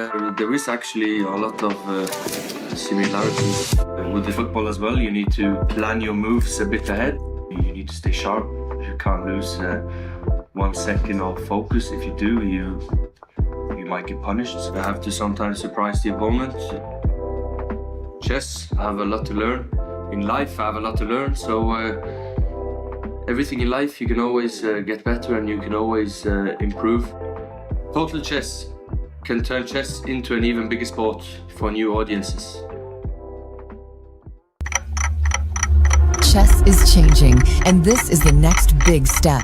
There is actually a lot of similarities with the football as well. You need to plan your moves a bit ahead. You need to stay sharp. You can't lose 1 second of focus. If you do, you might get punished. You have to sometimes surprise the opponent. Chess, I have a lot to learn. In life, I have a lot to learn. So everything in life, you can always get better and you can always improve. Total Chess can turn chess into an even bigger sport for new audiences. Chess is changing, and this is the next big step.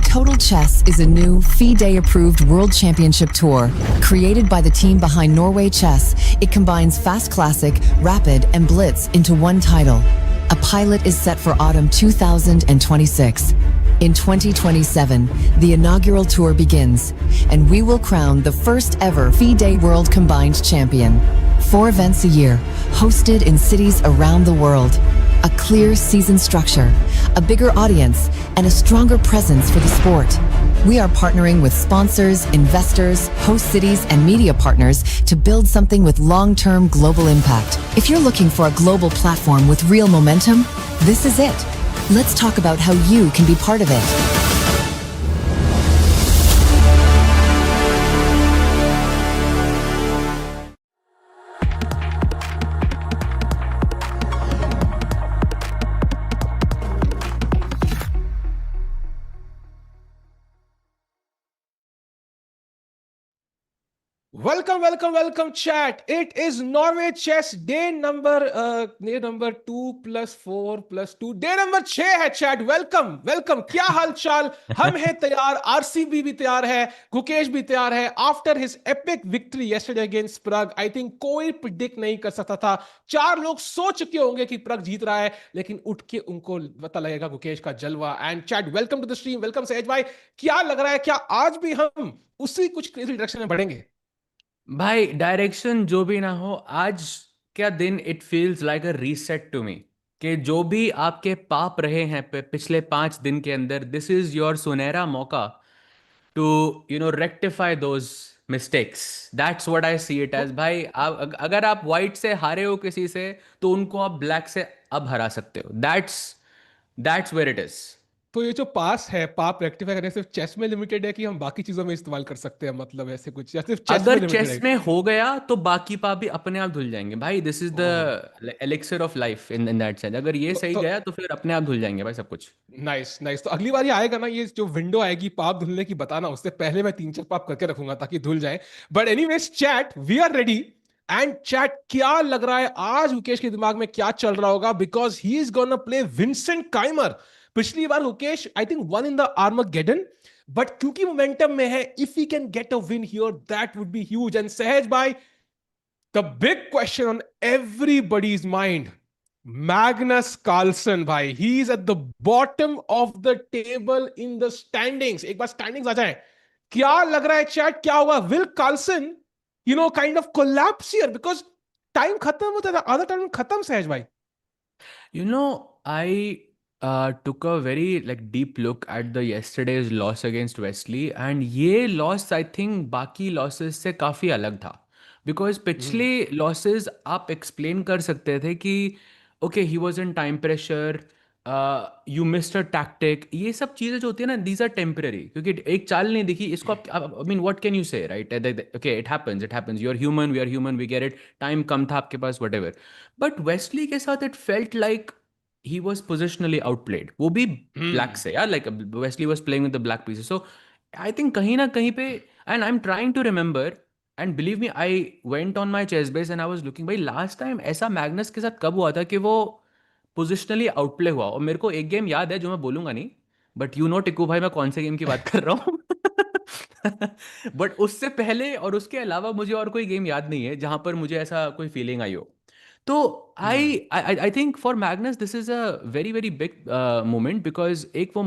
Total Chess is a new FIDE-approved World Championship Tour. Created by the team behind Norway Chess, it combines Fast Classic, Rapid, and Blitz into one title. A pilot is set for autumn 2026. In 2027, the inaugural tour begins, and we will crown the first ever FIDE World Combined Champion. 4 events a year, hosted in cities around the world. A clear season structure, a bigger audience, and a stronger presence for the sport. We are partnering with sponsors, investors, host cities, and media partners to build something with long-term global impact. If you're looking for a global platform with real momentum, this is it. Let's talk about how you can be part of it. Welcome, chat. It is Norway Chess day number 2 plus 4 plus 2 day number 6 है chat. Welcome. क्या हाल चाल? हम हैं तैयार. RCB भी तैयार है. गुकेश भी तैयार है. After his epic victory yesterday against Prague, I think कोई predict नहीं कर सकता था. 4 लोग सोच चुके होंगे कि Prague जीत रहा है, लेकिन उठ के उनको पता लगेगा गुकेश का जलवा. And chat, welcome to the stream. Welcome सहज भाई. क्या लग रहा है? क्या आज भी हम उसी कुछ क्रेजी डायरेक्शन में बढ़ेंगे? भाई डायरेक्शन जो भी ना हो, आज क्या दिन it feels like a reset to me कि जो भी आपके पाप रहे हैं पिछले 5 दिन के अंदर, दिस इज योर सुनहरा मौका to rectify those mistakes. That's what I see it as. भाई अगर आप वाइट से हारे हो किसी से, तो उनको आप ब्लैक से अब हरा सकते हो. That's where it is. तो ये जो पास है, पाप रेक्टिफाई करने सिर्फ चेस में लिमिटेड है कि हम बाकी चीजों में इस्तेमाल कर सकते हैं, मतलब ऐसे कुछ, या सिर्फ चेस में अगर लिमिटेड चेस है? में हो गया तो बाकी पाप भी अपने आप धुल जाएंगे भाई. This is the elixir of life in that sense. अगर ये सही गया तो फिर अपने आप धुल जाएंगे भाई सब कुछ. नाइस. तो अगली बार ये आएगा ना, ये जो विंडो आएगी पाप धुलने की, बताना, उससे पहले मैं 3-4 पाप करके रखूंगा ताकि धुल जाए. But anyways chat, we are ready. And chat, क्या लग रहा है आज मुकेश के दिमाग में क्या चल रहा होगा? Because he is gonna play Vincent Keymer. पिछली बार Mukesh I think won in the Armageddon, but क्योंकि मोमेंटम में है, if he can get a win here, that would be huge. And Sahaj भाई, the big question on everybody's mind, Magnus Carlsen भाई, he is at the bottom of the table in the standings. एक बार standings आ जाए, क्या लग रहा है chat? क्या होगा? Will Carlsen kind of collapse here? Because time खत्म होता था, आधा टाइम खत्म सहज भाई. I took a very deep look at the yesterday's loss against Wesley, and ये loss I think बाकी losses से काफी अलग था. Because पिछले losses आप explain कर सकते थे कि okay, he was in time pressure, you missed a tactic. ये सब चीजें जो होती है ना, these are temporary. क्योंकि एक चाल नहीं दिखी इसको आप, I mean what can you say, right? Okay, it happens. You're human, we are human, we get it. Time कम था आपके पास, whatever. But Wesley के साथ it felt like he was positionally outplayed. वो भी black से यार, like Wesley was playing with the black pieces. So I think कहीं ना कहीं पे, and I'm trying to remember, and believe me, I went on my chess base and I was looking, भाई last time ऐसा Magnus के साथ कब हुआ था कि वो पोजिशनली आउटप्ले हुआ? और मेरे को एक गेम याद है जो मैं बोलूंगा नहीं, बट यू नो टिकू भाई मैं कौन से गेम की बात कर रहा हूँ. बट उससे पहले और उसके अलावा मुझे और कोई गेम याद नहीं है जहां पर मुझे ऐसा कोई फीलिंग आई हो. तो I think for Magnus this is a very very big moment, because एक वो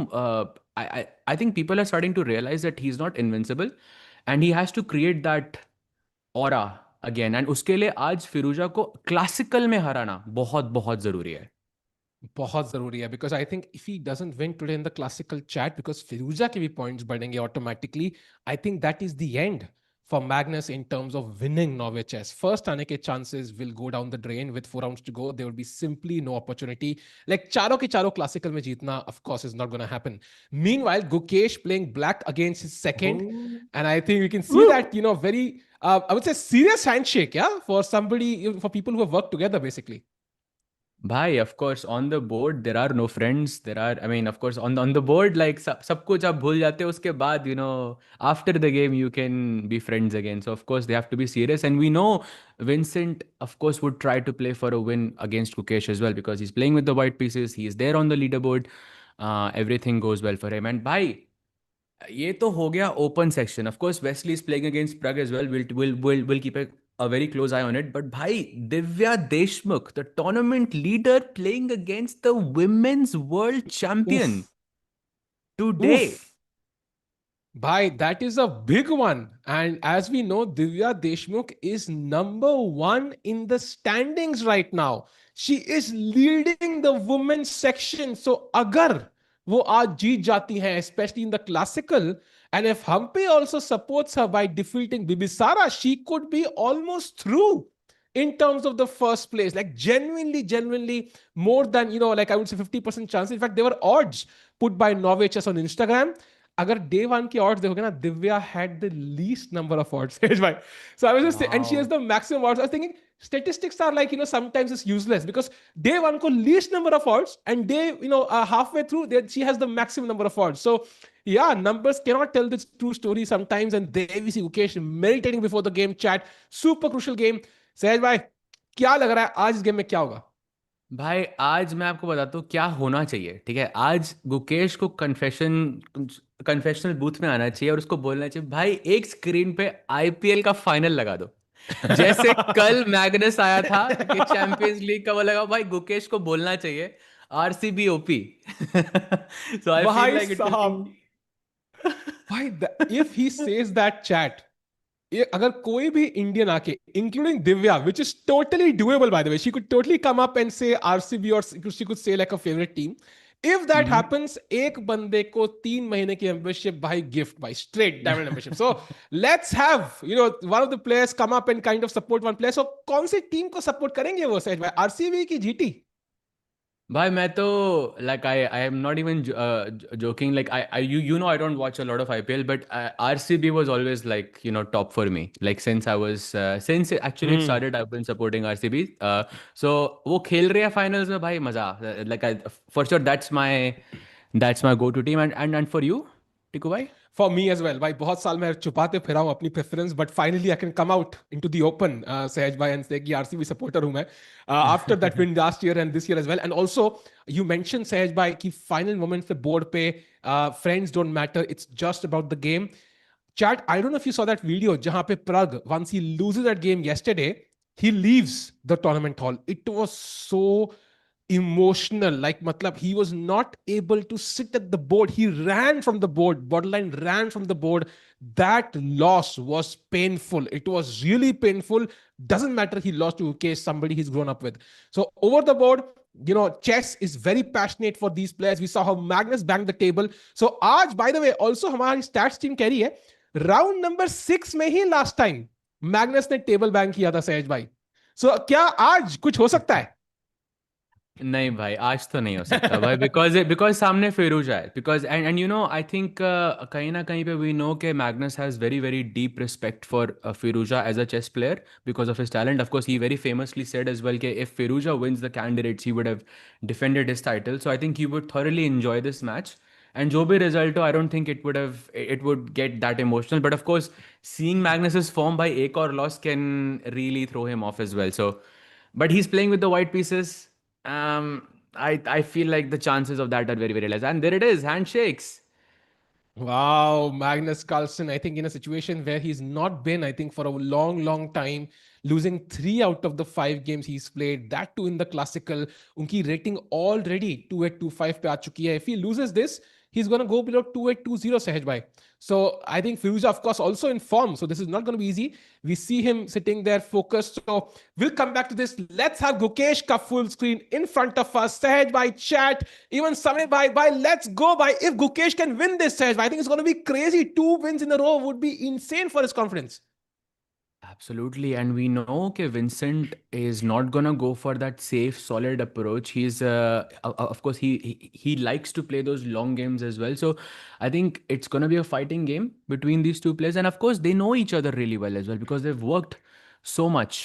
I think people are starting to realise that he is not invincible and he has to create that aura again. And उसके लिए आज फिरोजा को classical में हराना बहुत बहुत जरूरी है. बहुत जरूरी है, because I think if he doesn't win today in the classical chat, because Firouzja के भी पॉइंट्स बढ़ेंगे automatically, I think that is the end for Magnus in terms of winning Norway chess. First आने के chances will go down the drain with 4 rounds to go. There will be simply no opportunity. Like चारों के चारों classical में जीतना, of course, is not going to happen. Meanwhile, Gukesh playing black against his second, and I think we can see that, you know, very I would say serious handshake, yeah, for somebody, for people who have worked together, basically. Bhai, of course, on the board there are no friends. There are, I mean, of course, on the board, like सब कुछ आप भूल जाते हो. उसके बाद, you know, after the game you can be friends again. So of course they have to be serious, and we know Vincent, of course, would try to play for a win against Gukesh as well because he's playing with the white pieces. He is there on the leaderboard. Everything goes well for him. And bhai, ये तो हो गया open section. Of course, Wesley is playing against Prague as well. We'll keep a very close eye on it. But bhai, Divya Deshmukh, the tournament leader, playing against the women's world champion Oof. today. Oof. Bhai, that is a big one. And as we know, Divya Deshmukh is number 1 in the standings right now. She is leading the women's section. So, agar wo aaj jeet jati hai, especially in the classical, and if Humpy also supports her by defeating Bibisara, she could be almost through in terms of the first place. Like genuinely more than, you know, like I would say 50% chance. In fact, there were odds put by Norway Chess on Instagram. अगर day 1 के odds देखोगे ना, Divya had the least number of odds. So I was just saying, and she has the maximum odds. I was thinking statistics are like, you know, sometimes it's useless because day 1 को least number of odds and day, you know, halfway through she has the maximum number of odds. So yeah, numbers cannot tell this true story sometimes. And there we see Gukesh meditating before the game. Chat, super crucial game. सहज भाई, क्या लग रहा है आज इस game में क्या होगा? भाई आज मैं आपको बताता हूँ क्या होना चाहिए. ठीक है, आज गुकेश को कन्फेशनल बूथ में आना चाहिए और उसको बोलना चाहिए, भाई एक स्क्रीन पे आईपीएल का फाइनल लगा दो. जैसे कल मैग्नस आया था कि चैंपियंस लीग का वो लगा, भाई गुकेश को बोलना चाहिए RCB OP. So I feel like it will भाई, if he says that, chat, अगर कोई भी इंडियन आके including Divya, which is totally doable by the way, she could totally come up and say RCB or she could say like a favorite team. If that happens, एक बंदे को 3 महीने की membership भाई gift, भाई straight diamond membership. So let's have, you know, one of the players come up and kind of support one player. So कौन सी team को support करेंगे वो सहज भाई, RCB की GT? भाई मैं तो like I am not even joking, like I you know I don't watch a lot of IPL, but RCB was always like, you know, top for me, like since I was since actually it started I've been supporting RCB. So वो खेल रहे हैं finals में भाई, मजा. Like for sure that's my go to team. And for you, Tiku भाई? For me as well. भाई बहुत साल मैं छुपाते फिरा हूँ अपनी preference, but finally I can come out into the open, सहज भाई, and say कि RCB supporter हूँ मैं. After that win last year and this year as well. And also you mentioned सहज भाई कि final moments पे board पे friends don't matter. It's just about the game. Chat, I don't know if you saw that video जहाँ पे Prag, once he loses that game yesterday, he leaves the tournament hall. It was so emotional. Like, matlab, he was not able to sit at the board. He ran from the board, borderline ran from the board. That loss was painful. It was really painful. Doesn't matter, he lost to Ukesh, somebody he's grown up with. So over the board, you know, chess is very passionate for these players. We saw how Magnus banged the table. So आज, by the way, also हमारी stats team कह रही है, round number 6 में ही last time Magnus ने table bang किया था सहज भाई. So क्या आज कुछ हो सकता है? नहीं भाई, आज तो नहीं हो सकता भाई, बिकॉज सामने फिरोजा है. Because and you know I think कहीं ना कहीं पे वी नो के Magnus has very very deep respect for Firouzja as a chess player because of his talent. Of course he very famously said as well के if Firouzja wins the candidates he would have defended his title. So I think he would thoroughly enjoy this match. And जो भी result हो, I don't think it would get that emotional. But of course, seeing Magnus's form by एक और loss can really throw him off as well. So, but he's playing with the white pieces. I feel like the chances of that are very, very less. And there it is, handshakes. Wow, Magnus Carlsen, I think in a situation where he's not been, I think, for a long, long time, losing 3 out of the 5 games he's played, that too in the classical. Unki rating already 2825 pe aa chuki hai. If he loses this, he's going to go below 2820 Sahaj bhai. So I think Firouzja, of course, also in form. So this is not going to be easy. We see him sitting there focused. So we'll come back to this. Let's have Gukesh ka full screen in front of us. Sahaj bhai, chat, even Samay bhai, let's go bhai. If Gukesh can win this, Sahaj bhai, I think it's going to be crazy. 2 wins in a row would be insane for his confidence. Absolutely, and we know okay, Vincent is not gonna go for that safe, solid approach. He's, of course, he likes to play those long games as well. So, I think it's gonna be a fighting game between these two players, and of course, they know each other really well as well because they've worked so much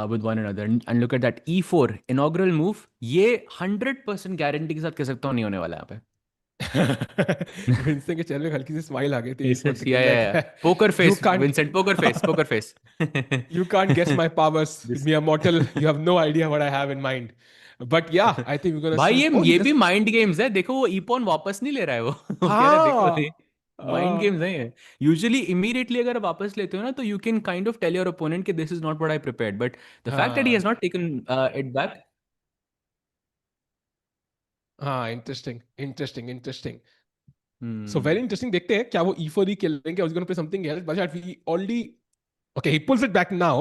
with one another. And look at that E4 inaugural move. ये 100% guarantee के साथ कह सकता हूँ नहीं होने वाला है यहाँ पे. विंसेंट के चेहरे में हल्की सी स्माइल आ गई थी Yes, E4 yes, देख के. yeah, yeah, Like, yeah. Poker you face, can't Vincent. Poker face, poker face. you can't guess my powers. This Mere mortal, you have no idea what I have in mind. But yeah, I think we're gonna भाई see. Oh, he ये भी does. Mind games है. देखो वो ईपॉन वापस नहीं ले रहा है वो. वो कह रहा है देखो हाँ. ये माइंड गेम्स है ये. यूजुअली इमीडिएटली अगर वापस लेते हो ना तो you can kind of tell your opponent कि this is not what I prepared, but the fact that he has हाँ. Not taken it back. हाँ, interesting interesting interesting. So very interesting. देखते हैं क्या वो E4 ही खेलेंगे. I was going to play something else, but we already okay. He pulls it back now.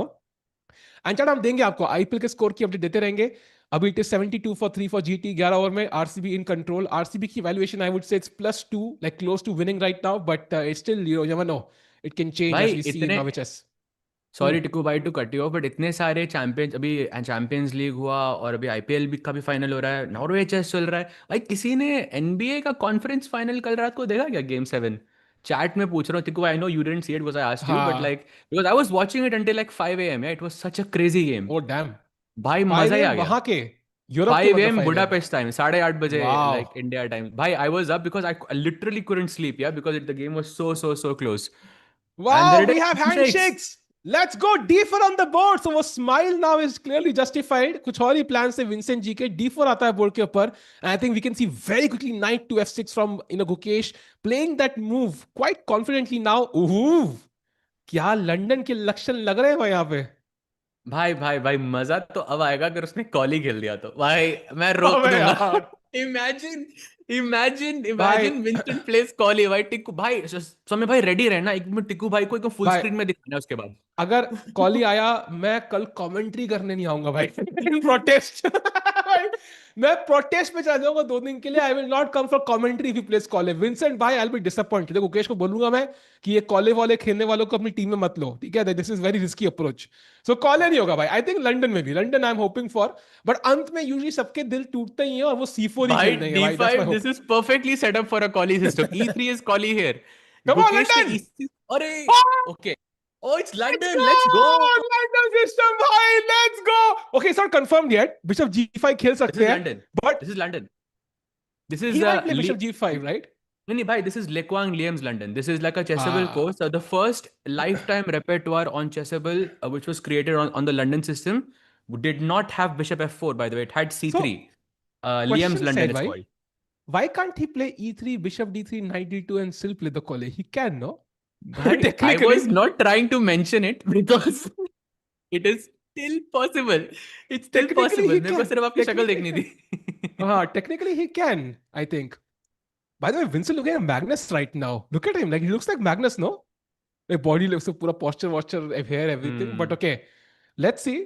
And चलो हम देंगे आपको आईपीएल के स्कोर की अपडेट देते रहेंगे. अभी it is 72 for 3 for GT. 11 over में आरसीबी इन कंट्रोल. आरसीबी की वैल्यूएशन आई वुड से it's +2, like close to winning right now, but it's still you never know. It can change भाई as we see in इतने Norway chess. Sorry Tiku भाई to cut you off, but इतने सारे champions, अभी champions league हुआ और अभी IPL भी का भी फाइनल हो रहा है, नॉर्वे चेस चल रहा है. भाई किसी ने एनबीए का कॉन्फ्रेंस फाइनल कल रात को देखा क्या, गेम 7? चैट में पूछ रहा हूँ Tiku, I know you didn't see it, was I asked you, but हाँ. Like because I was watching it until like 5 AM. It was such a crazy game. Oh damn. भाई मजा 5 ही आ a.m. गया. वहां के यूरोप के 5 मतलब AM 5 a.m. बुडापेस्ट टाइम, 8:30 बजे Wow. Like India time. भाई I was up because I literally couldn't sleep, yeah, because the game was so close. And Wow, then we it have handshakes. handshakes. Let's go D4 on the board. So वो smile now is clearly justified. कुछ और ही plans से Vincent जी के. D4 आता है board के ऊपर. And I think we can see very quickly knight to F6 from Gukesh playing that move quite confidently now. Ooh, क्या लंदन के लक्षण लग रहे हैं भाई यहाँ पे. भाई भाई भाई मजा तो अब आएगा अगर उसने कॉली खेल दिया तो भाई मैं रोक अबे दूंगा. यार. इमेजिन इमेजिन भाई इमेजिन विंस्टन प्लेस कॉली. भाई टिक्कू भाई समय भाई रेडी रहना, एक मिनट टिक्कू भाई को एक फुल भाई स्क्रीन में दिखाना है उसके बाद. अगर कॉली आया मैं कल कमेंट्री करने नहीं आऊंगा भाई. प्रोटेस्ट. मैं प्रोटेस्ट पे चला जाऊंगा 2 दिन के लिए. I will not come for commentary if you place कॉले. विंसेंट भाई आई विल बी डिसअपॉइंटेड. देखो मुकेश को बोलूंगा मैं कि ये कॉले वाले खेलने वालों को अपनी टीम में मत लो, ठीक है. This is very risky approach. So Colle नहीं होगा भाई. आई थिंक लंदन में भी, London I am hoping for, but अंत में यूजुअली सबके दिल टूटते ही हैं और वो C4 ही भाई खेल देंगे भाई. That's my D5, hope. This is perfectly set up for a Colle system. E3 is Colle here. Come on Gukesh ने लंदन. अरे okay. Oh, it's Let's London. go! Let's go. London system, bhai. Let's go. Okay, it's not confirmed yet. Bishop G5 खेल This सकते is हैं, London. but This is London. This is he might play Bishop G5, right? No, no, bhai, this is Lekwang Liam's London. This is like a chessable Ah, course. The first lifetime repertoire on chessable, which was created on the London system, did not have Bishop F4, by the way. It had C3. so Liam's question London, said, it's why? called. Why can't he play E3, Bishop D3, Knight D2, and still play the Cole? He can, no? Bhai, I Technically. was not trying to mention it because it is still possible. It's still Technically possible. he मेरे को can. सिर्फ आपकी शक्ल देखनी थी. Technically he can, I think. By the way, Vincent looking at Magnus right now. Look at him. Like he looks like Magnus, no? Like body looks so pura posture, hair, everything. But okay, let's see.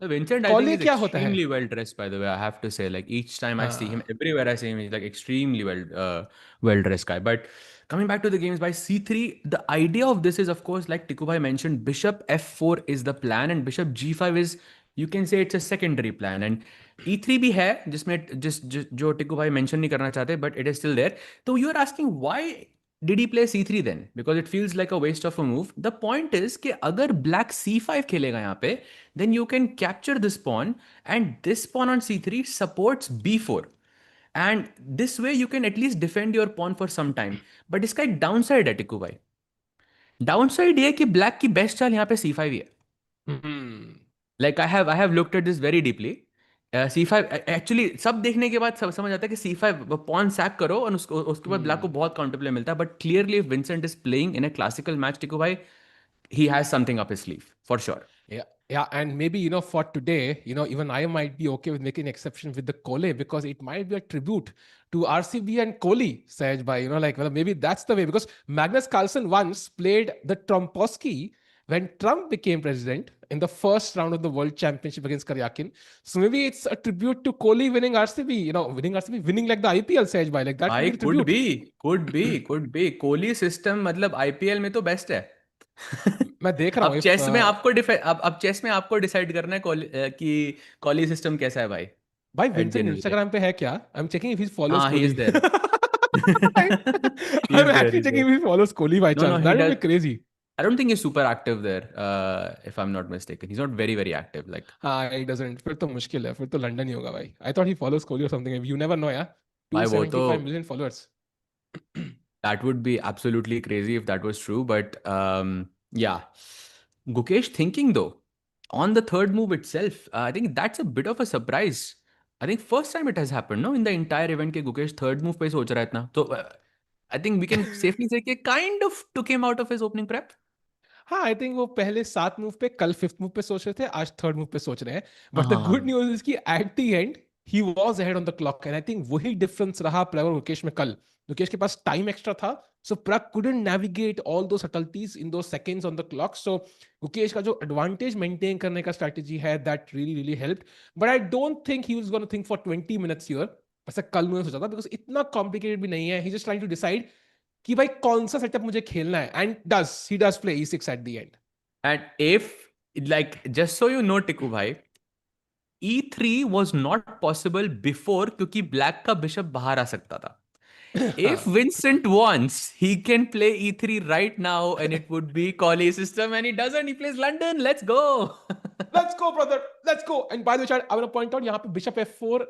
Vincent, I Cole think, is क्या होता है? extremely well dressed, by the way. I have to say, like each time I see him, everywhere I see him, he's like extremely well dressed guy. But coming back to the games, by C3, the idea of this is, of course, like Tikubhai mentioned, Bishop F4 is the plan, and Bishop G5 is, you can say, it's a secondary plan. And E3 भी है जिसमें जो टिकू भाई mention नहीं करना चाहते, but it is still there. So you are asking why did he play C3 then? Because it feels like a waste of a move. The point is कि अगर black C5 खेलेगा यहाँ पे, then you can capture this pawn, and this pawn on C3 supports B4. And this way you can at least defend your pawn for some time. But इसका एक downside है टिकू भाई. Downside ये है कि black की best चाल यहाँ पे C5 ही है. Like I have looked at this very deeply. C5 actually सब देखने के बाद सब समझ आता है कि C5 पॉन सैक करो और उसके बाद ब्लैक को बहुत काउंटर प्ले मिलता है. But clearly if Vincent is playing in a classical match, Tiku भाई, he has something up his sleeve for sure. Yeah, and maybe for today, even I might be okay with making an exception with the Cole because it might be a tribute to RCB and Kohli, Sahaj bhai. Like well, maybe that's the way, because Magnus Carlsen once played the Tromposky when Trump became president in the first round of the World Championship against Karyakin. So maybe it's a tribute to Kohli winning RCB, winning like the IPL, Sahaj bhai. Like that भाई could be a tribute. could be. Kohli system मतलब IPL में तो best है. मैं देख रहा हूँ अब इफ चेस में आपको अब चेस में आपको डिसाइड करना है कि कॉली सिस्टम कैसा है भाई, भाई at the Vincent end of the day. Instagram पे है क्या? I am checking if he follows हाँ, he is Kohli. There. He I is am there, he actually is checking there. If he follows Kohli by no, no, chance, he that would be does. Crazy. I don't think he's super active there, if I'm not mistaken. He's not very, very active. Like, हाँ, he doesn't, फिर तो मुश्किल है, फिर तो London ही होगा भाई। I thought he follows Kohli और समथिंग, यू नेवर नो यार। भाई वो तो 275 million followers. that would be absolutely crazy if that was true. But yeah, Gukesh thinking though on the third move itself, I think that's a bit of a surprise. I think first time it has happened, no, in the entire event के Gukesh third move पे सोच रहा है इतना तो I think we can safely say कि kind of took him out of his opening prep. हाँ, I think वो पहले 7 मूव पे, कल 5th मूव पे सोच रहे थे, आज 3rd मूव पे सोच रहे हैं। हाँ, बट द हाँ, गुड हाँ। न्यूज इज कि at the and he was ahead on the clock, and I think वही डिफरेंस रहा प्रग और मुकेश में कल। मुकेश के पास टाइम एक्स्ट्रा था, सो प्रग कुडंट नेविगेट ऑल दो सटल्टीज इन दो सेकंड्स ऑन द क्लॉक। सो मुकेश का जो एडवांटेज मेंटेन करने का स्ट्रेटजी है, that really really helped. But I don't think he was gonna think for 20 minutes here, वैसे कल उन्होंने सोचा था, बिकॉज इतना कॉम्प्लिकेटेड भी नहीं है। ही जस्ट ट्राइंग टू डिसाइड कि भाई कौन सा सेटअप मुझे खेलना है, and he does play E6 at the end. And if, like, just so you know, Tikku bhai, E3 was not possible before क्योंकि ब्लैक का बिशप बाहर आ सकता था. If Vincent wants, he can play E3 right now and it would be Colley system and he doesn't. He plays London. Let's go. Let's go, brother. Let's go. And by the way, Chad, I want to point out, यहाँ पे Bishop F4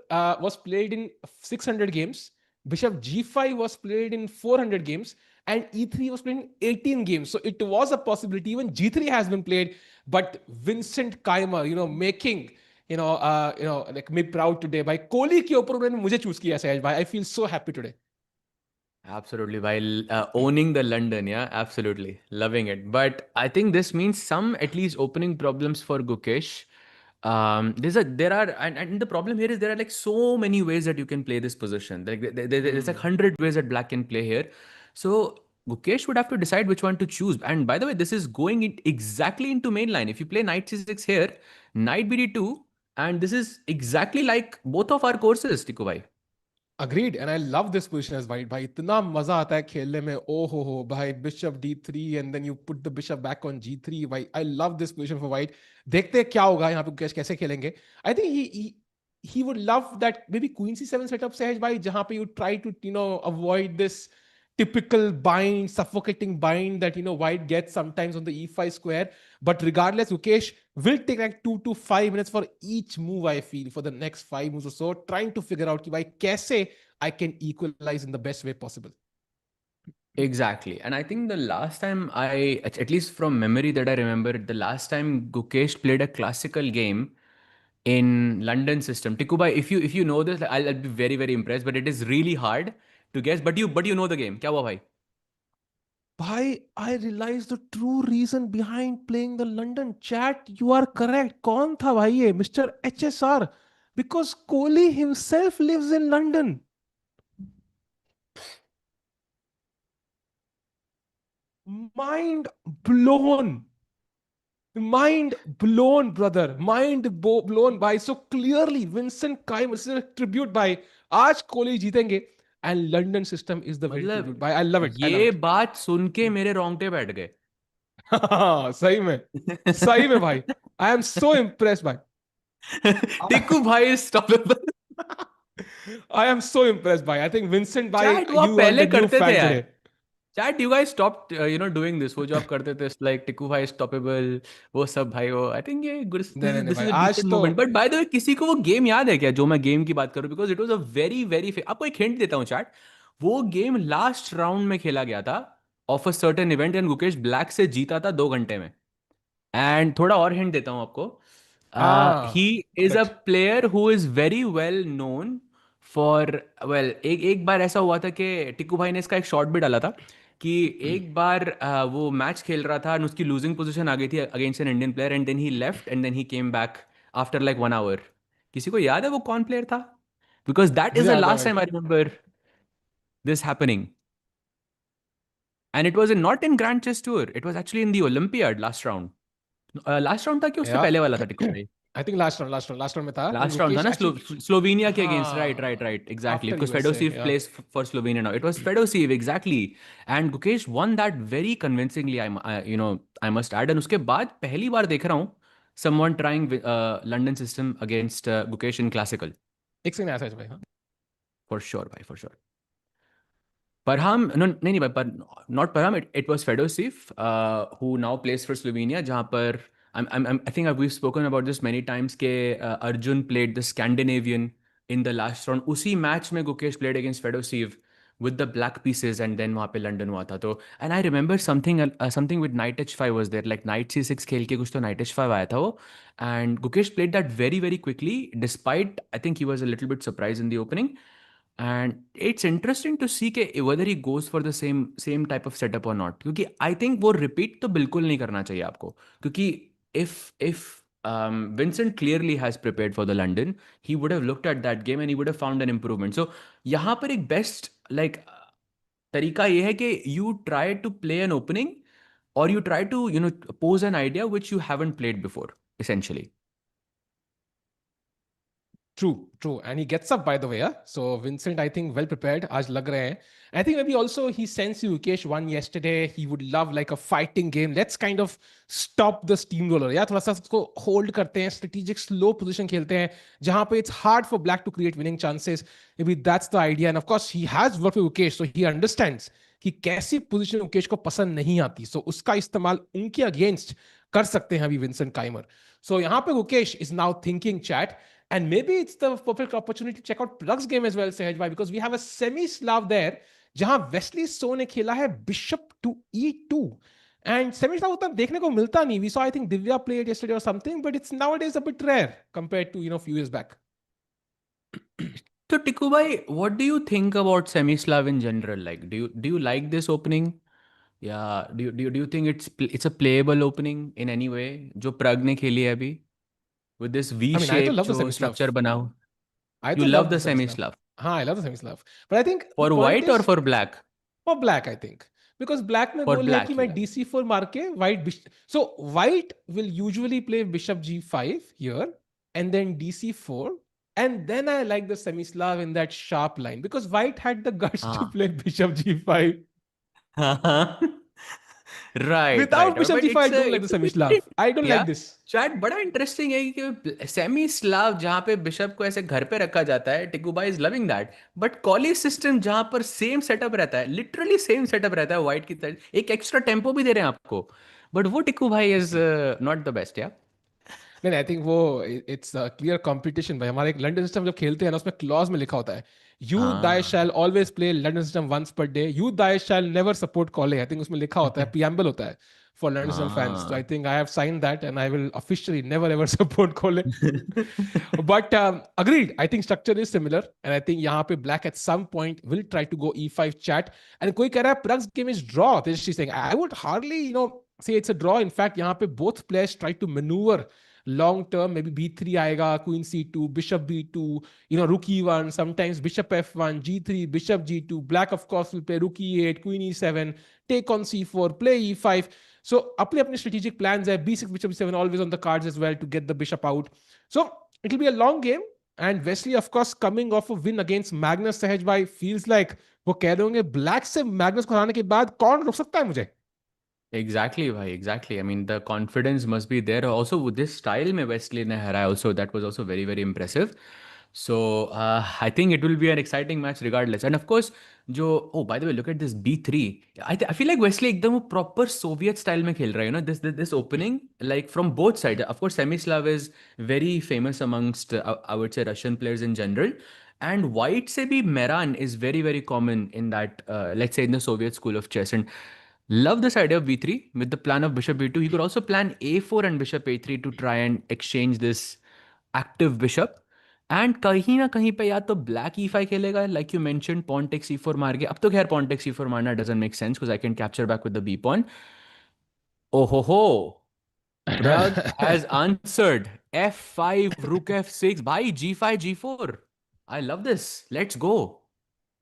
was played in 600 games. Bishop G5 was played in 400 games. And E3 was played in 18 games. So it was a possibility. Even G3 has been played. But Vincent Keymer, making, like me proud today. By Kohli के ऊपर उन्होंने मुझे choose किया सहज भाई. I feel so happy today. Absolutely, while owning the London, yeah, absolutely loving it. But I think this means some at least opening problems for Gukesh. There are, and the problem here is there are like so many ways that you can play this position. Like there's like 100 ways that Black can play here. So Gukesh would have to decide which one to choose. And by the way, this is going exactly into main line. If you play Knight C6 here, Knight BD2, and this is exactly like both of our courses, Tiku bhai. Agreed, and I love this position as white. भाई इतना मजा आता है खेलने में, ओ हो भाई, bishop D3 and then you put the bishop back on G3. भाई I love this position for white. देखते हैं क्या होगा यहाँ पे, कैसे खेलेंगे. I think he would love that maybe Queen C7 setup सहज भाई, जहाँ पे you try to avoid this typical bind, suffocating bind that white gets sometimes on the E5 square. But regardless, Ukesh will take like 2 to 5 minutes for each move, I feel, for the next 5 moves or so, trying to figure out कि भाई कैसे I can equalize in the best way possible. Exactly. And I think the last time at least from memory that I remember, the last time Gukesh played a classical game in London system. Tikubai, if you know this, I'll be very, very impressed, but it is really hard to guess. But you know the game. Kya hua bhai? Bhai, I realized the true reason behind playing the London. Chat, you are correct. कौन था भाई ये? Mr. HSR. Because Kohli himself lives in London. Mind blown. Mind blown, brother. Blown by. So clearly, Vincent Keymer, this is a tribute by. आज कोहली जीतेंगे, and London system is the way to do मतलब it. By, I love it. I love ये it. बात सुन के मेरे रोंगटे बैठ गए. सही में, सही में भाई. I am so impressed by. टिकू भाई is stoppable. I am so impressed by. I think Vincent by chat वो आप you earned पहले a new करते थे fan यार. today. Chat you guys stop doing this. वो जो आप करते थे लाइक टिकू भाई स्टॉपेबल, वो सब भाई, वो आई थिंक ये गुड, नहीं नहीं नहीं दिस भाई, इज अ आज डिसेंट तो मोमेंट. बट बाय द वे, किसी को वो गेम याद है क्या जो मैं गेम की बात करूं? Because it was a very very, आपको एक हिंट देता हूं चैट. वो गेम लास्ट राउंड में खेला गया था of a certain event and Gukesh black से जीता था 2 घंटे में. एंड थोड़ा और हिंट देता हूं आपको. He is a correct. Player who is very well known for, well, एक एक बार ऐसा हुआ था कि टिक्कू भाई ने इसका एक शॉट भी डाला था कि एक बार वो मैच खेल रहा था और उसकी लूजिंग पोजीशन आ गई थी against an Indian player and then he left and then he came back after like 1 hour. किसी को याद है वो कौन प्लेयर था? बिकॉज दैट इज मुझे द याद है लास्ट भाई. Time I remember this happening. And it was in not in Grand Chess Tour, it was actually in the Olympiad last round. Last round था कि उससे या पहले वाला था टिक्कू भाई? I think last round में था when Last round था Gukesh ना actually Slovenia के against, हाँ right, exactly, after because USA Fedosiv yeah plays for Slovenia now. It was Fedosiv, exactly, and Gukesh won that very convincingly. I must add, and उसके बाद पहली बार देख रहा हूँ someone trying London system against Gukesh in classical. एक second ऐसा है भाई हाँ For sure, भाई, for sure. Parham, no, नहीं भाई, पर not Parham. It was Fedosiv, who now plays for Slovenia. जहाँ पर I think we've spoken about this many times. के Arjun played the Scandinavian in the last round. उसी match में Gukesh played against Fedosiv with the black pieces, and then वहाँ पे London हुआ था. तो and I remember something with Knight H5 was there, like Knight C6 खेल के कुछ तो Knight H5 आया था वो, and Gukesh played that very very quickly. Despite I think he was a little bit surprised in the opening. And it's interesting to see कि whether he goes for the same type of setup or not, क्योंकि I think वो repeat तो बिल्कुल नहीं करना चाहिए आपको, क्योंकि if Vincent clearly has prepared for the London, he would have looked at that game and he would have found an improvement. So यहाँ पर एक best like तरीका ये है कि you try to play an opening or you try to pose an idea which you haven't played before, essentially. True. And he gets up, by the way. Yeah? So Vincent, I think, well prepared. आज लग रहे हैं. I think maybe also he sensed Ukesh won yesterday. He would love like a fighting game. Let's kind of stop the steamroller. Yeah, थोड़ा सा उसको hold करते हैं, strategic slow position खेलते हैं, जहाँ पे it's hard for Black to create winning chances. Maybe that's the idea. And of course, he has worked with Ukesh, so he understands कि कैसी पोजीशन उकेश को पसंद नहीं आती. So उसका इस्तेमाल उनके अगेंस्ट कर सकते हैं अभी विंसेंट काइमर. So यहाँ पे Gukesh is now thinking chat. And maybe it's the perfect opportunity to check out Prag's game as well, Sehaj bhai, because we have a semi-Slav there, जहां Wesley So ने खेला है Bishop to E2. And semi-Slav उतना देखने को मिलता नहीं. We saw, I think, Divya play it yesterday or something, but it's nowadays a bit rare compared to, few years back. So Tiku bhai, what do you think about semi-Slav in general? Like, do you like this opening? Yeah, do you think it's a playable opening in any way? जो Prag ने खेली है अभी with this V I mean, I तो shape love the जो semi-Slav. structure बना हो. I You तो love love the the semi-Slav. semi-Slav. हाँ, I love the semi-Slav. But I think the For point white or is, for black? for black, I think. Because black में For गोल है कि black, मैं yeah. DC4 मार के white so white will usually play bishop G5 here and then DC4 and then I like the semi-Slav in that sharp line because white had the guts to हाँ. play bishop G5. Right. Without bishop But G5 I don't like the it's a bit semi-Slav. I don't yeah. like this. Chat बड़ा interesting है कि semi Slav जहाँ पे bishop को ऐसे घर पे रखा जाता है, Tikuba is loving that, but Colle system जहाँ पर सेम सेटअप रहता है, लिटरली सेम सेटअप रहता है व्हाइट की तरह, एक एक्स्ट्रा टेम्पो भी दे रहे हैं आपको, बट वो टिकू भाई इज नॉट द बेस्ट. या नहीं आई थिंक वो इट्स क्लियर कंपटीशन भाई. हमारे लंडन सिस्टम जब खेलते हैं ना उसमें क्लॉज में लिखा होता है you thy shall always play London system once per day, you thy shall never support Colle. I think उसमें लिखा होता है, प्रीएम्बल होता है for London System fans. So I think I have signed that and I will officially never ever support Kole. But agreed, I think structure is similar and I think यहाँ पे black at some point will try to go E5 chat. And कोई कह रहा है Prag's game is draw. This she's saying I would hardly say it's a draw. In fact यहाँ पे both players try to maneuver long term. Maybe B3 आएगा, Queen C2, Bishop B2, Rook E1, sometimes Bishop F1, G3, Bishop G2. Black of course will play Rook E8, Queen E7, take on C4, play E5. So अपने strategic plans है. B6, Bishop E7 always on the cards as well to get the bishop out. So it will be a long game. And Wesley of course coming off a win against Magnus. Sehaj bhai feels like वो कह रहे होंगे Black से Magnus को हराने के बाद कौन रोक सकता है मुझे? Exactly, bhai, exactly. I mean, the confidence must be there. Also, with this style में Wesley ने हराया, also that was also very, very impressive. So, I think it will be an exciting match regardless. And of course, oh, by the way, look at this B3. I feel like Wesley एकदम proper Soviet style में खेल रहा है, this opening, like from both sides. Of course, Semislav is very famous amongst, I would say, Russian players in general. And white से भी Meran is very, very common in that, let's say, in the Soviet school of chess. And love this idea of B3 with the plan of Bishop B2. He could also plan A4 and Bishop A3 to try and exchange this active bishop. And कहीं ना कहीं पे या तो black E5 खेलेगा, like you mention, pawn take C4 मार के. अब तो खैर पॉन टेक C4 मारना doesn't make sense because I can capture back with the B pawn. ओहो, Prag has answered. F5, Rook F6, भाई G5, G4. I love this. Let's go.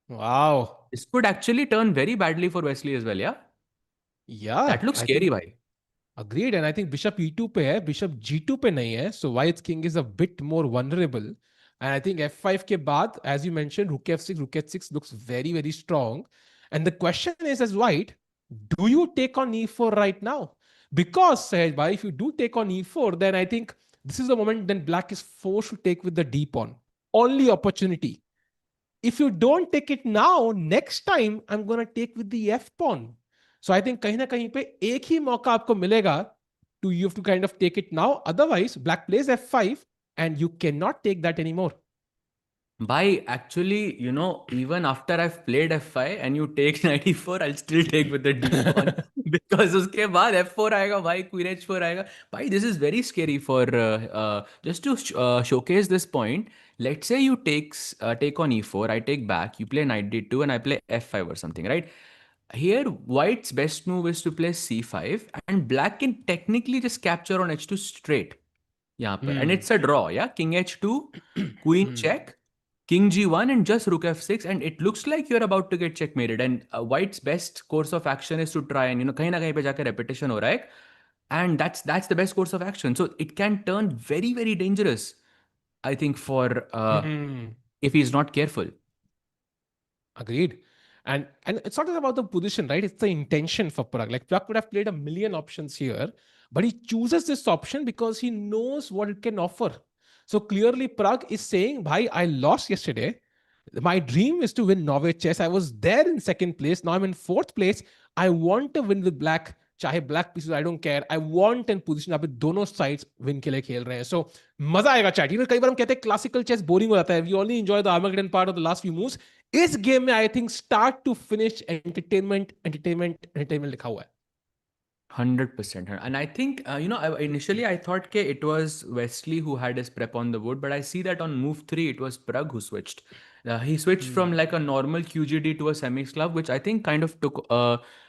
Wow. This could actually turn very badly for Wesley as well, yeah? Yeah. That looks I scary, think bhai. Agreed, and I think bishop e2 पे है, bishop g2 पे नहीं है, so white's king is a bit more vulnerable. And I think f5 के बाद, as you mentioned, rook h6 looks very, very strong. And the question is, as white, do you take on e4 right now? Because, Sahej bhai, if you do take on e4, then I think this is the moment then black is forced to take with the d pawn. Only opportunity. If you don't take it now, next time I'm going to take with the f pawn. So I think कहीं ना कहीं पे एक ही मौका आपको मिलेगा to you have to kind of take it now. Otherwise, black plays f5 and you cannot take that anymore. Bhai, actually, even after I've played f5 and you take knight e4, I'll still take with the d pawn because उसके बाद f4 आएगा भाई, queen h4 आएगा. Bhai, this is very scary for just to showcase this point. Let's say you take on e4, I take back, you play knight d2 and I play f5 or something, right? Here, white's best move is to play c5 and black can technically just capture on h2 straight. यहाँ पे and it's a draw, yeah? King h2, queen check, king g1 and just rook f6 and it looks like you're about to get checkmated and white's best course of action is to try and कहीं ना कहीं पे जाकर repetition हो रहा है and that's the best course of action, so it can turn very very dangerous, I think, for if he's not careful. Agreed. And it's not just about the position, right? It's the intention for Pragg. Like Pragg could have played a million options here, but he chooses this option because he knows what it can offer. So clearly, Pragg is saying, "Bhai, I lost yesterday. My dream is to win Norway chess. I was there in second place. Now I'm in fourth place. I want to win with black. चाहे black pieces, I don't care. I want in position. आप दोनों sides win के लिए खेल रहे हैं. So मजा आएगा chat. कई बार हम कहते हैं classical chess boring हो जाता है. We only enjoy the Armageddon part of the last few moves. इस गेम में I think start to finish entertainment लिखा हुआ है. 100%. And I think, initially I thought it was Wesley who had his prep on the wood, but I see that on move 3, it was Pragg who switched. He switched from like a normal QGD to a semi-slab, which I think kind of took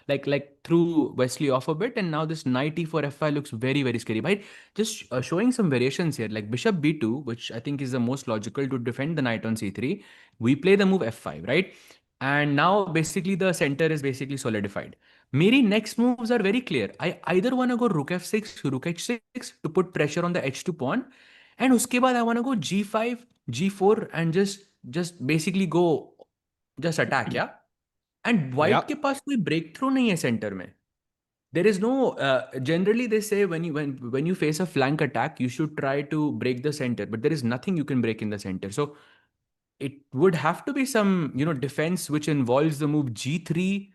like threw Wesley off a bit. And now this knight e4 f5 looks very, very scary. Right? Just showing some variations here, like bishop b2, which I think is the most logical to defend the knight on c3. We play the move f5, right? And now basically the center is basically solidified. मेरी next moves are very clear. I either want to go rook f6, rook h6 to put pressure on the h2 pawn, and उसके बाद I want to go g5, g4 and just basically go just attack, yeah. And white के पास कोई breakthrough नहीं है center में. There is no generally they say when you face a flank attack you should try to break the center, but there is nothing you can break in the center. So it would have to be some defense which involves the move g3.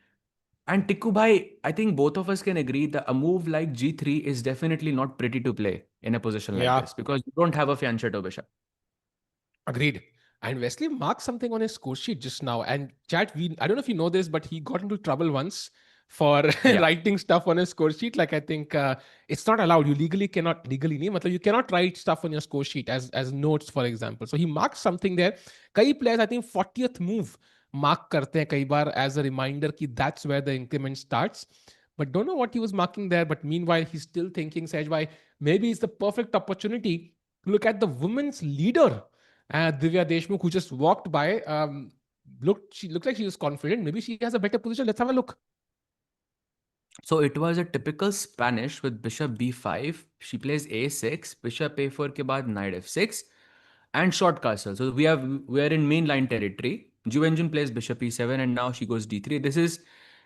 And Tikku bhai, I think both of us can agree that a move like g3 is definitely not pretty to play in a position like this because you don't have a fianchetto bishop. Agreed. And Wesley marked something on his score sheet just now. And chat, I don't know if you know this, but he got into trouble once for writing stuff on his score sheet. Like I think it's not allowed. You legally नहीं, मतलब you cannot write stuff on your score sheet as notes, for example. So he marked something there. कई players, I think 40th move mark करते हैं कई बार as a reminder कि that's where the increment starts. But don't know what he was marking there. But meanwhile, he's still thinking, Sahej, maybe it's the perfect opportunity to look at the women's leader, Divya Deshmukh, who just walked by. She looked like she was confident. Maybe she has a better position. Let's have a look. So it was a typical Spanish with bishop b5. She plays a6, bishop a4 के बाद knight f6, and short castle. So we are in mainline territory. Ju Wenjun plays bishop e7 and now she goes d3. This is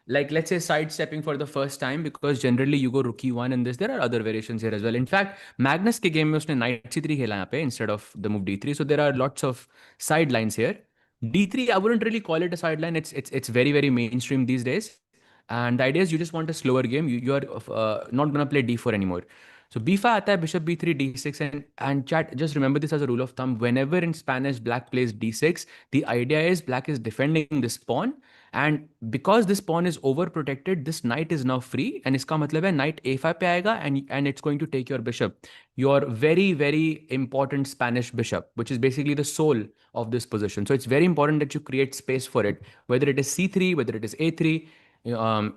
like, let's say, sidestepping for the first time because generally you go rook e1 and this. There are other variations here as well. In fact, Magnus के game में उसने knight c3 खेला यहाँ पे instead of the move d3. So there are lots of sidelines here. d3, I wouldn't really call it a sideline. It's very, very mainstream these days. And the idea is you just want a slower game. You are not going to play d4 anymore. So b5 आता है, bishop b3, d6, and chat, just remember this as a rule of thumb. Whenever in Spanish black plays d6, the idea is black is defending this pawn, and because this pawn is overprotected, this knight is now free, and इसका मतलब है knight a5 पे आएगा, and it's going to take your bishop, your very, very important Spanish bishop, which is basically the soul of this position. So it's very important that you create space for it, whether it is c3, whether it is a3.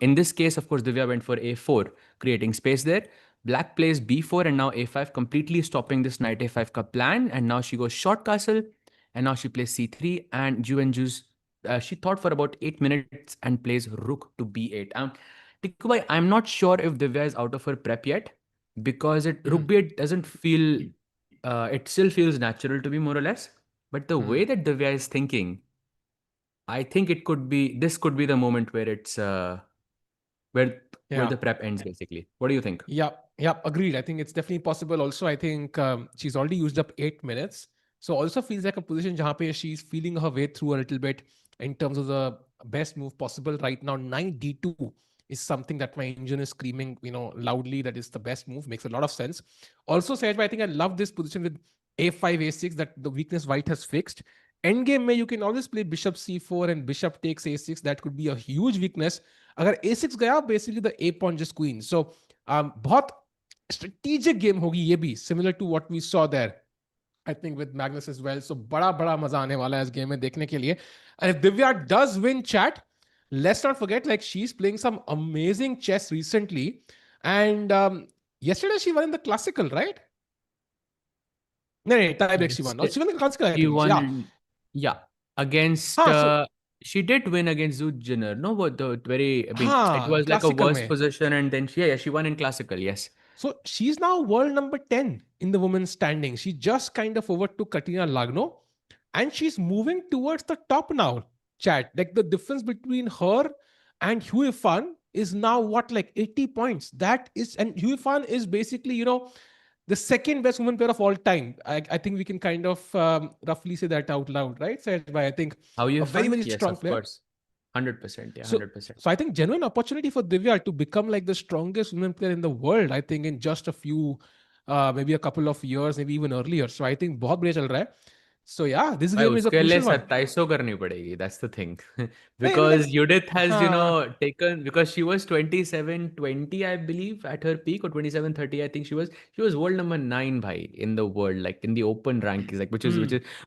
In this case, of course, Divya went for a4, creating space there. Black plays b4 and now a5, completely stopping this knight a5 ka plan. And now she goes short castle, and now she plays c3. And Ju Wenjun's she thought for about 8 minutes and plays rook to b8. Tikku bhai, I'm not sure if Divya is out of her prep yet because Hmm. Rook B8 doesn't feel. It still feels natural to me more or less. But the Hmm. way that Divya is thinking, I think it could be. This could be the moment where it's where where Yeah. the prep ends basically. What do you think? Yeah, yeah, agreed. I think it's definitely possible. Also, I think she's already used up 8 minutes, so also feels like a position जहाँ पे she's feeling her way through a little bit in terms of the best move possible right now. 9d2 is something that my engine is screaming, loudly that is the best move. Makes a lot of sense. Also, Sehaj, I think I love this position with a5, a6 that the weakness white has fixed. Endgame में you can always play bishop c4 and bishop takes a6. That could be a huge weakness. अगर a6 गया, basically the a pawn just queen. So बहुत strategic game होगी ये भी, similar to what we saw there I think with Magnus as well. So बड़ा बड़ा मजा आने वाला है इस गेम में देखने के लिए. And if Divya does win, chat, let's not forget, like, she's playing some amazing chess recently, and yesterday she won in the classical, right? No, no, tie break she won. No, Yes, she won in the classical, I she think. won. Yeah. Yeah, against. हाँ, so She did win against Zhu Jiner. No, what the very. I mean, it हाँ, was like a classical worse में. position, and then she won in classical. Yes. So she's now world number 10 in the women's standing. She just kind of overtook Katina Lagno, and she's moving towards the top now. Chat. Like, the difference between her and Hui Fan is now what, like 80 points. That is, and Hui Fan is basically, the second best women player of all time. I think we can kind of roughly say that out loud, right? So I think How a you very, fun? very Yes, strong of player. course. 100%. Yeah, So, 100%. so I think genuine opportunity for Divya to become like the strongest women player in the world. I think in just a few, maybe a couple of years, maybe even earlier. So I think बहुत बढ़िया चल रहा है. So yeah, this भाई game is a उसके लिए crucial one. 2700 करनी पड़ेगी. That's the thing. नहीं, Because like, Judith has, हाँ, taken, because she was 2720, I believe, at her peak, or 2730. I think she was world number 9 bhai in the world, like in the open rankings, like which is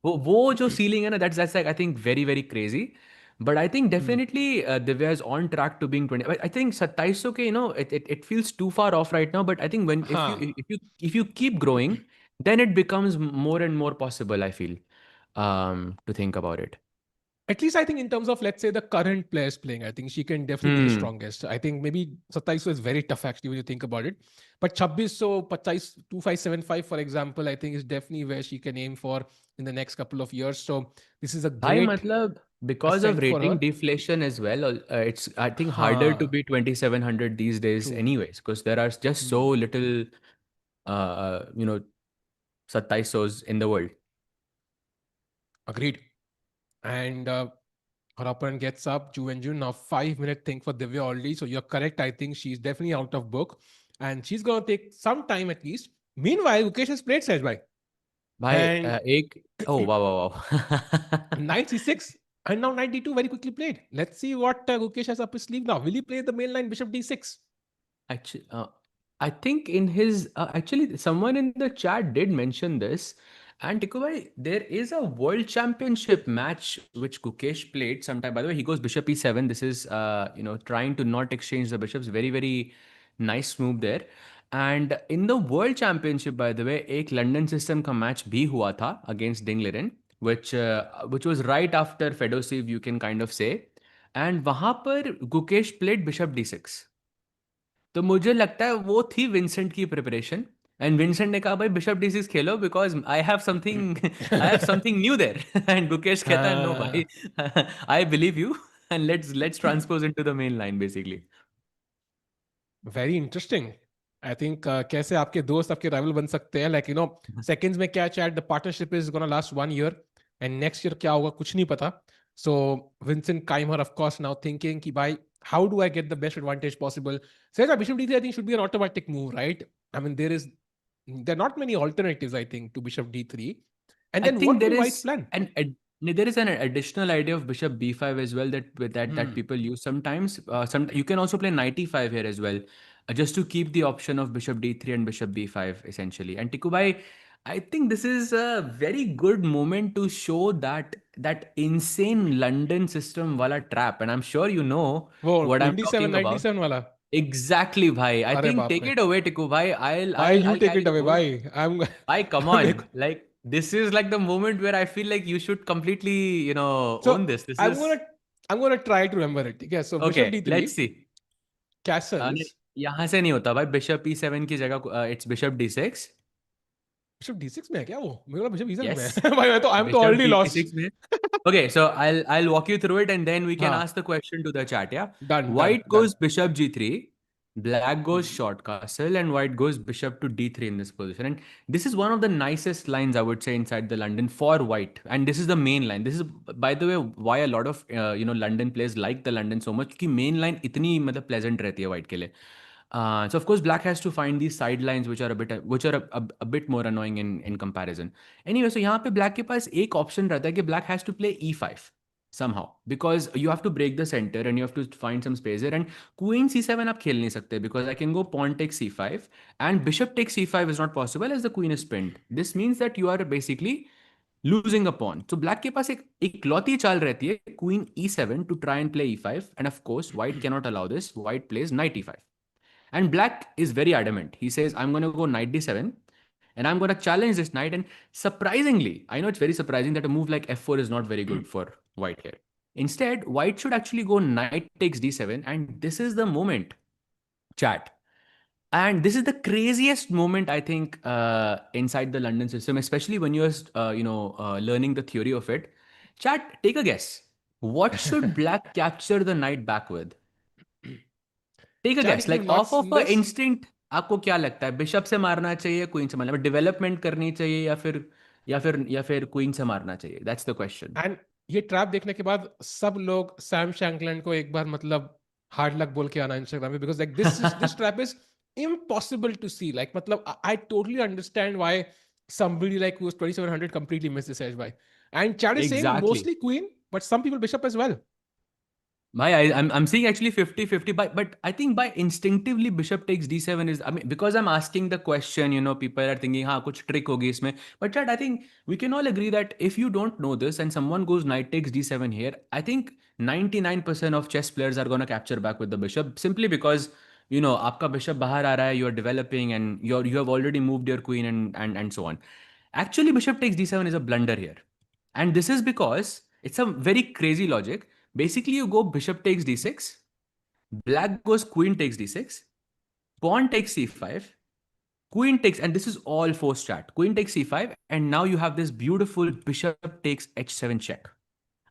वो जो ceiling है ना, that's like, I think, very very crazy. But I think definitely Divya is on track to being 20. I think 2700 ke, it feels too far off right now. But I think when हाँ. if you keep growing, then it becomes more and more possible, I feel, to think about it. At least I think in terms of, let's say, the current players playing, I think she can definitely be the Hmm. strongest. I think maybe 2700 is very tough actually when you think about it. But 2600, 2575, for example, I think is definitely where she can aim for in the next couple of years. So this is a Bhai, great matlab, because of ascent for rating her. deflation as well, it's, I think, harder to Huh, be 2700 these days true. anyways, because there are just Hmm. so little, 2700s in the world. Agreed. And her opponent gets up, Ju Wenjun. Now 5 minute thing for Divya already. So you're correct. I think she's definitely out of book. And she's going to take some time at least. Meanwhile, Ukesh has played Sehaj Bhai. Bhai, And oh, wow, wow, wow. knight c6 and now knight d2 very quickly played. Let's see what Gukesh has up his sleeve now. Will he play the main line bishop d6? Actually, I think in his actually someone in the chat did mention this. And Tikubai, there is a world championship match which Gukesh played sometime. By the way, he goes bishop e7. This is trying to not exchange the bishops. Very very nice move there. And in the world championship, by the way, एक London system का match भी हुआ था against Dingleren, which was right after Fedosiv, you can kind of say. And वहाँ पर Gukesh played bishop d6. तो मुझे लगता है वो थी विंसेंट की प्रिपरेशन. एंड विंसेंट ने कहा भाई बिशप डी6 खेलो because I have something new there. And Gukesh कहता है नो भाई, I believe you, and let's transpose into the main line basically. Very interesting. I think कैसे आपके दोस्त आपके राइवल बन सकते हैं, लाइक सेकंड्स में क्या chat, the partnership is gonna last 1 year and next year क्या होगा कुछ नहीं पता. So Vincent Keymer of course now thinking कि भाई how do I get the best advantage possible? Says bishop d3 I think should be an automatic move, right? I mean there are not many alternatives I think to bishop d3. And I then think what there will be is White's plan? an additional idea of bishop b5 as well that Hmm. people use sometimes. You can also play knight e5 here as well, just to keep the option of bishop d3 and bishop b5 essentially. And Tikubai, I think this is a very good moment to show that insane London system wala trap, and I'm sure you know वो what I'm queen d7 talking knight about. d7 वाला. Exactly, bhai. I अरे think बाप take रे. it away, Tiku bhai. Bhai, you I'll take carry it the away, boat. bhai. I'm Bhai, come देखो. on. Like, this is like the moment where I feel like you should completely, own So this. This I'm is gonna I'm gonna try to remember it. Okay, so bishop okay. d3. Let's see. castles. नहीं, यहाँ से नहीं होता भाई, bishop E7 की जगह it's bishop D6. Bishop D6 में है क्या वो? मेरा बिशप E7 में Yes, है भाई, मैं तो आई एम तो Bishop ऑलरेडी लॉस्ट. D6 में. Okay, so I'll walk you through it and then we can हाँ, ask the question to the chat, yeah? Done done White done. goes bishop G3, black goes short castle, and white goes bishop to D3 in this position. And this is one of the nicest lines I would say inside the London for white. And this is the main line. This is, by the way, why a lot of London players like the London so much, क्योंकि main line इतनी मतलब pleasant रहती है white के लिए. So of course black has to find these sidelines which are a bit more annoying in comparison. Anyway, so यहाँ पे black के पास एक option रहता है कि black has to play E5 somehow because you have to break the center and you have to find some space there, and queen c7 आप खेल नहीं सकते because I can go pawn takes c5 and bishop takes c5 is not possible as the queen is pinned. This means that you are basically losing a pawn. So black के पास एक इकलौती चाल रहती है queen e7 to try and play e5, and of course white cannot allow this. White plays knight e5. And black is very adamant. He says, I'm going to go knight d7 and I'm going to challenge this knight. And surprisingly, I know it's very surprising that a move like f4 is not very good for white here. Instead, white should actually go knight takes d7. And this is the moment, chat. And this is the craziest moment, I think, inside the London system, especially when you're, learning the theory of it. Chat, take a guess. What should black capture the knight back with? Take a Chad, guess if you've like not of seen of a this, instinct. आपको क्या लगता है, bishop से मारना चाहिए, queen से मारना, development करनी चाहिए या फिर क्वीन से मारना चाहिए? That's the question. एंड ये ट्रैप देखने के बाद सब लोग सैम शैंकलैंड को एक बार मतलब हार्ड लक बोल के आना इंस्टाग्राम पे, because like this trap is impossible to see. Like matlab, I totally understand why somebody like who's 2700 completely missed this edge by. And Chad is saying exactly. mostly queen, but some people bishop as well. I'm seeing actually 50-50, but I think by instinctively bishop takes d7 is, I mean, because I'm asking the question, people are thinking, हाँ कुछ trick होगी इसमें. But Chad, I think we can all agree that if you don't know this and someone goes knight takes d7 here, I think 99% of chess players are going to capture back with the bishop simply because, आपका bishop बाहर आ रहा है, you're developing and you have already moved your queen and so on. Actually, bishop takes d7 is a blunder here. And this is because it's a very crazy logic. Basically, you go bishop takes d6, black goes queen takes d6, pawn takes c5, queen takes, and this is all forced chat. Queen takes c5, and now you have this beautiful bishop takes h7 check.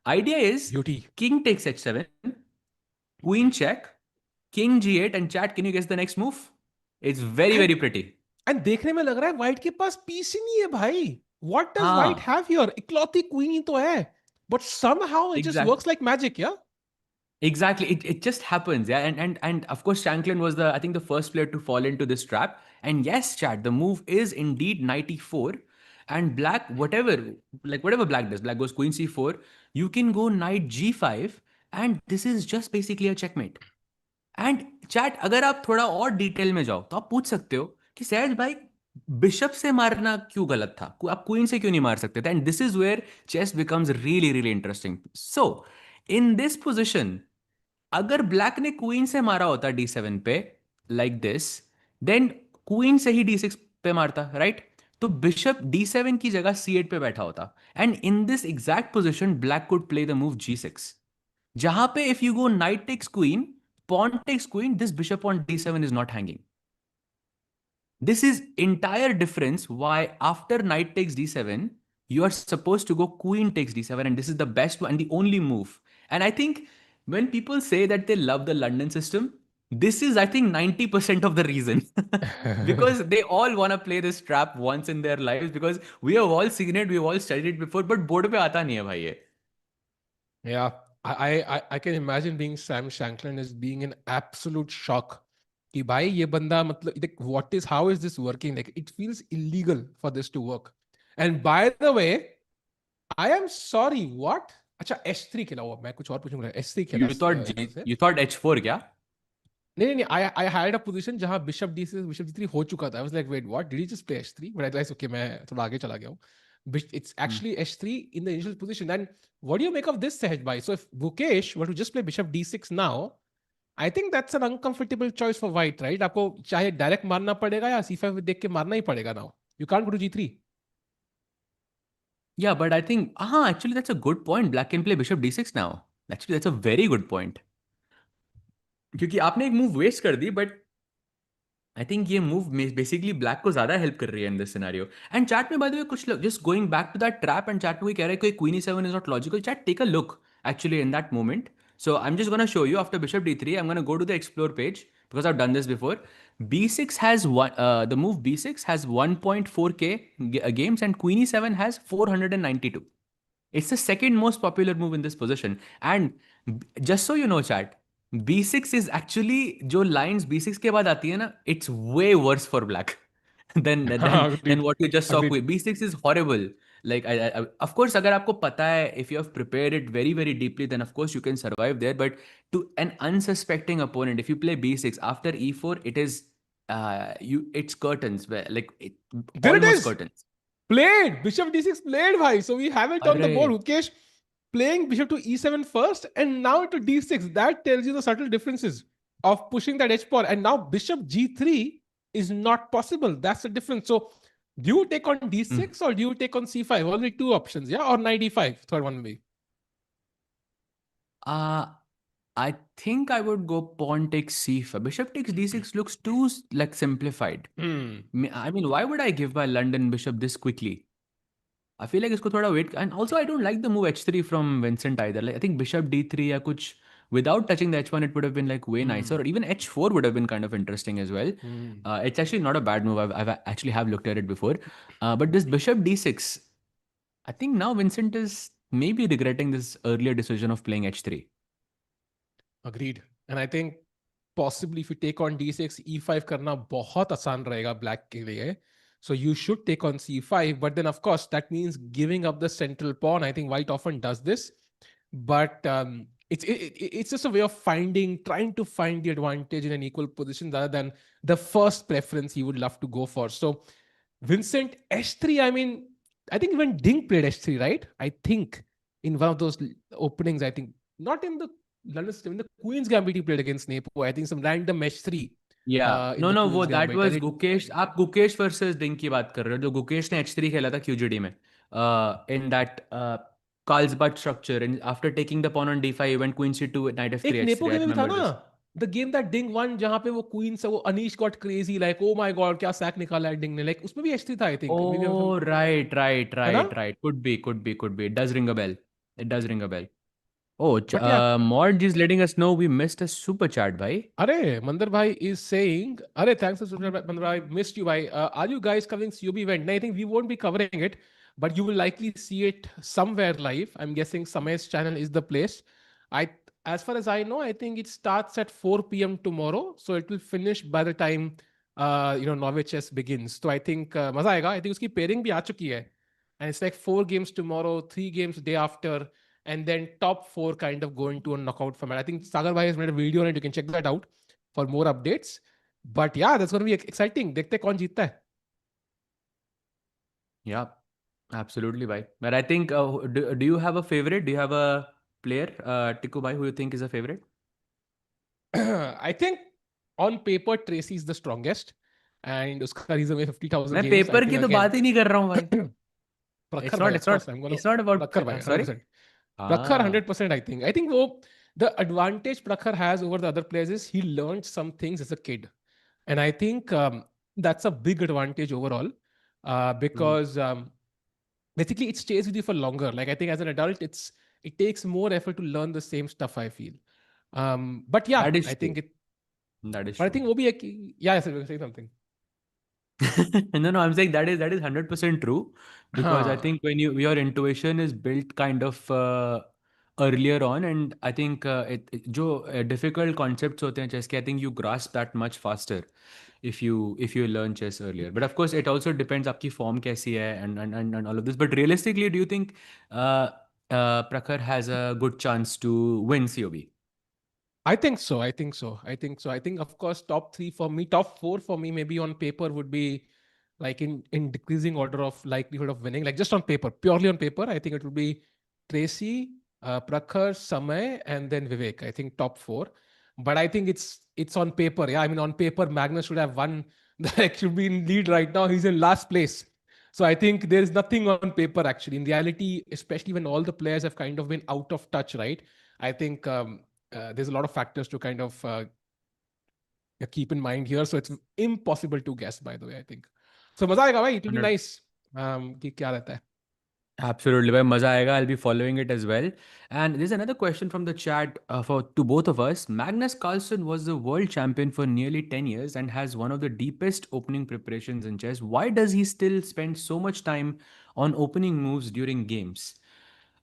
Idea is Beauty. king takes h7, queen check, king g8, and chat, can you guess the next move? It's very, And very pretty. and देखने में लग रहा है white के पास piece ही नहीं है भाई. What does white हाँ, have here? इकलौती queen ही तो है. But somehow it just exactly. works like magic, yeah? Exactly. It just happens. Yeah. And of course, Shanklin was I think the first player to fall into this trap. And yes, chat, the move is indeed knight e4. And black, whatever black does, black goes queen c4, you can go knight g5. And this is just basically a checkmate. And chat, अगर आप थोड़ा और detail में जाओ तो आप पूछ सकते हो कि सहज भाई, बिशप से मारना क्यों गलत था, आप क्वीन से क्यों नहीं मार सकते थे? And this is where chess becomes really really interesting. So in this position, अगर ब्लैक ने क्वीन से मारा होता d7 पे लाइक दिस, देन क्वीन से ही d6 पे मारता, राइट? तो बिशप d7 की जगह c8 पे बैठा होता. And in this exact position black could play the move g6, जहां पे if you go knight takes queen, pawn takes queen, this bishop on d7 is not hanging. This is entire difference why after knight takes d7, you are supposed to go queen takes d7, and this is the best and the only move. And I think when people say that they love the London system, this is, I think, 90% of the reason. Because they all want to play this trap once in their lives, because we have all seen it, we have all studied it before, but board पे आता नहीं है भाई ये. Yeah, I can imagine being Sam Shanklin as being in absolute shock. कि भाई ये बंदा मतलब like, how is this working? Like it feels illegal for this to work. And by the way, I am sorry. What? अच्छा h3 खेला हुआ, मैं कुछ और पूछूंगा. h3 खेला यहाँ से. You thought h4 क्या? नहीं नहीं, I had a position जहाँ bishop d6 bishop d3 हो चुका था. I was like, wait, what? Did he just play h3? But I realized, okay, मैं थोड़ा आगे चला गया हूँ. It's actually h3 in the initial position. And what do you make of this, Sehaj bhai? So if Gukesh were to just play bishop d6 now, I think that's an uncomfortable choice for white, right? आपको चाहे direct मारना पड़ेगा या c5 देख के मारना ही पड़ेगा now. You can't go to g3. Yeah, but I think, actually, that's a good point. Black can play bishop d6 now. Actually, that's a very good point. क्योंकि आपने एक मूव वेस्ट कर दी, बट आई थिंक ये move basically black को ज्यादा help कर रही है in this scenario. And chat में बाय द वे कुछ लोग just going back to that trap, and chat में कोई कह रहा है कि क्वीन ई7 is not logical. Chat take a look actually in that moment. So I'm just going to show you after bishop d3. I'm going to go to the explore page because I've done this before. B6 has the move B6 has 1.4k games, and queen e7 has 492. It's the second most popular move in this position. And just so you know, chat, B6 is actually जो lines B6 के बाद आती है ना, it's way worse for black than than Agreed. what you just saw. Agreed. B6 is horrible. Like of course, अगर आपको पता है, if you have prepared it very very deeply, then of course you can survive there. But to an unsuspecting opponent, if you play B6 after E4, it is it's curtains, There it almost is. curtains. Played. Bishop d6 played, bhai. So we have it on the board. अरे Ukesh playing bishop to e7 first and now to d6. That tells you the subtle differences of pushing that h pawn. And now bishop g3 is not possible. That's the difference. So do you take on d6 or do you take on c5? Only two options, yeah? Or knight e5, third one maybe. I think I would go pawn takes c5. Bishop takes d6 looks too like simplified. I mean, why would I give my London bishop this quickly? I feel like इसको थोड़ा wait. And also I don't like the move h3 from Vincent either. Like I think bishop d3 या कुछ without touching the h1, it would have been like way nicer. Or even h4 would have been kind of interesting as well. It's actually not a bad move. I've actually have looked at it before. But this bishop d6, I think now Vincent is maybe regretting this earlier decision of playing h3. Agreed. And I think possibly if you take on d6, e5 करना बहुत आसान रहेगा black के लिए. So you should take on c5, but then of course that means giving up the central pawn. I think white often does this, but it's just a way of trying to find the advantage in an equal position rather than the first preference he would love to go for. So Vincent h3. I mean, I think even Ding played h3, right? I think in one of those openings. I think not in the London system, in the Queen's Gambit he played against Nepo. I think some random h3. Yeah, In the no, Queen's वो that Gambit. was And Gukesh. आप Gukesh versus Ding की बात कर रहे हो, जो गुकेश ने h3 खेला था QGD में, in that Carlsbad structure, and after taking the pawn on d5, he went queen c2, knight एक f3, nepo h3. I game में भी था remember ना, this. The game that ding one, जहां पे वो क्वीन से वो Anish got crazy like oh my God क्या सैक निकाला है डिंग ने, लाइक उसमें भी h3 था I think, may be Oh, right, right, है ना? right, right. Could be. It does ring a bell. It does ring a bell. Oh, but या Mod is letting us know we missed a super chat, bhai. अरे मंदर भाई is saying, अरे thanks Mandar भाई, missed you भाई, are you guys covering COB event? I think we won't be covering it, but you will likely see it somewhere live. I'm guessing Samay's channel is the place. I, as far as I know, I think it starts at 4 p.m. tomorrow, so it will finish by the time Norway chess begins. So I think मजा आएगा. I think उसकी pairing भी आ चुकी है, and it's like 4 games tomorrow, 3 games day after, and then top 4 kind of going to a knockout format. I think Sagar bhai has made a video on it. You can check that out for more updates. But yeah, that's going to be exciting. देखते हैं कौन जीतता है. Yeah, absolutely, bhai. But I think, do you have a favorite? Do you have a player, Tikku bhai, who you think is a favorite? I think on paper Tracy is the strongest, and उसका reason में 50,000 मैं games. I paper think की तो again बात ही नहीं कर रहा हूँ भाई. It's प्रखर not. भाई, It's of course not. I'm gonna It's not about. प्रखर भाई Sorry. 100%. Prakhar Ah. 100%. I think वो the advantage Prakhar has over the other players is he learned some things as a kid, and I think that's a big advantage overall, because basically it stays with you for longer. Like I think as an adult, it takes more effort to learn the same stuff, I feel. But yeah, That is I true. think it. That is But I true. think वो भी है कि yeah, say something. No, I'm saying that is 100% true, because I हाँ. think when your intuition is built kind of earlier on, and I think जो difficult concepts होते हैं chess के, I think you grasp that much faster if you learn chess earlier. But of course it also depends आपकी form कैसी है, and all of this. But realistically, do you think Prakhar has a good chance to win COB? I think so. I think, of course, top 3 for me, top 4 for me, maybe on paper would be like in decreasing order of likelihood of winning, like just on paper, purely on paper. I think it would be Tracy, Prakhar, Samay, and then Vivek. I think top 4. But I think it's on paper. Yeah, I mean, on paper, Magnus should have won. Like, should be in lead right now. He's in last place. So I think there is nothing on paper actually. In reality, especially when all the players have kind of been out of touch, right? I think there's a lot of factors to kind of keep in mind here. So it's impossible to guess, by the way, I think. So मजा आएगा भाई, it will be 100 nice. कि क्या रहता है. Absolutely, bhai, maza aega. I'll be following it as well. And there's another question from the chat for to both of us. Magnus Carlsen was the world champion for nearly 10 years and has one of the deepest opening preparations in chess. Why does he still spend so much time on opening moves during games?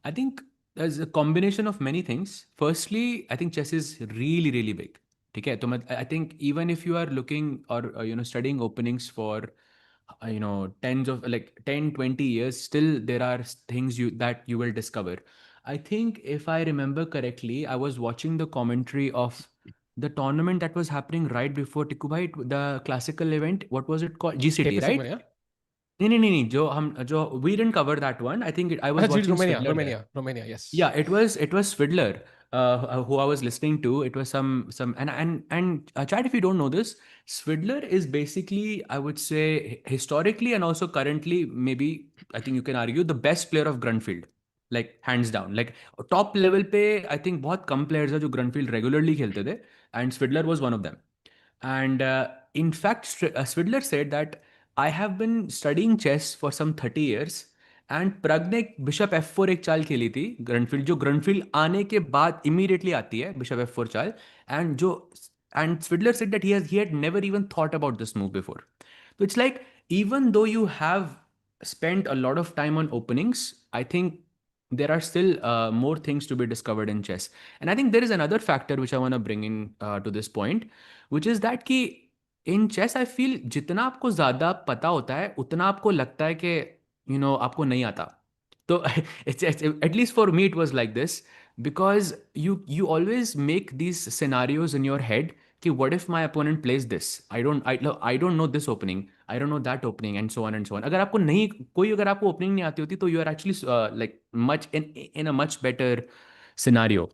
I think there's a combination of many things. Firstly, I think chess is really, really big. Okay, so I think even if you are looking or studying openings for tens of like 10, 20 years, still there are things you will discover. I think if I remember correctly, I was watching the commentary of the tournament that was happening right before Tikubhai, the classical event. What was it called? GCT, Tape right? segment, yeah. नहीं जो we didn't cover that one. I think I was अच्छा, watching Romania, Svidler there. Romania, yes. Yeah, it was Svidler, who I was listening to. It was some and Chad, if you don't know this, Svidler is basically, I would say, historically and also currently, maybe I think you can argue the best player of Grunfeld, like hands down. Like top level पे I think बहुत कम players हैं जो Grunfeld regularly खेलते थे, and Svidler was one of them. And in fact, Svidler said that I have been studying chess for some 30 years. And प्रग ने bishop F4 एक चाल खेली थी ग्रनफील्ड, जो ग्रनफील्ड आने के बाद इमीडिएटली आती है बिशप F4 चाल. And Svidler said that he had never even thought about this move before. तो it's like even though you have spent a lot of time on openings, I think there are still more things to be discovered in chess. And I think there is another factor which I want to bring in to this point, which is that कि in chess I feel जितना आपको ज़्यादा पता होता है उतना आपको लगता है कि आपको नहीं आता. तो at least for me it was like this, because you always make these scenarios in your head कि what if my opponent plays this, I don't know this opening, I don't know that opening, and so on and so on. अगर आपको opening नहीं आती होती तो you are actually like much in a much better scenario.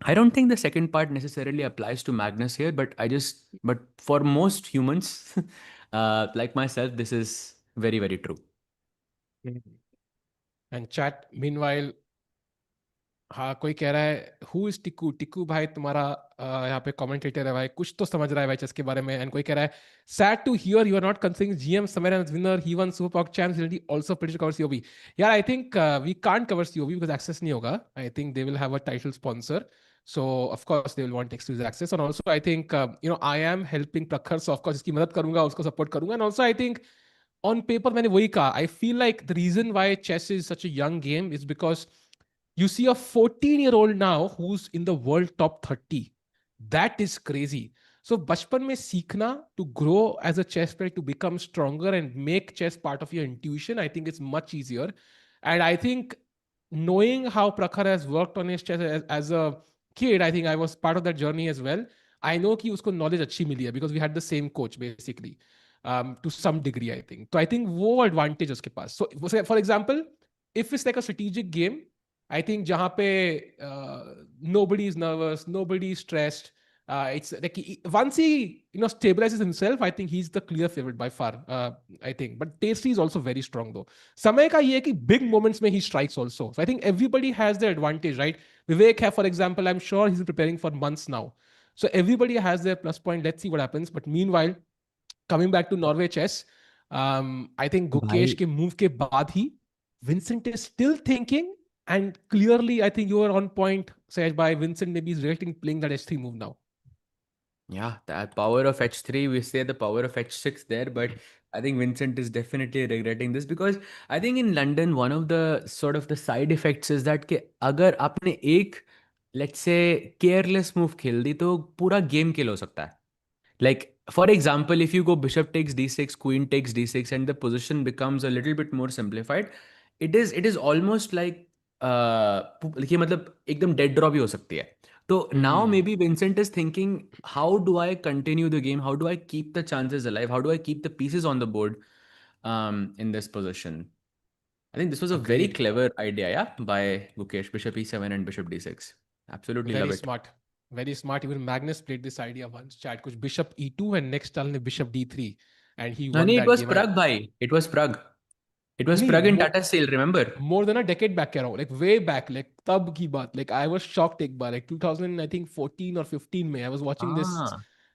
I don't think the second part necessarily applies to Magnus here, but for most humans, like myself, this is very, very true. And chat, meanwhile, हाँ कोई कह रहा है who is टिकू. टिकू भाई तुम्हारा यहाँ पे commentator है भाई, कुछ तो समझ रहा है भाई चेस के बारे में. एंड कोई कह रहा है sad to hear you are not considering GM Samar as winner, he won super pog champs really also please to cover COB. यार I think we can't cover COB because access नहीं होगा. I think they will have a title sponsor, so of course they will want exclusive access. And also I think I am helping Prakhar, so of course इसकी मदद करूंगा, उसको support करूंगा. And also I think on paper मैंने वही कहा, I feel like the reason why chess is such a young game is because you see a 14-year-old now who's in the world top 30. That is crazy. So बचपन में सीखना to grow as a chess player, to become stronger and make chess part of your intuition, I think it's much easier. And I think knowing how Prakhar has worked on his chess as a kid, I think I was part of that journey as well. I know कि उसको knowledge अच्छी मिली है because we had the same coach basically, to some degree I think. So I think वो advantage उसके पास. So for example, if it's like a strategic game, I think जहाँ पे nobody is nervous, nobody is stressed. It's like once he stabilizes himself, I think he's the clear favorite by far. I think, but Tasty is also very strong though. समय का ये है कि big moments में he strikes also. So I think everybody has their advantage, right? Vivek, for example, I'm sure he's been preparing for months now. So everybody has their plus point. Let's see what happens. But meanwhile, coming back to Norway chess, I think Gukesh के move के बाद ही Vincent is still thinking, and clearly I think you are on point, Saj, by Vincent maybe is regretting playing that H3 move now. Yeah, that power of H3, we say the power of H6 there, but I think Vincent is definitely regretting this, because I think in London, one of the sort of the side effects is that कि अगर आपने एक let's say careless move खेल दी तो पूरा game kill हो सकता है. Like for example, if you go bishop takes d6, queen takes d6, and the position becomes a little bit more simplified, it is almost like कि मतलब एकदम dead draw भी हो सकती है. So now maybe Vincent is thinking, how do I continue the game? How do I keep the chances alive? How do I keep the pieces on the board in this position? I think this was a very Agreed. clever idea, yeah, by Gukesh. Bishop e7 and bishop d6. Absolutely Very love it. smart. Very smart. Even Magnus played this idea once. Chat कुछ bishop e2 and next turn bishop d3, and he No, won it that was game. Prague, bhai. It was Prague. It was नहीं, Prague in Tata Steel, remember? more than a decade back कह रहा हूँ, like way back, like तब की बात. Like I was shocked एक बार, like 2000 I think 14 or 15 में I was watching this Ah.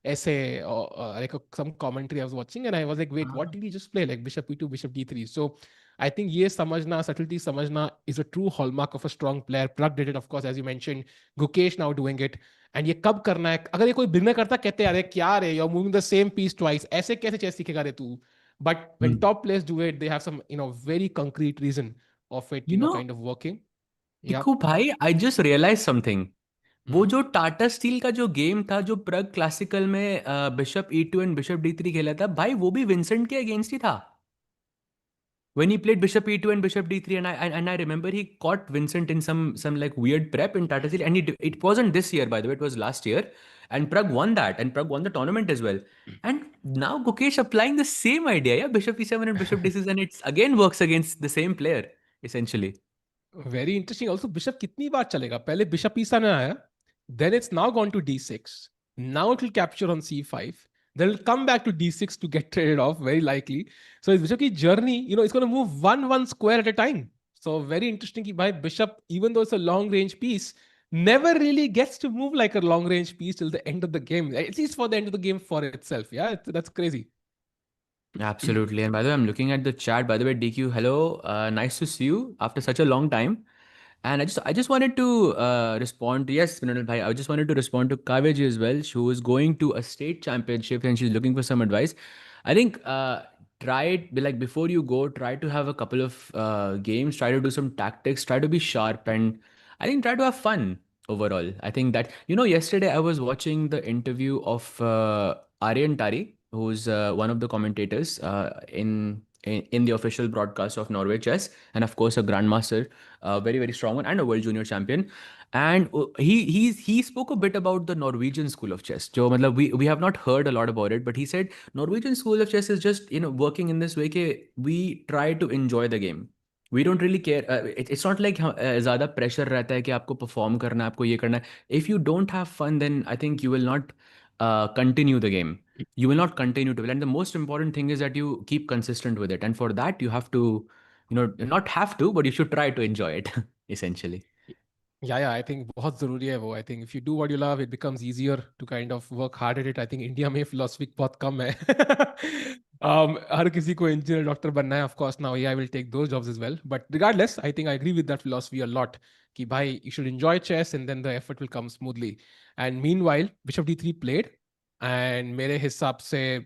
essay or some commentary I was watching, and I was like, wait, what did he just play? Like bishop e2, bishop d3. So I think ये समझना, subtlety समझना is a true hallmark of a strong player. Prag did it, of course, as you mentioned. Gukesh now doing it. And ये कब करना है? अगर ये कोई बिगनर करता, कहते अरे क्या रे, you're moving the same piece twice. ऐसे कैसे चेस सीखेगा रे तू? But when top players do it, they have some, very concrete reason of it, You know, kind of working. Yeah. देखो भाई, आई जस्ट रियलाइज समथिंग। वो Mhm. जो Tata steel का जो गेम था, जो प्रग क्लासिकल में bishop E2 and bishop D3 खेला था भाई, वो भी विंसेंट के अगेंस्ट ही था। When he played bishop E2 and bishop D3, and I remember he caught Vincent in some like weird prep in Tata Steel, and it wasn't this year, by the way, it was last year, and Prag won that, and Prag won the tournament as well. And now Gukesh applying the same idea, yeah, bishop E7 and bishop D6, and it's again works against the same player essentially. Very interesting also. Bishop कितनी बार चलेगा? पहले bishop e7 आया, then it's now gone to d6, now it will capture on c5, then it'll come back to d6 to get traded off very likely. So his bishop ki journey, it's going to move one square at a time. So very interesting ki bhai bishop, even though it's a long range piece, never really gets to move like a long range piece till the end of the game, at least for the end of the game for itself. Yeah, that's crazy. Absolutely. And by the way, I'm looking at the chat. By the way, DQ, hello. Nice to see you after such a long time. And I just wanted to respond to, yes, Vinod bhai, I just wanted to respond to Kaveji as well, who is going to a state championship and she's looking for some advice. I think try it, like before you go, try to have a couple of games, try to do some tactics, try to be sharp, and I think try to have fun overall. I think that, yesterday I was watching the interview of Aryan Tari, who's one of the commentators in the official broadcast of Norway Chess, and of course a grandmaster, a very very strong one, and a world junior champion. And he spoke a bit about the Norwegian school of chess. Jo, matlab, we have not heard a lot about it, but he said Norwegian school of chess is just working in this way कि we try to enjoy the game. We don't really care. It's not like ज़्यादा pressure रहता है कि आपको perform करना है, आपको ये करना है. If you don't have fun, then I think you will not continue the game. You will not continue to. And the most important thing is that you keep consistent with it. And for that, you have to, not have to, but you should try to enjoy it, essentially. Yeah, I think बहुत जरूरी है वो. I think if you do what you love, it becomes easier to kind of work hard at it. I think India में philosophy बहुत कम है. हर किसी को engineer, doctor बनना है. Of course, now AI will take those jobs as well. But regardless, I think I agree with that philosophy a lot. कि भाई, you should enjoy chess and then the effort will come smoothly. And meanwhile, Bishop D3 played, and मेरे हिसाब से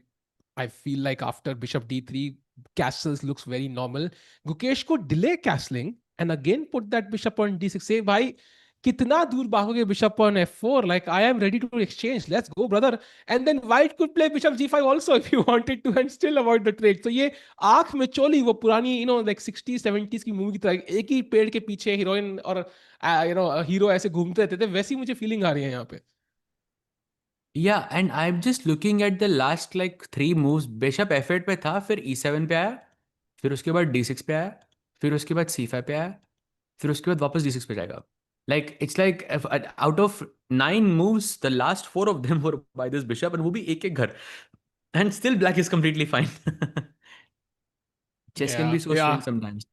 I feel like after Bishop D3, castles looks very normal. Gukesh could delay castling and again put that bishop on D6. Say, bhai, kitna dur bhagoge bishop on F4? Like, I am ready to exchange. Let's go, brother. And then white could play bishop G5 also if you wanted to and still avoid the trade. So ये आंख में चोली वो पुरानी, like 60s, 70s की movie की तरह एक ही पेड़ के पीछे हीरोइन और हीरो ऐसे घूमते रहते थे, वैसी मुझे फीलिंग आ रही है यहाँ पे. Yeah, and I'm just looking at the last like 3 moves. Bishop F8 पे था, फिर E7 पे आया, फिर उसके बाद D6 पे आया, फिर उसके बाद C5 पे आया, फिर उसके बाद वापस D6 पे जाएगा. Like it's like out of 9 moves, the last 4 of them were by this bishop, and वो भी एक एक घर. And still black is completely fine. Chess can Yeah, be so yeah. strange sometimes.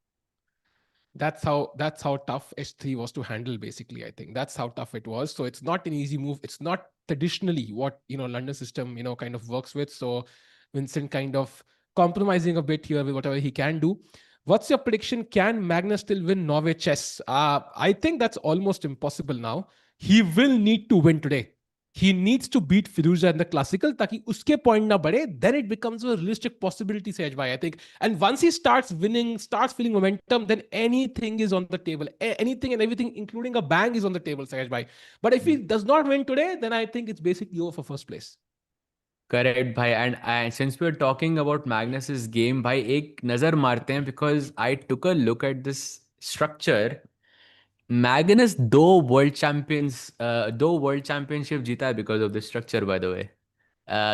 That's how tough h3 was to handle. Basically, I think that's how tough it was. So it's not an easy move. It's not traditionally what London system kind of works with. So Vincent kind of compromising a bit here with whatever he can do. What's your prediction? Can Magnus still win Norway chess? I think that's almost impossible now. He will need to win today. He needs to beat Firouzja in the classical ताकि उसके point ना बढ़े. Then it becomes a realistic possibility, Sehaj bhai, I think. And once he starts winning, starts feeling momentum, then anything is on the table. Anything and everything, including a bang, is on the table, Sehaj bhai. But if he does not win today, then I think it's basically over for first place. Correct, bhai. And since we're talking about Magnus's game, bhai, एक नजर मारते हैं, because I took a look at this structure. Magnus दो world championship जीता है because of this structure, by the way.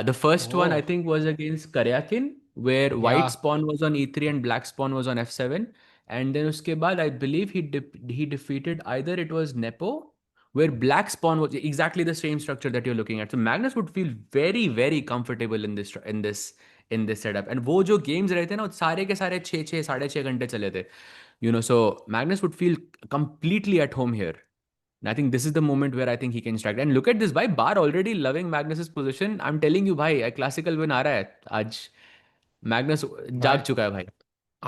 The first one I Oh, think was against Karyakin, where white yeah. pawn was on E3 and black pawn was on F7. And then uske baad, I believe he defeated, either it was Nepo, where black pawn was exactly the same structure that you're looking at. So Magnus would feel very very comfortable in this setup. And वो जो games रहते हैं ना, वो सारे के सारे 6-6 साढ़े 6 घंटे चले थे. So Magnus would feel completely at home here. And I think this is the moment where I think he can strike. And look at this, bhai, Bar already loving Magnus's position. I'm telling you, bhai, a classical win aa raha hai aaj. Magnus भाई जाग चुका है भाई.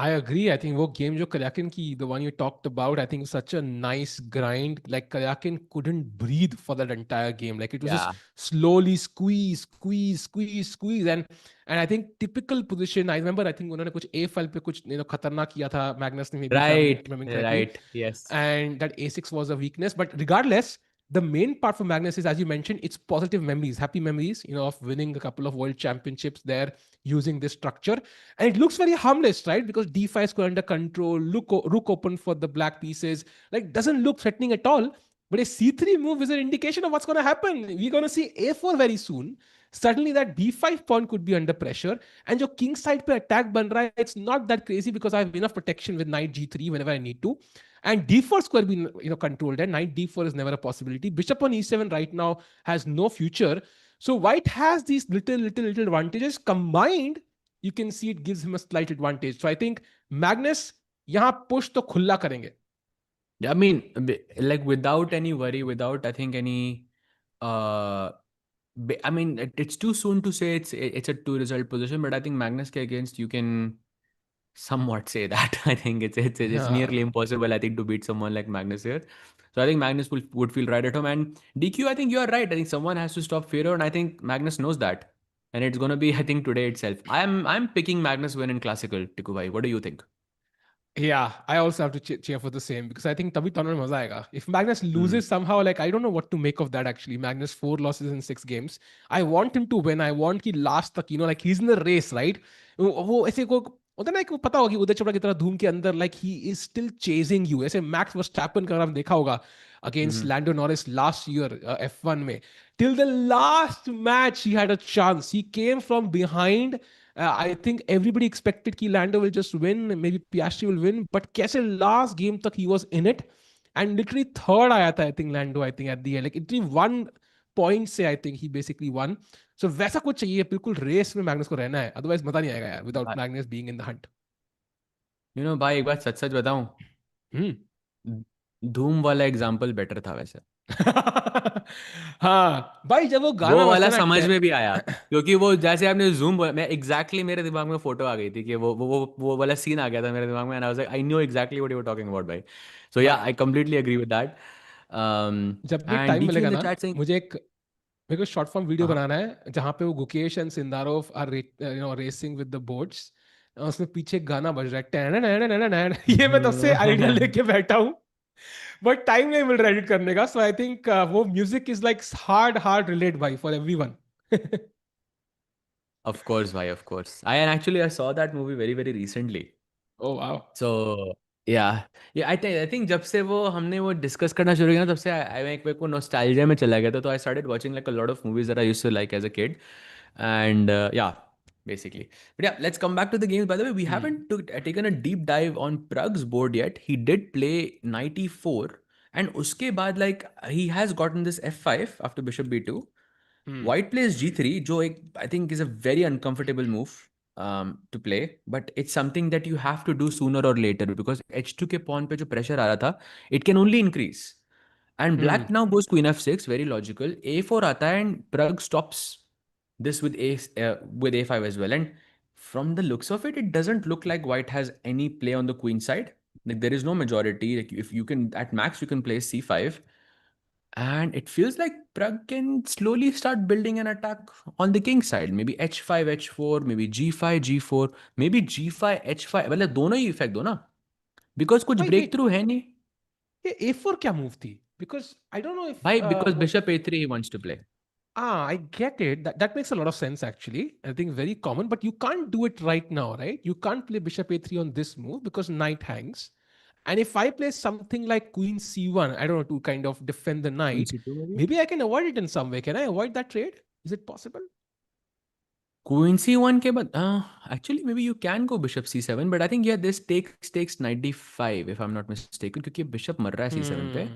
I agree. I think वो game जो Karyakin की, the one you talked about, I think such a nice grind. Like Karyakin couldn't breathe for that entire game. Like it was just Yeah. slowly squeeze, squeeze, squeeze, squeeze, and I think typical position. I remember I think उन्होंने कुछ A file पे कुछ खतरनाक किया था Magnus ने, maybe if I'm Right. remembering correctly, Right. Yes. and that A6 was a weakness. But regardless, the main part for Magnus is, as you mentioned, it's positive memories, happy memories, of winning a couple of world championships there using this structure. And it looks very harmless, right? Because d5 is under control, rook open for the black pieces, like doesn't look threatening at all. But a c3 move is an indication of what's going to happen. We're going to see a4 very soon. Suddenly that b5 pawn could be under pressure. And your king side pe attack ban raha hai, it's not that crazy because I have enough protection with knight g3 whenever I need to. And d4 square being controlled, and knight d4 is never a possibility. Bishop on e7 right now has no future. So white has these little advantages combined. You can see it gives him a slight advantage. So I think Magnus यहाँ push तो खुला करेंगे. Yeah, I mean, like without any worry, without I think any, I mean, it's too soon to say it's a two result position, but I think Magnus K against you can somewhat say that. I think it's Yeah. nearly impossible. I think to beat someone like Magnus here. So I think Magnus would feel right at home. And DQ, I think you are right. I think someone has to stop Firo, and I think Magnus knows that. And it's gonna be, I think, today itself. I'm picking Magnus win in classical, Tiku bhai. What do you think? Yeah, I also have to cheer for the same because I think तभी तो मजा आएगा. If Magnus Hmm. loses somehow, like I don't know what to make of that actually. Magnus 4 losses in 6 games. I want him to win. I want कि last तक, like he's in the race, right? वो ऐसे को होता ना कि पता होगी उदय चोपड़ा की तरह धूम के अंदर, like he is still chasing you. ऐसे Max Verstappen का अगर आप देखा होगा against Mhm. Lando Norris last year F1 में, till the last match he had a chance. He came from behind. I think everybody expected कि Lando will just win, maybe Piastri will win, but कैसे last game तक he was in it, and literally third आया था I think Lando, I think at the end, like literally 1 point से I think he basically won. So वैसा कुछ चाहिए, बिल्कुल race में मैग्नस को रहना है, otherwise मजा नहीं आएगा यार without Magnus being in the hunt. भाई एक बात सच सच बताऊं, हम्म. धूम वाला एग्जाम्पल बेटर था वैसे. हाँ भाई, जब वो वो गाना बजता वाला है समझ ना, में भी आया, क्योंकि वो जैसे आपने जूम बोला, मैं एग्जैक्टली मेरे दिमाग में फोटो आ गई थी कि वो वाला सीन आ गया था मेरे दिमाग में, and I was like I knew exactly what you were talking about भाई. सो या, भाई I completely agree with that. जब भी एंड टाइम डीक्यू मिलेगा इन द ना, चैट सेइंग, मुझे एक मेरे को शॉर्ट फॉर्म वीडियो हाँ. बनाना है जहां पे वो Gukesh and Sindarov are racing with the bots, उसमें पीछे गाना बज रहा है टैन टैन टैन टैन. ये मैं तब से आइडिया लेके बैठा हूँ, बट टाइम नहीं मिल रहा एडिट करने का. सो आई थिंक वो music is like hard relate भाई फॉर एवरीवन. ऑफ कोर्स भाई, of course. I saw that movie very very recently. Oh wow. So yeah, I think जब से वो हमने वो डिस्कस करना शुरू किया ना, तब से आई मेरे को नॉस्टैल्जिया में चला गया था. तो I started watching like a lot of movies that I used to like as a kid. And yeah, basically. But yeah, let's come back to the games. By the way, we haven't taken a deep dive on Prag's board yet. He did play knight e4, and uske baad, like, he has gotten this f5 after bishop b2. White plays g3, jo I think is a very uncomfortable move to play, but it's something that you have to do sooner or later, because h2 ke pawn pe jo pressure aa raha tha, it can only increase. And black now goes queen f6, very logical. a4 aata hai, and Prag stops this with a5 as well. And from the looks of it, it doesn't look like white has any play on the queen side. Like there is no majority. Like if you can, at max, you can play c5, and it feels like Prag can slowly start building an attack on the king side. Maybe h5 h4, maybe g5 g4, maybe g5 h5. मतलब दोनों ही effect दो ना, because कुछ भाई break wait, through है नहीं ये A4 क्या मूव थी? Because I don't know if भाई. because bishop a3 he wants to play. I get it. That makes a lot of sense actually. I think very common, but you can't do it right now, right? You can't play bishop a3 on this move because knight hangs. And if I play something like queen c1, I don't know, to kind of defend the Queen knight, c2 maybe. maybe I can avoid it in some way. Can I avoid that trade? Is it possible? Queen c1 के बाद, actually maybe you can go bishop c7, but I think yeah, this takes knight d5 if I'm not mistaken, क्योंकि bishop मर रहा है c7 पे.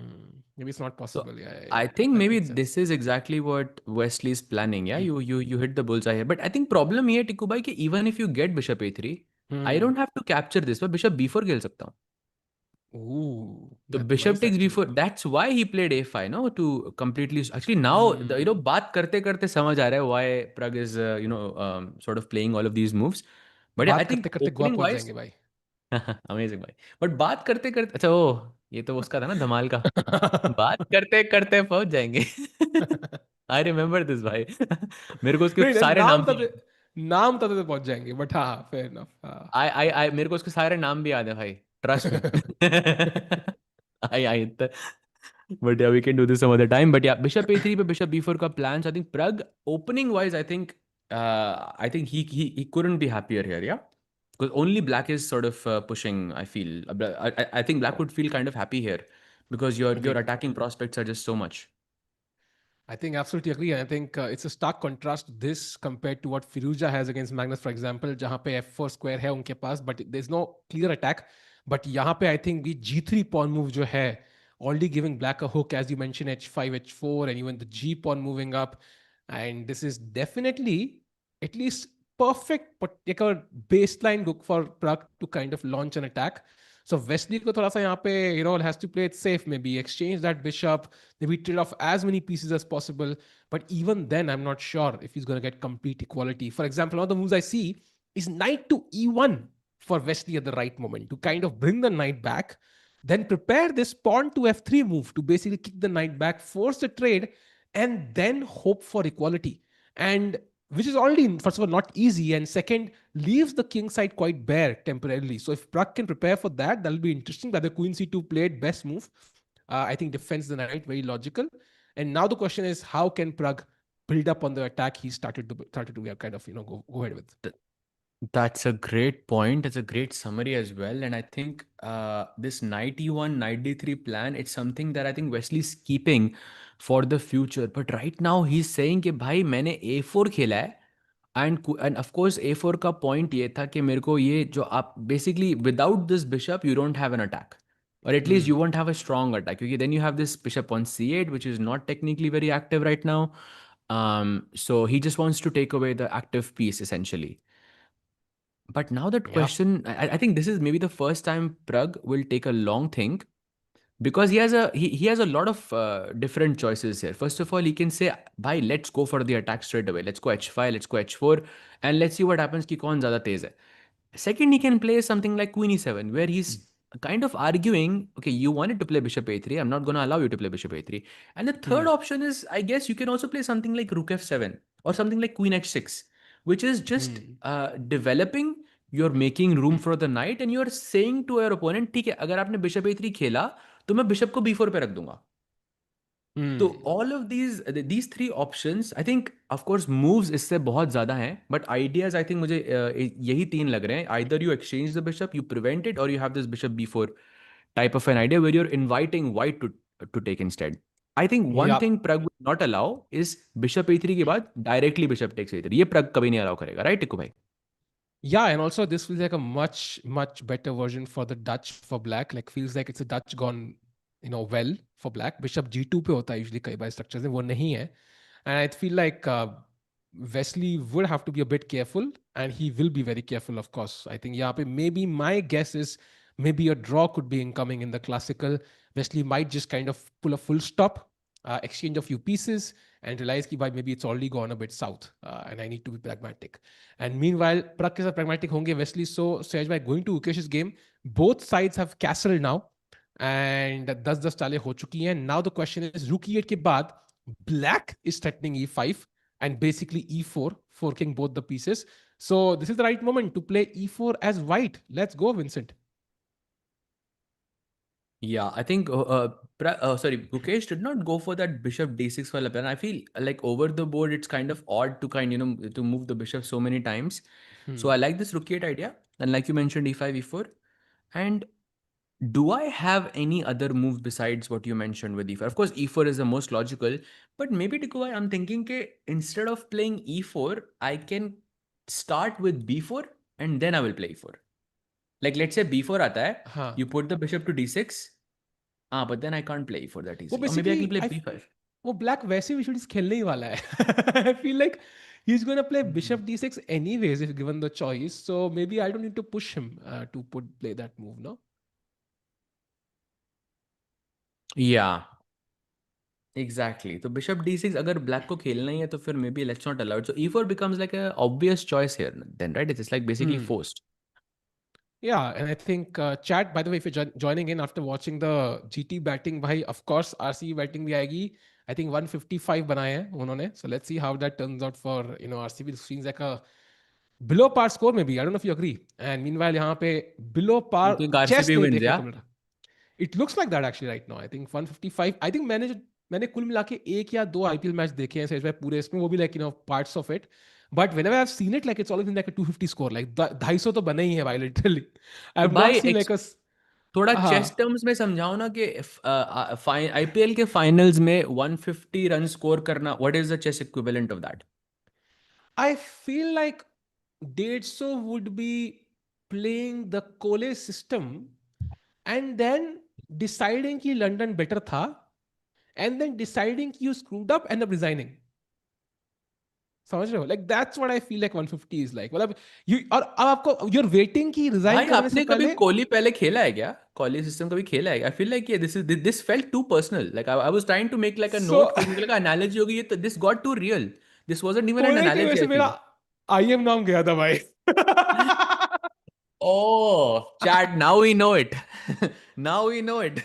Maybe it's not So possible. Yeah, I yeah. think That maybe makes sense. this is exactly what Wesley is planning. Yeah, you hit the bullseye here. But I think problem ये है टिकू भाई कि even if you get bishop a3, I Hmm. don't have to capture this, but bishop b4 खेल सकता हूँ. Ooh, So that's bishop nice takes actually. b4. That's why he played a5, no, to completely. Actually, now बात करते करते समझ आ रहा है why Prag is sort of playing all of these moves. But yeah, I बात think करते करते Goa opening पहुंच wise, जाएंगे भाई. अमेजिंग भाई. बट बात करते करते, अच्छा वो ये तो उसका था ना धमाल का. बात करते करते पहुंच जाएंगे. आई रिमेम्बर दिस भाई. मेरे को उसके नहीं नहीं, सारे नाम भी नाम तब तक पहुंच जाएंगे, बट हाँ, फेयर इनफ. हाँ. आई मेरे को उसके सारे नाम भी याद है भाई. Trust me. I But yeah, we can do this some other time. But yeah, bishop a3 पे bishop b4 का plans. I think Prag opening wise, I think he couldn't be happier here. Yeah, because only black is sort of pushing. I feel. I think black would feel kind of happy here because your Agreed. attacking prospects are just so much. I think absolutely agree. And I think it's a stark contrast this compared to what Firouzja has against Magnus, for example, जहाँ पे f4 square है उनके पास, but there's no clear attack. But यहाँ पे I think the g3 pawn move जो है, already giving black a hook, as you mentioned, h5, h4, and even the g pawn moving up. And this is definitely at least perfect, but like a baseline hook for Prag to kind of launch an attack. So Wesley को थोड़ा सा यहाँ पे, has to play it safe, maybe exchange that bishop, maybe trade off as many pieces as possible. But even then, I'm not sure if he's going to get complete equality. For example, one of the moves I see is knight to e1 for Wesley at the right moment to kind of bring the knight back, then prepare this pawn to f3 move to basically kick the knight back, force the trade, and then hope for equality. And which is already, first of all, not easy, and second, leaves the king side quite bare temporarily. So if Prag can prepare for that, that'll be interesting. That the queen c2 played best move. I think defends the knight, very logical. And now the question is, how can Prag build up on the attack he started to kind of go ahead with? That's a great point. It's a great summary as well. And I think this knight e1, knight d3 plan, it's something that I think Wesley's keeping for the future. But right now he's saying कि भाई मैंने a4 खेला है. And of course a4 का point ये था कि मेरे को ये जो आप basically without this bishop you don't have an attack. Or at least you won't have a strong attack. Because then you have this bishop on c8, which is not technically very active right now. So he just wants to take away the active piece essentially. But now that Yeah. question, I think this is maybe the first time Prag will take a long think because he has a lot of different choices here. First of all, he can say, "Bhai, let's go for the attack straight away. Let's go h5, let's go h4, and let's see what happens. Ki kaun zyada tez hai." Second, he can play something like Queen e7, where he's kind of arguing, okay, you wanted to play bishop a3. I'm not going to allow you to play bishop a3. And the third option is, I guess, you can also play something like Rook f7 or something like Queen h6, which is just developing. You're making room for the knight, and you're saying to your opponent, ठीक है, अगर आपने bishop a3 खेला, तो मैं bishop को b4 पे रख दूंगा. तो all of these three options, I think, of course, moves इससे बहुत ज़्यादा हैं, but ideas, I think मुझे यही तीन लग रहे हैं. Either you exchange the bishop, you prevent it, or you have this bishop b4 type of an idea where you're inviting white to take instead. I think one Yeah. thing Prag will not allow is bishop a3 के बाद directly bishop takes a3. ये Prag कभी नहीं allow करेगा, right, Tikku भाई? Yeah, and also this feels like a much, much better version for the Dutch for black. Like feels like it's a Dutch gone, well for black. Bishop G2 पे होता है usually कई बार structures में, वो नहीं है. And I feel like Wesley would have to be a bit careful, and he will be very careful, of course. I think यहाँ पे maybe my guess is maybe a draw could be incoming in the classical. Wesley might just kind of pull a full stop, exchange a few pieces, and realize कि भाई maybe it's already gone a bit south, and I need to be pragmatic. And meanwhile, Prag के साथ pragmatic होंगे Wesley. So Sehaj by going to Ukesh's game, both sides have castled now, and 10-10 चालें हो चुकी हैं. Now the question is, rook e8 के बाद black is threatening e5 and basically e4, forking both the pieces. So this is the right moment to play e4 as white. Let's go, Vincent. Yeah, I think sorry, Gukesh did not go for that bishop d6 wala plan. I feel like over the board it's kind of odd to to move the bishop so many times. So I like this rook e8 idea. And like you mentioned, e5, e4. And do I have any other move besides what you mentioned with e4? Of course, e4 is the most logical. But maybe Tikubai, I'm thinking that instead of playing e4, I can start with b4 and then I will play e4. Like let's say b4 आता है, हाँ. you put the bishop to d6. But then I can't play e4 that वो easily. Or maybe I basically can play b5. वो black वैसे भी should खेलने ही वाला है. I feel like he's going to play bishop d6 anyways if given the choice. So maybe I don't need to push him to play that move, no? Yeah, exactly. तो bishop d6 अगर black को खेलना ही है तो फिर maybe let's not allow it. So e4 becomes like a obvious choice here then, right? It's like basically Hmm. forced. Yeah, and I think chat. By the way, if you're joining in after watching the GT batting, भाई, of course RCB batting भी आएगी. I think 155 बनाए हैं उन्होंने. So let's see how that turns out for RCB. It seems like a below par score maybe. I don't know if you agree. And meanwhile यहाँ पे below par You think chess RCB नहीं wins, देखने को yeah? मिल रहा. It looks like that actually right now. I think 155. I think मैंने कुल मिला के एक या दो आईपीएल मैच देखे हैं सच में पूरे इसमें वो भी like parts of it. But whenever I've seen it, like it's always been like a 250 score. Like 250 तो बने ही है भाई literally. तो I've not भाई seen like a थोड़ा चेस हाँ. टर्म्स में समझाओ ना कि आईपीएल के फाइनल्स में 150 रन स्कोर करना, what is the chess equivalent of that? I feel like Deadso would be playing the Cole system and then deciding कि London better था and then deciding कि you screwed up and up resigning. समझ रहे हो? Like that's what I feel like 150 is like. मतलब you और अब आपको you're waiting कि resign भाई करने से आपने कभी पहले. कोहली पहले खेला है क्या? कोहली सिस्टम कभी खेला है? आई फील लाइक ये this felt too personal, like I was trying to make like a So note कि मुझे लगा एनालॉजी होगी, ये तो this got too real, this wasn't even an कोले की वजह एनालॉजी से आई मेरा फील. आईएम नाम गया था भाई. Oh, chat, now we know it. Now we know it.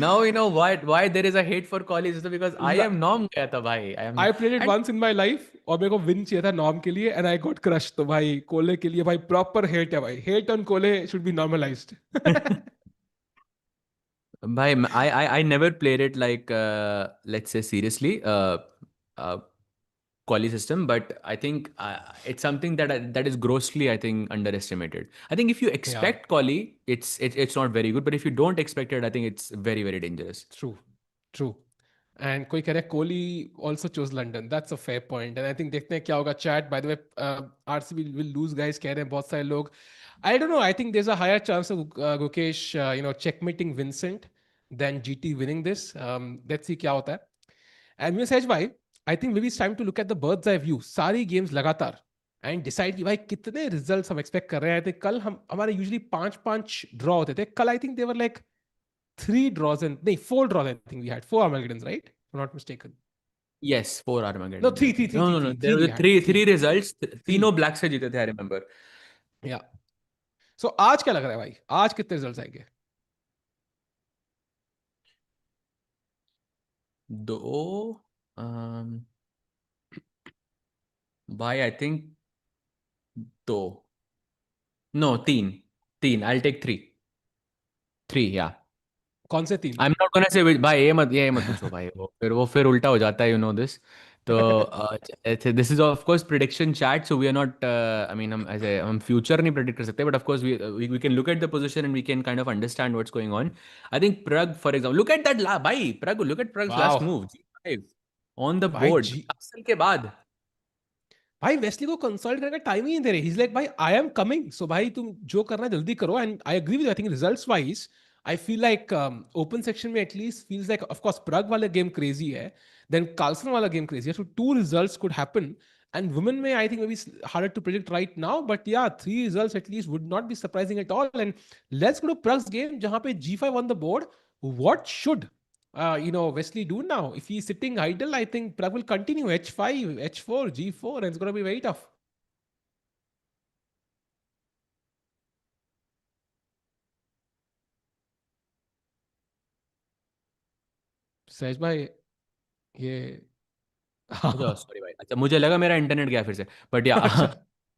Now we know why there is a hate for Kohli, just because I am norm gaya tha bhai. I am I played it and once in my life और मेरे को win चाहिए था norm के लिए and I got crushed. तो भाई कोले के लिए भाई प्रॉपर हेट है भाई. Hate on कोले should be normalized. bhai I never played it like let's say seriously uh Kohli system, but I think it's something that is grossly, I think, underestimated. I think if you Yeah, expect Kohli, it's not very good, but if you don't expect it, I think it's very very dangerous. true, true. And कोई कह रहा है Kohli also chose London. That's a fair point. And I think देखते हैं क्या होगा. Chat, by the way, RCB will lose guys कह रहे हैं बहुत सारे लोग. I don't know. I think there's a higher chance of Gukesh, checkmating Vincent than GT winning this. Let's see क्या होता है. And we said भाई, I think maybe it's time to look at the bird's eye view. सारी games लगातार and decide कि भाई कितने results हम expect कर रहे हैं. I think कल हम हमारे usually 5-5 draw होते थे. कल I think they were like 3 draws and नहीं 4 draws. I think we had 4 Armageddons, right? If I'm not mistaken. Yes, 4 No, Armageddons, I three, three, think. three, No, three, no, no. three, There three. We were had three three, results. तीनों three. black से जीते थे, I remember. Yeah. So आज क्या लग रहा है भाई? आज कितने results आएंगे? दो um, भाई I think दो. No, तीन. I'll take three, yeah. कौन से 3? I'm not gonna say which. भाई ये मत पूछो भाई, वो फिर उल्टा हो जाता है, you know this. तो this is of course prediction chat, so we are not I mean हम future नहीं predict कर सकते, but of course we can look at the position and we can kind of understand what's going on. I think Prag, for example, look at that भाई Prag, look at Prag's last Wow. move, G5 on the भाई board जी, castle के बाद. भाई Wesley को consult करने का time ही नहीं दे रहे. ही इज लाइक भाई आई एम कमिंग, सो भाई तुम जो करना है जल्दी करो. And I agree with, I think results wise I feel like open section में at least feels like of course Pragg वाला गेम क्रेजी है, देन कार्लसन वाला गेम क्रेजी है, so 2 results could happen. And women may, I think, maybe harder to predict right now, but yeah, 3 results at least would not be surprising at all. And let's go to Prag's game, jahan pe G5 on the board. What should Wesley do now? If he's sitting idle, I think Prag will continue H5, H4, G4, and it's going to be very tough. सहज भाई ये अच्छा sorry भाई, अच्छा मुझे लगा मेरा internet गया फिर से, बट या अच्छा.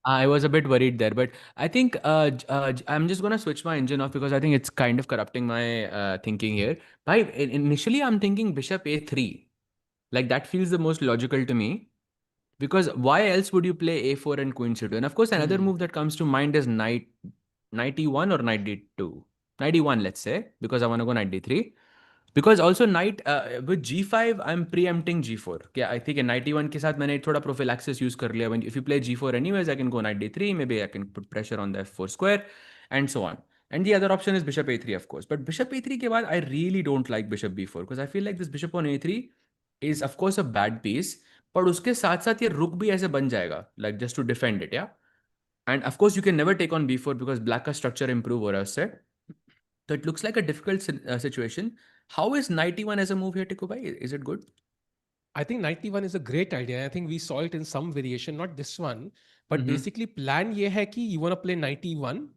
I was a bit worried there, but I think I'm just gonna switch my engine off because I think it's kind of corrupting my thinking here. Bhai, initially I'm thinking bishop a3, like that feels the most logical to me, because why else would you play a4 and queen c2? And of course another Hmm. move that comes to mind is knight e1 or knight d2, knight e1 let's say, because I want to go knight d3. Because also knight with g5 I'm preempting g4. क्या I think knight e1 के साथ मैंने थोड़ा prophylaxis use कर लिया. When if you play g4 anyways, I can go knight d3. Maybe I can put pressure on the f4 square, and so on. And the other option is bishop a3, of course. But bishop a3 के बाद I really don't like bishop b4, because I feel like this bishop on a3 is of course a bad piece. पर उसके साथ साथ ये रुक भी ऐसे बन जाएगा, like just to defend it, yeah. And of course you can never take on b4 because black का structure improve हो रहा है उससे. So it looks like a difficult situation. How is knight e1 as a move here, Tiku bhai? Is it good? I think 91 is a great idea. I think we saw it in some variation, not this one, but Mm-hmm. basically plan ye hai ki you want to play 91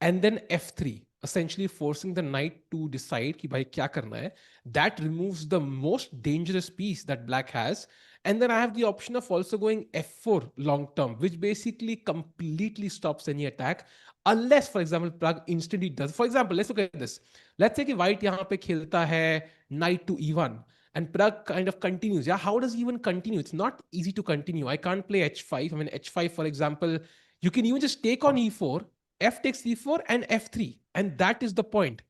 and then f3, essentially forcing the knight to decide ki bhai kya karna hai. That removes the most dangerous piece that black has. And then I have the option of also going f4 long term, which basically completely stops any attack. Unless, for example, Prague instantly does. For example, let's look at this. Let's say कि white यहाँ पे खेलता है knight to e1 and Prague kind of continues. Yeah, how does he even continue? It's not easy to continue. I can't play h5. I mean, h5, for example, you can even just take on e4, f takes e4, and f3. And that is the point.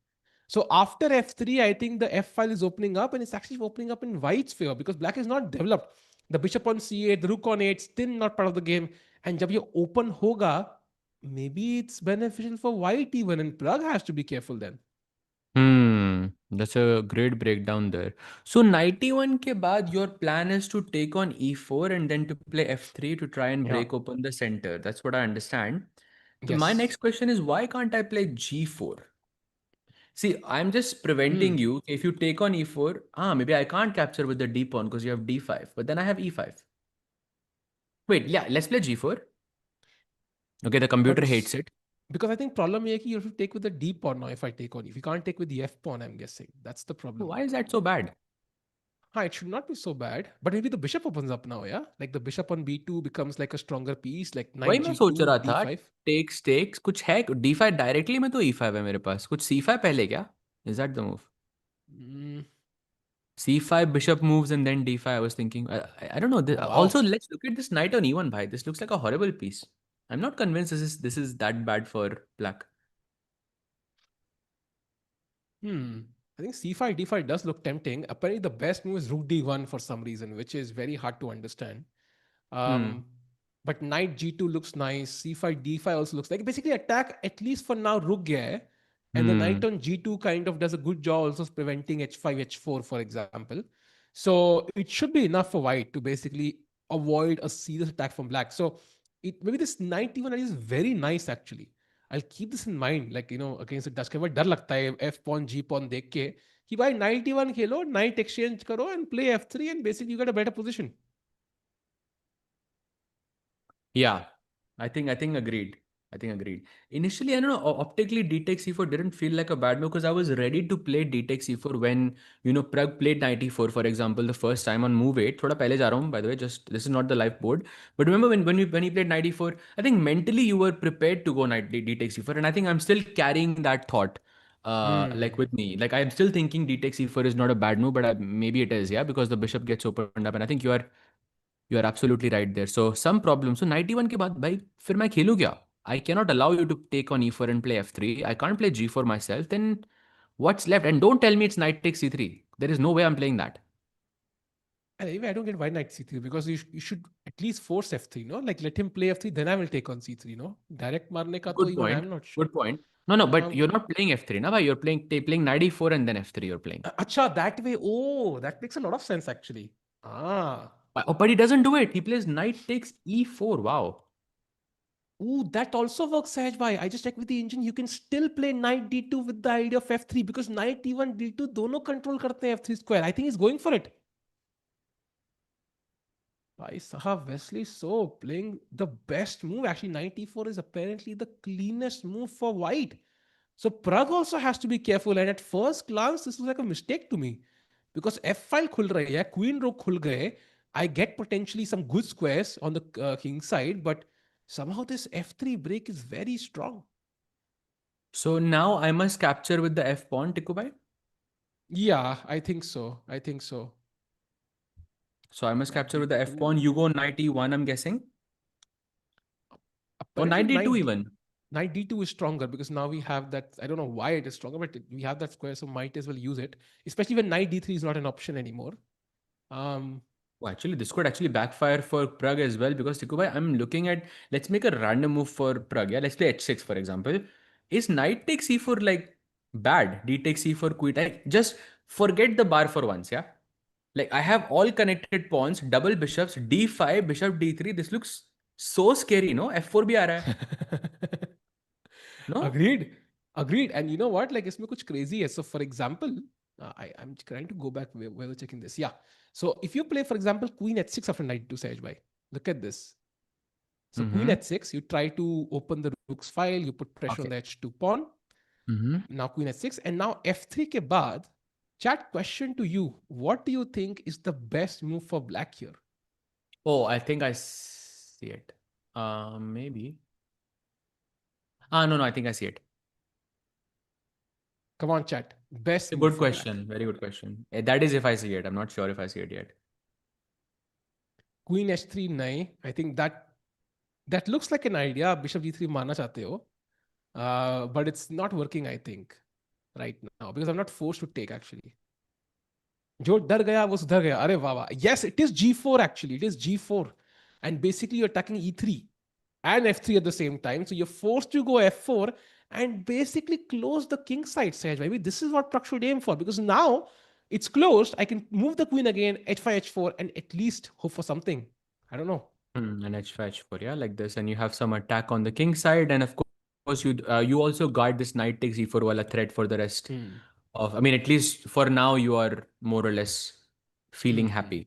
So after f3, I think the f file is opening up, and it's actually opening up in white's favor because black is not developed. The bishop on c8, the rook on 8, still not part of the game. And jab ye open hoga, maybe it's beneficial for white even, and Prague has to be careful then. That's a great breakdown there. So 91 ke baad, your plan is to take on e4 and then to play f3 to try and Yeah. break open the center. That's what I understand. So my Yes. next question is, why can't I play g4? See, I'm just preventing Hmm. you. If you take on e4, maybe I can't capture with the d pawn because you have d5, but then I have e5. Wait, yeah, let's play g4. Okay, the But computer hates it. because I think problem here you have to take with the D pawn now if I take on. If you can't take with the F pawn, I'm guessing. That's the problem. Why is that so bad? It should not be so bad. But maybe the bishop opens up now, yeah? Like the bishop on B2 becomes like a stronger piece, like वही knight मैं सोच G2, रहा था, D5. Takes takes कुछ है d5 directly में, तो e5 है मेरे पास, कुछ c5 पहले क्या? Is that the move? Mm, c5 bishop moves and then d5. I was thinking, I don't know. oh, Also, wow. let's look at this knight on e1, bhai. This looks like a horrible piece. I'm not convinced this is that bad for black. Hmm. I think C5, D5 does look tempting. Apparently, the best move is Rook D1 for some reason, which is very hard to understand. Hmm. Um, but knight G2 looks nice. C5, D5 also looks like basically attack at least for now Rook gaya hai. And the knight Hmm. on G2 kind of does a good job also preventing H5, H4, for example. So it should be enough for white to basically avoid a serious attack from black. So it maybe this knight even is very nice actually. I'll keep this in mind, like against the Dutch. डर लगता है F pawn G pawn देख के कि भाई knight E1 खेलो, knight exchange करो and play F3 and basically you get a better position. Yeah, I think agreed. I think agreed. Initially, I don't know, optically d takes e4 didn't feel like a bad move because I was ready to play d takes e4 when Prag played knight e4, for example, the first time on move 8. थोड़ा पहले जा रहा हूँ, by the way, just this is not the live board. But remember when he played knight e4, I think mentally you were prepared to go knight d takes e4, and I think I'm still carrying that thought. Like Hmm. with me, like I'm still thinking d takes e4 is not a bad move, but maybe it is, yeah, because the bishop gets opened up, and I think you are absolutely right there. So some problem. So 91 के बाद भाई फिर मैं खेलूँ क्या? I cannot allow you to take on e4 and play f3. I can't play g4 myself. Then what's left? And don't tell me it's knight takes c3. There is no way I'm playing that. And anyway, I don't get why knight C3 because you should at least force F3, no? Like let him play F3, then I will take on C3, no? Direct marne ka to Good even point. I'm not sure. Good point. No, but Um, you're not playing f3, na bhai. You're playing knight e4 and then f3 you're playing. Acha, that way. Oh, that makes a lot of sense actually. Ah. But he doesn't do it. He plays knight takes e4. Wow. Ooh, that also works, Sahaj bhai. I just checked with the engine. You can still play knight D2 with the idea of F3 because knight E1, D2 दोनों control करते हैं F3 square. I think he's going for it. Bhai Sahab, Wesley So playing the best move. Actually, knight E4 is apparently the cleanest move for white. So Prague also has to be careful. And at first glance, this was like a mistake to me because F file khul rahi hai, Queen rook khul gaye. I get potentially some good squares on the king side, but somehow this F3 break is very strong. So now I must capture with the f pawn, Tikubai. Yeah, I think so. I think so. So I must Knight capture with the f pawn. D2. You go knight e1, I'm guessing. Or Apparently, knight d2 even. Knight D2 is stronger because now we have that. I don't know why it is stronger, but we have that square, so might as well use it. Especially when Knight D3 is not an option anymore. Um, Oh, actually, this could actually backfire for Prague as well because Tikubai, I'm looking at, let's make a random move for Prague. Yeah, let's play h6 for example. Is knight takes e4 like bad? D takes e4 quit. Just forget the bar for once. Yeah, like I have all connected pawns, double bishops, d5, bishop d3. This looks so scary. No, f4 भी आ रहा है. No. Agreed. Agreed. And you know what? Like, इसमें कुछ crazy है. So, for example, I'm trying to go back where we're checking this. Yeah. So if you play, for example, queen h6 after knight to Sahaj bhai, look at this. So queen Mm-hmm. h6, you try to open the rook's file, you put pressure on Okay. the h2 pawn. Mm-hmm. Now queen h6, and now f3 ke baad, chat, question to you. What do you think is the best move for black here? Oh, I think I see it. Maybe. Ah, no, no, I think I see it. Come on, chat. Best A move good for black. question. Very good question. That is if I see it. I'm not sure if I see it yet. Queen h3 nahi. I think that looks like an idea. Bishop g3 मानना चाहते हो. But it's not working, I think, right now, because I'm not forced to take actually. जो डर गया वो सुधर गया. अरे वाह वाह. Yes, it is g4 actually. It is g4, and basically you're attacking e3 and f3 at the same time. So you're forced to go f4 and basically close the king side, Sahaj. Maybe this is what Prak should aim for, because now it's closed. I can move the queen again, h5, h4, and at least hope for something. I don't know. And h5, h4, yeah, like this. And you have some attack on the king side. And of course, you also guard this knight takes e4 wala threat for the rest Hmm. of. I mean, at least for now, you are more or less feeling Hmm. happy.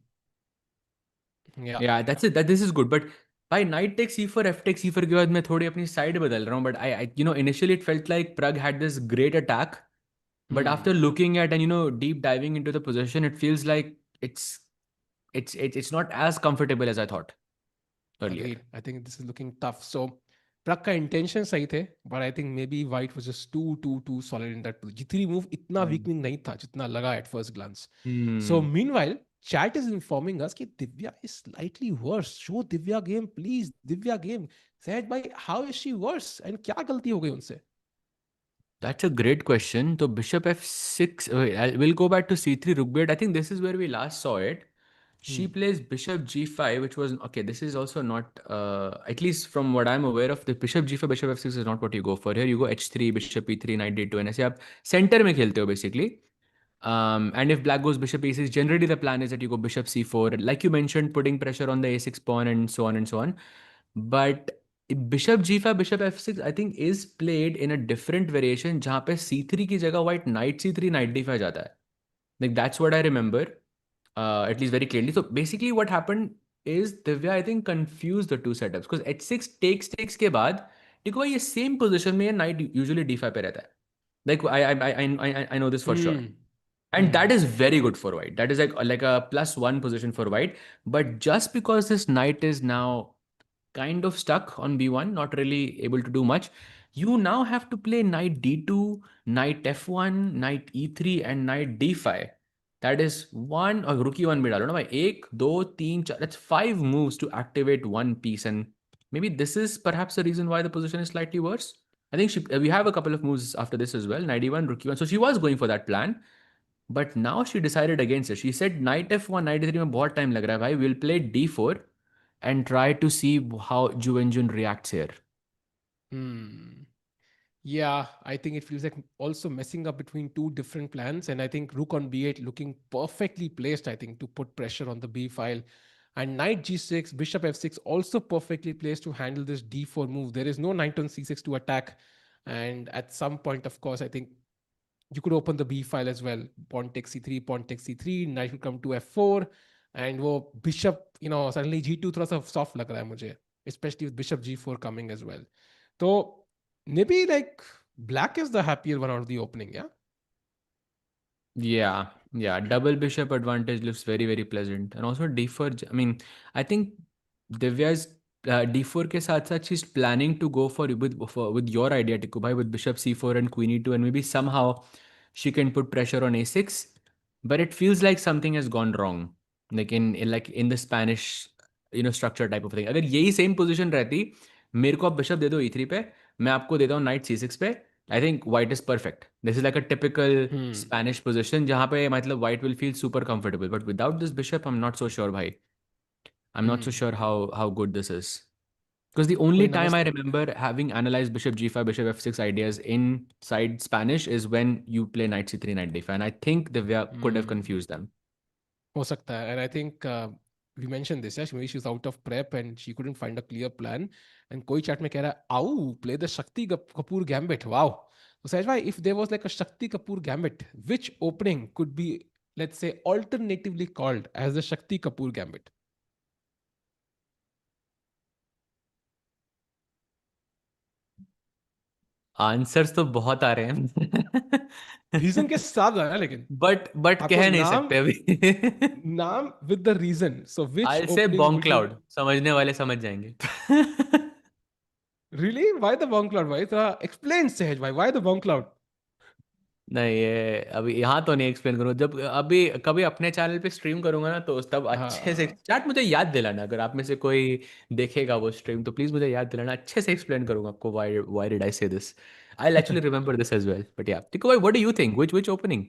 Yeah. Yeah, Yeah. that's it. That this is good. But by knight takes e4, f takes e4 के बाद मैं थोड़ी अपनी side बदल रहा हूँ. But initially it felt like Prag had this great attack. But after Hmm. looking at and deep diving into the position, it feels like it's not as comfortable as I thought earlier. Agreed. I think this is looking tough. So Prak का intention सही थे, but I think maybe White was just too solid in that position. G3 move इतना Hmm. weakening नहीं था जितना लगा at first glance. So Hmm. meanwhile, chat is informing us कि Divya is slightly worse. Show Divya game, please. Divya game. Said by how is she worse? And क्या गलती हो गई उनसे? That's a great question. So bishop f6. Wait, we'll go back to c3 rook b8. I think this is where we last saw it. She Hmm. plays bishop g5, which was okay. This is also not, at least from what I'm aware of, the bishop g5, bishop f6 is not what you go for here. You go h3, bishop e3, knight d2, and ऐसे आप center में खेलते हो basically. And if black goes bishop e6, generally the plan is that you go bishop c4, like you mentioned, putting pressure on the a6 pawn and so on and so on. But bishop g5, bishop f6, I think is played in a different variation जहाँ पे c3 की जगह white knight c3, knight d5 जाता है. Like that's what I remember, at least very clearly. So basically, what happened is Divya, I think, confused the two setups because h6 takes के बाद देखो भाई ये same position में ये knight usually d5 पे रहता है. Like I know this for sure. Hmm. And that is very good for white. That is like a +1 position for white. But just because this knight is now kind of stuck on b1, not really able to do much, you now have to play knight d2, knight f1, knight e3, and knight d5. That is one, or rook e1 भी डालो ना भाई, एक, दो, तीन, चार, that's five moves to activate one piece. And maybe this is perhaps the reason why the position is slightly worse. I think we have a couple of moves after this as well, knight e1, rook e1. So she was going for that plan. But now she decided against it. She said knight f1, knight e3 में बहुत time लग रहा है भाई. We'll play d4 and try to see how Ju Wenjun reacts here. Hmm. Yeah, I think it feels like also messing up between two different plans. And I think rook on b8 looking perfectly placed, I think, to put pressure on the b file. And knight g6, bishop f6 also perfectly placed to handle this d4 move. There is no knight on c6 to attack. And at some point, of course, I think you could open the b file as well. Pawn takes c3, pawn takes c3, knight will come to f4. And wo bishop, suddenly g2 थोड़ा सा soft लग रहा है मुझे, especially with bishop g4 coming as well. So maybe like black is the happier one out of the opening, yeah? Yeah. Double bishop advantage looks very, very pleasant. And also d4, I mean, I think Divya's d4 के साथ साथ she's planning to go with your idea, Tikku bhai, with bishop c4 and queen e2, and maybe somehow she can put pressure on a6. But it feels like something has gone wrong, like in the Spanish structure type of thing. अगर यही same position रहती, मेरे को आप bishop दे दो e3 पे, मैं आपको देता हूँ knight c6 पे, I think white is perfect. This is like a typical Hmm. Spanish position जहाँ पे मतलब white will feel super comfortable. But without this bishop, I'm not so sure, bhai. I'm not so Hmm. sure how good this is. Because the कोई only time I नमस्ते. remember having analyzed bishop g5, bishop f6 ideas inside Spanish is when you play knight c3, knight d5. And I think Divya could have Hmm. confused them. हो सकता है. And I think we mentioned this, yeah? Maybe she's out of prep and she couldn't find a clear plan. And कोई chat में कह रहा है, "Ow, play the Shakti Kapoor gambit." Wow. So Sahaj, if there was like a Shakti Kapoor gambit, which opening could be, let's say, alternatively called as the Shakti Kapoor gambit? Answers तो बहुत आ रहे हैं reason के साथ आना, लेकिन but आपको कह नहीं नाम, सकते अभी नाम विद द रीजन, सो विच आई से opening Bong will be? Cloud, समझने वाले समझ जाएंगे Really? Why the bomb cloud? Why? Explain, Sahaj. Why the bomb cloud? नहीं, ये अभी यहाँ तो नहीं एक्सप्लेन करूँगा, जब अभी कभी अपने चैनल पे स्ट्रीम करूंगा ना तो तब अच्छे से हाँ, चैट मुझे याद दिलाना, अगर आप में से कोई देखेगा वो स्ट्रीम तो प्लीज मुझे याद दिलाना, अच्छे से एक्सप्लेन करूंगा आपको why did I say this, I actually remember this as well, but yeah Tiko भाई, what do you think, which opening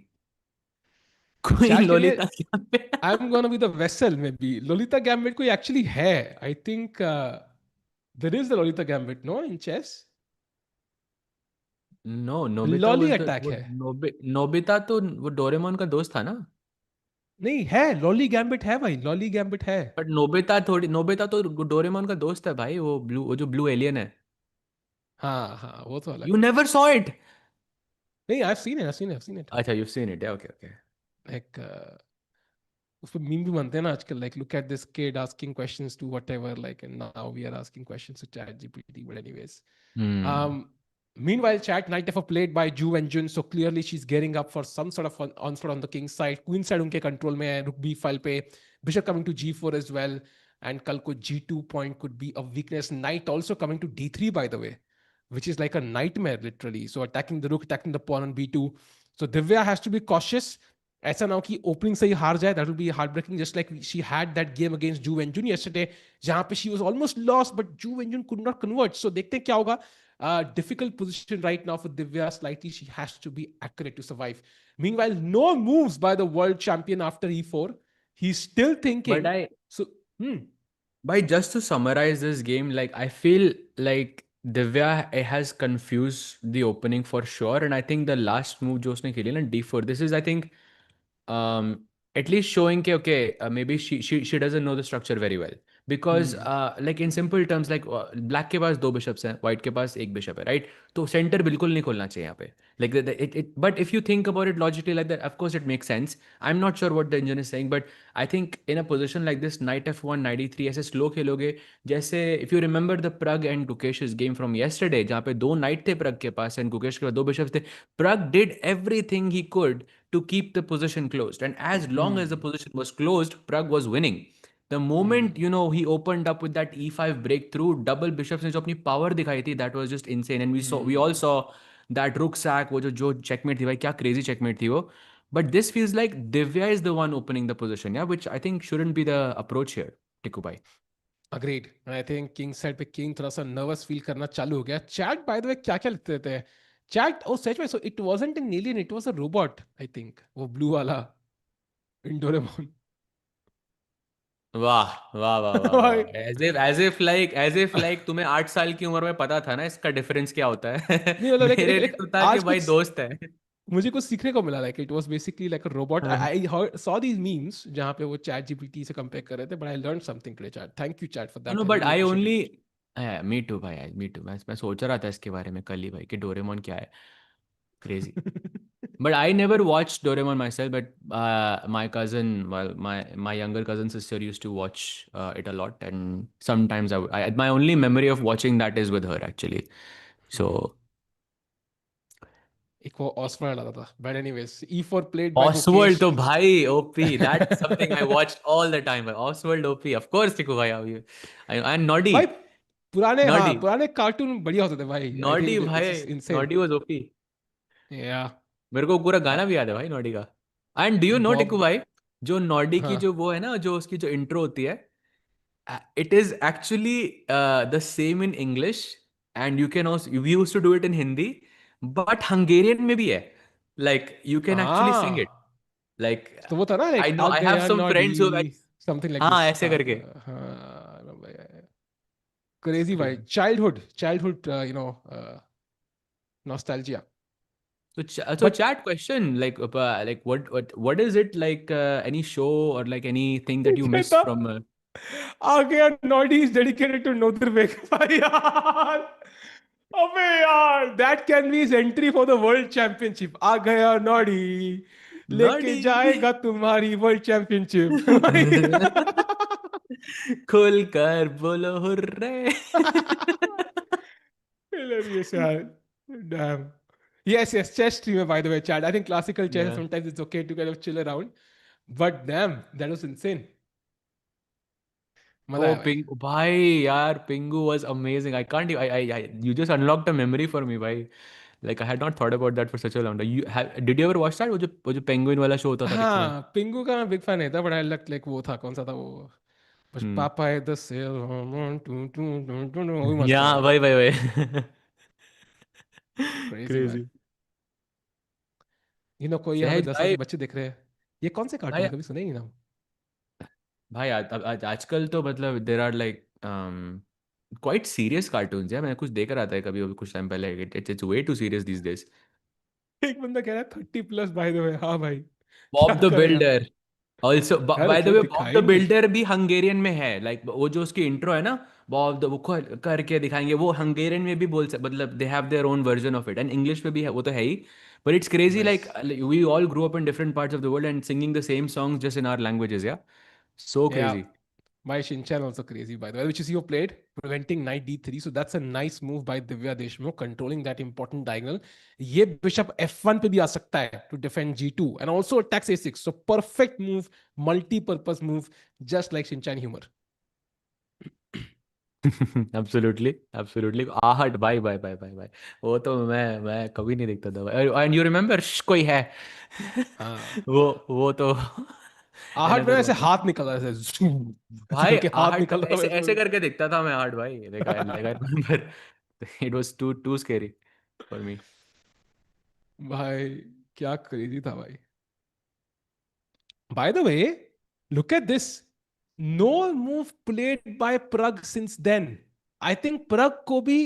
queen chat के लिए लोलिता क्या पे I'm gonna be the vessel, maybe. Lolita Gambit कोई actually है. I think there is the Lolita Gambit, no, in chess. No, Nobita lolly was the attack वो है. Nobita तो वो डोरेमोन का दोस्त था ना, नहीं है, लॉली गैम्बिट है भाई, लॉली गैम्बिट है. बट नोबिता तो डोरेमोन का दोस्त है भाई, वो जो ब्लू एलियन है, हाँ हाँ, वो तो अलग यू है. Never saw it? नहीं, I've seen it. अच्छा, you seen it, okay okay. Like उस पे मीम भी बनते हैं ना आजकल, like look at this kid asking questions to whatever, like, and now we are asking questions to chat GPT. But anyways, hmm. um meanwhile, chat night ever played by Ju Wenjun, so clearly she's gearing up for some sort of onslaught on the king side. Queen side उनके control में है, rook b5 पे, bishop coming to g4 as well, and कल को g2 point could be a weakness. Knight also coming to d3, by the way, which is like a nightmare literally. So attacking the rook, attacking the pawn on b2. So Divya has to be cautious. ऐसा ना हो कि opening से ही हार जाए, that will be heartbreaking, just like she had that game against Zhu Wenjun yesterday, जहां पे she was almost lost but Zhu Wenjun could not convert. So देखते हैं क्या होगा. Difficult position right now for Divya. Slightly, she has to be accurate to survive. Meanwhile, no moves by the world champion after e4. He's still but thinking. I So, भाई, just to summarise this game, like I feel like Divya has confused the opening for sure, and I think the last move जो उसने खेली ना d4, this is I think um, at least showing कि okay, maybe she doesn't know the structure very well, because like in simple terms, like black के पास दो bishops हैं, white के पास एक bishop है, right? तो center बिल्कुल नहीं खोलना चाहिए यहाँ पे, like but if you think about it logically like that, of course it makes sense. I'm not sure what the engine is saying, but I think in a position like this, knight f1 knight e3 ऐसे slow खेलोगे, जैसे if you remember the Prag and Gukesh's game from yesterday, जहाँ पे दो knight थे Prag के पास and Gukesh के पास दो bishops थे, Prag did everything he could to keep the position closed. And as long as the position was closed, Pragg was winning. The moment, he opened up with that e5 breakthrough, double bishops ने जो अपनी power दिखाई थी, that was just insane. And we all saw that rook sack, वो जो checkmate थी भाई, क्या crazy checkmate थी वो. But this feels like Divya is the one opening the position, yeah, which I think shouldn't be the approach here, Tikku bhai. agreed. And I think king side पे king थोड़ा सा nervous feel करना चालू हो गया. Chat, by the way, क्या क्या लिखते थे? Chat, oh सच में, so it wasn't an alien, it was a robot, I think. वो blue वाला in Doraemon. वाह वाह वाह वाह भाई, वाह, as if like तुम्हें 8 साल की उम्र में पता था ना इसका डिफरेंस क्या होता है नहीं मतलब मेरे लिए एक तो था कि आज भाई कुछ दोस्त है। मुझे कुछ सीखने को मिला, like it was basically like a robot. I saw these memes जहां पे वो चैट जीपीटी से कंपेयर कर रहे थे, but I learn something today. Chat, thank you chat for no that, I but really I appreciate only it. Me too भाई, me to, मैं सोच रहा था इसके बारे में कल ही भाई कि डोरेमोन क्या है, crazy. But I never watched Doraemon myself, but my cousin, well, my younger cousin sister used to watch it a lot, and sometimes my only memory of watching that is with her actually. So एक वो ऑस्वर्ड आता था, but anyways E4 played by Oswald Gukesh. तो भाई OP, that's something I watched all the time. Oswald OP, of course, Tiku bhai, and Noddy, भाई पुराने, हाँ Noddy, पुराने कार्टून बढ़िया होते थे भाई. आई Noddy थिंक दिस भाई, is insane. Noddy was OP. या मेरे को पूरा गाना भी याद है भाई नॉडी का. And do you know Tiku Bob. भाई, जो नॉडी की हाँ, जो वो है ना, जो उसकी जो इंट्रो होती है, it is actually the same in English, and you can also, we used to do it in Hindi, but Hungarian में भी है, like you can actually sing it, हाँ, लाइक तो वो था ना I like no uh I have गया some friends who, Noddy, something like हाँ दिस ऐसे था. करके. हाँ, क्रेजी भाई. Childhood nostalgia. So but chat question, like what is it like, any show or like anything that you miss कहता from आ गया Noddy is dedicated to नोदरबेक. भाई यार, अबे यार, that can be his entry for the world championship. आ गया Noddy, लेके Noddy जाएगा तुम्हारी वर्ल्ड चैंपियनशिप. खुल कर बोलो hurray. Hilarious, yaar. Damn. Yes, yes, chess streamer, by the way, Chad. I think classical chess, Yeah. sometimes it's okay to kind of chill around. But damn, that was insane. मजा Oh, आया भाई. Ping, bhai, yaar, Pingu was amazing. I can't, you just unlocked a memory for me, bhai. Like I had not thought about that for such a long time. Did you ever watch that? वो जो penguin वाला show होता था बीच में. हाँ, पिंगू का मैं big fan नहीं था, बट आई लाइक वो था, कौन सा था वो, बस Hmm. पापा है द सेल, वो भी मस्त था Yeah, भाई. भाई. Crazy man. Crazy. कोई हमें सहज 10 साल के भाई. बच्चे दिख रहे हैं. ये कौन से कार्टून भाई है, कभी सुने ही नहीं नाम. भाई आजकल तो मतलब there are like quite serious cartoons है. मैं कुछ देख रहा था कभी अभी कुछ टाइम पहले. It's way too serious these days. एक बंदा कह रहा है 30+ बाय द वे. हाँ भाई, क्या बॉब द करें यार. Builder also. यार बाय द क्यों वे बॉब दिखाई द नहीं. बिल्डर भी हंगेरियन में है. लाइक वो जो उसकी इंट्रो है ना, बॉब द वो करके दिखाएंगे, वो हंगेरियन में भी बोल सकते. मतलब they have their own version of it and English में भी है, वो तो है ही. But it's crazy. Nice. Like we all grow up in different parts of the world and singing the same songs just in our languages. Yeah so Yeah. Crazy. My Shinchan also crazy, by the way, which is you played, preventing knight d3. So that's a nice move by Divya Deshmukh, controlling that important diagonal. ये bishop f1 पे भी आ सकता है to defend g2 and also attacks a6. So perfect move, multi-purpose move, just like Shinchan humor. Absolutely absolutely. आहट भाई. वो तो मैं कभी नहीं देखता था. एंड यू रिमेम्बर कोई है. हाँ, वो तो आहट में अनदर ऐसे वन. हाथ निकल रहा है, ऐसे ऐसे भाई करके हाथ आहट निकल रहा है ऐसे वैसे. ऐसे करके दिखता था मैं. आहट भाई, like I remember. It was too scary for me. भाई क्या क्रेजी था भाई. By the way, look at this. No move played by Prag since then. I think Prag को भी,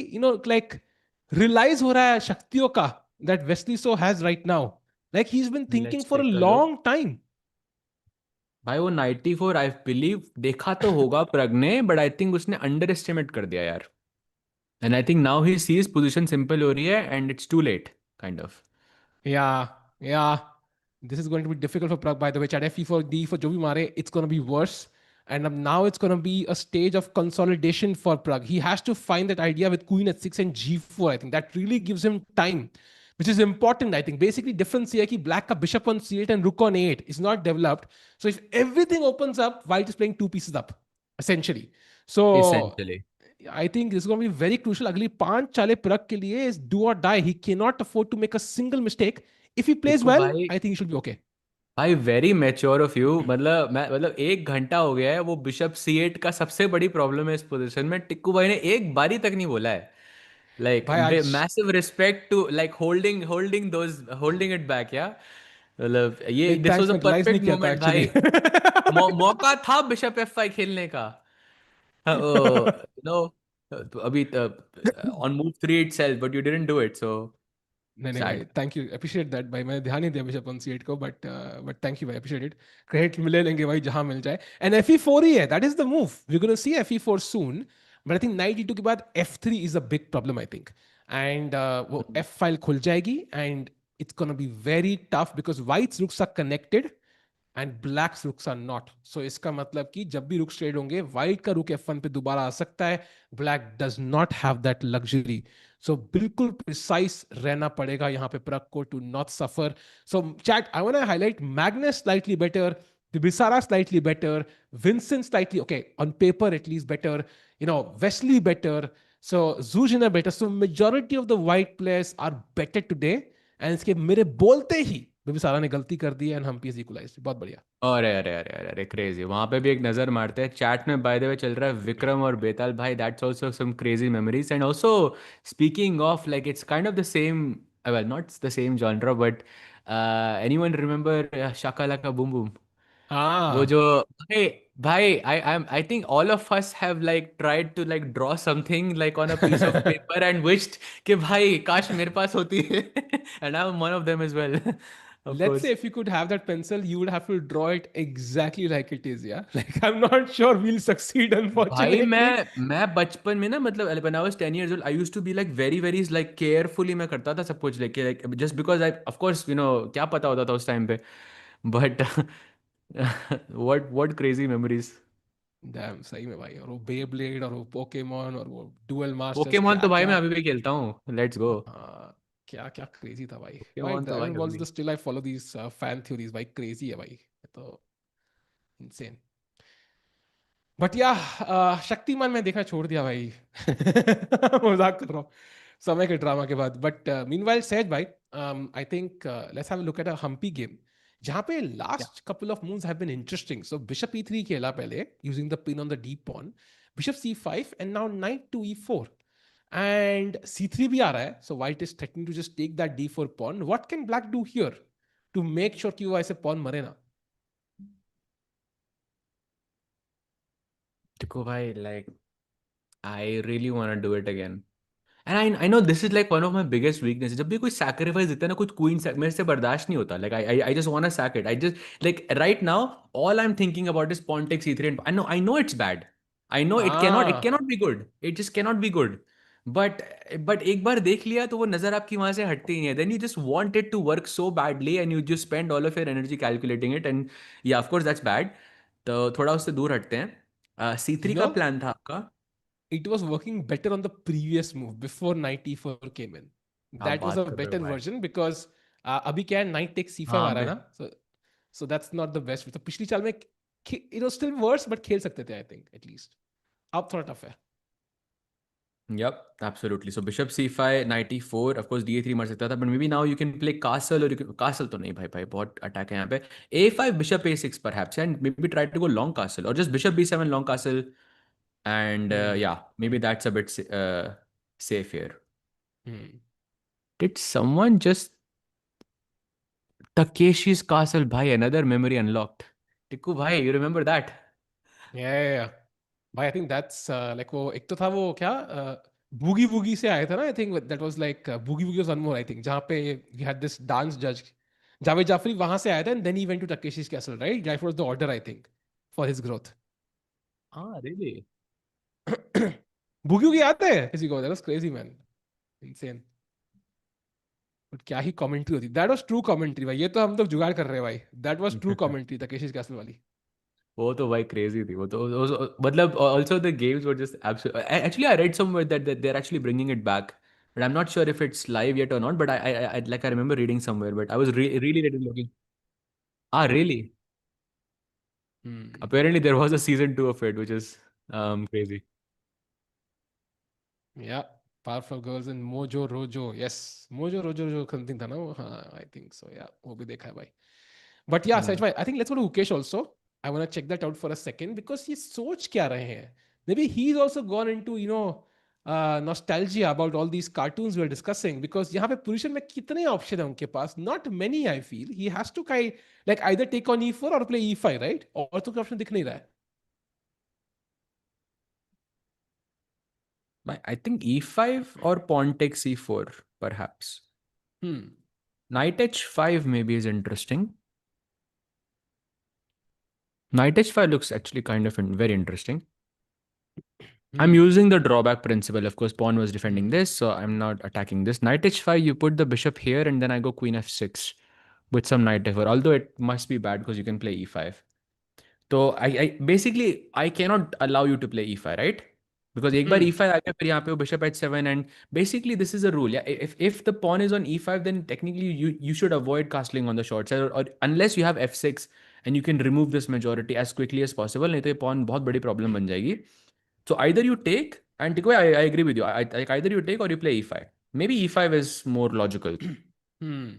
like realize हो रहा है शक्तियों का that Wesley So has right now. Like he's been thinking let's for a take a look. long time. भाई वो 94 I believe देखा तो होगा प्रग ने, बट आई थिंक उसने अंडर एस्टिमेट कर दिया यार. And I think now he sees position simple हो रही है and it's too late kind of. Yeah, yeah. This is going to be difficult for Prag, by the way. Chat F for D for जो भी मारे, it's going to be worse. And now it's going to be a stage of consolidation for Prag. He has to find that idea with Queen at 6 and G4. I think that really gives him time, which is important. I think basically difference here कि Black ka Bishop on C8 and Rook on A8 is not developed. So if everything opens up, White is playing two pieces up, essentially. So Essentially. I think this is going to be very crucial. अगली 5 चालें Prag के लिए is do or die. He cannot afford to make a single mistake. If he plays Tikku well, भाई. I think he should be okay. भाई very mature of you. मतलब 1 घंटा हो गया है. वो बिशप C8 का सबसे बड़ी प्रॉब्लम है इस पोजीशन में. टिक्कू भाई ने एक बारी तक नहीं बोला है. लाइक भाई आज massive respect to like holding it back. या मतलब ये नहीं, दिस वाज थैंक्स, अ मैं रियलाइज नहीं परफेक्ट किया था मोमेंट एक्चुअली. भाई. मौका था बिशप F5 खेलने का. नो अभी on move 3 itself but you didn't do it, so नहीं नहीं भाई, sad. Thank you, appreciate that भाई. मैंने ध्यान नहीं दिया बिशप ऑन C8 को, बट थैंक यू भाई, अप्रिशिएट इट. क्रेडिट मिले लेंगे भाई जहां मिल जाए. एंड Fe4 ही है, that is the move. We gonna see Fe4 soon. But I think knight E2 के बाद F3 is a big problem I think. And वो F फाइल खुल जाएगी and it's gonna be very tough because white's rooks are connected and black rooks are not. So इसका मतलब कि जब भी रुक्स ट्रेड होंगे, व्हाइट का रुक F1 पे दोबारा आ सकता है. Black does not have that luxury. So बिल्कुल प्रिसाइज रहना पड़ेगा यहाँ पे प्रग को to not suffer. So chat, I want to highlight Magnus slightly better, Bibisara slightly better, Vincent slightly okay on paper at least better, Wesley better, so Zhu Jiner better. So majority of the white players are better today. And इसके मेरे बोलते ही Bibisara ने गलती कर दी and Hampi is equalised. बहुत बढ़िया. अरे crazy. वहां पे भी एक नजर मारते हैं. चैट में बाय द वे चल रहा है विक्रम और बेताल भाई. That's also some crazy memories. And also speaking of like it's kind of the same, well not the same genre but anyone remember Shakalaka boom boom. वो हाँ. जो भाई भाई आई think all of us have like tried to like draw something like on a piece of paper and wished कि भाई काश मेरे पास होती है. And I am one of them as well. Of Let's say course. if you could have that pencil, you would have to draw it exactly like it is. Yeah, like I'm not sure we'll succeed, भाई unfortunately. मैं बचपन में ना मतलब when I was 10 years old I used to be like very like carefully मैं करता था सब कुछ लेके like just because I of course you know क्या पता होता था उस टाइम पे but what crazy memories. Damn, सही में भाई, और वो बेब्लेड और वो पोकेमोन और वो डुअल मास्टर्स, पोकेमॉन क्या तो भाई मैं क्या। अभी भी खेलता हूँ लेट्स गो. क्या क्या क्रेजी था भाई भाई, पोकेमॉन तो भाई ड्रैगन अभी बॉल्स द भी. Still I follow these fan theories भाई, क्रेजी है भाई ये तो, इंसेन. बट या शक्तिमान में देखना छोड़ दिया भाई. मजाक कर रहा हूँ समय के ड्रामा के बाद. बट मीनवाइल सहज भाई, आई think let's have a look at a Humpy game जहाँ पे last couple of moves have been interesting. So bishop e3 खेला पहले using the pin on the deep pawn, bishop c5 and now knight to e4 and c3 भी आ रहा है. So white is threatening to just take that d4 pawn. What can black do here to make sure कि वो ऐसे pawn मरे ना? देखो भाई like I really want to do it again. And I know this is like one of my biggest weaknesses. जब भी कोई sacrifice देता है ना कुछ queen मेरे से बर्दाश्त नहीं होता. Like I just want to sack it. I just like right now all I'm thinking about is pawn takes e3 and I know it's bad. I know it cannot be good. It just cannot be good. But एक बार देख लिया तो वो नजर आपकी वहां से हटती ही नहीं है. Then you just want it to work so badly and you just spend all of your energy calculating it and yeah of course that's bad. तो थोड़ा उससे दूर हटते हैं. यू C3 नो, का प्लान था आपका. it was working better on the previous move before knight e4 came in. आप That was बात a कर रहे हो better भाई. version because अभी क्या है, knight takes c5 हाँ आ रहा है ना, so that's not the best. तो पिछली चाल में it was still worse but खेल सकते थे I think at least. अब थोड़ा टफ है. Yep, absolutely. So bishop c5, knight e4, of course d3 मर सकता था, but maybe now you can play castle or you can, castle तो नहीं भाई भाई बहुत अटैक है यहाँ पे. a5 bishop a6 perhaps and maybe try to go long castle or just bishop b7 long castle and Hmm. yeah maybe that's a bit safe here. Hmm. Did someone just Takeshi's castle भाई another memory unlocked. Tikku भाई you remember that? Yeah. भाई I think that's like वो एक तो था वो क्या boogie woogie से आया था ना. I think that was like boogie woogie was one more I think, जहाँ पे we had this dance judge Javed Jafri वहां से आया था and then he went to Takeshi's castle, right? That was the order I think for his growth. Ah, really? बुगी वुगी आते हैं किसी को? That was crazy man, insane. But क्या ही कमेंट्री होती. दैट वाज ट्रू कमेंट्री भाई, ये तो हम तो जुगाड़ कर रहे हैं भाई. That was true commentary Takeshi castle वाली. वो तो भाई क्रेजी थी वो तो मतलब also the games were just absolutely actually I read somewhere that they're actually bringing it back but I'm not sure if it's live yet or not but I like I remember reading somewhere but I was really looking. Ah, really? Hmm. Apparently there was a season 2 of it which is crazy. या powerful girls in mojo रोजो. Yes, mojo रोजो जो something था ना वो. हाँ I think सो. या वो भी देखा है भाई. बट या सच Hmm. भाई, आई think let's go to Mukesh also. I want to check that out for a second because ये सोच क्या रहे हैं. Maybe he's also gone into nostalgia about all these cartoons we are discussing, because यहाँ पे position में कितने option है उनके पास? Not many I feel. He has to like either take on e4 or play e5, right? और तो कोई option दिख नहीं रहा है. I think e5 or pawn takes e4 perhaps. Hmm. Knight h5 maybe is interesting. Knight h5 looks actually kind of very interesting. I'm Hmm. using the drawback principle. Of course, pawn was defending Hmm. this, so I'm not attacking this. Knight h5, you put the bishop here, and then I go queen f6 with some knight f4. Although it must be bad because you can play e5. So I basically I cannot allow you to play e5, right? Because एक बार Hmm. e5 आ गया फिर यहाँ पे वो bishop h7 and basically this is a rule. Yeah, if the pawn is on e5, then technically you should avoid castling on the short side or unless you have f6 and you can remove this majority as quickly as possible. नहीं तो ये pawn बहुत बड़ी problem बन जाएगी. So either you take, and Tikwe, I agree with you. Like either you take or you play e5. Maybe e5 is more logical. Hmm.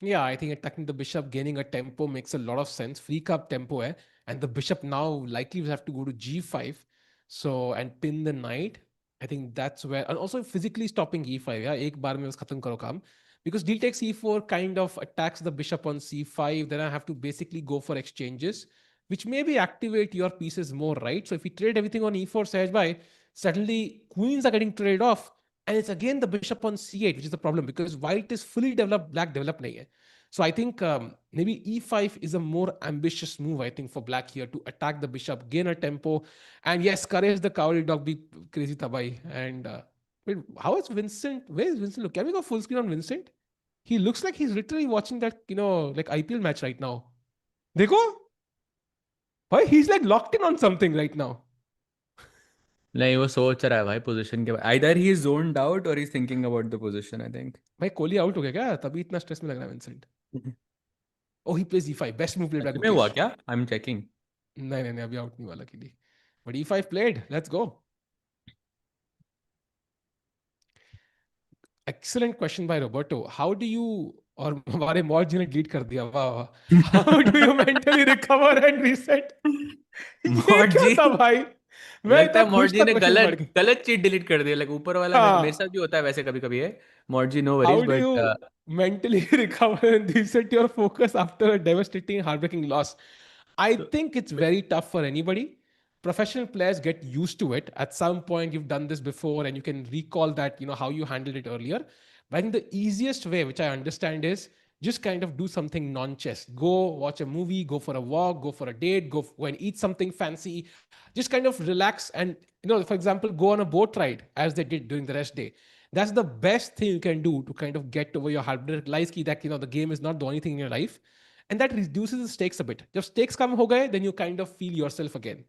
Yeah, I think attacking the bishop, gaining a tempo makes a lot of sense. Free cup tempo hai, and the bishop now likely will have to go to g5, so and pin the knight. I think that's where, and also physically stopping e5. Yeah, एक बार में बस खत्म करो काम. Because d takes e4 kind of attacks the bishop on c5. Then I have to basically go for exchanges, which maybe activate your pieces more, right? So if we trade everything on e4, Sahaj bhai, suddenly queens are getting traded off. And it's again the bishop on c8, which is the problem because white is fully developed, black developed nahi hai. So I think maybe e5 is a more ambitious move, I think, for black here to attack the bishop, gain a tempo, and yes, courage the cowardly dog, be crazy tabai. And wait, how is Vincent? Where is Vincent? Look, can we go full screen on Vincent? He looks like he's literally watching that, like IPL match right now. Dekho, why he's like locked in on something right now. नहीं वो सोच रहा है भाई position के either he is zoned out or he's thinking about the position I think. भाई Kohli out हो गया क्या? तभी इतना स्ट्रेस में लग रहा है Vincent. Oh, he plays e5. Best move played by सच में हुआ Gukesh. क्या? I'm checking. नहीं नहीं नहीं, अभी आउट नहीं वाला के लिए. But e5 played. Let's go. Excellent question by Roberto. How do you, और हमारे मॉड जी ने डिलीट कर दिया, वाह वाह. How do you mentally recover and reset? ये मॉड क्या जी था भाई? मैं लगता इतना है मॉड खुश जी था ने क्वेश्चन पढ़ गलत के. गलत चीज डिलीट कर दी लाइक ऊपर वाला मेरे साथ हाँ. भी होता है वैसे कभी कभी है mod ji no How worries do but you mentally recover and reset your focus after a devastating, heartbreaking loss? I think it's very tough for anybody. Professional players get used to it. At some point, you've done this before and you can recall that, how you handled it earlier. But I think the easiest way, which I understand, is just kind of do something non-chess. Go watch a movie, go for a walk, go for a date, go and eat something fancy. Just kind of relax and, for example, go on a boat ride as they did during the rest day. That's the best thing you can do to kind of get over your heartbreak. Realize that, the game is not the only thing in your life. And that reduces the stakes a bit. जब stakes कम हो गए, then you kind of feel yourself again.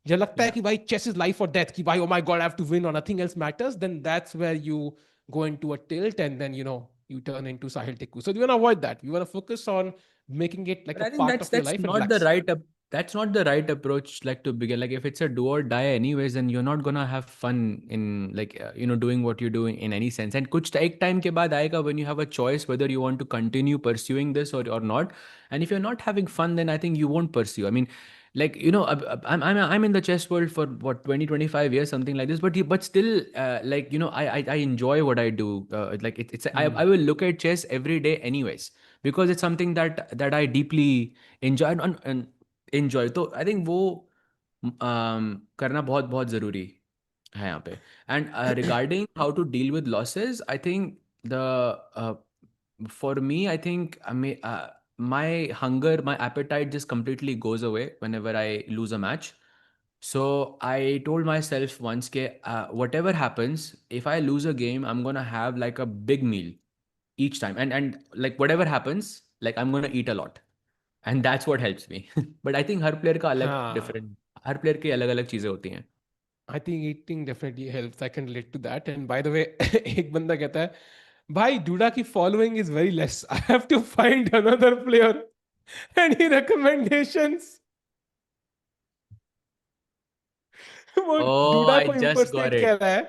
जब लगता है या कि भाई chess is life or death, कि भाई oh my god I have to win or nothing else matters, then that's where you go into a tilt and then you turn into Sahil Tikku. So you want to avoid that. You want to focus on making it like But a I think part that's of your that's life and not the relax. right that's not the right approach like to begin. Like if it's a do or die anyways, then you're not gonna have fun in like doing what you're doing in any sense. And कुछ एक time के बाद आएगा when you have a choice whether you want to continue pursuing this or not. And if you're not having fun, then I think you won't pursue. I mean, like I'm in the chess world for what 20-25 years something like this, but still like I enjoy what I do. Like it's I will look at chess every day anyways because it's something that I deeply enjoy and enjoy. तो I think वो करना बहुत बहुत ज़रूरी है यहाँ पे. And regarding how to deal with losses, I think for me, I think my hunger, my appetite just completely goes away whenever I lose a match. So I told myself once, whatever happens, if I lose a game, I'm gonna have like a big meal each time, and like whatever happens, like I'm gonna eat a lot, and that's what helps me. But I think her player का अलग हाँ. different, हर player की अलग अलग चीजें होती हैं. I think eating definitely helps. I can relate to that. And by the way, एक बंदा कहता है, भाई डूडा की following is very less. I have to find another player. Any recommendations? वो Oh, डूडा I को just got impersonate it. कर रहा है.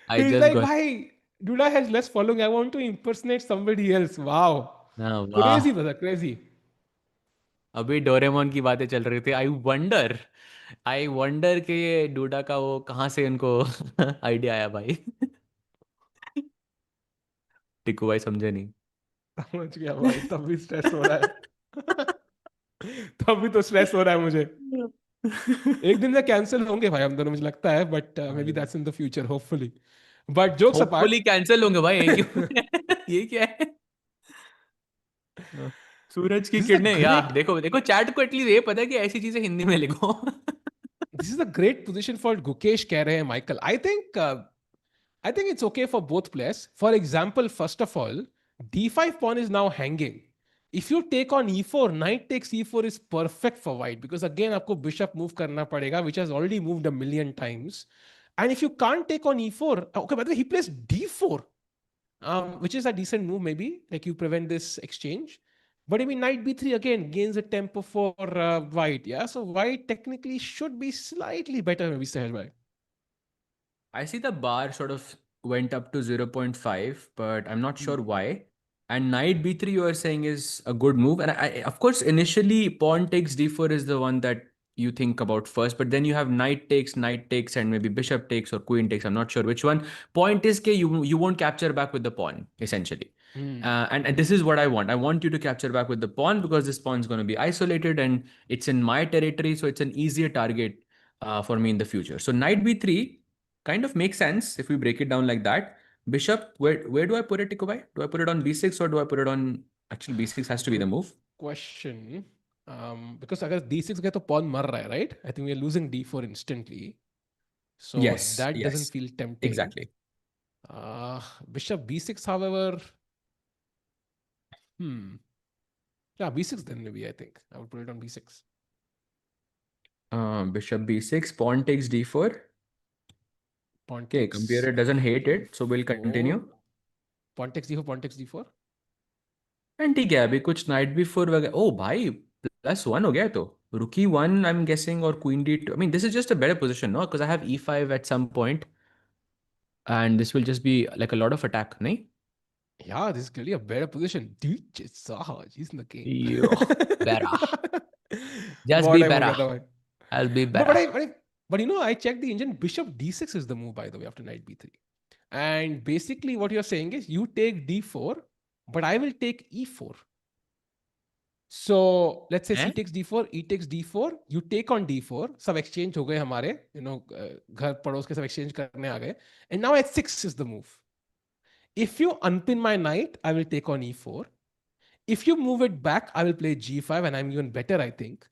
I He's just like, got. भाई DUDA has less following. I want to impersonate somebody else. Wow. हाँ Crazy, वाह. brother, crazy. अभी Doraemon की बातें चल रही थी. आई वंडर कि ये डूडा का वो कहाँ से इनको आइडिया आया भाई. टिकू भाई समझे नहीं. समझ गया भाई, तब भी स्ट्रेस हो रहा है. तब भी तो स्ट्रेस हो रहा है मुझे. एक दिन से कैंसिल होंगे भाई हम दोनों, मुझे लगता है, but may be that's in the future hopefully. But jokes hopefully apart. Cancel होंगे भाई. ये क्यों ये क्या है. हाँ. सूरज की दिस इज अ किरणें या ग्रेट देखो देखो चैट को एटलीस्ट ये पता है कि ऐसी चीजें हिंदी में लिखो. This is a great position for Gukesh, कह रहे हैं Michael. I think it's okay for both players. For example, first of all, d5 pawn is now hanging. If you take on e4, knight takes e4 is perfect for white because again आपको bishop move करना पड़ेगा, which has already moved a million times. And if you can't take on e4, okay, by the way, he plays d4, which is a decent move maybe, like you prevent this exchange. But I mean, knight b3 again gains a tempo for white. Yeah, so white technically should be slightly better, maybe Sahel bhai. I see the bar sort of went up to 0.5, but I'm not sure why. And knight b3 you are saying is a good move. And of course, initially pawn takes d4 is the one that you think about first, but then you have knight takes, and maybe bishop takes or queen takes. I'm not sure which one. Point is that you won't capture back with the pawn, essentially. And this is what I want. I want you to capture back with the pawn because this pawn is going to be isolated and it's in my territory, so it's an easier target for me in the future. So knight b3 kind of makes sense if we break it down like that. Bishop, where do I put it, Tikubai? Do I put it on b6 or do I put it on Actually, b6 has to be the Good move. question. Because अगर d6 गए तो pawn मर रहा है, right? I think we are losing d4 instantly. So Yes, that doesn't yes, feel tempting. exactly. Bishop b6, however, hmm. Yeah, b6 then maybe I think. I would put it on b6. Bishop b6, pawn takes d4. Pawn Okay, takes computer doesn't hate it, so we'll d4. continue. Pawn takes d4, pawn takes d4. And ठीक है, अभी कुछ night before वगैरह, ओ भाई +1 हो गया है तो रुकी 1 आई एम गेसिंग और queen d2. I mean this is just a better position, no, because I have e5 at some point and this will just be like a lot of attack, नहीं? Yeah, this is clearly a better position. Dude, Sahaj, he's in the game. Yo, better. Just What be time हो better. गया था भाई? I'll be But, better. but you know, I checked the engine. Bishop d6 is the move, by the way, after knight b3. And basically, what you're saying is you take d4, but I will take e4. So let's say हैं? c takes d4, e takes d4, you take on d4, सब exchange हो गए हमारे, घर पड़ोस के सब exchange करने आ गए. And now h6 is the move. If you unpin my knight, I will take on e4. If you move it back, I will play g5, and I'm even better, I think.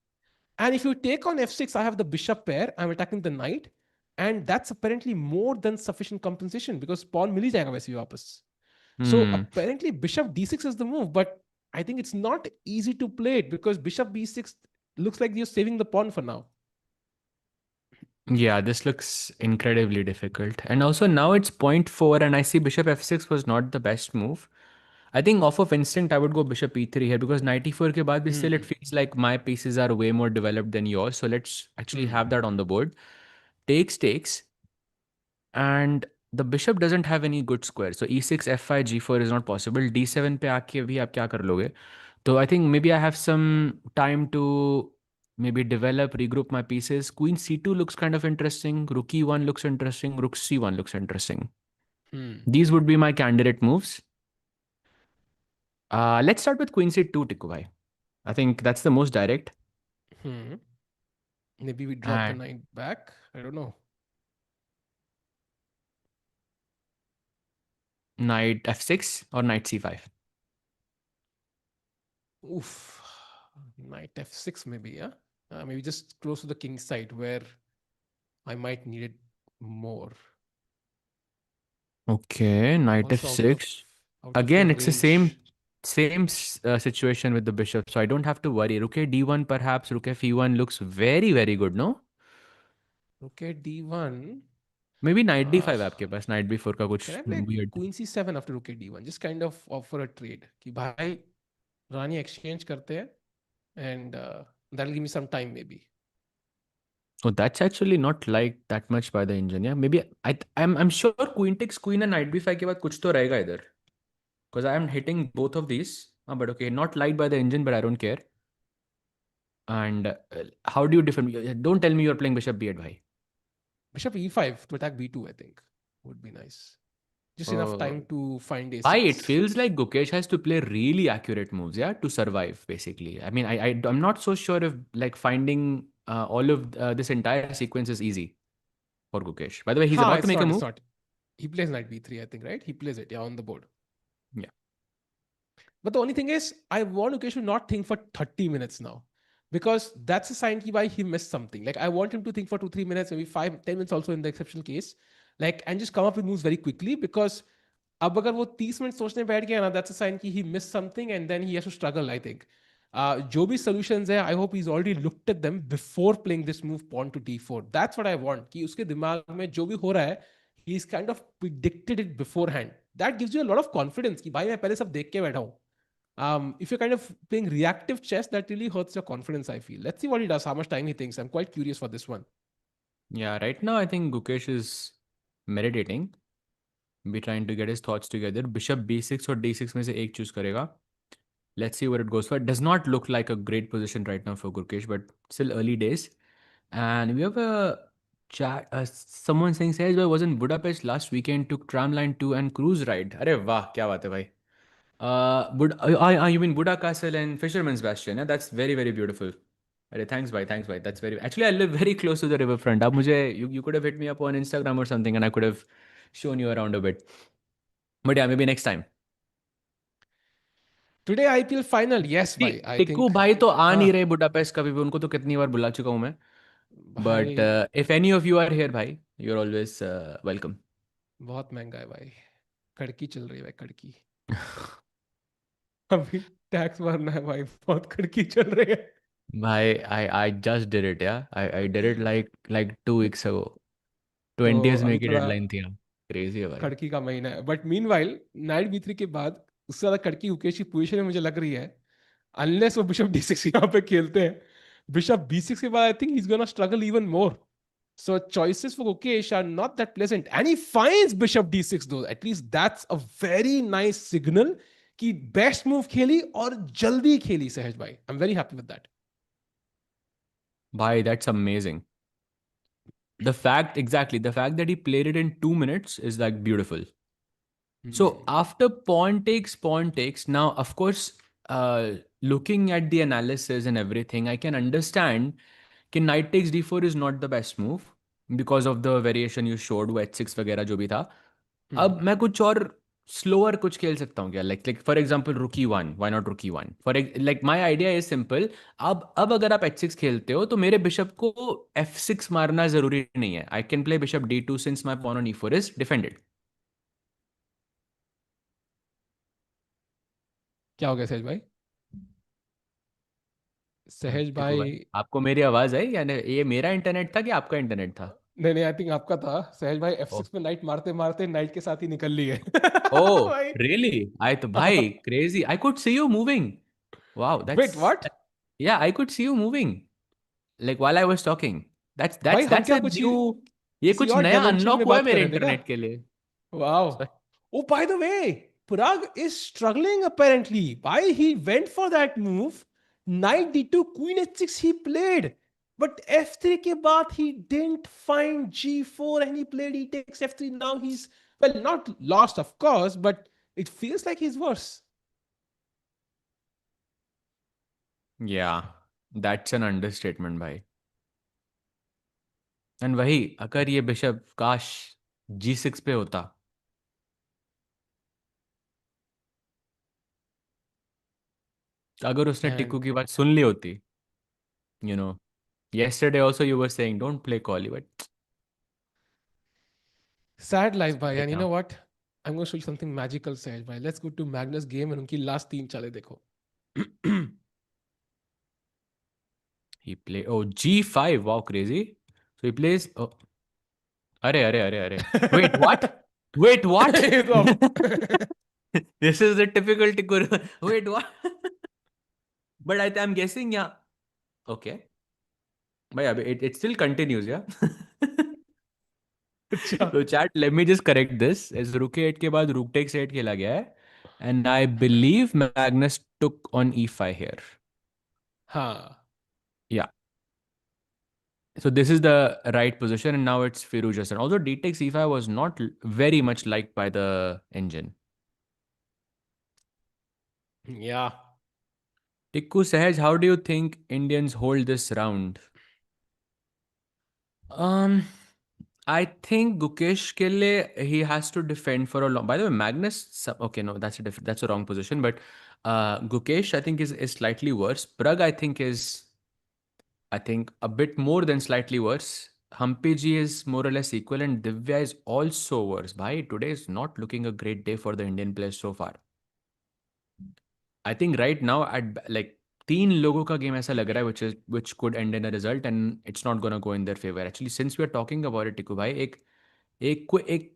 And if you take on f6, I have the bishop pair. I'm attacking the knight. And that's apparently more than sufficient compensation because pawn मिल ही जाएगा वैसे भी वापस. So apparently bishop d6 is the move, but I think it's not easy to play it because bishop b6 looks like you're saving the pawn for now. Yeah, this looks incredibly difficult. And also now it's point 4 and I see bishop f6 was not the best move. I think off of instinct, I would go bishop e3 here because knight e4 ke baad bhi still it feels like my pieces are way more developed than yours. So let's actually have that on the board. Takes. And the bishop doesn't have any good square. So e6, f5, g4 is not possible. d7 पे आके भी आप क्या कर लोगे? So I think maybe I have some time to maybe develop, regroup my pieces. Queen c2 looks kind of interesting. Rook e1 looks interesting. Rook c1 looks interesting. These would be my candidate moves. Let's start with queen c2, Tikku bhai. I think that's the most direct. Maybe we drop the knight back. I don't know. Knight f6 or knight c5? Oof. Knight f6 maybe, yeah? Maybe just close to the king's side where I might need it more. Okay, knight Also f6. out of Again, your it's the same range. situation with the bishop, so I don't have to worry. Rook a d1 perhaps, rook f e1 looks very, very good, no? Rook at d1. Maybe knight Uh, d5 आपके पास, knight b4 का can कुछ I play weird. queen c7 after rook at d1? Just kind of offer a trade. कि भाई रानी exchange करते हैं and that'll give me some time maybe. Oh, that's actually not liked that much by the engine. Yeah, maybe I'm sure queen takes queen and knight b5 के बाद कुछ तो रहेगा इधर. Because I am hitting both of these. But okay, not liked by the engine, but I don't care. And how do you defend? Don't tell me you're playing bishop b8, bhai. Bishop e5 to attack b2, I think, would be nice. Just enough time to find a6. Why it feels like Gukesh has to play really accurate moves, yeah, to survive, basically. I mean, I'm not so sure if like finding all of this entire sequence is easy for Gukesh. By the way, he's about to make a move. Not. He plays knight b3, I think, right? He plays it, yeah, on the board. Yeah. But the only thing is, I want Gukesh to not think for 30 minutes now. Because that's a sign why he missed something. Like, I want him to think for 2-3 minutes, maybe 5-10 minutes also in the exceptional case. Like, and just come up with moves very quickly. Because अब अगर वो 30 minute सोचने बैठ गया ना, that's a sign कि he missed something and then he has to struggle, I think. जो भी solutions है, I hope he's already looked at them before playing this move pawn to d4. That's what I want. कि उसके दिमाग में जो भी हो रहा है, he's kind of predicted it beforehand. That gives you a lot of confidence कि भाई मैं पहले सब देख के बैठा हूँ. If you're kind of playing reactive chess, that really hurts your confidence, I feel. Let's see what he does, how much time he thinks. I'm quite curious for this one. Yeah, right now I think Gukesh is meditating. Be trying to get his thoughts together. Bishop b6 or d6 में से एक choose करेगा. Let's see what it goes for. It does not look like a great position right now for Gukesh, but still early days. And we have a chat. Someone saying, Sahaj bhai was in Budapest last weekend, took tramline 2 and cruise ride. अरे वाह, क्या बात है भाई. You mean Buddha Castle and Fisherman's Bastion? Yeah? That's very, very beautiful. अरे thanks bhai, thanks bhai. That's very. Actually, I live very close to the riverfront. अब मुझे you could have hit me up on Instagram or something, and I could have shown you around a bit. But yeah, maybe next time. Today IPL final, yes भाई, I Tikku think. भाई तो आ हाँ नहीं रहे Budapest कभी भी, उनको तो कितनी बार बुला चुका हूँ मैं. बट भाई, if any of you are here भाई, यू आर ऑलवेज वेलकम. बहुत महंगा है भाई, कड़की चल रही है भाई, कड़की. अभी टैक्स भरना है भाई, बहुत कड़की चल रही है. भाई आई जस्ट डिड इट, या I did it like 2 weeks ago. तो 20th में अभी की थोड़ा डेडलाइन थी. क्रेजी है भाई. कड़की का महीना है, but meanwhile knight B three के बाद उससे ज्यादा कड़की गुकेश की पोजीशन में मुझे लग रही है, अनलेस वो बिशप डी सिक्स यहाँ पे खेलते हैं. बिशप बी सिक्स के बाद आई think he is gonna struggle even more. So choices for Gukesh are not that pleasant, and he finds Bishop D6 though. At least that's a very nice signal कि best move खेली और जल्दी खेली सहज भाई. I'm very happy with that. भाई that's amazing. The fact that he played it in 2 minutes is like beautiful. So after pawn takes, now of course, looking at the analysis and everything, I can understand कि knight takes d4 is not the best move because of the variation you showed, वो h6 वगैरह जो भी था. अब मैं कुछ और स्लोअर कुछ खेल सकता हूँ क्या, लाइक फॉर एग्जांपल रुकी वन, व्हाई नॉट रुकी one, for like my idea is simple. अब अगर आप h6 खेलते हो तो मेरे बिशप को f6 मारना जरूरी नहीं है. I can play bishop d2 since my pawn on e4 is defended. क्या हो गया सहज भाई? सहज टिकू भाई, भाई, आपको मेरी आवाज आई, यानी ये मेरा इंटरनेट था कि आपका इंटरनेट था? नहीं नहीं, आई थिंक आपका था. सहज भाई ओ F6 में नाइट मारते मारते नाइट के साथ ही निकल ली है. ओ भाई. रियली? आई तो भाई crazy, I could see you moving. Wow Wait, that's, what? या I could see you moving like while I was talking. That's भाई दैट्स हम दैट्स क्या अ कुछ न्यू, ये किसी कुछ और नया डायमेंशन अनलॉक में हुआ है बात कर मेरे रहे थे क्या? इंटरनेट के लिए. Wow. Oh, by the way, Parag is struggling apparently. Why he went for that move? Knight d2, queen h6 he played. But f3 ke baad he didn't find g4 and he played e takes f3. Now he's, well, not lost of course, but it feels like he's worse. या that's an understatement भाई. And वही, अगर ये bishop काश g6 पे होता. अगर उसने टिक्कू And की बात सुन ली होती, you know, yesterday also you were saying don't play Kohli, but sad life, bhai. And you क्या. know what? I'm going to show you something magical, Sahaj bhai. Let's go to Magnus game and unki last teen chale dekho. He play, oh g5, wow crazy. So he plays, oh, अरे अरे अरे अरे, wait what, wait what. ये तो अब This is the typical Tikkur. Wait what. But I'm guessing, yeah, okay, but yeah, it still continues, yeah. अच्छा. So chat, let me just correct this. As rook a8 के बाद rook takes 8 खेला गया है, and I believe Magnus took on e5 here. हाँ. Yeah. So this is the right position, and now it's Firouzja's turn. Although d takes e5 was not very much liked by the engine. Yeah. Tikku Sahaj, how do you think Indians hold this round? Um, I think Gukesh ke liye, he has to defend for a long. By the way, Magnus. Okay, no, that's a wrong position. But Gukesh, I think is slightly worse. Prag, I think a bit more than slightly worse. Humpy ji is more or less equal, and Divya is also worse. Bhai, today is not looking a great day for the Indian players so far. I think right now at like तीन लोगों का game ऐसा लग रहा है which could end in a result and it's not gonna go in their favor. Actually, since we are talking about it, Tikku bhai, एक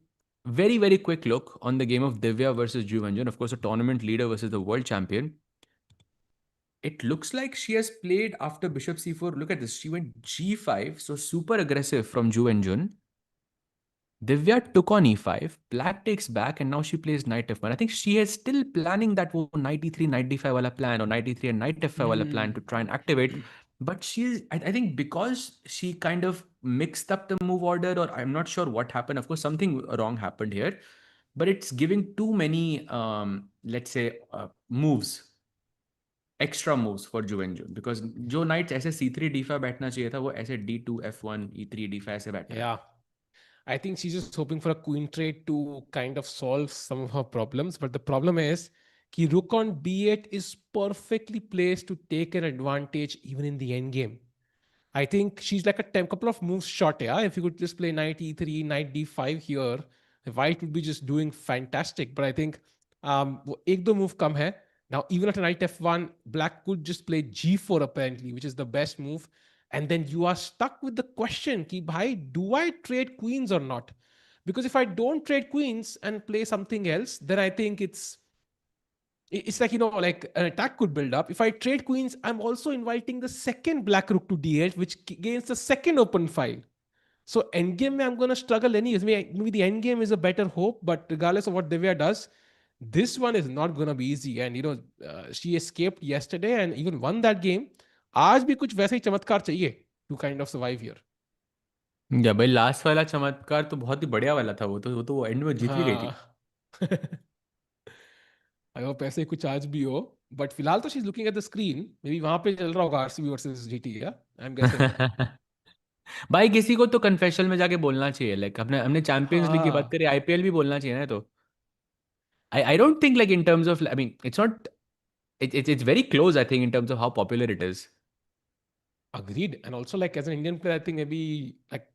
very very quick look on the game of Divya versus Ju Wenjun. Of course, a tournament leader versus the world champion. It looks like she has played after bishop c4. Look at this. She went g5, so super aggressive from Ju Wenjun. Divya took on e5, black takes back, and now she plays knight f1. I think she is still planning that knight e3, knight d5 wala plan, or knight e3 and knight f5 wala plan to try and activate. But I think because she kind of mixed up the move order, or I'm not sure what happened. Of course, something wrong happened here, but it's giving too many, let's say, moves, extra moves for Ju Wenjun, because जो knights ऐसे c3 d5 बैठना चाहिए था, वो ऐसे d2 f1 e3 d5 ऐसे बैठ रहा है. Yeah. I think she's just hoping for a queen trade to kind of solve some of her problems. But the problem is कि rook on b8 is perfectly placed to take an advantage even in the end game. I think she's like a couple of moves short. Yeah, if you could just play knight e3, knight d5 here, the white would be just doing fantastic. But I think एक दो move कम है. Now even at knight f1, black could just play g4 apparently, which is the best move. And then you are stuck with the question, ki bhai, do I trade queens or not? Because if I don't trade queens and play something else, then I think it's like, like an attack could build up. If I trade queens, I'm also inviting the second black rook to d8, which gains the second open file. So endgame, I'm going to struggle anyways. Maybe the endgame is a better hope, but regardless of what Divya does, this one is not going to be easy. And, she escaped yesterday and even won that game. आज भी कुछ वैसे ही चमत्कार चाहिए to kind of survive here. या भाई last वाला चमत्कार तो बहुत ही बढ़िया वाला था, वो एंड में जीत भी गई थी. हाँ. आई होप ऐसे ही कुछ आज भी हो, बट फिलहाल तो she is looking at the screen. May be वहां पे चल रहा होगा आरसीबी वर्सेस जीटी. या आई एम गेसिंग. भाई किसी को तो कन्फेशनल में जाके बोलना चाहिए, लाइक हमने हमने चैंपियंस लीग की बात हाँ, करी, आईपीएल भी बोलना चाहिए ना. तो I don't think like in terms of, I mean it's not, it's very close, I think, in terms of how popular it is. agreed. And also like as an Indian player, I think maybe like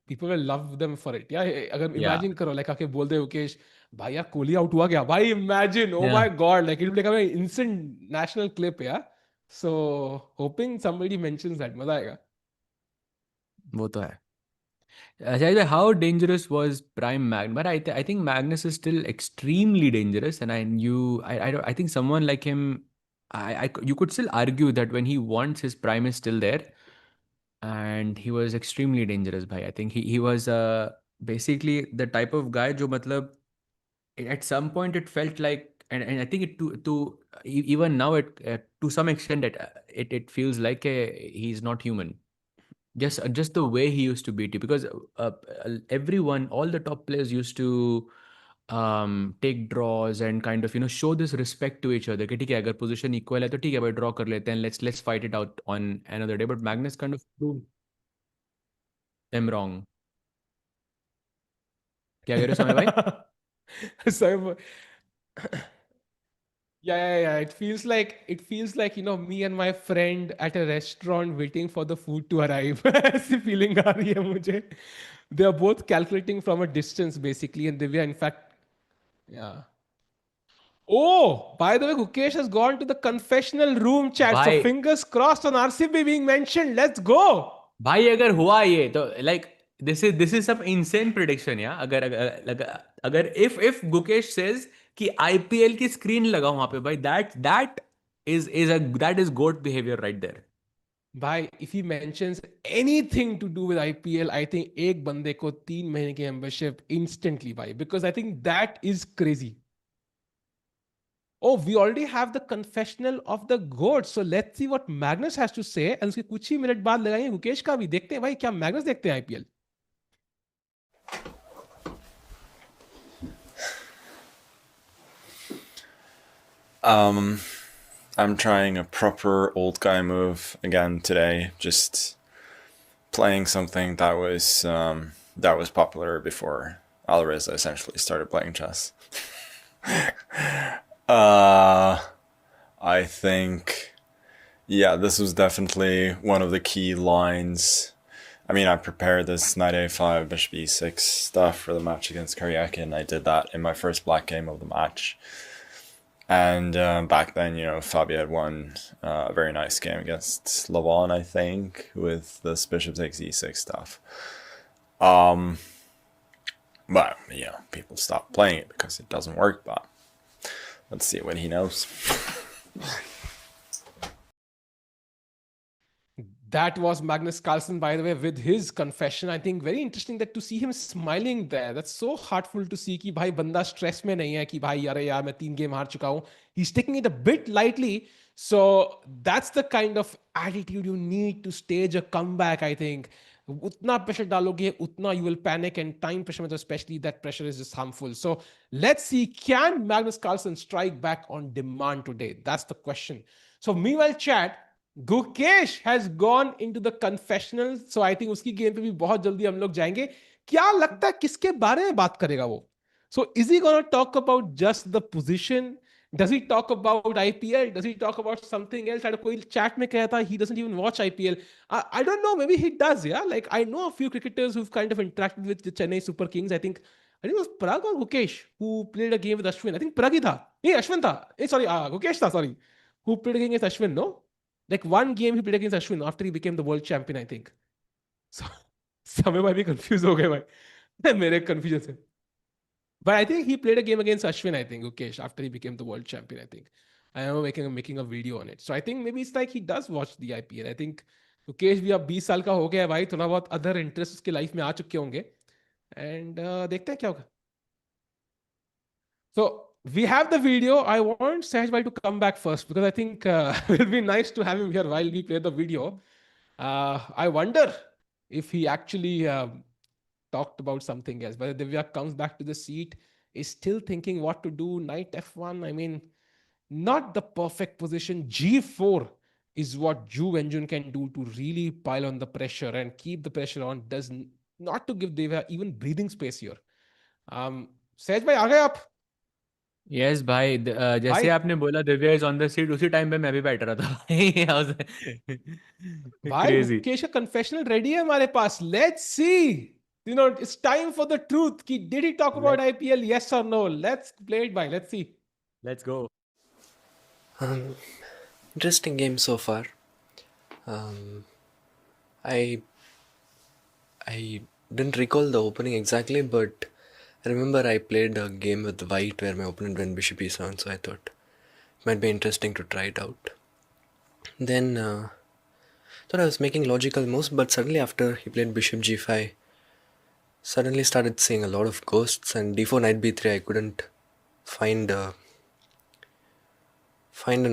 people will love them for it. Yeah, अगर Yeah. imagine करो like आके बोल दे मुकेश भाई यार Kohli out हुआ क्या भाई, imagine, oh my Yeah. god, like it will become an instant national clip. Yeah, so hoping somebody mentions that. मजा आएगा. वो तो है. Shahid bhai, how dangerous was prime Magnus? But I think Magnus is still extremely dangerous, and I think someone like him, you could still argue that when he wants, his prime is still there, and he was extremely dangerous. Bhai, I think he was basically the type of guy जो मतलब at some point it felt like, and I think it even now it to some extent it feels like he's not human. Just the way he used to beat you, because everyone, all the top players used to take draws and kind of show this respect to each other कि ठीक है अगर position equal है तो ठीक है भाई draw कर लेते हैं, let's fight it out on another day. But Magnus kind of proved them wrong. क्या कह रहे हो समय भाई? So yeah. It feels like me and my friend at a restaurant waiting for the food to arrive. ऐसी feeling आ रही है मुझे. They are both calculating from a distance basically, and Divya, in fact, yeah. Oh, by the way, Gukesh has gone to the confessional room chat. So भाई fingers crossed on RCB being mentioned. Let's go. भाई अगर हुआ ये तो like this is some insane prediction. या अगर if Gukesh says कि IPL की स्क्रीन लगा वहां पे भाई, that is goat behavior right there. भाई if he mentions anything to do with IPL, I think एक बंदे को 3 महीने की membership instantly भाई, because I think that is crazy. Oh, we already have the confessional of the goat. So let's see what Magnus has to say. And उसके कुछ ही minute बाद लगाएंगे गुकेश का भी. देखते हैं भाई क्या Magnus देखते हैं IPL. I'm trying a proper old guy move again today. Just playing something that was popular before Alireza essentially started playing chess. I think, yeah, this was definitely one of the key lines. I mean, I prepared this knight a5, bishop e6 stuff for the match against Karyaki, and I did that in my first black game of the match. And back then, Fabio had won a very nice game against Lavon, I think, with this bishop takes e6 stuff. But, people stopped playing it because it doesn't work, but let's see what he knows. That was Magnus Carlsen, by the way, with his confession. I think very interesting that to see him smiling there. That's so heartful to see कि भाई बंदा stress में नहीं है कि भाई यार मैं 3 गेम हार चुका हूँ. He's taking it a bit lightly. So that's the kind of attitude you need to stage a comeback, I think. उतना pressure डालोगे उतना you will panic, and time pressure में तो especially that pressure is just harmful. So let's see, can Magnus Carlsen strike back on demand today? That's the question. So meanwhile, chat, Gukesh has gone into the confessional. So I think उसकी game पे भी बहुत जल्दी हम लोग जाएंगे. क्या लगता है किसके बारे में बात करेगा वो? So is he gonna talk about just the position Does he talk about IPL? Does he talk about something else? कोई chat में कहता he doesn't even watch IPL. I don't know. Maybe he does. Yeah, like I know a few cricketers who've kind of interacted with the Chennai Super Kings. I think it was Prag or Gukesh who played a game with Ashwin. I think Prag ही था. नहीं Ashwin था. Sorry, Gukesh था. Sorry, who played against Ashwin? No, like one game he played against Ashwin after he became the world champion. I think. So समय भाई भी confused हो गए भाई मेरे confusion से. But I think he played a game against Ashwin, I think, Gukesh, after he became the world champion, I think. I remember making a video on it. So I think maybe it's like he does watch the IPL. I think Gukesh भी अब 20 साल का हो गया है भाई, थोड़ा बहुत अदर इंटरेस्ट उसके लाइफ में आ चुके होंगे. एंड देखते हैं क्या होगा. So we have the video. I want Sahaj bhai to come back first because I think it will be nice to have him here while we play the video. I wonder if he actually talked about something else. But Divya comes back to the seat, is still thinking what to do. Knight F1, I mean, not the perfect position. G4 is what Ju Wenjun can do to really pile on the pressure and keep the pressure on. Does not to give Divya even breathing space here. सहज भाई आ गए आप. Yes भाई, जैसे भाई आपने बोला Divya is on the seat, उसी टाइम पे मैं भी बैठ रहा था. भाई क्रेजी. मुकेश का कन्फेशनल रेडी है हमारे पास. Let's see. It's time for the truth. Did he talk about IPL? Yes or no? Let's play it, bhai. Let's see. Let's go. Interesting game so far. I didn't recall the opening exactly, but I remember I played a game with White where my opponent went Bishop E7, so I thought it might be interesting to try it out. Then thought I was making logical moves, but suddenly after he played Bishop G5, suddenly started seeing a lot of ghosts, and D4 Knight B3 I couldn't find a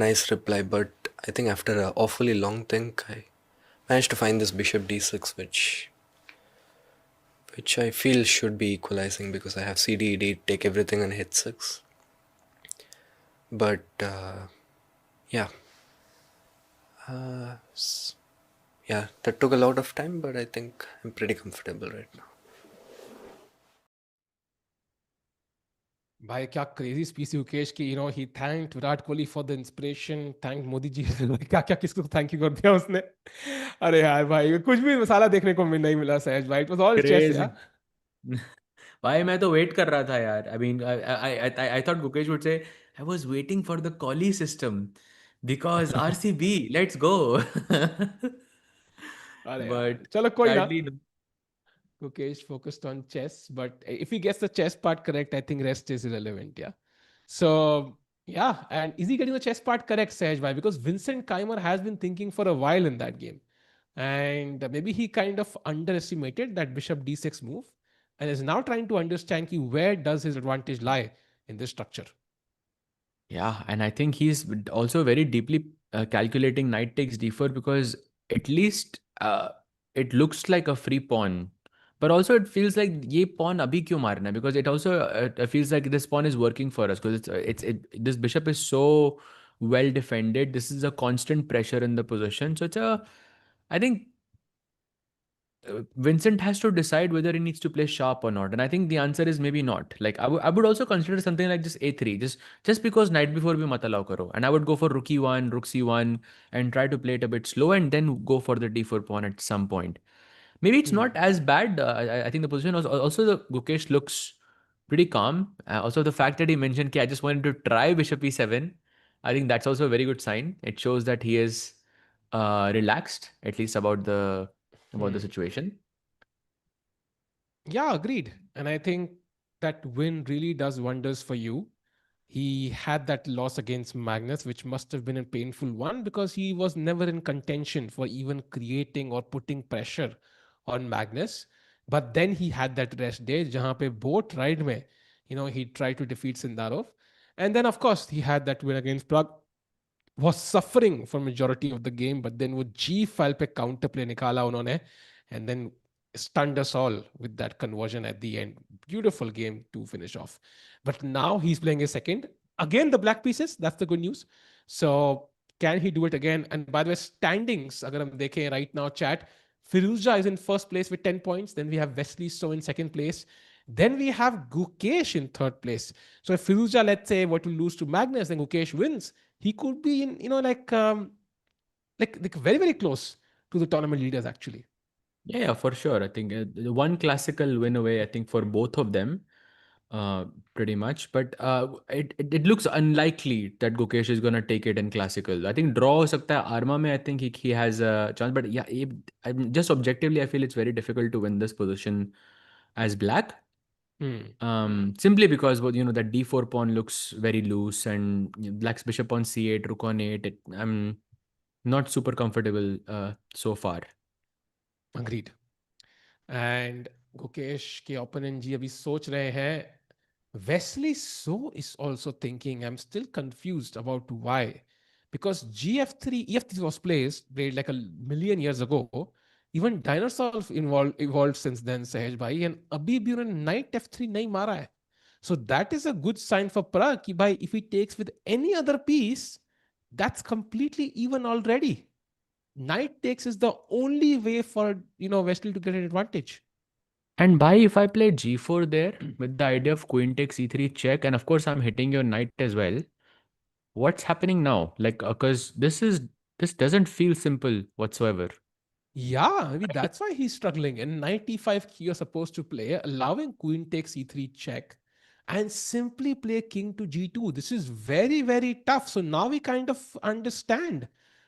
nice reply, but I think after an awfully long think I managed to find this Bishop D6, which I feel should be equalizing because I have CD, ED, take everything and hit 6. But yeah, that took a lot of time, but I think I'm pretty comfortable right now. भाई क्या crazy speech Gukesh की. He thanked Virat Kohli for the inspiration, thank Modi ji. क्या क्या किसको thank you कर दिया उसने. अरे यार भाई कुछ भी मसाला देखने को नहीं मिला सहज भाई. It was all chess crazy. यार. भाई मैं तो वेट कर रहा था यार. I mean I thought Gukesh would say I was waiting for the Colle system because RCB let's go. अरे यार बट चलो कोई ना. sadly Gukesh focused on chess, but if he gets the chess part correct, I think rest is irrelevant. Yeah. So yeah, and is he getting the chess part correct, Sahaj bhai? Because Vincent Keymer has been thinking for a while in that game, and maybe he kind of underestimated that Bishop D6 move, and is now trying to understand where does his advantage lie in this structure. Yeah, and I think he's also very deeply calculating knight takes d4 because at least it looks like a free pawn. But also it feels like ये pawn अभी क्यों मारना है, because it also feels like this pawn is working for us because this bishop is so well defended. This is a constant pressure in the position. So I think Vincent has to decide whether he needs to play sharp or not, and I think the answer is maybe not. Like I would also consider something like just a3, just because knight before भी मत allow करो, and I would go for rook e1, rook c1, and try to play it a bit slow, and then go for the d4 pawn at some point. Maybe it's not as bad. I think the position also the Gukesh looks pretty calm. Also the fact that he mentioned, "Okay, I just wanted to try bishop e7," I think that's also a very good sign. It shows that he is relaxed, at least about the situation. Yeah, agreed. And I think that win really does wonders for you. He had that loss against Magnus, which must have been a painful one because he was never in contention for even creating or putting pressure on Magnus. But then he had that rest day, jahan pe both tried mein, he tried to defeat Sindarov. And then, of course, he had that win against Prague, was suffering for majority of the game, but then with G file pe counter play nikala unhone, and then stunned us all with that conversion at the end. Beautiful game to finish off. But now he's playing a second. Again, the black pieces, that's the good news. So can he do it again? And by the way, standings, agar hum dekhein right now, chat, Firouzja is in first place with 10 points. Then we have Wesley So in second place. Then we have Gukesh in third place. So if Firouzja, let's say, were to lose to Magnus and Gukesh wins, he could be in, like very, very close to the tournament leaders actually. Yeah, for sure. I think the one classical win away, I think, for both of them, uh, pretty much. But it looks unlikely that Gukesh is going to take it in classical. I think draw ho sakta hai. Arma mein, I think he has a chance. But yeah, just objectively, I feel it's very difficult to win this position as black. Hmm. Simply because that d4 pawn looks very loose, and black's bishop on c8, rook on 8. I'm not super comfortable so far. Agreed. And Gukesh के opponent जी अभी सोच रहे हैं. Wesley So is also thinking. I'm still confused about why. Because GF3, EF3 was played like a million years ago. Even dinosaurs evolved since then, Sahej bhai. And abhi bhi unhone knight F3 nahi mara hai. So that is a good sign for Pragg ki bhai, if he takes with any other piece, that's completely even already. Knight takes is the only way for Wesley to get an advantage. And by if I play g4 there with the idea of queen takes e3 check, and of course I'm hitting your knight as well. What's happening now? Like, because this doesn't feel simple whatsoever. Yeah, maybe that's why he's struggling. In knight e5, you're supposed to play, allowing queen takes e3 check, and simply play king to g2. This is very, very tough. So now we kind of understand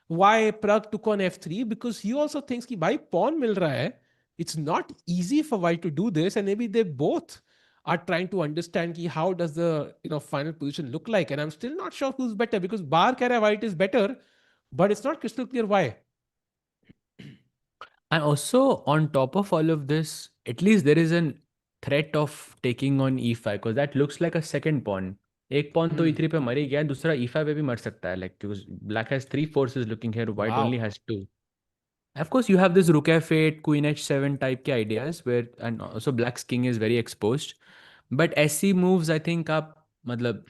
why Pragg took on f3, because he also thinks कि भाई pawn मिल रहा है. It's not easy for white to do this, and maybe they both are trying to understand कि how does the final position look like. And I'm still not sure who's better, because bar कह रहा है white is better, but it's not crystal clear why. And also, on top of all of this, at least there is an threat of taking on e5, because that looks like a second pawn. एक pawn तो e3 पे मर ही गया, दूसरा e5 पे भी मर सकता है, like, because black has 3 forces looking here, white only Wow. has 2. Of course, you have this rook f8, queen h7 type के ideas where, and also black's king is very exposed. But SC moves, I think, आप मतलब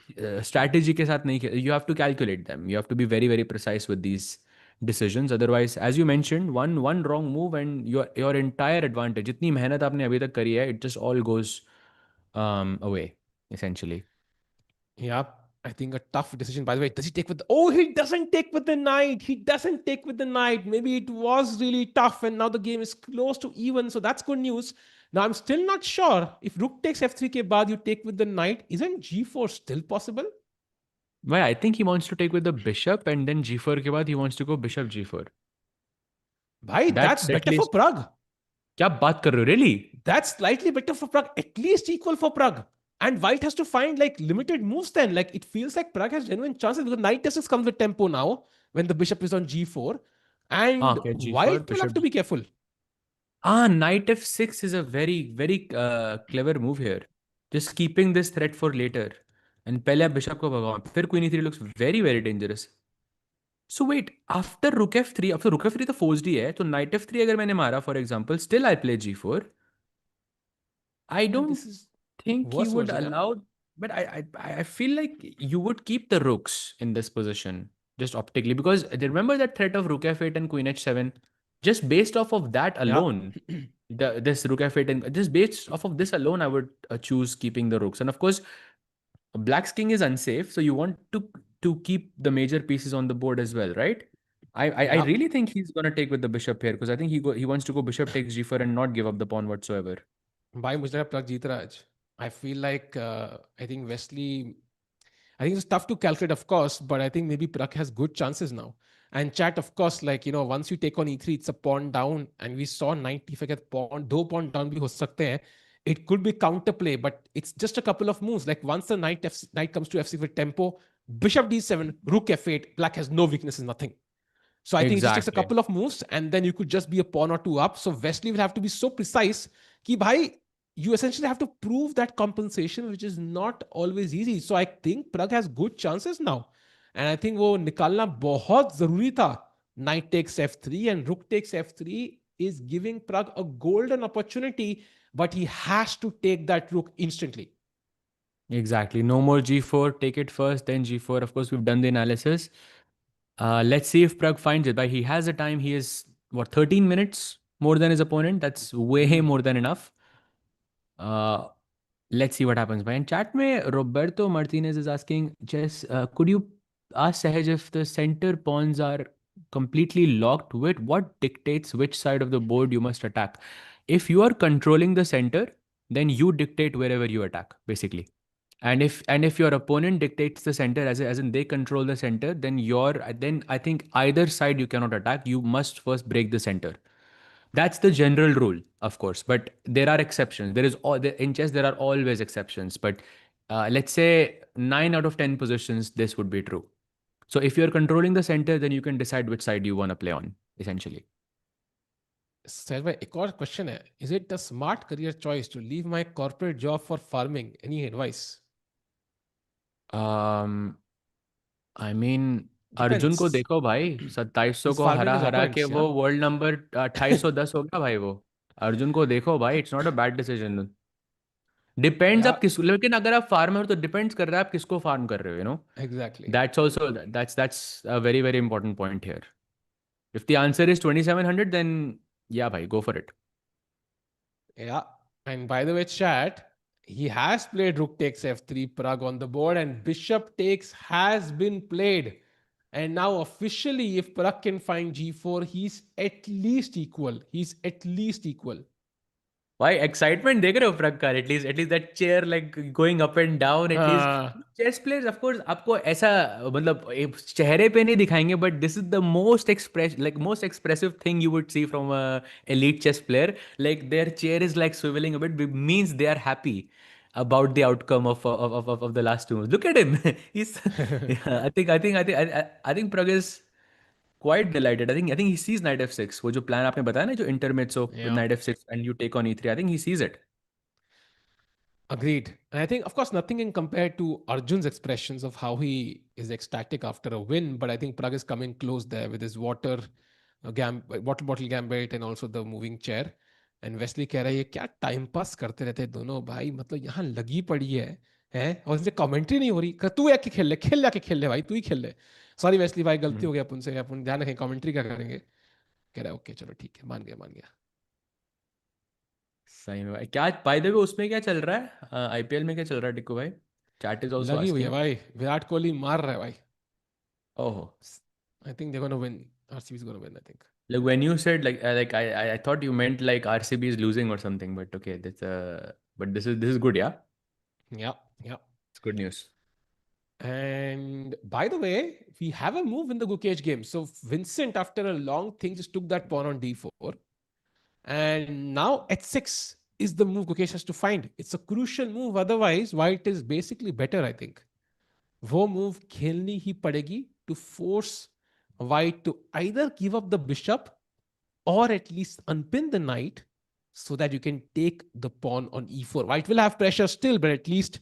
strategy के साथ नहीं, you have to calculate them. You have to be very, very precise with these decisions. Otherwise, as you mentioned, one wrong move and your entire advantage, जितनी मेहनत आपने अभी तक करी है, it just all goes away, essentially. Yeah, I think a tough decision. By the way, does he take with oh, he doesn't take with the knight. He doesn't take with the knight. Maybe it was really tough and now the game is close to even. So that's good news. Now I'm still not sure if rook takes f3 ke baad you take with the knight. Isn't g4 still possible? Why? I think he wants to take with the bishop, and then g4 के बाद he wants to go bishop g4. Bhai, that's That better for leaves. Pragg. क्या बात कर रहे हो? Really? That's slightly better for Pragg, at least equal for Pragg. And white has to find like limited moves then. Like it feels like Pragg has genuine chances because knight just comes with tempo now when the bishop is on g4. And Okay, g4, white will have bishop. to be careful. Knight f6 is a very, very clever move here. Just keeping this threat for later. And पहले आप bishop को भगाओ. फिर queen e3 looks very, very dangerous. So wait, after rook f3 तो forced ही है. तो knight f3 अगर मैंने मारा, for example, still I play g4. I And don't this is think he worse would version, yeah? allow, but I feel like you would keep the rooks in this position just optically, because remember that threat of rook f8 and queen h7. Just based off of that Yeah. alone, this rook f8 and just based off of this alone, I would choose keeping the rooks. And of course, black's king is unsafe, so you want to keep the major pieces on the board as well, right? I Yeah. really think he's gonna take with the bishop here, because I think he wants to go bishop takes g4 and not give up the pawn whatsoever. भाई मुझे लगा Pragg जीत रहा है आज. I feel like I think Wesley. I think it's tough to calculate, of course, but I think maybe Pragg has good chances now. And chat, of course, like once you take on e3, it's a pawn down, and we saw knight if I get pawn, दो pawn down भी हो सकते हैं. It could be counterplay, but it's just a couple of moves. Like once the knight comes to f6 with tempo, bishop d7, rook f8, black has no weaknesses, nothing. So I think it just takes a Exactly. couple of moves, and then you could just be a pawn or two up. So Wesley will have to be so precise कि भाई you essentially have to prove that compensation, which is not always easy. So I think Pragg has good chances now. And I think वो निकालना बहुत जरूरी था. Knight takes f3 and rook takes f3 is giving Pragg a golden opportunity, but he has to take that rook instantly. Exactly. No more g4. Take it first, then g4. Of course, we've done the analysis. Let's see if Pragg finds it. But he has a time. He is, what, 13 minutes more than his opponent? That's way more than enough. let's see what happens. In chat mein, Roberto Martinez is asking, Jess, could you ask Sahaj if the center pawns are completely locked with what dictates which side of the board you must attack? If you are controlling the center, then you dictate wherever you attack, basically. And if your opponent dictates the center, as in they control the center, then I think either side you cannot attack. You must first break the center. That's the general rule, of course, but there are exceptions. In chess there are always exceptions, but let's say 9 out of 10 positions this would be true. So if you're controlling the center, then you can decide which side you want to play on, essentially. Sir भाई एक और question है, is it a smart career choice to leave my corporate job for farming? Any advice? I mean Arjun को देखो भाई, 2700 He's को farming हरा his हरा के opponents, वो yeah. वर्ल्ड नंबर 2810 हो गया भाई वो। अर्जुन को देखो भाई, it's not a bad decision. Depends Yeah, आप किस, लेकिन अगर आप फार्मर तो डिपेंड्स कर रहा है आप किसको फार्म कर रहे हो, exactly. That's also that's a very very important point here. If the answer is 2700, then yeah bhai, go for it. Yeah. And by the way, chat, he has played rook takes f3, Prag on the board, and bishop takes has been played. And now officially, if Prag can find g4, he's at least equal. He's at least equal. Why excitement देख रहे हो प्रग का? At least that chair like going up and down, at least Uh, chess players of course आपको ऐसा मतलब चेहरे पे नहीं दिखाएंगे, but this is the most expressive thing you would see from a elite chess player. Like their chair is like swiveling a bit, means they are happy about the outcome of the last two moves. Look at him. He's yeah, I think Prag is quite delighted. I think he sees knight f6. वो जो plan आपने बताया ना, जो intermezzo with yeah. knight f6 and you take on e3. I think he sees it. Agreed. And I think, of course, nothing can compare to Arjun's expressions of how he is ecstatic after a win. But I think Prag is coming close there with his water bottle gambit and also the moving chair. And Wesley कह रहा है ये क्या time pass करते रहते हैं दोनों भाई, मतलब यहाँ लगी पड़ी है और इनसे कमेंट्री नहीं हो रही। तू आके खेल ले भाई, तू ही खेल ले। सॉरी वेस्ली भाई, गलती हो गया अपन से, अपन ध्यान रखें, कमेंट्री क्या करेंगे। कह रहा है ओके चलो ठीक है, मान गया। सही में भाई। क्या बाय द वे उसमें क्या चल रहा है, आईपीएल में क्या चल रहा है टिक्कू भाई? चैट इज आल्सो लगी हुई है आस्किंग। भाई, विराट कोहली मार रहा है भाई। ओहो। I think they're gonna win. RCB is gonna win, I think. Like when you said I thought you meant like RCB is losing or something, but okay, but this is good, yeah. Yeah, yeah. It's good news. And by the way, we have a move in the Gukesh game. So Vincent, after a long thing, just took that pawn on d4. And now h6 is the move Gukesh has to find. It's a crucial move. Otherwise, white is basically better, I think. वो move खेलनी ही पड़ेगी to force white to either give up the bishop or at least unpin the knight so that you can take the pawn on e4. White will have pressure still, but at least,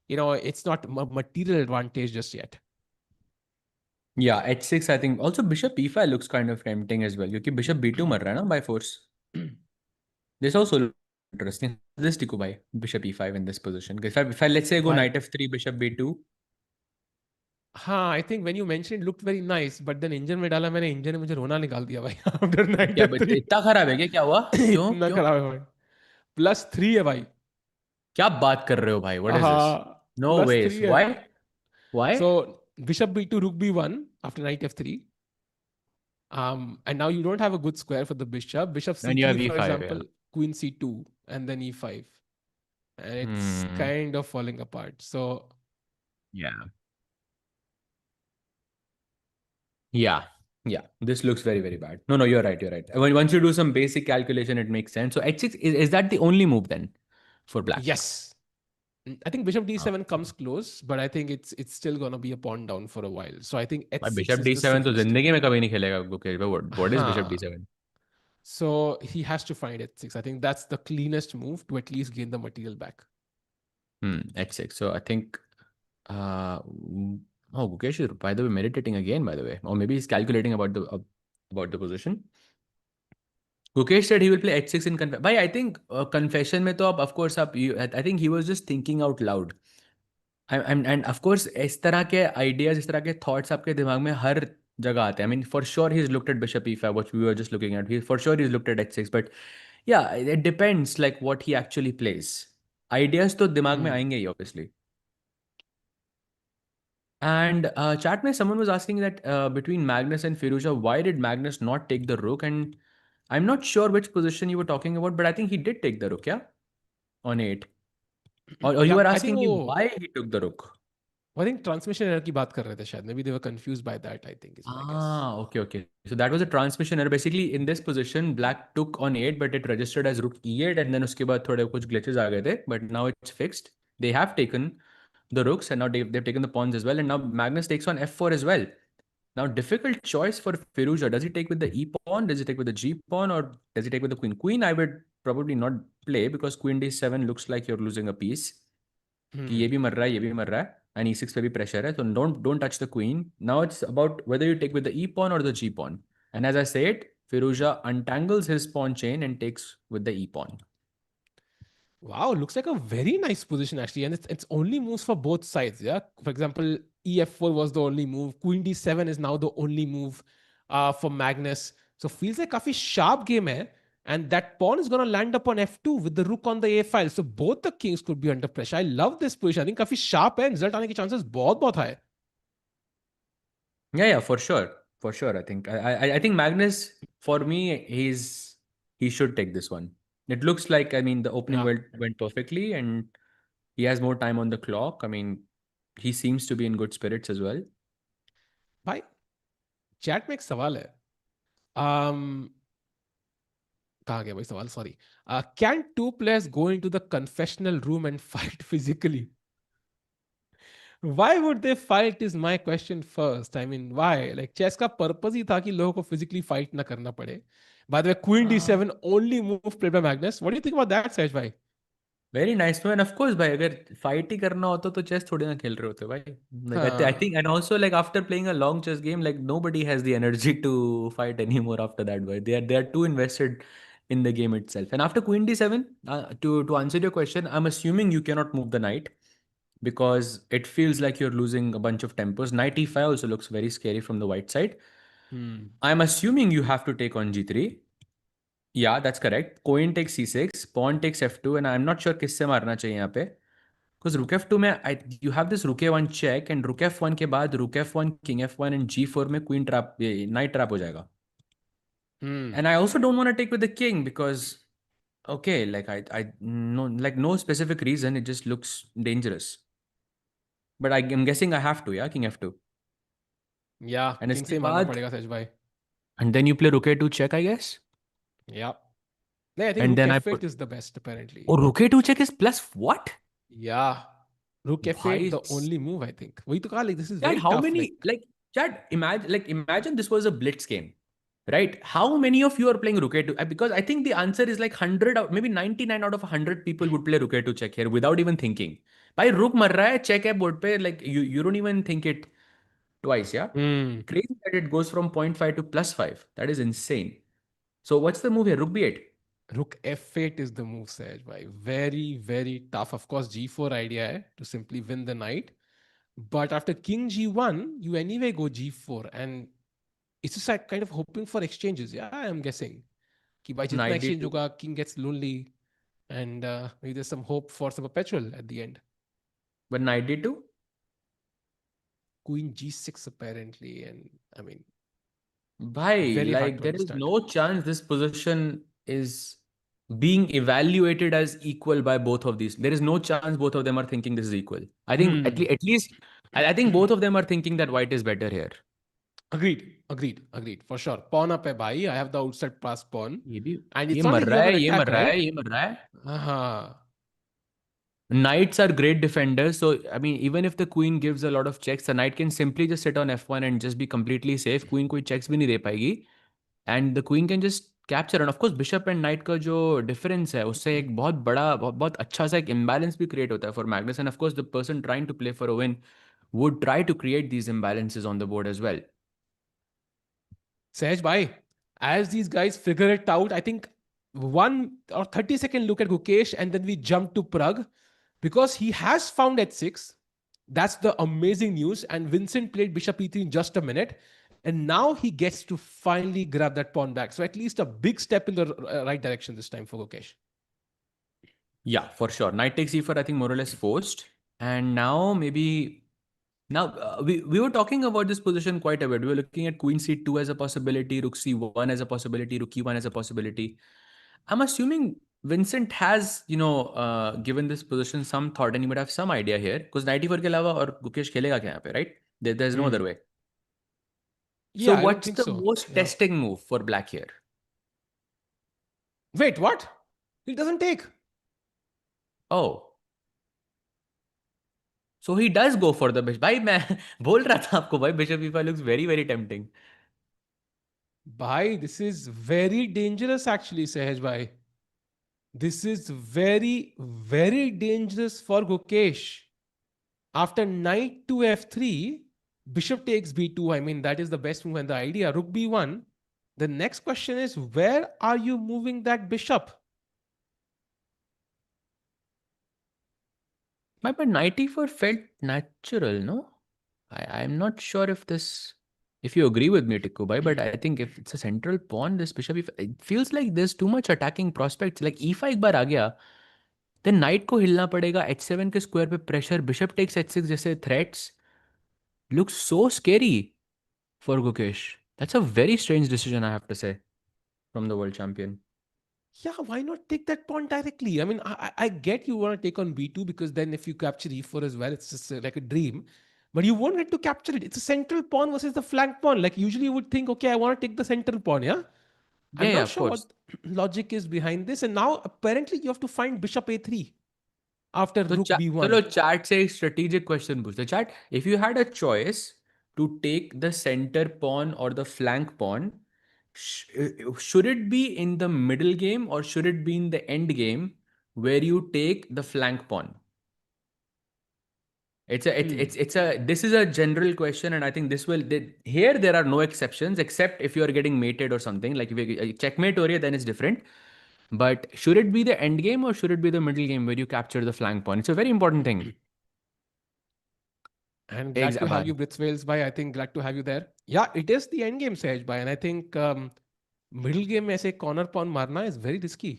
it's not a material advantage just yet. Yeah, h6 I think. Also bishop e5 looks kind of tempting as well, क्योंकि bishop b2 मर रहा है ना by force. This also looks interesting. This Tikku भाई, bishop e5 in this position. If I let's say go Why? knight f3, bishop b2. हाँ, I think when you mentioned it looked very nice, but then engine में डाला मैंने, engine ने मुझे रोना निकाल दिया भाई आफ्टर नाइट क्या f3। इतना खराब है क्या हुआ? क्यों इतना क्यों? खराब है भाई, +3 है भाई। क्या बात कर रहे हो भाई? What is this? हाँ, No ways. +3 है। Why? Why? So bishop b2, rook b1 after knight f3. And now you don't have a good square for the bishop. Bishop And you have c3, for e5, example, queen c2, and then e5. And it's kind of falling apart. So Yeah. Yeah. This looks very, very bad. No, you're right. Once you do some basic calculation, it makes sense. So h6, is that the only move then for black? yes, I think bishop d7 comes close, but I think it's still gonna be a pawn down for a while. So I think h6 Bishop is the d7 तो safest. जिंदगी में कभी नहीं खेलेगा Gukesh भाई. What is bishop हाँ. d7? So he has to find h6. I think that's the cleanest move to at least gain the material back. h6. So I think Gukesh is, by the way, meditating again, by the way, or maybe he's calculating about the position. Gukesh said he will play h6 in confession. Bhai, I think confession में तो of course I think he was just thinking out loud. And of course इस तरह के ideas, इस तरह के thoughts आपके दिमाग में हर जगह आते हैं. I mean, for sure he's looked at bishop e5, which we were just looking at. For sure he's looked at h6, but yeah, it depends like what he actually plays. Ideas तो दिमाग में आएंगे ही obviously. And chat mein someone was asking that between Magnus and Firouzja, why did Magnus not take the rook? And I'm not sure which position you were talking about, but I think he did take the rook, yeah, on 8. Or you या were I think asking वो me why he took the rook. I think transmission error की बात कर रहे थे शायद. Maybe they were confused by that, I think is my guess. Okay, okay. So that was a transmission error. Basically, in this position, black took on 8, but it registered as rook e8, and then उसके बाद थोड़े कुछ glitches आ गए थे, but now it's fixed. They have taken the rooks, and now they've taken the pawns as well, and now Magnus takes on f4 as well. Now, difficult choice for Firouzja. Does he take with the e pawn? Does he take with the g pawn, or does he take with the queen? Queen, I would probably not play because queen d7 looks like you're losing a piece. कि ये भी मर रहा है, ये भी मर रहा है, and e6 पे भी pressure है, so don't touch the queen. Now it's about whether you take with the e pawn or the g pawn. And as I said, Firouzja untangles his pawn chain and takes with the e pawn. Wow, looks like a very nice position actually, and it's only moves for both sides. Yeah, for example, ef4 was the only move. Queen d7 is now the only move for Magnus. So feels like काफी sharp game hai, and that pawn is gonna land up on f2 with the rook on the a file. So both the kings could be under pressure. I love this position. I think काफी sharp है. Result आने के chances बहुत high. Yeah, for sure, for sure. I think Magnus, for me, he should take this one. It looks like, I mean, the opening went perfectly, and he has more time on the clock. I mean, he seems to be in good spirits as well. भाई chat में एक सवाल है. um कहाँ गया भाई सवाल, sorry. Can two players go into the confessional room and fight physically? Why would they fight is my question first. I mean, why? Like chess का purpose ही था कि लोगों को physically fight ना करना पड़े. By the way, Queen D7 only move played by Magnus. What do you think about that, Sahaj bhai? Very nice man. Of course, भाई अगर fight ही करना होता तो chess थोड़ी ना खेल रहे होते भाई. Like I think, and also like after playing a long chess game, like nobody has the energy to fight anymore after that. But they are too invested in the game itself. And after Queen D7, to answer your question, I'm assuming you cannot move the knight because it feels like you're losing a bunch of tempos. Knight e5 also looks very scary from the white side. I'm assuming you have to take on g3. Yeah, that's correct. Queen takes c6, pawn takes f2, and I'm not sure किससे मारना चाहिए यहाँ पे. Because rook f2 में you have this rook a1 check, and rook f1 के बाद rook f1, king f1, and g4 में queen trap, knight trap हो जाएगा. And I also don't want to take with the king because, okay, like I no, like no specific reason, it just looks dangerous. But I'm guessing I have to, yeah, king f2. Yeah, And king इसके से ही मारना बाद, पड़ेगा सच भाई. and then you play rook a2 check, I guess. Yeah. No, I think And rook then I f8 put, is the best apparently. oh, rook a2 check is plus what? Yeah. Rook f8 Bhai, the only move, I think. वही तो कहा, like this is Chad, very how tough. many, like, Chad, imagine this was a blitz game, right? How many of you are playing rook a2? Because I think the answer is like 100 out, maybe 99 out of 100 people would play rook a2 check here without even thinking. Bhai, rook mar raha hai, check hai board pe, like you don't even think it twice, yeah? Crazy that it goes from 0.5 to +5. That is insane. So what's the move here? Rook b8. Rook f8 is the move, Sahaj bhai. Very tough. Of course, g4 idea hai to simply win the knight. But after king g1, you anyway go g4. And it's just like kind of hoping for exchanges. Yeah, I'm guessing. कि भाई जितना Knight exchange d2. होगा, king gets lonely. And maybe there's some hope for some perpetual at the end. But knight d2? Queen g6 apparently. And I mean, Bhai, very hard like to there is understand. no chance this position is being evaluated as equal by both of these. There is no chance both of them are thinking this is equal. I think at least I think both of them are thinking that white is better here. Agreed. For sure. Pawn up hai bhai. I have the outside pass pawn. ये भी And ये it's not मर like you रहा have है, an ये attack, मर रहा है, right? ये मर रहा है. Uh-huh. Knights are great defenders, so I mean even if the queen gives a lot of checks, the knight can simply just sit on f1 and just be completely safe. Queen कोई checks भी नहीं दे पाएगी, and the queen can just capture. And of course bishop and knight का जो difference है उससे एक बहुत बड़ा बहुत अच्छा सा एक imbalance भी create होता है for Magnus. And of course the person trying to play for a win would try to create these imbalances on the board as well. Sahaj bhai, as these guys figure it out, I think 1 or 30-second look at Gukesh and then we jump to Prag because he has found h6. That's the amazing news. And Vincent played bishop e3 in just a minute. And now he gets to finally grab that pawn back. So at least a big step in the right direction this time for Gukesh. Yeah, for sure. Knight takes e4, I think more or less forced. And now maybe now we were talking about this position quite a bit. We were looking at queen c2 as a possibility, rook c1 as a possibility, rook e1 as a possibility. I'm assuming Vincent has, given this position some thought and he would have some idea here. Because knight e4 के अलावा और गुकेश खेलेगा क्या यहाँ पे, right? There's no other Hmm. way. So Yeah, I don't what's think the so. most Yeah. testing move for black here? Wait, what? He doesn't take. Oh. So he does go for the bishop. भाई मैं बोल रहा था आपको भाई bishop e5 looks very very tempting. Bhai, this is very dangerous actually, Sahaj bhai. This is very, very dangerous for Gukesh. After knight to f3, bishop takes b2. I mean, that is the best move and the idea. Rook b1. The next question is, where are you moving that bishop? But knight e4 felt natural, no? I'm not sure if you agree with me, Tikku bhai, but I think if it's a central pawn, this bishop, it feels like there's too much attacking prospects. Like e5 एक बार आ गया, then knight को हिलना पड़ेगा, h7 के square पे pressure, bishop takes h6 जैसे threats looks so scary for Gukesh. That's a very strange decision, I have to say, from the world champion. Yeah, why not take that pawn directly? I mean, I get you want to take on b2 because then if you capture e4 as well, it's just like a dream. But you won't get to capture it. It's a central pawn versus the flank pawn. Like usually you would think, okay, I want to take the central pawn, yeah? Yeah, I'm yeah, not of sure course. what logic is behind this. And now apparently you have to find bishop a3 after तो rook चलो b1. Chat से एक strategic question पूछते chat if you had a choice to take the centre pawn और the flank pawn should it be in the middle game or should it be in the end game where you take the flank pawn? This is a general question, and I think here there are no exceptions except if you are getting mated or something. Like if you checkmate or then it's different. But should it be the end game or should it be the middle game where you capture the flank pawn? It's a very important thing. And glad to have Exactly. you, Blitzwales, bhai. I think glad to have you there. Yeah, it is the end game, Sahaj bhai. And I think middle game में ऐसे corner pawn मारना is very risky.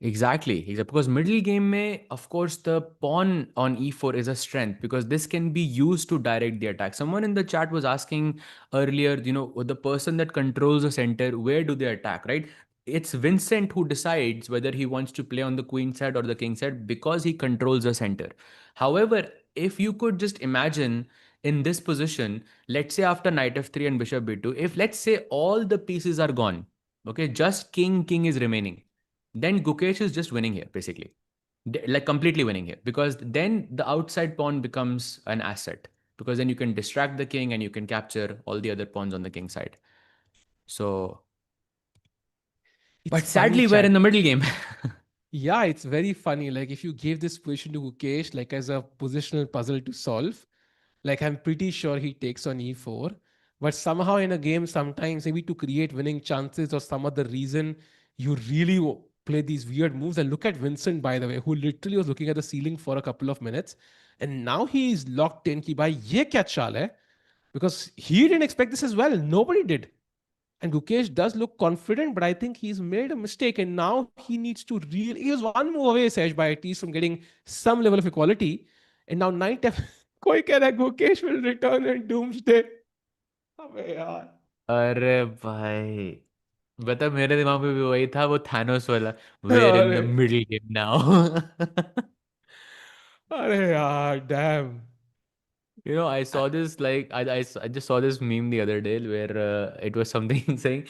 Exactly. Because middle game में, of course, the pawn on e4 is a strength because this can be used to direct the attack. Someone in the chat was asking earlier, the person that controls the center, where do they attack, right? It's Vincent who decides whether he wants to play on the queen side or the king side because he controls the center. However, if you could just imagine in this position, let's say after knight f3 and bishop b2, if let's say all the pieces are gone, okay, just king is remaining, then Gukesh is just winning here, basically. Like completely winning here. Because then the outside pawn becomes an asset. Because then you can distract the king and you can capture all the other pawns on the king side. So, It's but funny, sadly, we're in chat. the middle game. Yeah, it's very funny. Like if you gave this position to Gukesh, like as a positional puzzle to solve, like I'm pretty sure he takes on e4. But somehow in a game, sometimes maybe to create winning chances or some other reason, you really play these weird moves. And look at Vincent, by the way, who literally was looking at the ceiling for a couple of minutes. And now he is locked in. Ki bhai, ye kya chal hai? Because he didn't expect this as well. Nobody did. And Gukesh does look confident, but I think he's made a mistake. And now he needs to really. He was one move away, Sej, by at least from getting some level of equality. And now knight f. कोई कह रहा है Gukesh will return in doomsday. अबे यार. अरे भाई बता मेरे दिमाग में भी वही था वो थानोस वाला वेयर इन द अरे मिडिल गेम नाउ अरे यार damn. I saw this like I just saw this meme the other day where it was something saying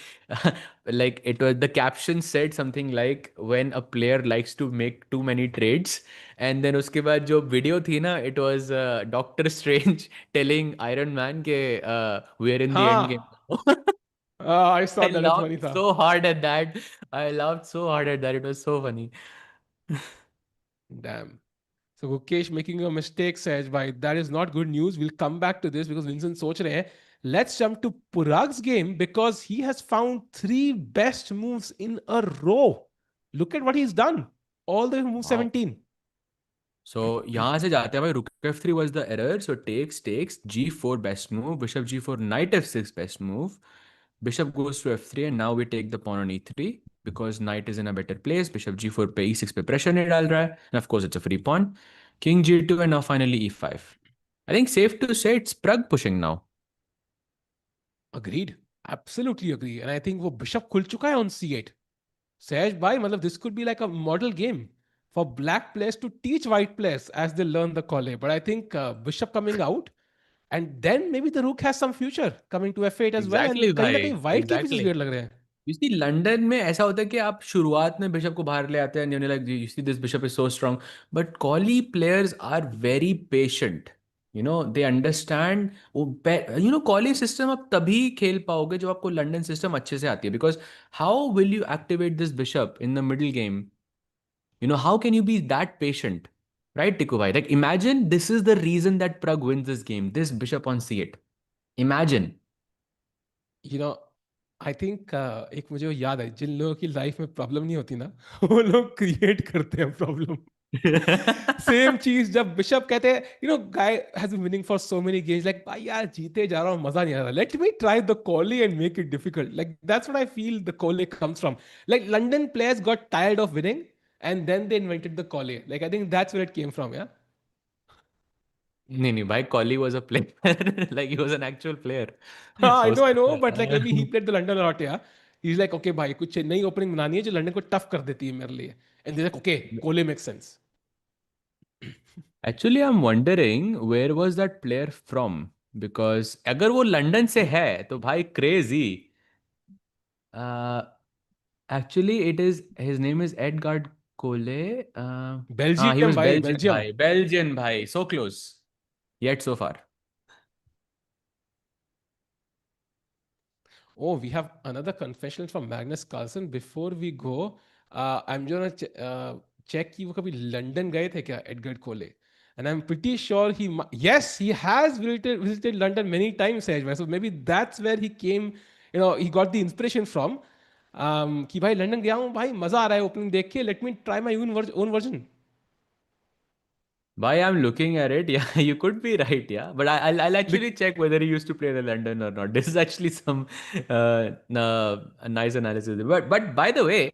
like it was the caption said something like when a player likes to make too many trades and then उसके बाद जो video थी ना it was Doctor Strange telling Iron Man के we're in the end game हाँ. now. I saw I that. It's funny laughed था. so hard at that. I laughed so hard at that. It was so funny. Damn. So Gukesh making a mistake, Saj bhai. That is not good news. We'll come back to this because Vincent सोच रहे हैं. Let's jump to Purag's game because he has found three best moves in a row. Look at what he's done. All the way from move Wow. 17. So यहाँ से जाते हैं भाई rook f3 was the error. So takes g4 best move, bishop g4, knight f6 best move. Bishop goes to f3 and now we take the pawn on e3 because knight is in a better place. Bishop g4 पे e6 पे pressure नहीं डाल रहा है. And of course it's a free pawn. King g2 and now finally e5. I think safe to say it's Prag pushing now. Agreed. Absolutely agree. And I think वो bishop खुल चुका है on c8. Sahaj bhai, मतलब this could be like a model game for black players to teach white players as they learn the call. But I think bishop coming out and then maybe the rook has some future coming to f8 as well. Exactly And कहीं ना भाई. कहीं white के pieces Exactly. weird लग रहे हैं. You see, London में ऐसा होता है कि आप शुरुआत में बिशप को बाहर ले आते हैं and you're like, you see this bishop is so strong, but Collie players are very patient. You know, they understand. You know, Collie system आप तभी खेल पाओगे जब आपको लंदन system अच्छे से आती है. Because how will you activate this bishop in the middle game? You know, how can you be that patient? Right, Tiku bhai? Like, imagine this is the reason that Prag wins this game. This bishop on c8. Imagine. You know, I think एक मुझे वो याद है, जिन लोगों की life में problem नहीं होती ना वो लोग क्रिएट करते हैं प्रॉब्लम. सेम चीज जब बिशप कहते हैं, you know, guy has been winning for so many games, like भाई यार जीते जा रहा हूँ, मजा नहीं आ रहा, let me try the Colle and make it difficult. Like that's what I feel the Colle comes from. Like London players got tired of winning and then they invented the Colle. Like I think that's where it came from. Yeah नहीं भाई, Collie was a player. Like he was an actual player. I know, but like maybe he played the London a lot. Yeah, he's like, okay भाई कुछ नई opening बनानी है जो London को tough कर देती है मेरे लिए. And they're like, okay, Cole makes sense. Actually, I'm wondering where was that player from? Because अगर वो लंदन से है तो भाई crazy. Uh, Actually, it is his name is Edgard Cole. He Belgium was भाई, Belgian Belgium. भाई. Belgian भाई. So close. Yet so far. Oh, we have another confession from Magnus Carlsen. Before we go, I'm gonna check कि वो कभी London गए थे क्या, एडगर्ड कोले. And I'm pretty sure yes, he has visited London many times, Sahaj. So maybe that's where he came, you know, he got the inspiration from. कि भाई London गया हूँ भाई, मजा आ रहा है ओपनिंग देख के, let me try my own version. Why I'm looking at it, yeah, you could be right, yeah. But I'll actually check whether he used to play in London or not. This is actually some a nice analysis. But by the way,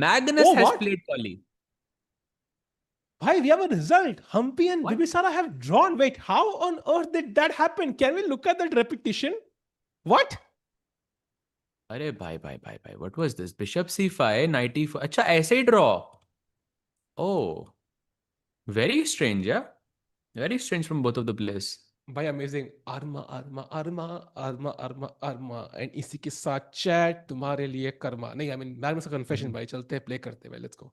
Magnus Oh, has what? played Collie. Bhai, we have a result. Humpy and What? Bibisara have drawn. Wait, how on earth did that happen? Can we look at that repetition? What? अरे भाई. What was this? Bishop c5, knight e4. अच्छा ऐसे ही draw. Oh, very strange, yeah. Very strange from both of the players. भाई amazing. Arma. And इसी के साथ chat तुम्हारे लिए कर्मा. नहीं, I mean, Magnus का confession भाई. चलते हैं, play करते हैं भाई. Let's go.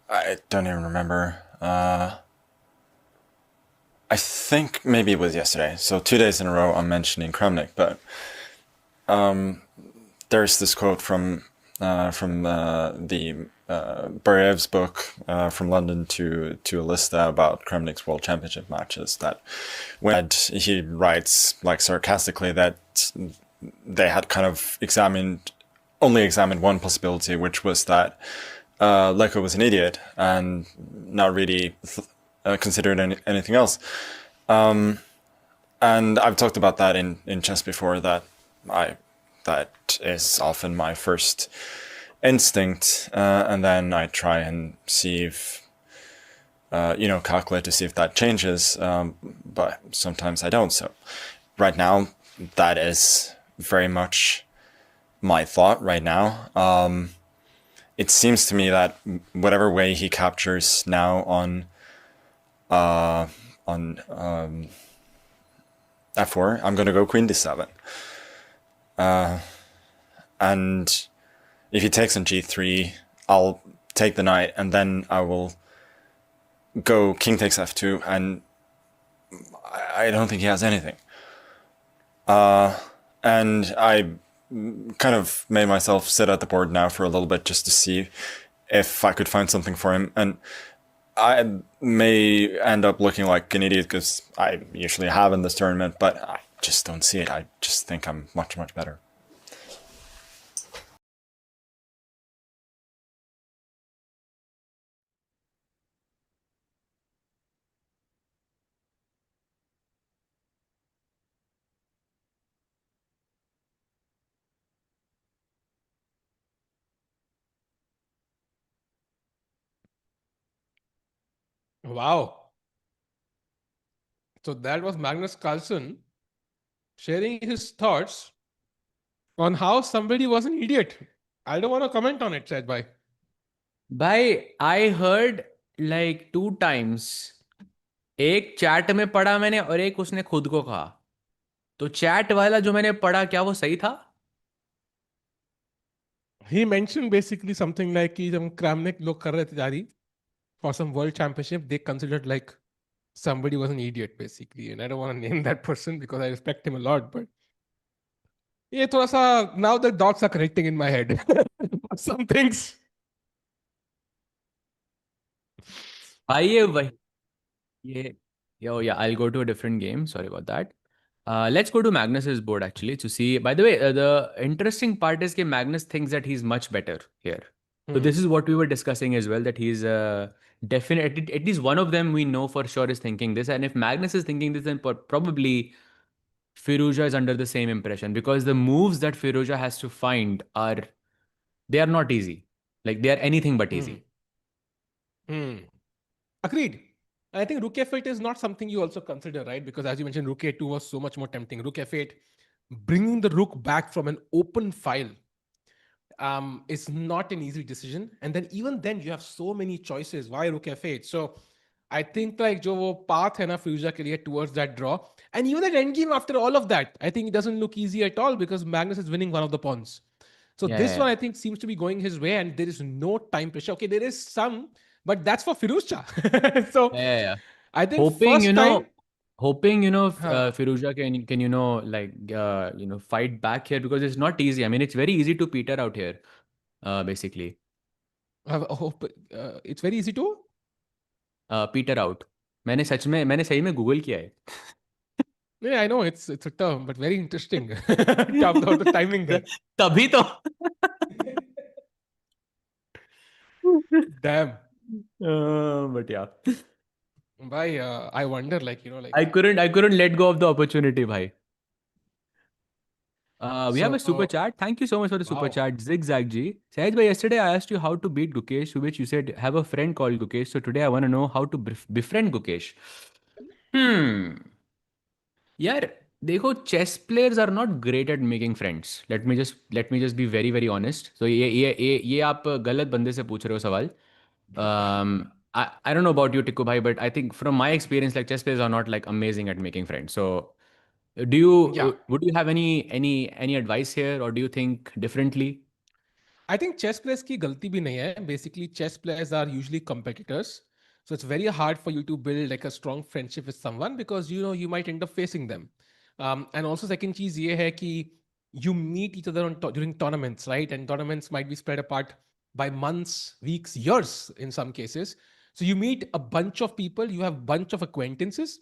I don't even remember. I think maybe it was yesterday. So 2 days in a row I'm mentioning Kramnik, but there's this quote from the Barev's book, From London to Alista, about Kramnik's World Championship matches, that when he writes, like, sarcastically, that they had kind of only examined one possibility, which was that Leko was an idiot and not really considered anything else. And I've talked about that in chess before, that is often my first instinct, and then I try and see if calculate to see if that changes, but sometimes I don't. So right now that is very much my thought right now. It seems to me that whatever way he captures now on f4, I'm going to go queen d7. And if he takes on g3, I'll take the knight, and then I will go king takes f2, and I don't think he has anything. And I kind of made myself sit at the board now for a little bit just to see if I could find something for him. And I may end up looking like an idiot, because I usually have in this tournament, but I just don't see it. I just think I'm much, much better. Wow. So that was Magnus Carlsen sharing his thoughts on how somebody was an idiot. I don't want to comment on it, said by. भाई I heard like 2 times. एक chat में पढ़ा मैंने और एक उसने खुद को कहा. तो चैट वाला जो मैंने पढ़ा क्या वो सही था? He mentioned basically something like कि जब Kramnik लोग कर रहे थे जारी for some world championship, they considered like somebody was an idiot basically, and I don't want to name that person because I respect him a lot, but ये थोड़ा सा now the dots are connecting in my head. Some things. भाई ये वही ये yo yeah, I'll go to a different game. Sorry about that. Let's go to Magnus's board actually to see. By the way, the interesting part is that Magnus thinks that he's much better here. So this is what we were discussing as well, that he's definitely, at least one of them we know for sure is thinking this. And if Magnus is thinking this, then probably Firouzja is under the same impression, because the moves that Firouzja has to find they are not easy. Like they are anything but easy. Hmm. Agreed. I think Rook F8 is not something you also consider, right? Because as you mentioned, Rook A2 was so much more tempting. Rook F8, bringing the rook back from an open file is not an easy decision. And then even then, you have so many choices. Why Rook F8? So I think like जो वो path है ना Firouzja के लिए towards that draw, and even at endgame after all of that, I think it doesn't look easy at all because Magnus is winning one of the pawns. So Yeah, this yeah, one I think seems to be going his way, and there is no time pressure. Okay, there is some, but that's for Firouzja. So yeah, yeah, yeah. I think Hoping, first time, huh, Firouzja can fight back here, because it's not easy. I mean, it's very easy to peter out here, basically. I hope it's very easy to. Peter out. मैंने सही में Google किया है. Yeah, I know it's a term, but very interesting. About the timing there. तभी तो. Damn. But yeah, Why? I wonder, like like. I couldn't let go of the opportunity, bhai. We have a super So chat. Thank you so much for the super wow. chat. Zigzag G. Sahaj bhai, yesterday I asked you how to beat Gukesh, to which you said have a friend called Gukesh. So today I want to know how to befriend Gukesh. Hmm. यार देखो, chess players are not great at making friends. Let me just be very very honest. तो ये आप गलत बंदे से पूछ रहे हो सवाल. I don't know about you, Tikku bhai, but I think from my experience, like chess players are not like amazing at making friends. So do you Yeah. would you have any advice here, or do you think differently? I think chess players की गलती भी नहीं है. Basically, chess players are usually competitors. So it's very hard for you to build like a strong friendship with someone because you might end up facing them. And also second चीज ये है कि you meet each other during tournaments, right? And tournaments might be spread apart by months, weeks, years in some cases. So you meet a bunch of people, you have bunch of acquaintances,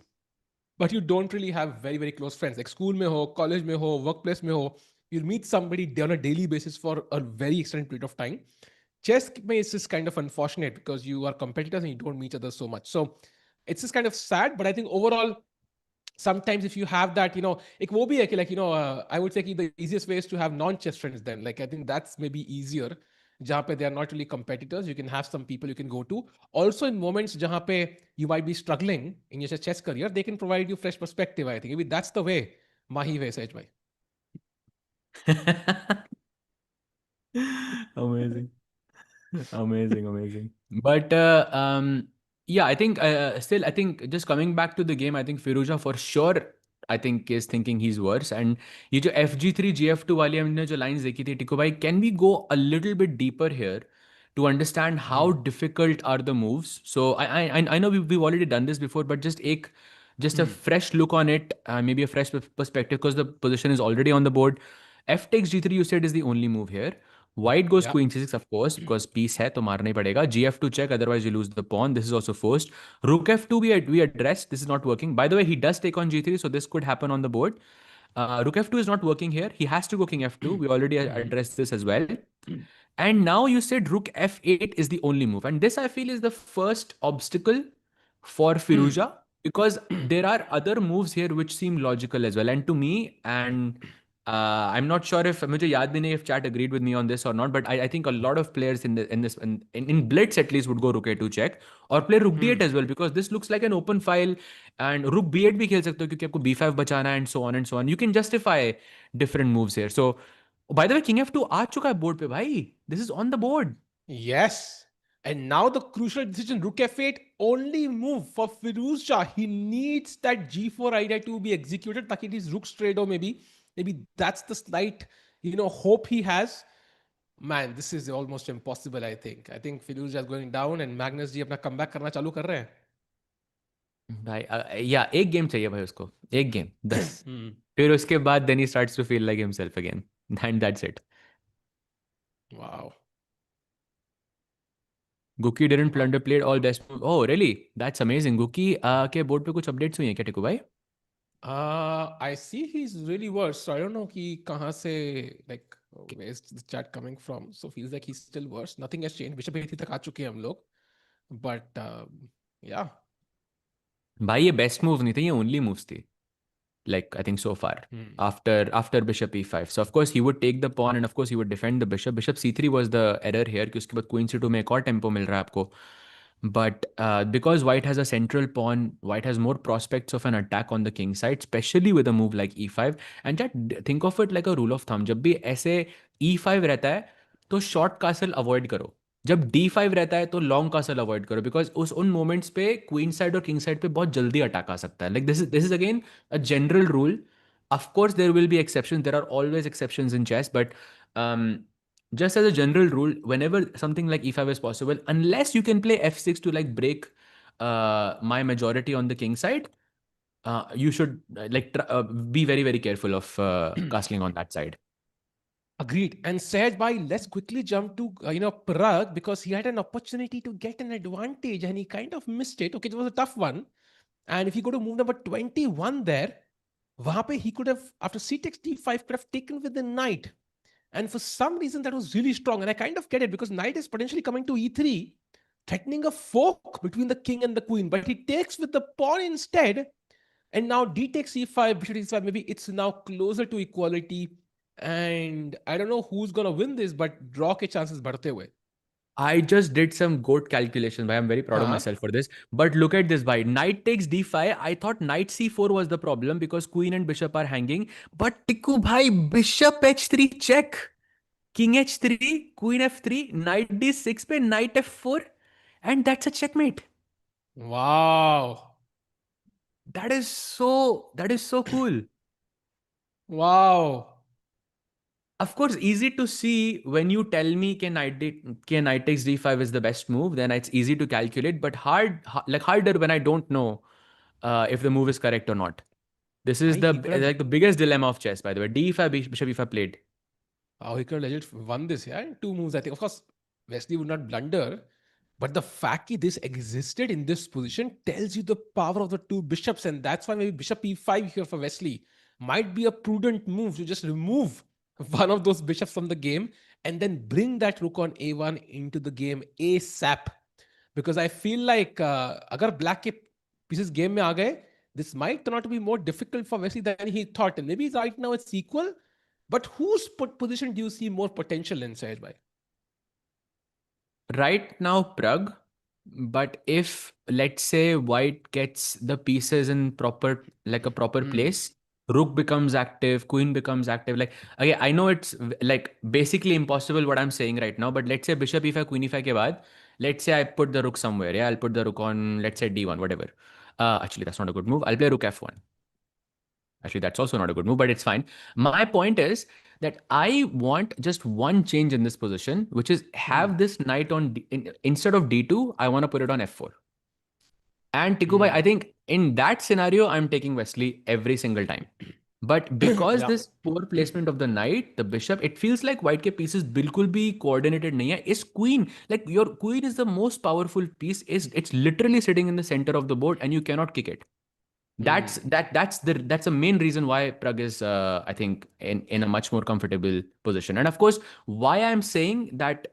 but you don't really have very very close friends. Like school mein ho, college mein ho, workplace mein ho, you'll meet somebody on a daily basis for a very extended period of time. Chess mein is just kind of unfortunate because you are competitors and you don't meet each other so much. So it's just kind of sad, but I think overall sometimes if you have that, एक वो भी है कि like I would say कि the easiest way is to have non-chess friends then. Like I think that's maybe easier. जहाँ पे they are not really competitors, you can have some people you can go to. Also in moments जहाँ पे you might be struggling in your chess career, they can provide you fresh perspective. I think maybe that's the way. Mahi way, Sahaj bhai. Amazing. Amazing, amazing. But yeah, I think still, I think just coming back to the game, I think Firouzja for sure, I think is thinking he's worse. And ये जो FG3 GF2 वाली हमने जो lines देखी थी टिको भाई, can we go a little bit deeper here to understand how difficult are the moves? So I know we've already done this before, but just a fresh look on it, maybe a fresh perspective, because the position is already on the board. F takes G3 you said is the only move here. White goes Yeah. queen c6, of course, because piece है तो मारना ही पड़ेगा. Gf2 check, otherwise you lose the pawn. This is also forced. Rook f2 we addressed. This is not working. By the way, he does take on g3, so this could happen on the board. Rook f2 is not working here. He has to go king f2. We already addressed this as well. And now you said rook f8 is the only move. And this I feel is the first obstacle for Firouzja, because there are other moves here which seem logical as well. And to me, and I'm not sure if मुझे याद भी नहीं if chat agreed with me on this or not, but I think a lot of players in blitz at least would go rook a2 check or play rook d8 as well, because this looks like an open file, and rook b8 भी खेल सकते हो क्योंकि आपको b5 बचाना है, and so on and so on. You can justify different moves here. So by the way, king f2 आ चुका है board पे भाई. This is on the board. Yes. And now the crucial decision, rook f8, only move for Firouzja. He needs that g4 idea to be executed ताकि his rook straight, or maybe that's the slight, hope he has. Man, this is almost impossible, I think. I think Firouzja is going down and Magnus जी अपना comeback करना चालू कर रहे हैं. भाई या एक गेम चाहिए भाई उसको, एक गेम 10. फिर उसके बाद then he starts to feel like himself again, and that's it. Wow. Guki didn't plunder, played all best move. Oh really, that's amazing. Guki के बोर्ड पे कुछ अपडेट्स हुई हैं क्या टिकू भाई? I see he's really worse. So I don't know कि कहाँ से, like, where's the chat coming from? So feels like he's still worse. Nothing has changed. Bishop A3 तक आ चुके हैं हम लोग. But yeah. भाई ये बेस्ट मूव नहीं थे, ये ओनली मूव्स थी, like I think so far. After bishop e5. So of course he would take the pawn and of course he would defend the bishop. Bishop c3 was the error here कि उसके बाद queen c2 में एक और tempo मिल रहा है आपको. But because white has a central pawn, white has more prospects of an attack on the king side, especially with a move like e5. And just think of it like a rule of thumb. जब भी ऐसे e5 रहता है तो short castle avoid करो. जब d5 रहता है तो लॉन्ग कासल अवॉइड करो, बिकॉज उन मोमेंट्स पे क्वीन साइड और किंग साइड पे बहुत जल्दी अटैक आ सकता है. Like this is again a general rule. Of course there will be exceptions, there are always exceptions in chess, but just as a general rule, whenever something like e5 is possible, unless you can play f6 to like break my majority on the king side, you should be very very careful of castling on that side. Agreed. And Sahaj bhai, let's quickly jump to Prag, because he had an opportunity to get an advantage and he kind of missed it. Okay, it was a tough one. And if you go to move number 21 there, वहां पे he could have, after c takes d5, could have taken with the knight. And for some reason that was really strong. And I kind of get it, because knight is potentially coming to e3, threatening a fork between the king and the queen. But he takes with the pawn instead. And now d takes e5, bishop e5, maybe it's now closer to equality. And I don't know who's gonna win this, but draw के chances बढ़ते हुए. I just did some goat calculations, but I'm very proud of myself for this. But look at this, bhai. Knight takes d5. I thought knight c4 was the problem because queen and bishop are hanging. But Tikku bhai, bishop h3 check. King h3, queen f3, knight d6 pe knight f4. And that's a checkmate. Wow. That is so cool. Wow. Of course, easy to see when you tell me knight takes d5 is the best move, then it's easy to calculate, but harder when I don't know if the move is correct or not. This is the biggest dilemma of chess, by the way. d5, bishop e5 played. Oh, he could have legit won this, yeah, in 2 moves, I think. Of course, Wesley would not blunder, but the fact that this existed in this position tells you the power of the 2 bishops, and that's why maybe bishop e5 here for Wesley might be a prudent move to just remove one of those bishops from the game and then bring that rook on a1 into the game ASAP. Because I feel like agar black ke pieces game mein aa gaye, this might turn out to be more difficult for Wesley than he thought. And maybe right now it's equal, but whose position do you see more potential in, Sahaj bhai? Right now, Prag. But if, let's say, white gets the pieces in proper place, rook becomes active, queen becomes active. Like, okay, I know it's like basically impossible what I'm saying right now, but let's say bishop e5, queen e5 ke baad, let's say I put the rook somewhere. Yeah, I'll put the rook on, let's say d1, whatever. Actually, that's not a good move. I'll play rook f1. Actually, that's also not a good move, but it's fine. My point is that I want just one change in this position, which is have this knight on instead of d2, I want to put it on f4. And Tikku bhai, I think in that scenario, I'm taking Wesley every single time. But because this poor placement of the knight, the bishop, it feels like white ke pieces bilkul bhi coordinated nahi hai. Is queen, like your queen is the most powerful piece. It's literally sitting in the center of the board and you cannot kick it. That's the main reason why Prag is I think in a much more comfortable position. And of course, why I'm saying that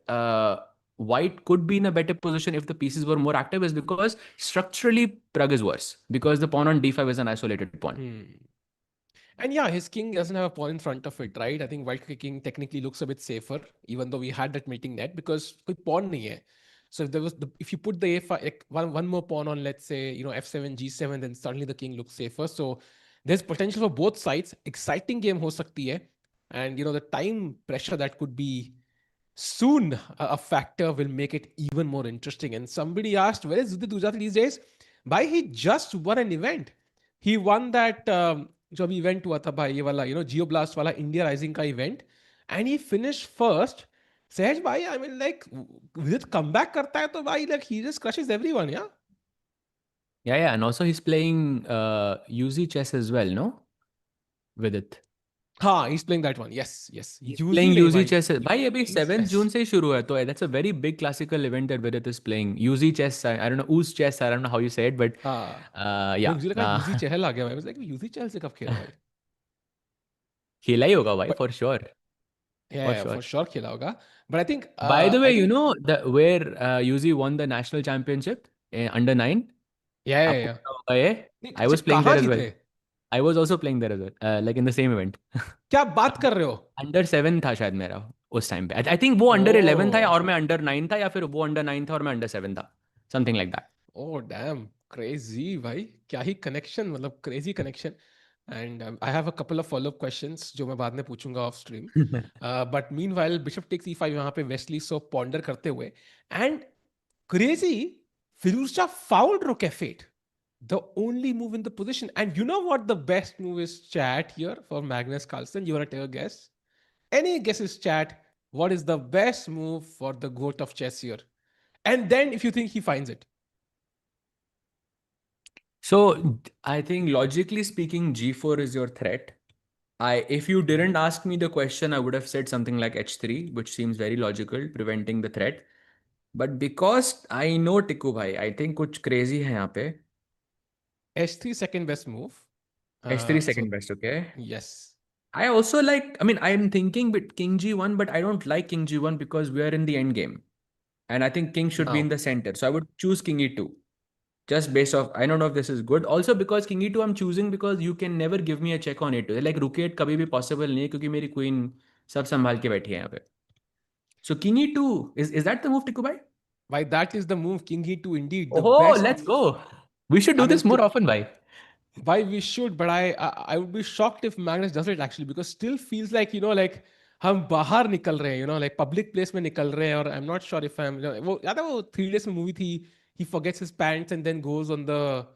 white could be in a better position if the pieces were more active is because structurally Prag is worse, because the pawn on d5 is an isolated pawn. And yeah, his king doesn't have a pawn in front of it, right? I think white king technically looks a bit safer, even though we had that mating net, because कोई pawn नहीं है. So if you put the a5, like one more pawn on, let's say, f7, g7, then suddenly the king looks safer. So there's potential for both sides. Exciting game हो सकती है, and the time pressure that could be soon a factor will make it even more interesting. And somebody asked, where is Udit Ujat these days? Bhai, he just won an event. He won that जो अभी event हुआ था भाई, ये वाला जियो blast वाला India rising का event, and he finish first. सहज भाई, आई मीन लाइक विदित कमबैक करता है तो भाई like he just crushes everyone. Yeah, and also he's playing UZ chess as well, no? With it. हाँ, he's playing that one. Yes. He's UZ playing नहीं UZ भाई. chess. भाई अभी 7th Yes. June से ही शुरू है, तो that's a very big classical event that Vidit is playing. UZ chess, I don't know, UZ chess, I don't know how you say it, but हाँ. yeah. मुझे लगा यूजी चहल आ गया भाई. I was like, यूजी चहल से कब खेला भाई? खेला ही होगा भाई, But for sure. yeah, for sure खेला होगा. But I think By the way, I think where UZ won the national championship under 9? आपको yeah. पता होगा ये? नहीं, I अच्छा was playing कहाँ there as well. जीते? I was also playing there as well, like in the same event. क्या बात कर रहे हो? अंडर 7 था शायद मेरा उस टाइम पे. आई थिंक वो अंडर 11 था, Oh. और मैं अंडर 9 था, या फिर वो अंडर 9 था और मैं अंडर 7 था, something like that. Oh damn, crazy भाई. क्या ही connection, मतलब crazy connection. And I have a couple of follow-up questions जो मैं बाद में पूछूंगा off stream. But meanwhile, Bishop takes e5 यहाँ पे Wesley So ponder करते हुए, and crazy, Firouzja fouled rook f8. The only move in the position. And you know what the best move is, chat, here for Magnus Carlsen? You want to take a guess? Any guesses, chat? What is the best move for the GOAT of chess here? And then if you think he finds it. So I think logically speaking, g4 is your threat. If you didn't ask me the question, I would have said something like h3, which seems very logical, preventing the threat. But because I know Tikku bhai, I think कुछ crazy है यहाँ पे. h3 second best move. h3 second So best, okay. yes. I also like, I mean, I'm thinking with king g1, but I don't like king g1 because we are in the end game. And I think king should be in Now, the center. So I would choose king e2. Just based off, I don't know if this is good. Also because king e2 I'm choosing because you can never give me a check on e2. Like rook 8 कभी भी possible नहीं है क्योंकि मेरी queen सब संभाल के बैठी है यहाँ पे. So king e2, is that the move, Tikku bhai? why that is the move, king e2 indeed. The Oh, best. let's go. We should do I mean, this more often, bhai. why we should, but I would be shocked if Magnus does it actually, because still feels like like हम बाहर निकल रहे हैं, like public place में निकल रहे हैं, और I'm not sure if I'm वो याद है वो 3 days में movie थी, he forgets his pants and then goes on the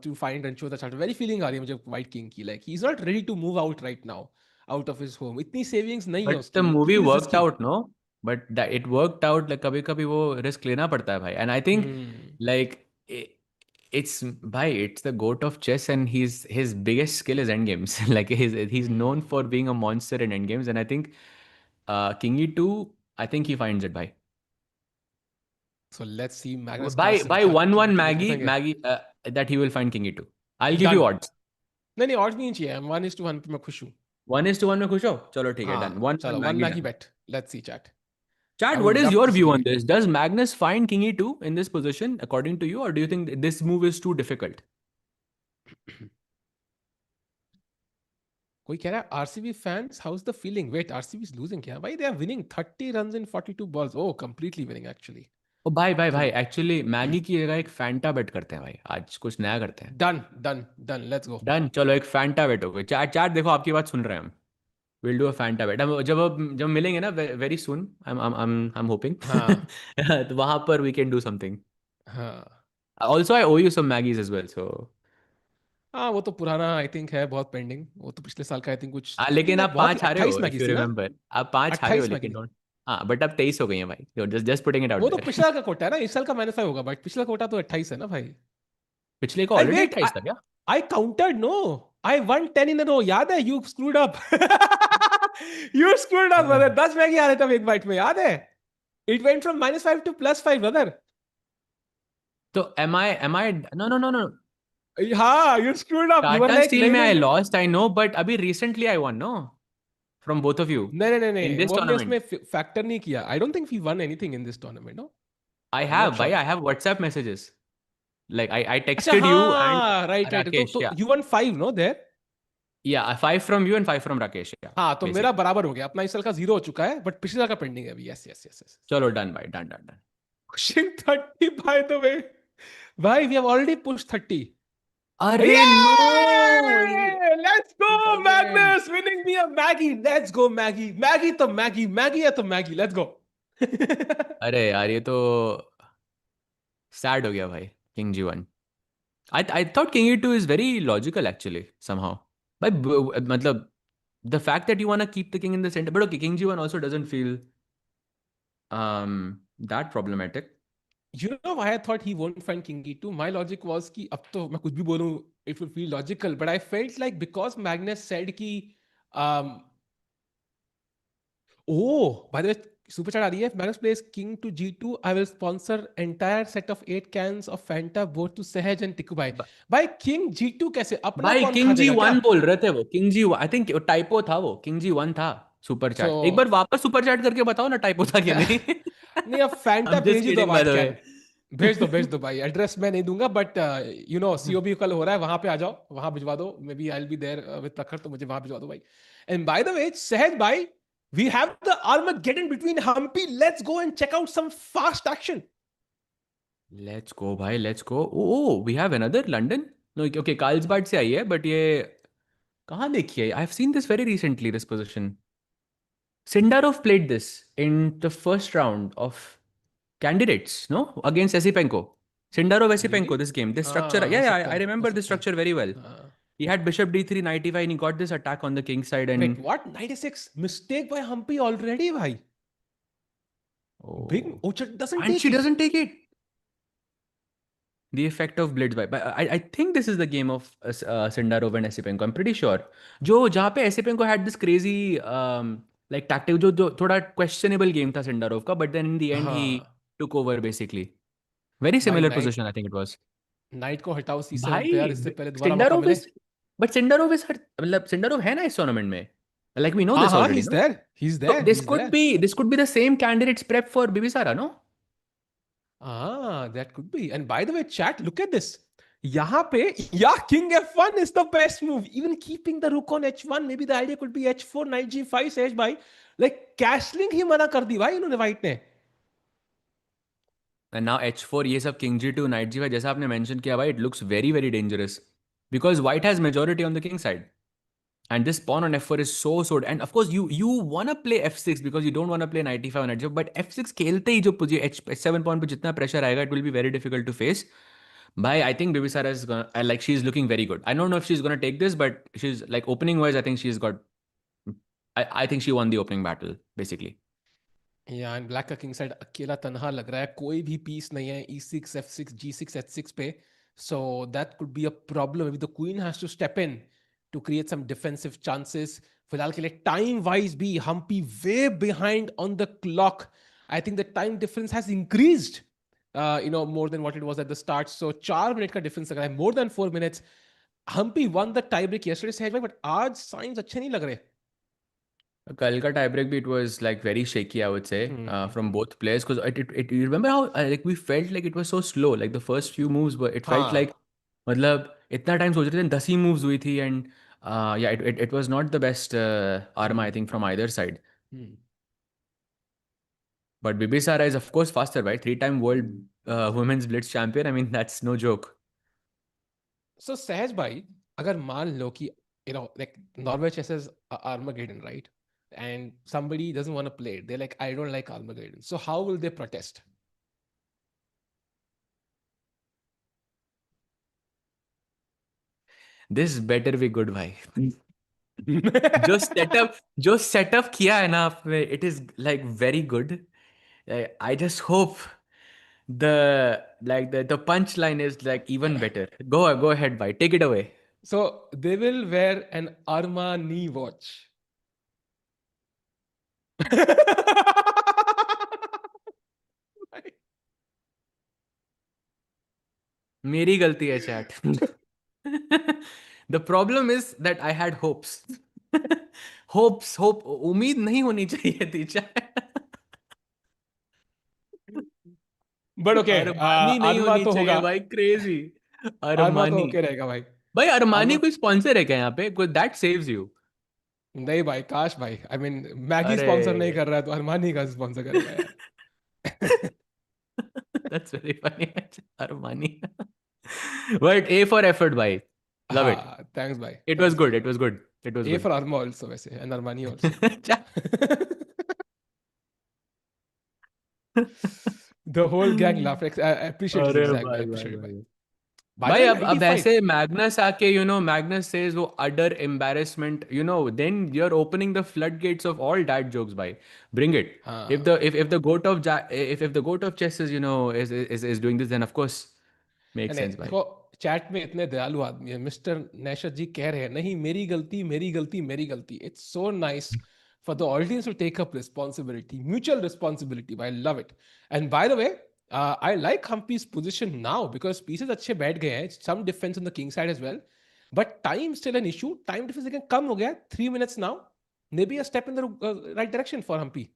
to find and show the chart. Very feeling आ रही है मुझे white king की, like he's not ready to move out right now out of his home. इतनी savings नहीं है But उसकी, the movie feels worked risky. out, no? But that it worked out. Like कभी कभी वो risk लेना पड़ता है भाई. And I think like it's the GOAT of chess, and his biggest skill is endgames. Like he's known for being a monster in endgames, and I think king e2, I think he finds it by. So let's see Magnus By Carlsen by क्या 1-1 क्या Maggie दिखाएंगे. that he will find king e2. I'll give Done. you odds. नहीं odds नहीं चाहिए, 1:1 पे मैं खुश हूँ. 1:1 में खुश हो? चलो ठीक है, done. हाँ, 1 चलो 1 Maggie Maggie done. bet. Let's see, chat. Chat, I what would is love your to see view on Maggie. this? Does Magnus find king e2 in this position according to you, or do you think this move is too difficult? कोई कह रहा है RCB fans, how is the feeling? Wait, RCB is losing क्या भाई? They are winning 30 runs in 42 balls. Oh, completely winning actually. Oh भाई So actually Maggi की जगह एक फैंटा बेट करते हैं भाई, आज कुछ नया करते हैं. done, let's go. डन, चलो एक फैंटा बेट हो गई. चार चार देखो आपकी बात सुन रहे हैं हम. Will do a Fanta bet. हम जब मिलेंगे ना very soon, I am hoping, हाँ तो वहां पर वी कैन डू समथिंग. हाँ also I owe you some Maggis as well, so. हाँ, वो तो पुराना आई थिंक है, बहुत पेंडिंग. वो तो पिछले साल का आई थिंक कुछ कितनी लेकिन आप बहुत ही 5 हारे 28 हो, इफ मैगी यू थी ना. रिमेम्बर. आप 5 हारे हो 28 मैगी लेकिन थी. डोंट. हाँ, बट अब 23 हो गई है भाई. जस्ट पुटिंग इट आउट वो तो देयर. पिछले साल का कोटा है ना, इस साल का -5 होगा, बट पिछला कोटा तो 28 है ना भाई. पिछले को Hey, ऑलरेडी wait, 28 था क्या? I counted, no. I won 10 in a row. याद है? You screwed up. You screwed up, brother. 10 Maggi आ रहे थे एक बाइट में, याद है? It went from -5 to +5, brother. तो am I no. हाँ, you screwed up. You were Tata like, steel नहीं में I नहीं lost, I know, but अभी recently I won, no? From both of you नहीं, in this वो हमने tournament. उसमें फैक्टर नहीं किया. I don't think we won anything in this tournament, no? I I'm have, not bhai, sure. I have WhatsApp messages. Like I अच्छा texted you and हाँ, right. Rakesh, तो yeah. you won 5, no, there? Yeah, 5 from you and 5 from Rakesh. Yeah, हाँ तो मेरा basically. बराबर हो गया, अपना इस साल का 0 हो चुका है, बट पिछले साल का पेंडिंग है अभी. Yes yes yes yes. चलो डन भाई, done done done. Pushing 30 by the way. Bhai, we have already pushed 30. अरे no, Yay! Let's go, doesn't. Magnus! Winning me a Maggie. Let's go, Maggie. Maggie to Maggie. Maggie है तो Maggie. Let's go. अरे यार ये तो sad हो गया भाई. King G one. I thought king e2 is very logical actually somehow. मतलब the fact that you want to keep the king in the center, but okay, king g1 also doesn't feel that problematic. You know why I thought he won't find King E2? My logic was कि अब तो मैं कुछ भी बोलूं, it will feel logical. But I felt like because Magnus said कि um, oh, by the way, super chat आ रही है. If Magnus plays King to G2, I will sponsor entire set of 8 cans of Fanta both to Sahaj and Tikku bhai. भाई King G2 कैसे? अपना भाई कौन king खा जी देगा क्या? वन बोल रहे थे वो. King G I think typo था वो. किंग जी वन था सुपर चैट. एक बार So वापस सुपर चैट करके बताओ ना टाइपो था कि नहीं. नहीं, अब फैंटा I'm just भेज ही दो kidding by white the way. Can. भेज दो भाई. एड्रेस मैं नहीं दूंगा, बट यू नो सीओबी कल हो रहा है, वहां पे आ जाओ, वहां भिजवा दो. Maybe I will be there with Prakhar, तो मुझे वहां भिजवा दो भाई. And by the way, Sahaj भाई, we have the Armageddon between Humpy. Let's go and check out some fast action. Let's go भाई, let's go. Oh we have another London. No okay, Karlsbad से आई है, बट ये कहाँ देखी है? I have seen this very recently, this position. Sindarov played this in the first round of candidates, no? Against Esipenko. Sindarov Esipenko, Really? this game. This structure, हाँ, yeah, हो yeah, सकता I है, हो remember this सकता है. structure very well. हाँ. He had bishop d3, knight e5, and he got this attack on the king side. Wait, And what? 96 mistake by Humpy already, भाई. Big oh, Ochak doesn't and take she it. doesn't take it. The effect of blitz by. But I think this is the game of Sindarov and Esipenko. I'm pretty sure. जो जहाँ पे Esipenko had this crazy like tactic, जो थोड़ा questionable game था Sindarov का, but then in the end he हाँ took over basically. Very भाई, similar night position, I think it was. Night को हटाओ C7 पे यार, भाई इससे पहले दोबारा मौका सिंडारोव मिले. इज बट सिंडारोव इज हर मतलब सिंडारोव है ना इस टूर्नामेंट में. लाइक वी नो हाँ दिस हाँ, ऑलरेडी, he's नो? there. He's So there. this He's could there. be this could be the same candidates prep for Bibisara, no? Ah, that could be. And by the way, chat, look at this. यहाँ पे, yeah, King F1 is the best move. Even keeping the rook on H1, maybe the idea could be H4, Knight G5, सहज भाई. Like castling ही मना कर दी भाई इन्होंने white ने. And now h4, ये सब king g2 knight g5 जैसा आपने mention किया भाई, it looks very very dangerous because white has majority on the king side. And this pawn on f4 is so and of course you want to play f6 because you don't want to play knight e5 or knight g5, but f6 खेलते ही जो h7 pawn पे जितना pressure आएगा, it will be very difficult to face. Bhai, I think Bibisara is gonna like she's looking very good. I don't know if she's gonna take this, but she's like opening wise, I think she's got. I think she won the opening battle basically. Yeah, and black का king side अकेला तनहा लग रहा है, कोई भी piece नहीं है E6, F6, G6, H6 पे. So that could be a problem. Maybe the queen has to step in to create some defensive chances. फिलहाल के लिए time wise भी Humpy way behind on the clock. I think the time difference has increased, more than what it was at the start. So 4 minute का difference लग रहा है, more than 4 minutes. Humpy won the tiebreak yesterday, सहज भाई, but आज signs अच्छे नहीं लग रहे. Kal ka tiebreak beat was like very shaky, I would say, from both players because you remember how like we felt like it was so slow. Like the first few moves were, it felt हाँ. like मतलब इतना time सोच रहे थे, 10 ही moves हुई थी. And yeah, it was not the best arma, I think, from either side. Hmm. But Bibisara is of course faster, right? 3-time world women's blitz champion. I mean that's no joke. So Sahaj bhai, अगर मान लो कि like Norway chess Armageddon, right? And somebody doesn't want to play it. They're like, I don't like Armageddon. So how will they protest? This better be good, भाई. जो setup किया है ना आपने, it is like very good. I just hope the punchline is like even better. Go ahead, bhai. Take it away. So they will wear an Armani watch. मेरी गलती है chat. The problem is that I had hopes. Hope उम्मीद नहीं होनी चाहिए थी chat. But okay, Armani नहीं Arma होनी तो चाहिए होगा. भाई, क्रेजी. Arma तो अरमानी. होके रहेगा भाई. भाई अरमानी अब कोई स्पॉन्सर है क्या यहाँ पे? कोई दैट सेव्स यू? नहीं भाई, काश भाई, आई मीन मैगी अरे स्पॉन्सर नहीं कर रहा है तो अरमानी का स्पॉन्सर करेगा यार. That's very funny. Armani. But A for effort भाई. Love it. हाँ, थैंक्स भाई, इट वाज थैंक्स गुड. भाई. It was good. It was A good. for Arma also वैसे, and Armani also. The whole gang laughed. I appreciate it, अरे exactly. I भाई भाई appreciate it, bhai. भाई. By the भाई way, अब 95. ऐसे Magnus आके मैग्नस सेज वो utter embarrassment then you are opening the flood gates of all dad jokes भाई. Bring it. हाँ. If the goat of if the goat of chess is is doing this, then of course makes नहीं sense भाई. देखो, chat में इतने दयालु आदमी है. मिस्टर नैशर जी कह रहे हैं, नहीं मेरी गलती, मेरी गलती, मेरी गलती. It's so nice for the audience to take up responsibility, mutual responsibility. I love it. And by the way, I like Humpy's position now because pieces अच्छे बैठ गए हैं. Some defence on the king side as well, but time still an issue. Time difference लेकिन कम हो गया, 3 minutes now. Maybe a step in the right direction for Humpy.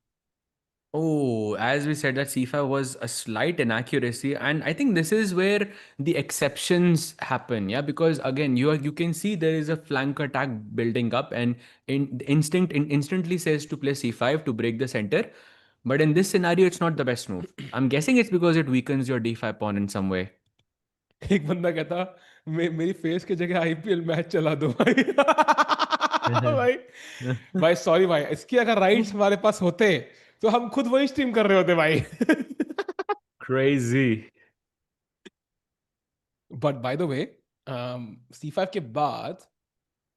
Oh, as we said, that C5 was a slight inaccuracy, and I think this is where the exceptions happen. Yeah, because again, you can see there is a flank attack building up, and instantly says to play C5 to break the center. But in this scenario, it's not the best move. I'm guessing it's because it weakens your D5 pawn in some way. एक बंदा कहता, मेरी face की जगह IPL match चला दो भाई. भाई, भाई सॉरी भाई, इसके अगर राइट्स हमारे पास होते तो हम खुद वही स्ट्रीम कर रहे होते भाई. Crazy. But by the way, C5 के बाद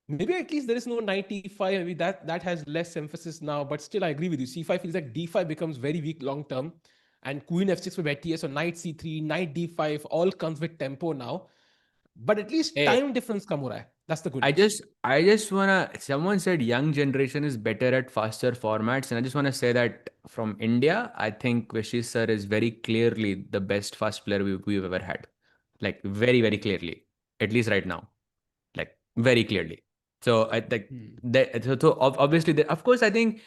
maybe at least there is no knight e5. Maybe that has less emphasis now, but still I agree with you. C5 feels like d5 becomes very weak long term, and queen f6 पे बैठी है, so knight c3, knight d5 all comes with tempo now. But at least Hey, time difference कम हो रहा है. That's the good I news. just I just wanna someone said young generation is better at faster formats, and I just wanna say that from India, I think Vishy sir is very clearly the best fast player we've ever had. Like very, very clearly. At least right now. Like very clearly. So I like Hmm. that obviously of course I think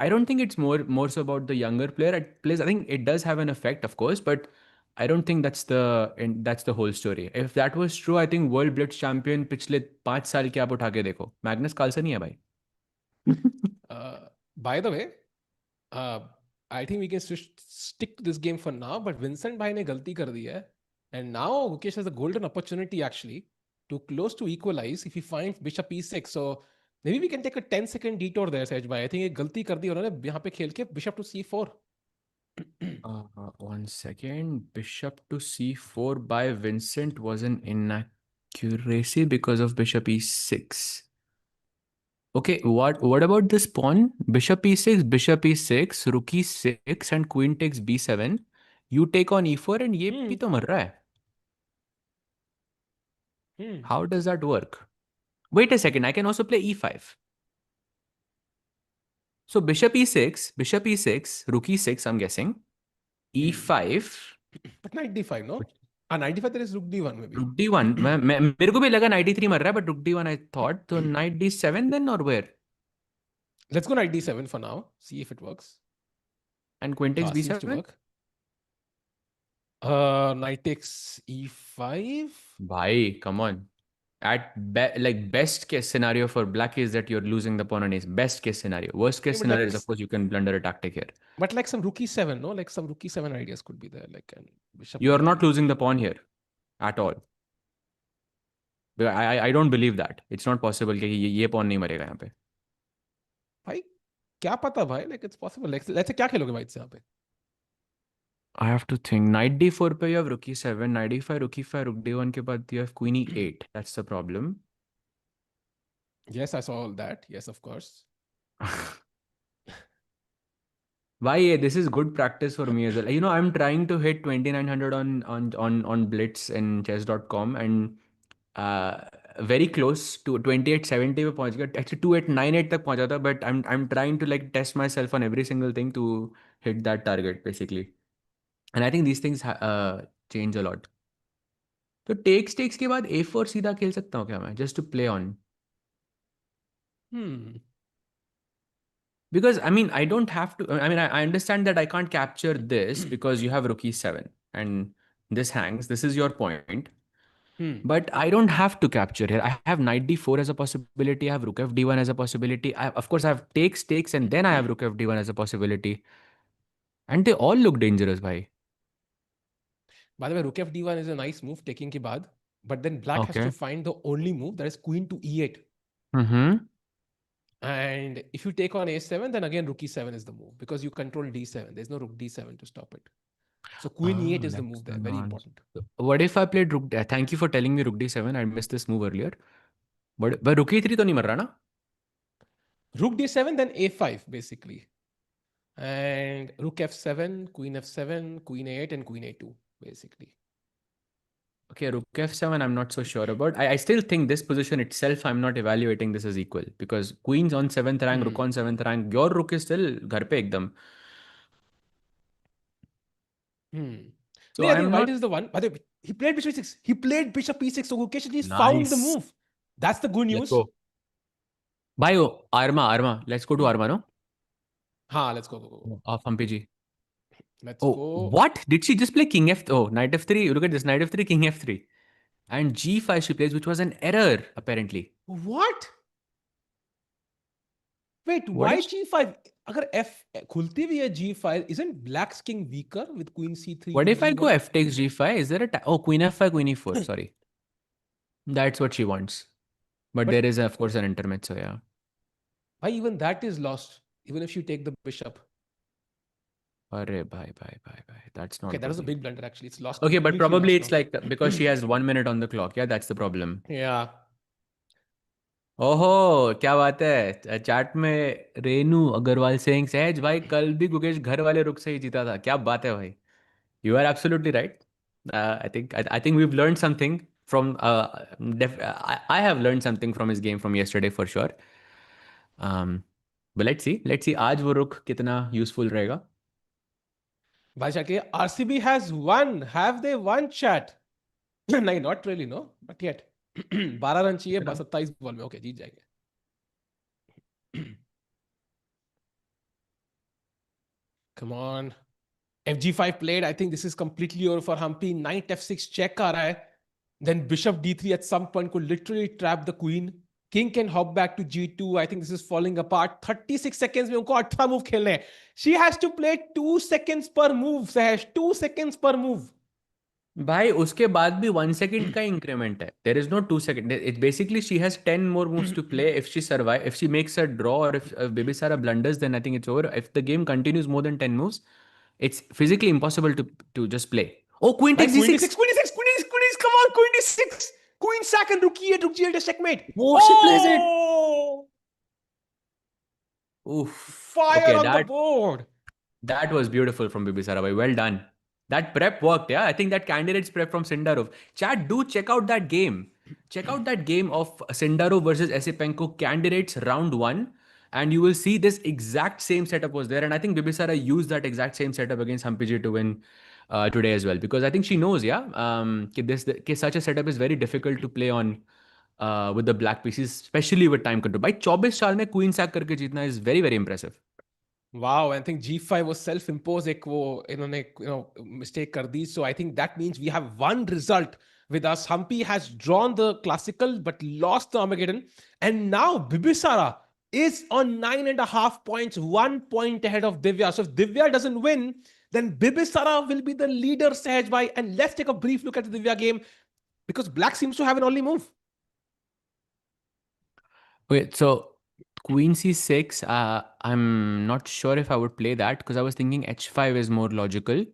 I don't think it's more so about the younger player at plays. I think it does have an effect, of course, but I don't think that's the whole story. If that was true, I think world blitz champion पिछले 5 साल के आप उठा के देखो, Magnus Carlsen ही है भाई. By the way, uh, I think we can stick to this game for now. But Vincent भाई ने गलती कर दी है, and now Gukesh has a golden opportunity actually to close to equalize if he finds bishop e6. So maybe we can take a 10-second detour there, Sej bhai. I think एक गलती कर दी उन्होंने यहाँ पे खेल के bishop to c4. 1 second. Bishop to c4 by Vincent was an inaccuracy because of bishop e6. Okay, what about this pawn? Bishop e6, bishop e6, rook e6, and queen takes b7. You take on e4 and ये भी तो मर रहा है. How does that work? Wait a second, I can also play e5. So bishop e6, rook e6, I'm guessing. e5. But knight d5, no? Knight d5 there is rook d1 maybe. Rook d1. मेरे को भी लगा knight e3 मर रहा है, but rook d1 I thought. So knight d7 then or where? Let's go knight d7 for now. See if it works. And queen takes Seems to b7? work. Knight takes e5. Bhai, come on. Like best case scenario for black is that you're losing the pawn on ace. Best case scenario. Worst case Yeah, but scenario like, is of course you can blunder a tactic here. but like some rook e7, no? Like some rook e7 ideas could be there. Like and bishop You are e1. not losing the pawn here at all. I don't believe that. It's not possible कि ये pawn नहीं मरेगा यहाँ पे. भाई क्या पता भाई, like it's possible. Like let's say क्या खेलोगे भाई इससे यहाँ पे? I have to think. Knight d4 पे you have rook e7, knight d5, rook e5, rook d1 के बाद you have queen e8. That's the problem. Yes, I saw all that. Yes, of course. Why? This is good practice for me as well. I'm trying to hit 2900 on Blitz in chess.com and very close to 2870 पे पहुंच गया. Actually 2898 तक पहुंचा था, but I'm trying to like test myself on every single thing to hit that target basically. And I think these things change a lot. तो takes के बाद a4 सीधा खेल सकता हूँ क्या मैं, just to play on? Because I mean, I don't have to. I mean, I understand that I can't capture this because you have rook e7 and this hangs. This is your point. But I don't have to capture here. I have knight d4 as a possibility. I have rook fd1 as a possibility. Of course, I have takes, and then I have rook fd1 as a possibility. And they all look dangerous, bhai. By the way, rook fd1 is a nice move taking ke baad, but then black has to Okay. find the only move, that is queen to e8. Mm-hmm. And if you take on a7, then again rook e7 is the move because you control d7. There's no rook d7 to stop it. So queen e8 is the That's move the there. Very nonsense. important. What if I played rook? Thank you for telling me rook d7. I missed this move earlier. But rook e3 तो नहीं मर रहा ना? Rook d7, then a5 basically. And rook f7, queen a8, and queen a2 basically. Okay, rook f7, I'm not so sure about. I still think this position itself, I'm not evaluating this as equal because queen's on 7th rank, rook on 7th rank. Your rook is still घर पे एकदम. No, So I think I'm white not is the one. By the way, he played bishop e6. He played bishop e6. So Gukesh has found the nice. move. That's the good Let's news. go. Bye, Arma. Let's go to Arma, no? Ha, let's go. Of Humpy ji. Let's Oh, go. what? Did she just play king f? Oh, knight f3. Look at this, knight f3, king f3. And g5 she plays, which was an error, apparently. What? Wait, What why if g5? अगर f खुलती भी है g5, isn't black's king weaker with queen c3 what and if I go g1? f takes g5? Is there a oh, queen f5, queen e4? Sorry. That's what she wants. But But there is, of course, an intermezzo, yeah. why even that is lost? Even if you take the bishop. Arre, bye. That's Okay, not that was a good. big blunder actually. It's lost. Okay, but Completely probably lost it's now. like because she has 1 minute on the clock. Yeah, that's the problem. Yeah. ओहो क्या बात है chat में रेनू अग्रवाल सिंह सहज भाई कल भी गुकेश घर वाले रुख से ही जीता था क्या बात है भाई you are absolutely right I think we learn something from I have learn something from his game from yesterday for sure but let's see आज वो रुख कितना यूजफुल रहेगा Vaishakhi, RCB has won. Have they won, chat? No, not really, no. But yet. 12 run चाहिए 27 ball में. Okay, जीत जाएंगे. Come on. FG5 played. I think this is completely over for Humpy. Knight F6 check aa raha hai. Then Bishop D3 at some point could literally trap the queen. King can hop back to G2. I think this is falling apart. 36 seconds में उनको 18 move खेलने हैं. She has to play 2 seconds per move, Sahesh. 2 seconds per move. भाई उसके बाद भी 1 second का increment है there is no 2 second it basically she has 10 more moves to play if she survive if she makes a draw or if Bibisara blunders then I think it's over if the game continues more than 10 moves it's physically impossible to just play oh queen Right, takes queen d6 d6, queen d6, come on, queen d6. Queen sack and rook e8, rook g8 is checkmate. oh she plays it oof Fire okay on the board. that was beautiful from Bibisara bhai. Well done. That prep worked, yeah. I think that candidate's prep from Sindarov. Chat, do check out that game. Check out that game of Sindarov versus Esipenko candidates round 1. And you will see this exact same setup was there. And I think Bibisara used that exact same setup against Hampiji to win today as well. Because I think she knows, yeah, such a setup is very difficult to play on with the black pieces, especially with time control. By 24 साल में queen sack करके जीतना is very, very impressive. Wow, I think G5 was self-imposed एक वो इन्होंने mistake कर दी. So I think that means we have one result with us. Humpy has drawn the classical but lost the Armageddon. And now Bibisara is on 9.5 points, 1 point ahead of Divya. So if Divya doesn't win, then Bibisara will be the leader, Sahaj bhai. And let's take a brief look at the Divya game because Black seems to have an only move. Wait, so Queen C6, I'm not sure if I would play that because I was thinking H5 is more logical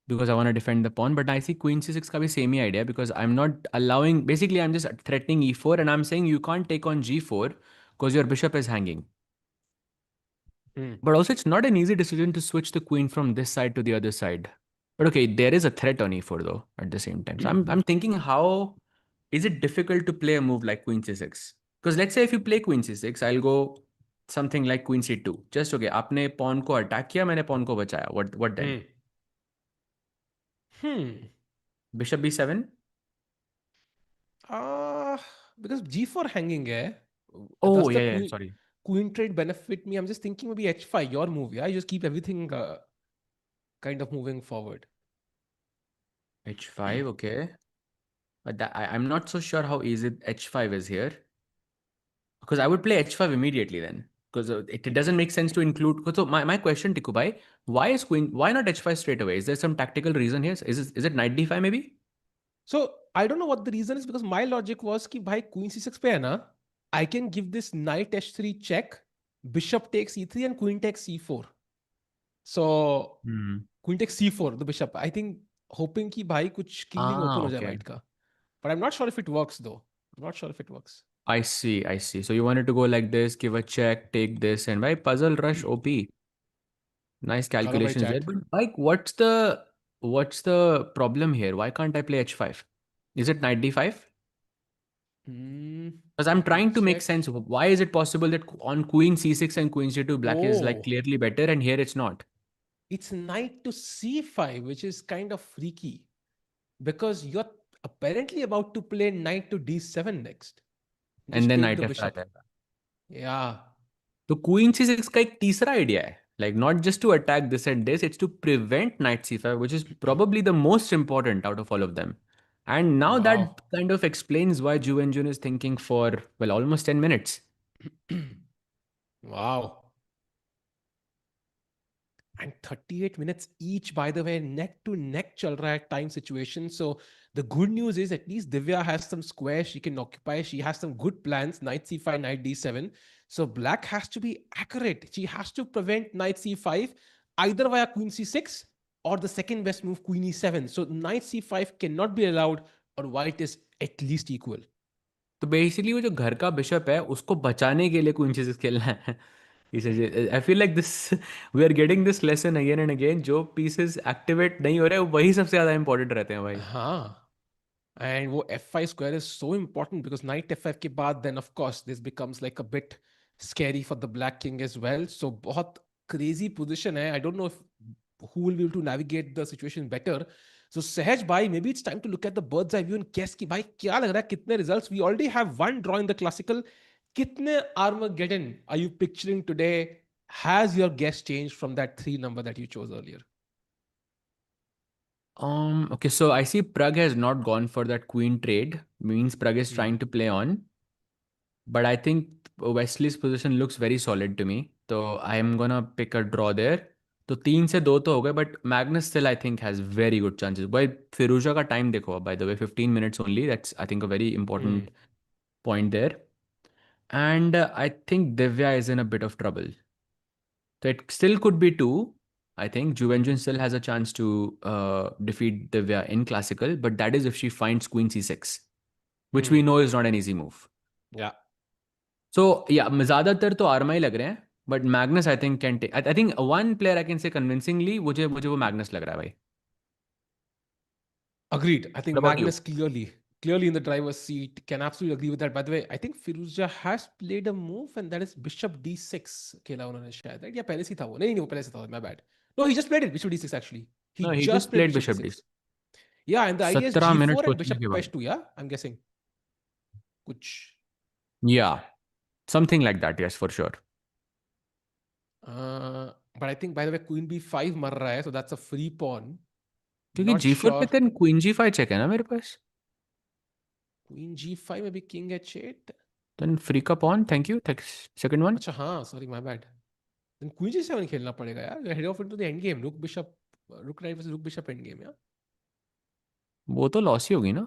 because I want to defend the pawn. But I see Queen C6 ka bhi same hi idea because I'm not allowing, basically I'm just threatening E4 and I'm saying you can't take on G4 because your bishop is hanging. But also it's not an easy decision to switch the queen from this side to the other side. But okay, there is a threat on E4 though at the same time. So I'm thinking how is it difficult to play a move like Queen C6? Because let's say if you play Queen C6, I'll go something like Queen C2. Just okay, आपने pawn को attack किया, मैंने pawn को बचाया. What then? Bishop B7? Because G4 hanging hai. Oh Does the yeah, sorry. queen trade benefit me? I'm just thinking maybe H5, your move. Yeah, you just keep everything kind of moving forward. H5, okay. But I'm not so sure how easy h5 is here. Because I would play h5 immediately then. Because it doesn't make sense to include. So my question, Tikubai, why not h5 straight away? Is there some tactical reason here? Is it knight d5 maybe? So I don't know what the reason is, because my logic was कि भाई queen c6 पे है ना, I can give this knight h3 check, bishop takes e3 and queen takes c4. So queen takes c4, the bishop. I think hoping कि भाई कुछ killing open हो जाए Okay. white का. But I'm not sure if it works though. I'm not sure if it works. I see. So you wanted to go like this, give a check, take this, and by puzzle rush OP. Nice Hello, my calculations there. chat. But like, what's the problem here? Why can't I play h5? Is it knight d5? Hmm. Because I'm Let me trying to make check. sense of why is it possible that on queen c6 and queen c2 black is like Oh, clearly better and here it's not. it's knight to c5, which is kind of freaky because you're apparently about to play knight to d7 next. And Just then take knight the f5 bishop. जाएगा. Yeah. तो queen c6 का एक तीसरा idea है, like not just to attack this and this, it's to prevent knight c5, which is probably the most important out of all of them. And now Wow. that kind of explains why Ju Wenjun is thinking for, well, almost 10 minutes. Wow. And 38 minutes each, by the way, neck to neck chal raha hai time situation. So the good news is at least Divya has some squares she can occupy. She has some good plans, knight c5, knight d7. So black has to be accurate. She has to prevent knight c5 either via queen c6 or the second best move, queen e7. So knight c5 cannot be allowed or white is at least equal. तो basically वो जो घर का bishop है उसको बचाने के लिए क्वीन c6 खेलना है. I feel like this we are getting this lesson again and again. जो पीसेस एक्टिवेट नहीं हो रहे वही सबसे ज्यादा इंपॉर्टेंट रहते हैं भाई. हाँ. And wo f5 square is so important because knight f5 ke baad, then of course this becomes like a bit scary for the black king as well. So बहुत crazy position hai. I don't know if who will be able to navigate the situation better. So Sahaj bhai, maybe it's time to look at the bird's eye view and guess ki bhai kya lag raha hai, kitne results. We already have one draw in the classical. Kitne Armageddon are you picturing today? Has your guess changed from that 3 number that you chose earlier? Okay, so I see Prag has not gone for that queen trade. Means Prag is trying to play on. But I think Wesley's position looks very solid to me. So I am gonna pick a draw there. तो 3 से 2 तो हो गए, but Magnus still I think has very good chances. By Firouzja का time देखो, by the way, 15 minutes only. That's I think a very important point there. And I think Divya is in a bit of trouble. So it still could be 2. I think Ju Wenjun still has a chance to defeat Divya in classical, but that is if she finds queen c6, which we know is not an easy move. Yeah. So yeah, ज़्यादातर तो Arma ही लग रहे हैं, but Magnus I think can take. I think one player I can say convincingly, मुझे वो Magnus लग रहा है भाई. Agreed. I think What about you? Magnus clearly in the driver's seat. Can absolutely agree with that. By the way, I think Firouzja has played a move, and that is Bishop D6 खेला उन्होंने शायद, right? या पहले से था वो? नहीं, वो पहले से था. My bad. No, he just played it. Bishop D6 actually. He No, he just just played played Bishop Bishop D6. D6. Yeah, and the idea is 17 minute G4 and सोचने Bishop के बाद. H2. Yeah, I'm guessing. कुछ. Yeah, something like that. Yes, for sure. But I think by the way, Queen B5 मर रहा है, so that's a free pawn. क्योंकि Not G4 पे sure. then Queen G5 check है ना मेरे पास. Queen G5 maybe King H8. Then free का pawn. Thank you. Second one. अच्छा हाँ, sorry, my bad. Then Queen G7 खेलना पड़ेगा यार. You're head off into the end game. Rook knight versus rook bishop end game, yeah. वो तो loss ही होगी ना.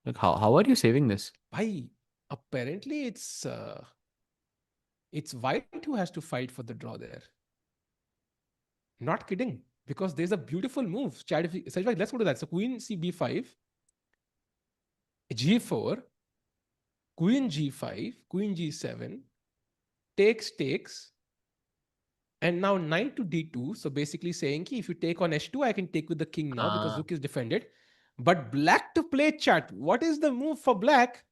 Like how are you saving this? भाई, apparently it's white who has to fight for the draw there. Not kidding, because there's a beautiful move. Chad, let's go to that. So Queen CB5, G4, Queen G5, Queen G7, takes, and now knight to D2. So basically saying ki if you take on H2, I can take with the king now because rook is defended. But black to play, chat. What is the move for black?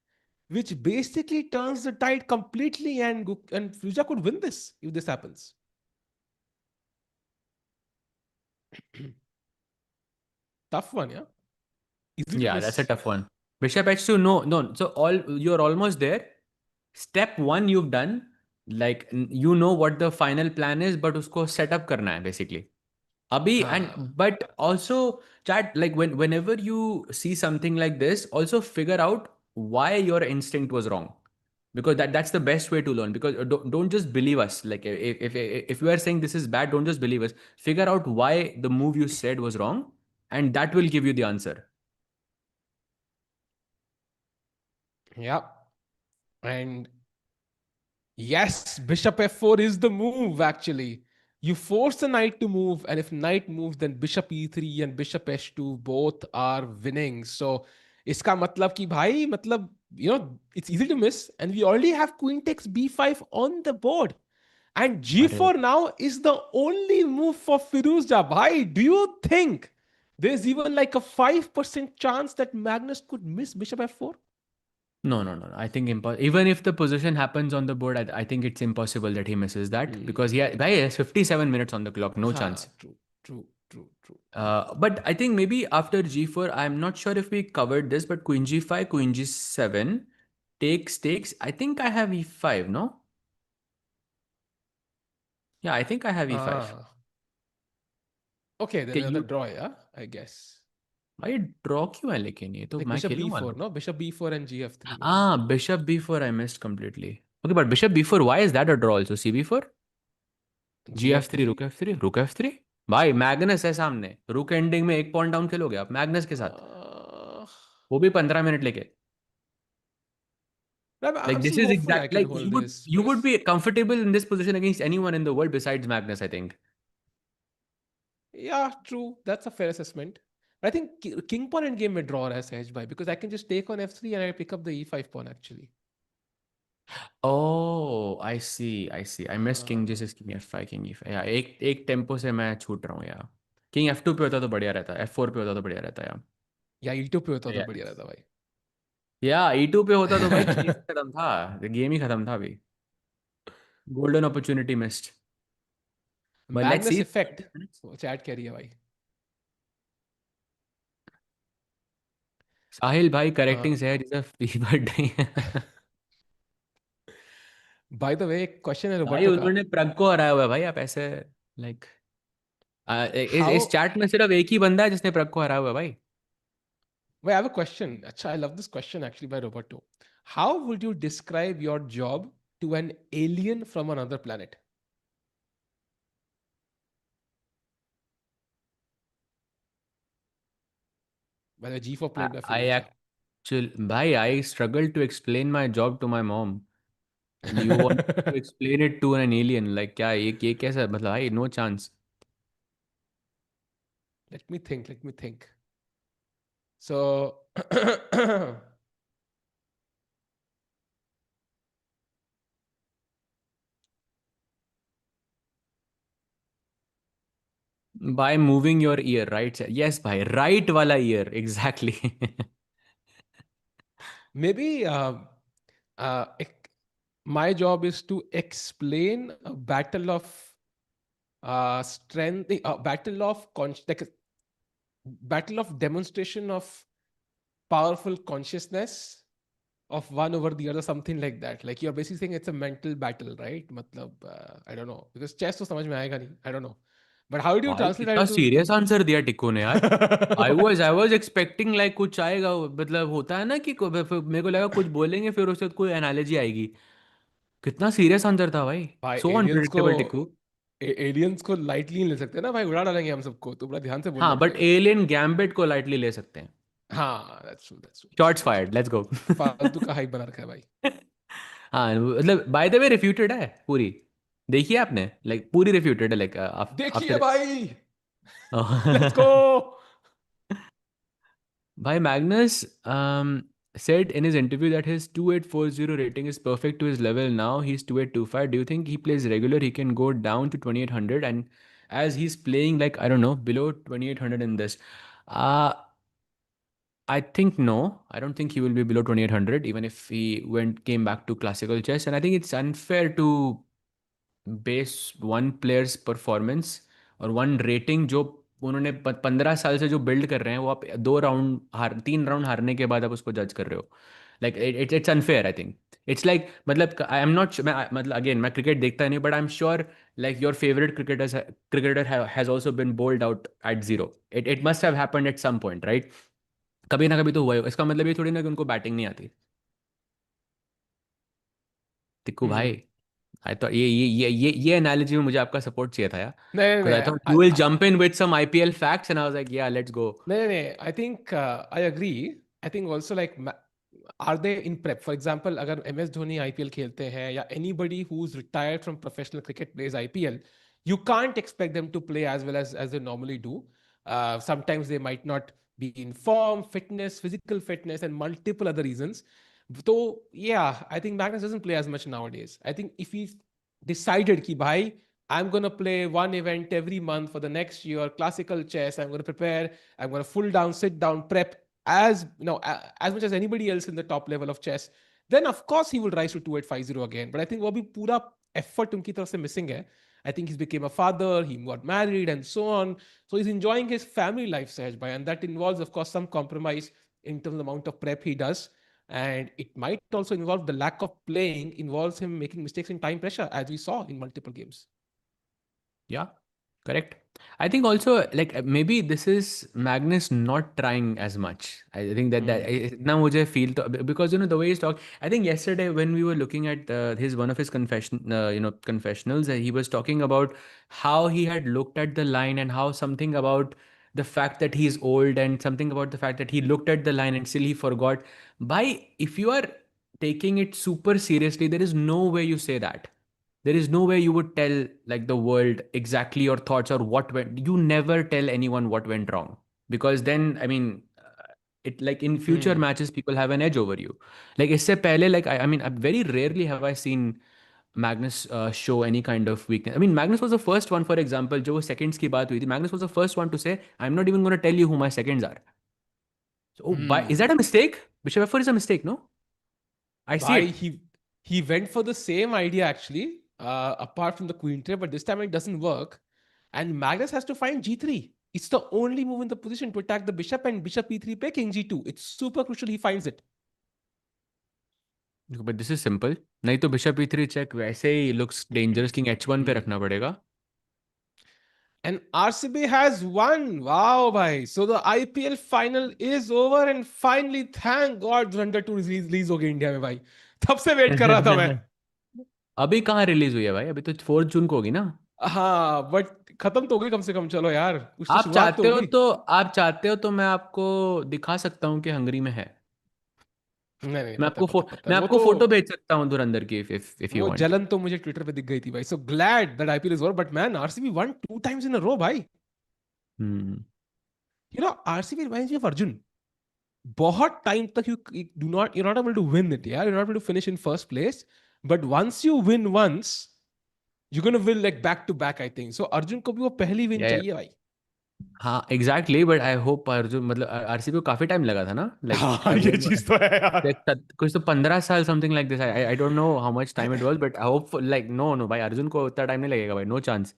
Which basically turns the tide completely, and Firouzja could win this if this happens. Tough one, yeah? Yeah, that's a tough one. Bishop H2, no. So you're almost there. Step 1 you've done. Like you know what the final plan is, but उसको set up करना है basically. Abhi, and हाँ but also chat, like whenever you see something like this, also figure out why your instinct was wrong, because that's the best way to learn. Because don't just believe us. Like if you are saying this is bad, don't just believe us. Figure out why the move you said was wrong, and that will give you the answer. yeah. And yes, bishop f4 is the move actually. You force the knight to move, and if knight moves, then bishop e3 and bishop h2 both are winning. So, iska matlab ki bhai, matlab, it's easy to miss, and we already have queen takes b5 on the board. And Arre. g4 now is the only move for Firouzja. Bhai, do you think there's even like a 5% chance that Magnus could miss bishop f4? No, no, no. I think even if the position happens on the board, I think it's impossible that he misses that, because he has 57 minutes on the clock. No chance. True, true, true, true. But I think maybe after g4, I'm not sure if we covered this, but queen g5, queen g7, takes. I think I have e5, no? Yeah, I think I have e5. Ah, okay, then Okay, another draw, yeah, I guess. भाई draw क्यों है, लेकिन ये तो Like मैं bishop खेलूंगा b4, ना. no? Bishop b4 and gf3 maybe. Ah, bishop b4 I missed completely. Okay, but bishop b4, why is that a draw also? cb4, gf3, gf3? rook f3. भाई Magnus है सामने, रुक ending में एक point down खेलोगे आप Magnus के साथ, Uh, वो भी 15 मिनट लेके. Like I'm this still is hopeful I exact, can like hold this you would because, be comfortable in this position against anyone in the world besides Magnus, I think. yeah, true. That's a fair assessment. But I think king pawn and game may draw as Sahej bhai because I can just take on f3 and I pick up the e5 pawn actually. Oh, I see. I missed king Uh, जैसे king f5, king e5. Yeah, एक tempo से मैं छूट रहा हूँ यार. King f2 पे होता तो बढ़िया रहता, f4 पे होता तो बढ़िया रहता यार. या e2 पे होता तो Yeah. बढ़िया रहता भाई. या e2 पे होता तो भाई चेस खत्म था, गेम ही खत्म था अभी. Golden opportunity missed. But let's Magnus see. Effect वो चैट कह रही है भाई. साहिल भाई Uh, correcting Sahaj is a fever dream. by the way, question है भाई रोबर्टो का. उन्होंने प्रग को हराया हुआ है भाई, आप ऐसे लाइक इस How चैट में सिर्फ एक ही बंदा है जिसने प्रग को हराया हुआ है भाई. Wait, I have a question. Acha, I love this question actually by Roberto. How would you describe your job to an alien from another planet? By the G4 I, played by I Firuzja. bhai, I struggle to explain my job to my mom, and you want to explain it to an alien. Like क्या ये कैसा मतलब भाई, no chance. Let me think. Let me think. So, By moving your ear, right? Yes, bhai, right wala ear, exactly. maybe uh, ec- my job is to explain a battle of strength, a battle of like a battle of demonstration of powerful consciousness of one over the other, something like that. Like you're basically saying it's a mental battle, right? Matlab, I don't know because chess to samajh mein aayega nahi. I don't know. But how do you भाई translate that कितना into? Serious answer दिया टिक्को ने यार. I was expecting like कुछ आएगा, मतलब होता है ना कि मेरे को लगा कुछ बोलेंगे फिर उससे कोई एनालॉजी आएगी. कितना सीरियस आंसर था भाई. भाई सो अनप्रिडिक्टेबल टिक्कू. एलियंस को लाइटली नहीं ले सकते ना भाई, उड़ा डालेंगे हम सबको, तो बड़ा ध्यान से बोलना हाँ, बट पड़ेगा. एलियन गैम्बिट को लाइटली ले सकते हैं. हाँ, that's true, that's true, that's true, shots that's true. Fired, let's go. फालतू का हाइप बना रखा है भाई. हाँ, मतलब बाय द वे रिफ्यूटेड है पूरी. देखिए आपने, लाइक पूरी रिफ्यूटेड है, लाइक देखिए आफ्टर. भाई, let's go. Bhai Magnus said in his interview that his 2840 rating is perfect to his level now. He's 2825. Do you think he plays regular? He can go down to 2800, and as he's playing like, I don't know, below 2800 in this. Uh, I think no. I don't think he will be below 2800 even if he came back to classical chess. And I think it's unfair to base one player's performance और one rating जो उन्होंने 15 साल से जो build कर रहे हैं, वो आप 2 राउंड हार 3 राउंड हारने के बाद आप उसको जज कर रहे हो. Like it's unfair, I think. It's like, मतलब I am not sure, मतलब again मैं cricket देखता नहीं, but I'm sure like your favorite cricketer has also been bowled out at zero. It must have happened at some point, right? कभी ना कभी तो हुआ है, इसका मतलब ये थोड़ी ना कि उनको बैटिंग नहीं आती। तिक्कू भाई, हम्म। आई थॉट ये एनालॉजी में मुझे आपका सपोर्ट चाहिए था यार, नहीं बिकॉज नहीं I thought you will jump in with some IPL facts and I was like yeah let's go. नहीं, I think I agree. I think also like are they in prep? For example, अगर MS Dhoni IPL खेलते हैं या anybody who's retired from professional cricket plays IPL, you can't expect them to play as well as they normally do. Sometimes they might not be in form, fitness, physical fitness, and multiple other reasons. So yeah, I think Magnus doesn't play as much nowadays. I think if he's decided कि भाई I'm going to play one event every month for the next year, classical chess. I'm going to prepare. I'm going to full down, sit down, prep as as much as anybody else in the top level of chess. Then of course he will rise to 2850 again. But I think वो भी पूरा effort उनकी तरफ से missing है. I think he's became a father, he got married and so on. So he's enjoying his family life, Sahaj bhai, and that involves, of course, some compromise in terms of the amount of prep he does. And it might also involve the lack of playing involves him making mistakes in time pressure, as we saw in multiple games. Yeah, correct. I think also like maybe this is Magnus not trying as much. I think that now mujhe feel because you know the way he's talking. I think yesterday when we were looking at his one of his confessionals, he was talking about how he had looked at the line and how something about the fact that he's old and something about the fact that he looked at the line and still he forgot. By if you are taking it super seriously, there is no way you say that. There is no way you would tell like the world exactly your thoughts or what went. You never tell anyone what went wrong, because then I mean it like in future Hmm. matches people have an edge over you. Like isse pehle, like I mean very rarely have I seen Magnus show any kind of weakness. I mean Magnus was the first one, for example, जो seconds की बात हुई थी, Magnus was the first one to say I'm not even going to tell you who my seconds are. So, oh, is that a mistake? Bishop F4 is a mistake, no? I see Why it. he went for the same idea actually, apart from the queen trip, but this time it doesn't work. And Magnus has to find g3. It's the only move in the position to attack the bishop, and bishop e3 पे king g2. It's super crucial he finds it. But this is simple, नहीं तो bishop ई3 check वैसे he looks dangerous, king h1 पे Hmm. रखना पड़ेगा। And RCB has won. Wow, bhai. So the IPL final is over, and finally, thank God, Dhurandhar 2 release हो गई India में भाई. तब से वेट कर रहा था मैं. अभी कहाँ रिलीज हुई है भाई, अभी तो 4 जून को होगी ना। हाँ, बट खत्म तो हो गई कम से कम. चलो यार, कुछ तो आप शुरुआत तो चाहते हो होगी. तो आप चाहते हो तो मैं आपको दिखा सकता हूँ कि हंगरी में है। नहीं नहीं, मैं पता है आपको पता है पता है मैं वो आपको तो. फोटो भेज सकता हूँ धुरंधर की, इफ यू वो वांट। जलन तो मुझे ट्विटर पे दिख गई थी भाई. So glad that IPL is over, but man RCB won two times in a row भाई. Hmm. RCB reminds me of Arjun. बहुत टाइम तक you're not able to win it, yeah, you're not able to finish in first place, but once you win once, you're going to win like back to back, I think. So Arjun को भी वो पहली win या चाहिए भाई. हाँ exactly, but I hope Arjun, मतलब RCB को काफी टाइम लगा था ना, लाइक हाँ, ये चीज तो है यार. कुछ तो 15 साल something like this. I don't know how much time it was, but I hope like no no भाई, अर्जुन को उतना टाइम नहीं लगेगा भाई, no chance.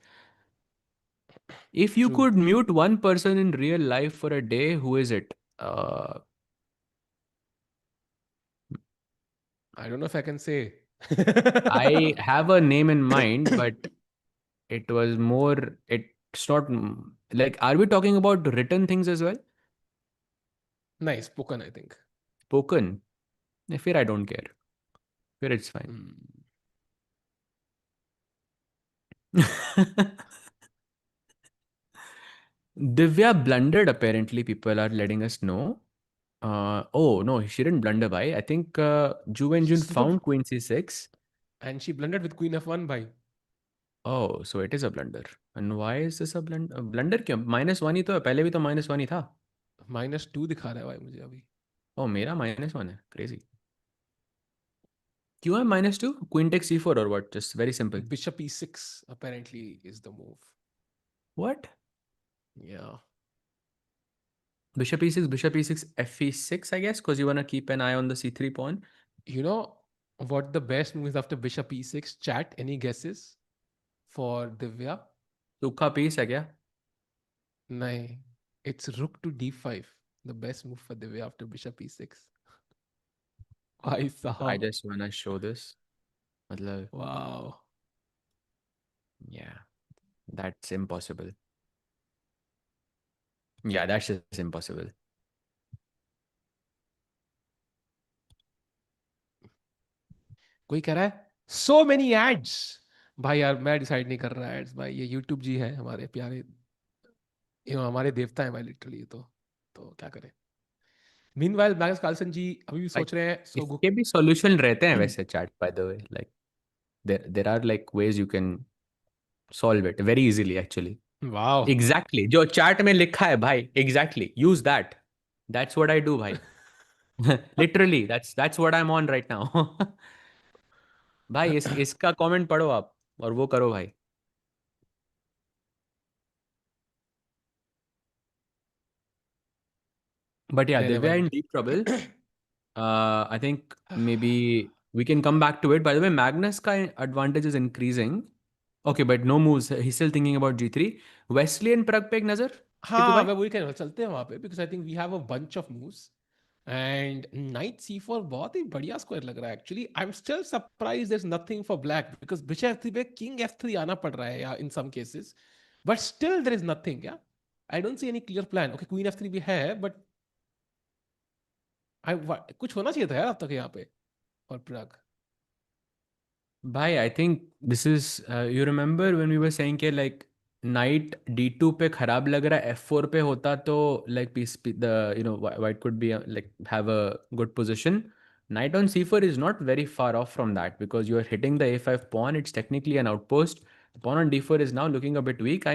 If you True. could mute one person in real life for a day, who is it? I don't know if I can say. I have a name in mind, but it was more, it's not like, are we talking about written things as well? Nice spoken, I think. Spoken? Fear I don't care. Fear it's fine. Hmm. Divya blundered, apparently, people are letting us know. Oh, no, she didn't blunder by. I think Ju Wenjun Super. found Queen C6. And she blundered with queen f1 भाई. Oh, so it is a blunder. And why is this a blunder? Blunder क्यों? -1 ही तो है, पहले भी तो -1 ही था। -2 दिखा रहा है भाई मुझे अभी. Oh, मेरा -1 है, crazy. क्यों है -2? Queen takes C4 or what? Just very simple. Bishop e6 apparently is the move. What? Yeah. Bishop e6, fe6, I guess, because you want to keep an eye on the c3 pawn. You know what the best move is after bishop e6? Chat, any guesses for Divya? सूखा piece है क्या? Nahin. It's rook to d5. The best move for Divya after bishop e6. भाई I साहब, just wanna show this. मतलब, वाह। yeah, that's impossible. Yeah, that's just impossible. कोई कह रहा है सो मेनी एड्स। भाई यार मैं डिसाइड नहीं कर रहा एड्स भाई, ये यूट्यूब जी है हमारे प्यारे, हमारे देवता है भाई लिटरली। तो क्या करें। मीनवाइल मैग्नस कार्लसन जी अभी भी Like, सोच रहे हैं सो इसके भी सॉल्यूशन रहते हैं वैसे chat, by the way. Like, there are like ways you can solve it very easily actually. वाह। Exactly, जो चैट में लिखा है भाई, exactly, use that. That's what I do भाई. Literally, that's what I'm on right now. भाई इसका comment पढ़ो आप और वो करो भाई. But yeah, नहीं नहीं Divya भाई। in deep trouble. I think maybe we can come back to it. By the way, Magnus' ka advantage is increasing. Okay, but no moves. He's still thinking about G3. Wesley and Prag पे एक नजर, टिकू हाँ भाई. मैं वही कह रहा हूँ, चलते हैं वहां पे because I think we have a bunch of moves. And knight C4 बहुत ही बढ़िया स्क्वायर लग रहा है actually. I am still surprise there is nothing for black because bishop F3 पे किंग F3 आना पड़ रहा है या in some cases, but still there is nothing. Yeah I don't see any clear plan. Okay queen F3 भी है but कुछ होना चाहिए था यार अब तक यहाँ पे और प्राग। भाई, I think this is you remember when we were saying कि like knight D2 पे खराब लग रहा है, F4 पे होता तो like piece the white could be like have a good position. Knight on C4 is not very far off from that because you are hitting the A5 pawn. It's technically an outpost. The pawn on D4 is now looking a bit weak.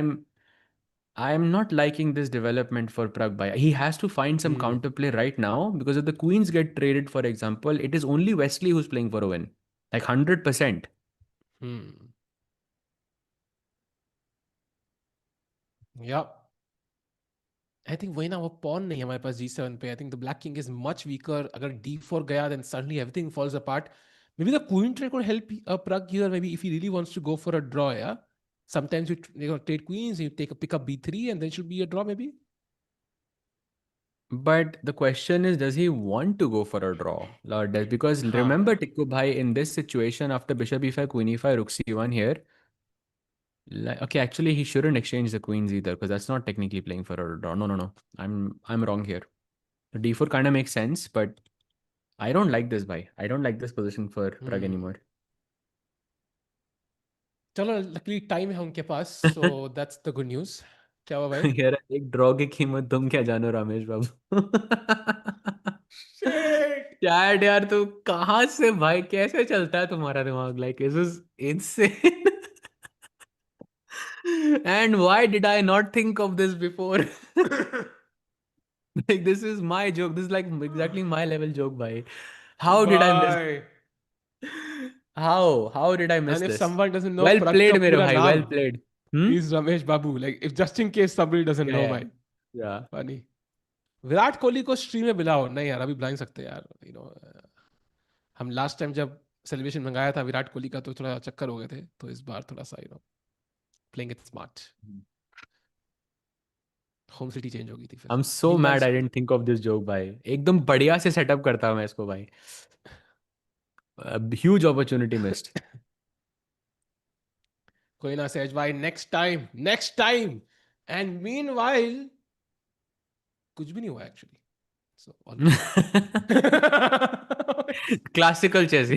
I'm not liking this development for Prag Bhai. He has to find some counterplay right now because if the queens get traded, for example, it is only Wesley who's playing for a win. Like 100%. या I think वही ना, वो pawn नहीं है हमारे पास G7 पे। I think the black king is much weaker. अगर D4 गया then suddenly everything falls apart. maybe the queen trade could help Prag here, maybe if he really wants to go for a draw. Yeah, sometimes you trade queens, you take a pick up B3 and then should be a draw maybe. But the question is, does he want to go for a draw? Or because remember, हाँ Tikku Bhai, in this situation, after bishop e5, queen e5, rook c1 here, okay, actually, he shouldn't exchange the queens either because that's not technically playing for a draw. No, no, no. I'm wrong here. D4 kind of makes sense, but I don't like this, bhai. I don't like this position for Prag anymore. चलो luckily time है उनके पास, so that's the good news. क्या हुआ भाई? यार, एक draw की कीमत तुम क्या जानो रमेश बाबू. Shit! चैट यार, तू कहाँ से भाई, कैसे चलता है तुम्हारा दिमाग? Like this is insane. And why did I not think of this before? Like this is my joke. This is like exactly my level joke, bhai. How did I miss? भाई, How did I miss and if this? someone doesn't know Well Prag का played, मेरे पूरा भाई. Well नाम, played. Hmm? he's Ramesh Babu. Like if just in case somebody doesn't Yeah, know, yeah, भाई yeah. funny. Virat Kohli को stream में बुलाओ। नहीं यार अभी बुला नहीं सकते यार, हम लास्ट टाइम जब सेलिब्रेशन मंगाया था विराट कोहली का तो थोड़ा चक्कर हो गए थे, तो इस बार थोड़ा सा playing it smart. Home city change हो गई थी फिर। I'm so meanwhile mad I didn't think of this joke, भाई. एकदम बढ़िया से सेटअप करता मैं इसको, भाई. A huge opportunity missed. कोई ना सहज भाई, next time next time. And meanwhile कुछ भी नहीं हुआ actually, so all good. Classical chess.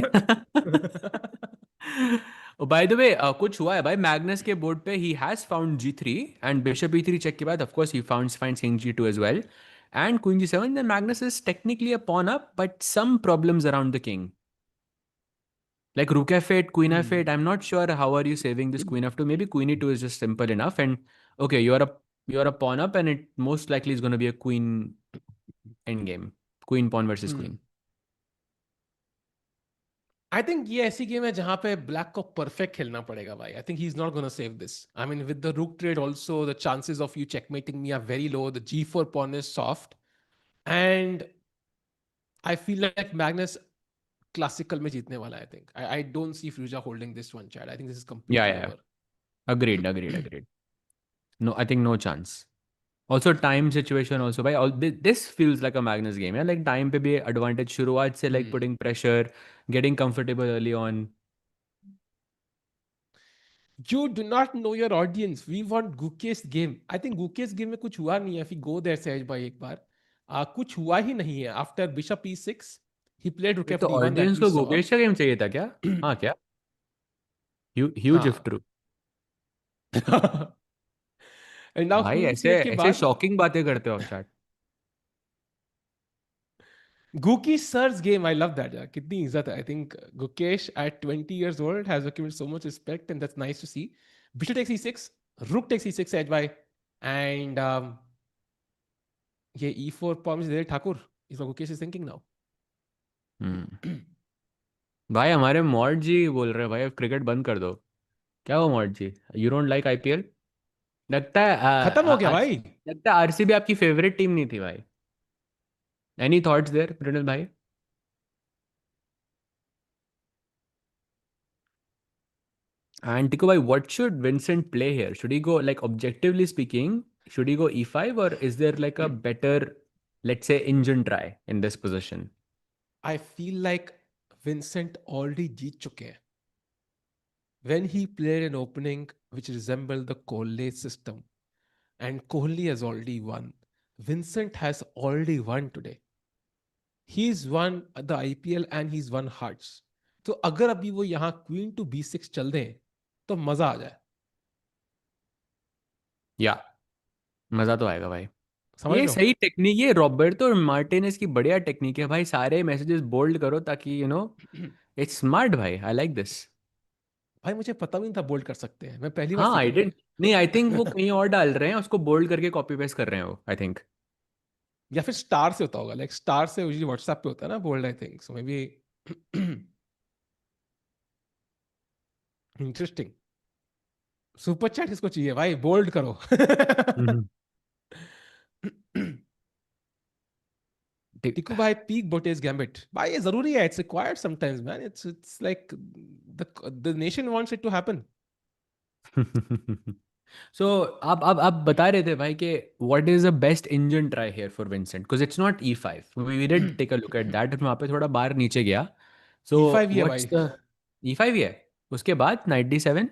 By the way, कुछ हुआ है भाई मैग्नस के बोर्ड पे. He has found G3 and bishop E3 check के बाद of course he finds king G2 as well and queen G7. Then Magnus is technically a pawn up but some problems around the king. Like rook f8, queen f8. I'm not sure how are you saving this queen f2. Maybe queen e2 is just simple enough. And okay, you're a pawn up, and it most likely is going to be a queen endgame. Queen pawn versus queen. I think ये ऐसी game है जहां पे black को perfect खेलना पड़ेगा भाई। आई think he is not gonna save this. I mean with the rook trade also the chances of you checkmating me are very low. The G4 pawn is soft and I feel like Magnus classical में जीतने वाला है। I think I don't see Firouzja holding this one chat. I think this is Yeah, completely yeah, yeah. Over. Agreed. No, I think no chance. Also time situation also भाई, this feels like a Magnus game, yeah, like time पे भी advantage शुरुआत से, like putting pressure, getting comfortable early on. You do not know your audience. We want Gukesh game. I think Gukesh game में कुछ हुआ नहीं है. If we go there, सहज भाई एक बार, कुछ हुआ ही नहीं है. After Bishop E6, he played Rook ये तो F D1 that audience we को saw. गुकेश का गेम चाहिए था क्या? हाँ क्या? ह्यूज इफ हाँ. ट्रू. And now भाई Queen ऐसे C8 के ऐसे बाद शॉकिंग बातें करते हो आप chat. Guki sir's game. I love that. यार. कितनी इज्जत है. I think Gukesh at 20 years old has accumulated so much respect, and that's nice to see. Bishop takes E6, Rook takes E6, सहज भाई, and ये E4 pawns they Thakur. Is what Gukesh is thinking now. भाई हमारे mod जी बोल रहे हैं भाई अब क्रिकेट बंद कर दो. क्या हो mod ji, you don't like IPL? लगता है खत्म हो गया भाई. लगता है आरसीबी आपकी फेवरेट टीम नहीं थी भाई. एनी थॉट्स देयर प्रणल भाई? And Tiku bhai, what should Vincent play here? Should he go, like, objectively speaking, should he go e5, or is there like a better, let's say, engine try in this position? I feel like Vincent already जीत चुके हैं. When he played an opening which resembled the Kohli system, and Kohli has already won, Vincent has already won today. He's won the IPL and he's won hearts. तो अगर अभी वो यहाँ queen to B6 चल दें तो मजा आ जाए. या मजा तो आएगा भाई. समझ ये लो. सही टेक्निक, ये रॉबर्टो और मार्टिनेज की बढ़िया टेक्निक है भाई. सारे मैसेजेस बोल्ड करो ताकि इट्स स्मार्ट भाई. I like this. भाई मुझे पता भी नहीं था बोल्ड कर सकते हैं. मैं पहली बार हाँ सीखा आई ये. डेंट. नहीं, आई थिंक वो कहीं और डाल रहे हैं, उसको बोल्ड करके कॉपी पेस्ट कर रहे हैं वो, आई थिंक. या फिर स्टार से होता होगा. लाइक स्टार से यूजुअली व्हाट्सएप पे होता है ना bold. I think so maybe. Interesting. Super chat किसको चाहिए भाई? बोल्ड करो. टिकू भाई पीक बोटेज गैम्बिट भाई ये जरूरी है. It's required sometimes man. It's like the nation wants it to happen. So आप बता रहे थे भाई कि what is the best engine try here for Vincent, because it's not E5. We did take a look at that, वहाँ पे थोड़ा बाहर नीचे गया. सो E5 ही है व्हाट्स भाई. द E5 ही है. उसके बाद नाइट D7.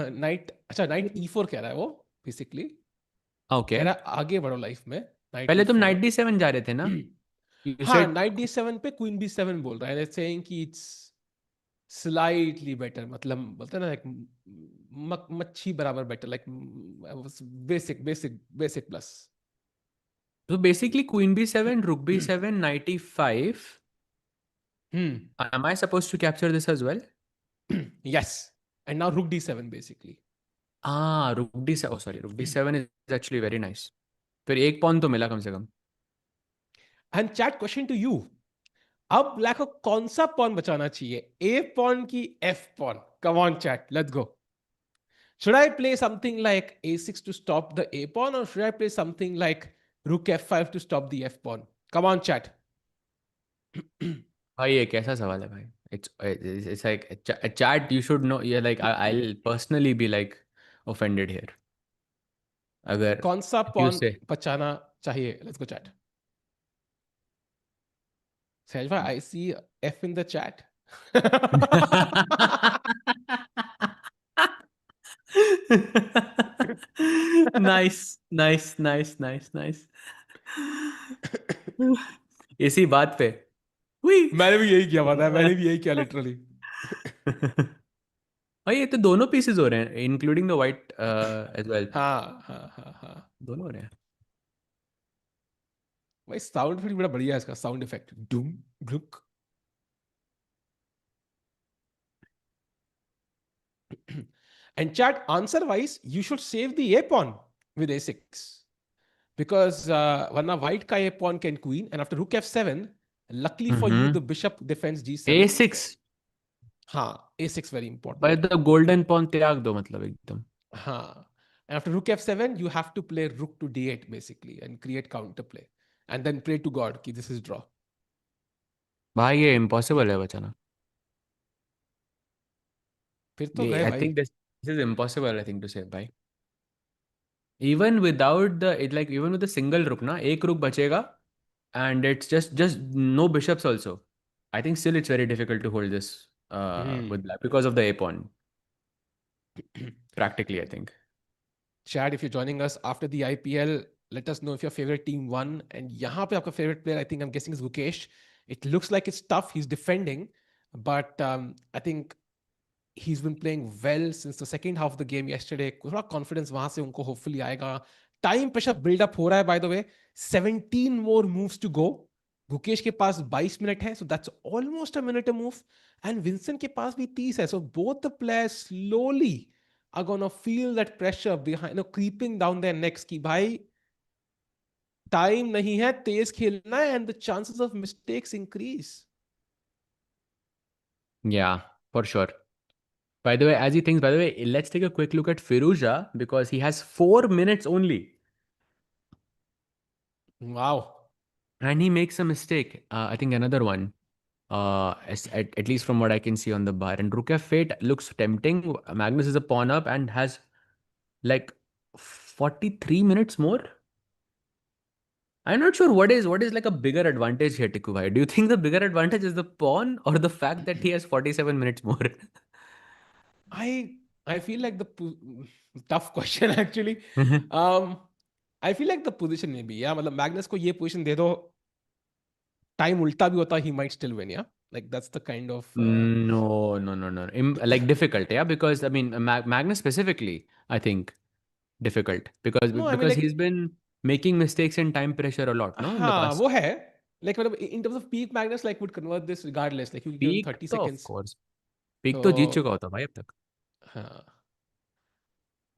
नाइट, अच्छा नाइट E4 कह रहा है वो बेसिकली. ओके, कह रहा है आगे बढ़ो लाइफ में. नाइट पहले तुम नाइट E4. D7 जा रहे थे ना? यू हाँ सेड. नाइट D7 पे क्वीन B7 बोल रहा है. सेइंग कि इट्स स्लाइटली बेटर. मतलब बोलते हैं ना लाइक मच्छी बराबर better. Like basic basic basic plus. तो बेसिकली क्वीन B7, रुक B7, night E5. Am I supposed to capture this as well? Yes. And now rook D7 basically. रुक D7, oh sorry, रुक D7 is actually very nice. फिर एक pawn तो मिला कम से कम. And chat question to you. अब ब्लैक को कौन सा पॉन बचाना चाहिए? A पॉन की F pawn? Come on chat, let's go. Should I play something like A6 to stop the A pawn, or should I play something like rook F5 to stop the F pawn? Come on chat. भाई ये कैसा सवाल है भाई? It's like a chat you should know. Yeah, like I'll personally be like offended here. अगर कौन सा if you pawn say. बचाना चाहिए? Let's go chat. Sejva, I see F in the chat. Nice nice nice nice nice. इसी बात पे हुई. मैंने भी यही किया. पता है मैंने भी यही किया लिटरली. भाई ये तो दोनों पीसेस हो रहे हैं, including the white as well. हाँ हाँ हाँ हाँ. दोनों हो रहे हैं. भाई साउंड फिर बड़ा बढ़िया है इसका. साउंड इफेक्ट डूम ग्लुक. And chat, answer wise, you should save the A pawn with A6. Because वरना white का A pawn can queen, and after rook F7, luckily for you, the bishop defends G7. A6 हाँ, A6 very important. by the golden pawn त्याग दो मतलब एकदम. हाँ. And after rook F7, you have to play rook to D8 basically and create counterplay. And then pray to God कि this is draw. भाई ये impossible है बचाना. फिर तो ये गए आई भाई. Think this is impossible, I think to say भाई. Even without even with the single rook, na, एक rook बचेगा, and it's just no bishops also. I think still it's very difficult to hold this with black because of the a pawn. Practically, I think. Chad, if you're joining us after the IPL, let us know if your favorite team won. And यहाँ पे आपका favorite player, I think I'm guessing is Gukesh. It looks like it's tough. He's defending, but I think he's been playing well since the second half of the game yesterday. थोड़ा confidence वहां से उनको hopefully आएगा. Time pressure build up हो रहा है, by the way. 17 more moves to go. Gukesh के पास 22 minute है, so that's almost a minute a move. And Vincent के पास भी 30 है, so both the players slowly are gonna feel that pressure behind, creeping down their necks कि भाई time नहीं है, तेज खेलना है, and the chances of mistakes increase. Yeah, for sure. By the way, as he thinks, by the way, let's take a quick look at Firouzja because he has 4 minutes only. Wow. And he makes a mistake. I think another one. At least from what I can see on the bar. And Rook F8 looks tempting. Magnus is a pawn up and has like 43 minutes more. I'm not sure what is like a bigger advantage here, Tikubhai. Do you think the bigger advantage is the pawn or the fact that he has 47 minutes more? I feel like tough question actually. I feel like the position may be, मतलब Magnus को ये position दे दो, time उल्टा भी होता, he might still win, yeah? Like that's the kind of No. Like difficult, yeah, because I mean Magnus specifically, I think difficult because no, I mean like he's been making mistakes and time pressure a lot, no, in the हाँ past. वो है, like मतलब in terms of peak Magnus like would convert this regardless, like he would give him Peak 30 तो of seconds. course, peak तो जीत तो चुका होता भाई अब तक.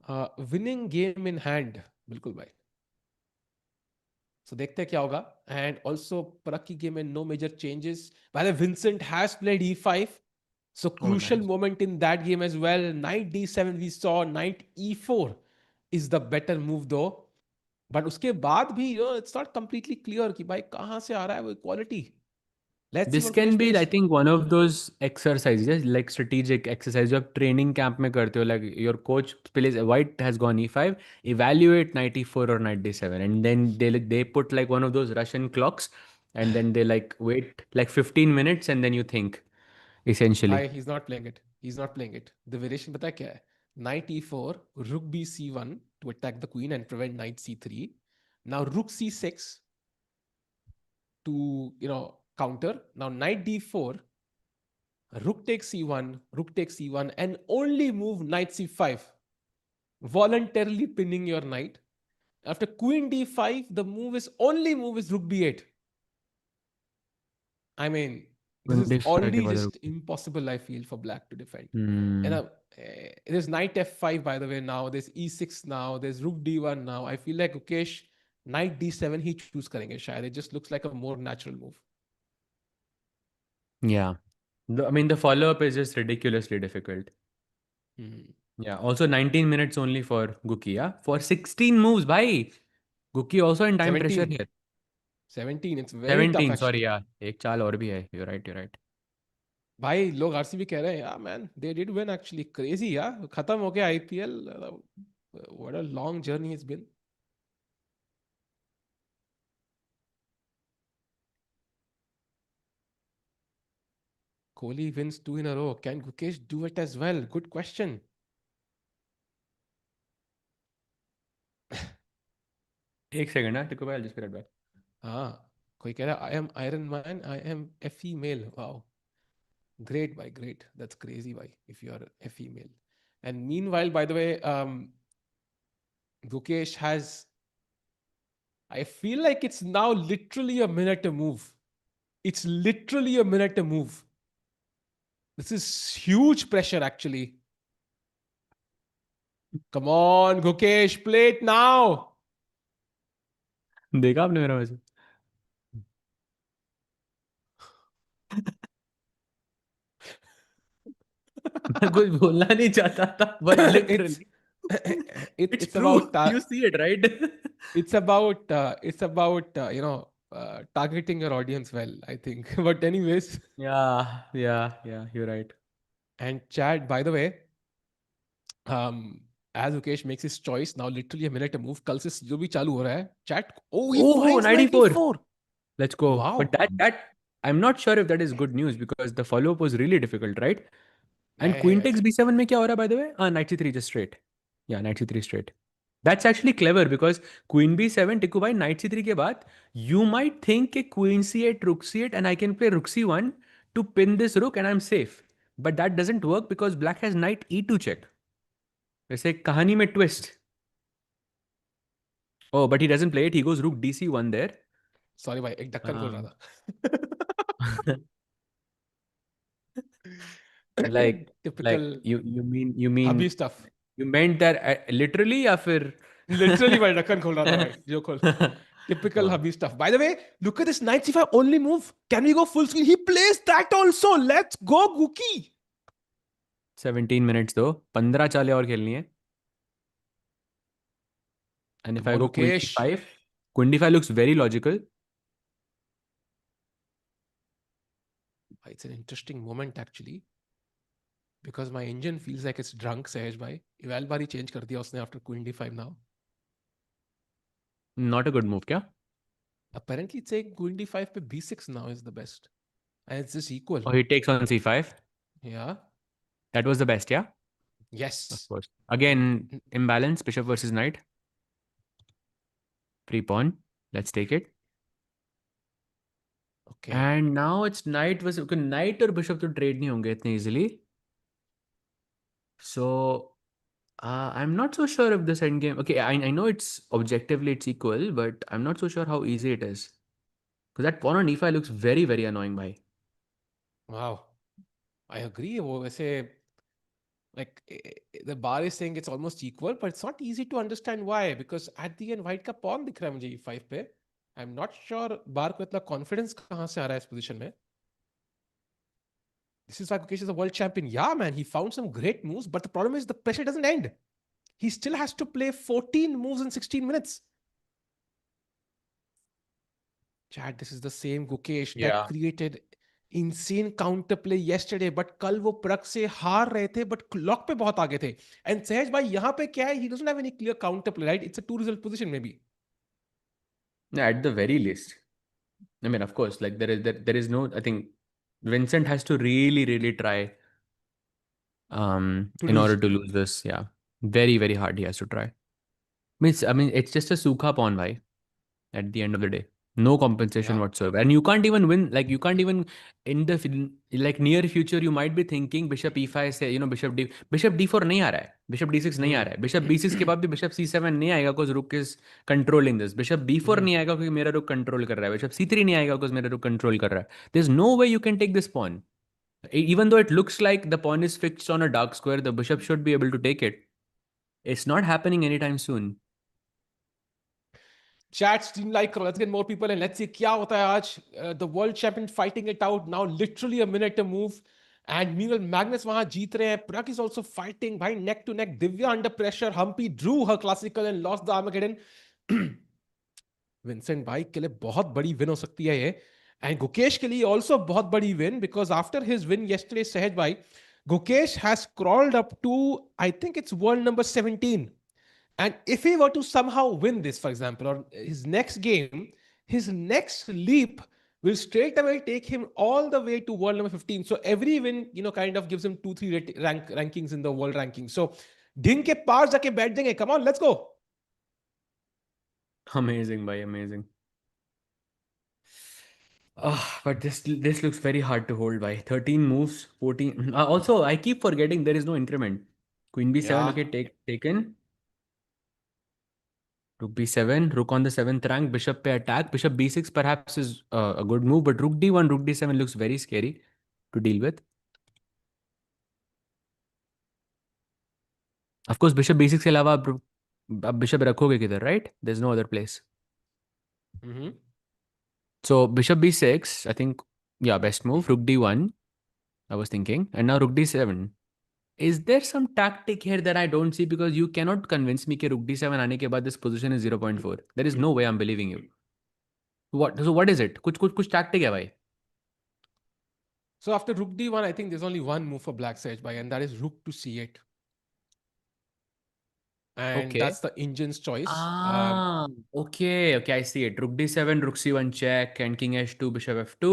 हाँ, winning game in hand, बिल्कुल भाई. So देखते हैं क्या होगा. And also Parag की game में no major changes. By the way, Vincent has played e5. So crucial nice. moment in that game as well. Knight d7 we saw. Knight e4 is the better move though. But उसके बाद भी it's not completely clear कि भाई कहाँ से आ रहा है वो equality. Let's see This what can Gukesh be, I plays. think, one of those exercises, like strategic exercise जो आप training camp में करते हो, like your coach plays white has gone e5, evaluate knight e4 or knight d7, and then they put like one of those Russian clocks, and then they like wait like 15 minutes, and then you think, essentially. भाई he's not playing it. He's not playing it. The variation पता है क्या है? Knight e4, rook b c1 to attack the queen and prevent knight c3. Now rook c6 to counter. Now knight d4, rook takes c1, and only move knight c5, voluntarily pinning your knight. After queen d5, the only move is rook b8. I mean, this is 25 के already बाद just impossible, I feel, for black to defend. And Hmm. there's knight f5, by the way, now. There's e6 now. There's rook d1 now. I feel like Gukesh, knight d7 he choose करेंगे शायद. It just looks like a more natural move. Yeah. I mean, the follow-up is just ridiculously difficult. Yeah. Also, 19 minutes only for Guki, yeah? For 16 moves, bhai. Guki also in time pressure 17. here. 17. It's very tough 17, sorry, actually. yeah. एक चाल और भी है. You're right. भाई लोग RCB कह रहे हैं यार man they did win actually crazy यार खत्म हो गया IPL what a long journey it's been Kohli wins 2 in a row can Gukesh do it as well good question एक सेकंड ना टिको भाई I'll just be right back. हाँ कोई कह रहा है I am Iron Man I am a female wow great bhai great that's crazy bhai if you are a female and meanwhile by the way Gukesh has I feel like it's now literally a minute a move. It's literally a minute a move. This is huge pressure, actually. Come on, Gukesh, play it now. देखा आपने मेरा message? मैं कुछ बोलना नहीं चाहता था but it's literally it's it's true. about You see it, right? it's about targeting your audience well, I think. But anyways, Yeah, you're right. and Chad, by the way, As Gukesh makes his choice, now literally a minute to move. कल से जो भी चालू हो रहा है, chat. Oh, he Oh, finds 94. 94. Let's go. Wow. But that I'm not sure if that is good news because the follow-up was really difficult, right? And Yeah, Queen yeah, takes B7 में क्या हो रहा है by the way? Knight C3 just straight. Yeah, Knight C3 straight. That's actually clever because Queen B7 टिकू भाई Knight C3 के बाद you might think कि Queen C8 Rook C8 and I can play Rook C1 to pin this rook and I'm safe. But that doesn't work because Black has Knight E2 check. वैसे कहानी में twist. Oh, but he doesn't play it. He goes Rook DC1 there. Sorry भाई, एक ढक्कन खोल रहा Um, था. like Typical you mean hubby stuff. you meant that literally या फिर Literally भाई ढक्कन खोल रहा था भाई, जो खोल. Typical Wow. hubby stuff. By the way, look at this Knight C5 only move. Can we go full screen? He plays that also. Let's go, Guki. 17 minutes though. 15 चालें और खेलनी है. And if Come I on, go Queen Gukesh. D5, Queen D5 looks very logical. It's an interesting moment actually. Because my engine feels like it's drunk, Sahej bhai. Eval bar he change कर दिया उसने after Queen D5 now. Not a good move, क्या? Apparently it's saying Queen D5 पे B6 now is the best. And it's just equal. Oh, he takes on C5. Yeah. That was the best, yeah? Of Yes. course. Again, imbalance, bishop versus knight. Free pawn. Let's take it. Okay. And now it's knight versus knight और bishop तो trade नहीं होंगे इतने easily. So I'm not so sure if this endgame. Okay, I know it's objectively it's equal, but I'm not so sure how easy it is. Because that pawn on e5 looks very, very annoying, bhai. Wow. I agree. वो वैसे like the bar is saying it's almost equal, but it's not easy to understand why. Because at the end white का pawn दिख रहा है मुझे e5 पे. I'm not sure bar को इतना confidence कहाँ से आ रहा है इस position में. This is why Gukesh is a world champion. Yeah, man, he found some great moves, but the problem is the pressure doesn't end. He still has to play 14 moves in 16 minutes. Chad, this is the same Gukesh that created insane counterplay yesterday, but कल वो प्रग से हार रहे थे, but clock पे बहुत आगे थे. And सहज भाई यहाँ पे क्या है? He doesn't have any clear counterplay, right? It's a two-result position maybe. Yeah, at the very least. I mean, of course, like there is no. I think Vincent has to really, really try in order to lose this. Yeah, very, very hard. He has to try. I mean, it's just a sukha pawn, bhai. At the end of the day, no compensation whatsoever, and you can't even win. Like you can't even in the like near future, you might be thinking bishop e5 से bishop d4 नहीं आ रहा है, bishop d6 नहीं आ रहा है, bishop b6 के बाद भी bishop c7 नहीं आएगा because rook is controlling this, bishop b4 नहीं आएगा क्योंकि मेरा rook control कर रहा है, bishop c3 नहीं आएगा because मेरा rook control कर रहा है. There's no way you can take this pawn. Even though it looks like the pawn is fixed on a dark square, the bishop should be able to take it. It's not happening anytime soon. Chat stream like करो. Let's get more people and let's see क्या होता है आज. The world champion fighting it out now. Literally a minute to move. And meanwhile, Magnus वहां जीत रहे हैं. Prag is also fighting. भाई neck to neck. Divya under pressure. Humpy drew her classical and lost the Armageddon. Vincent भाई के लिए बहुत बड़ी win हो सकती है ये. And Gukesh के लिए also बहुत बड़ी win because after his win yesterday, Sahaj भाई, Gukesh has crawled up to, I think it's world number 17. And if he were to somehow win this, for example, or his next game, his next leap will straight away take him all the way to world number 15. So every win, kind of gives him 2-3 rankings in the world ranking. So दिन के पार जाके बैठ देंगे. Come on, let's go. Amazing, bhai, amazing. But this looks very hard to hold, bhai. 13 moves, 14. Also, I keep forgetting there is no increment. Queen b7, Yeah. okay, taken. Rook b7, rook on the 7th rank, bishop pe attack. Bishop b6 perhaps is a good move, but rook d1, rook d7 looks very scary to deal with. Of course, bishop b6 के अलावा अब bishop रखोगे किधर, right? There's no other place. So bishop b6, I think, yeah, best move. Rook d1, I was thinking, and now rook d7. Is there some tactic here that I don't see? Because you cannot convince me कि rook d7 आने के बाद this position is 0.4. There is no way I'm believing you. So what is it? कुछ tactic है भाई. So after rook d1, I think there's only one move for black Sahaj bhai, and that is rook to c8. and Okay. that's the Indian's choice. Okay, I see it. Rook d7, rook c1 check, and king h2, bishop f2,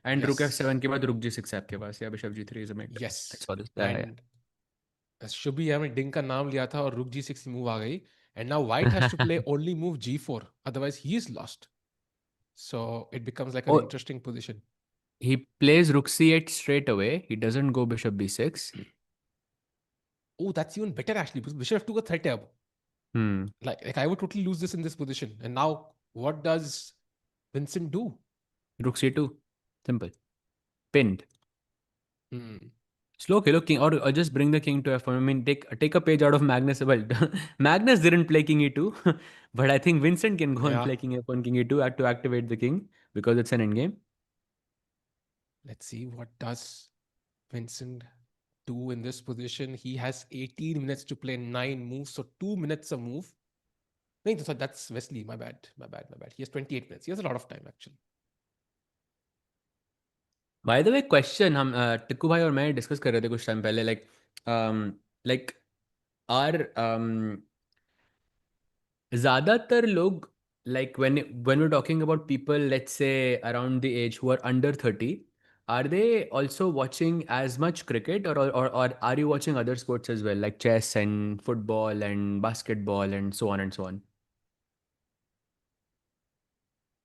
and rook Yes, f7 के बाद rook g6 है आपके पास. Yeah, bishop g3 is a mate. I yes, saw this. Yeah. and Shubhi हमने डिंग का नाम लिया था और रुक g6 मूव आ गई, and now white has to play only move g4, otherwise he is lost. So it becomes like an Oh, interesting position. he plays rook c8 straight away. He doesn't go bishop b6. Oh, that's even better actually, because bishop f2 का threat है अब. Hmm. Like I would totally lose this in this position. And now what does Vincent do? Rook c2. Simple. Pinned. Hmm. Slow Khelo king or just bring the king to f1. I mean, take a page out of Magnus. Well, Magnus didn't play king e2, but I think Vincent can go and Yeah. play king f1, king e2 to activate the king because it's an endgame. Let's see what does Vincent do in this position. He has 18 minutes to play 9 moves, so 2 minutes a move. No, sorry, that's Wesley. My bad. He has 28 minutes. He has a lot of time actually. By the way, question हम टिक्कू भाई और मैं discuss कर रहे थे कुछ time पहले like are ज़्यादातर लोग like when we're talking about people, let's say around the age who are under 30, are they also watching as much cricket or are you watching other sports as well like chess and football and basketball and so on and so on?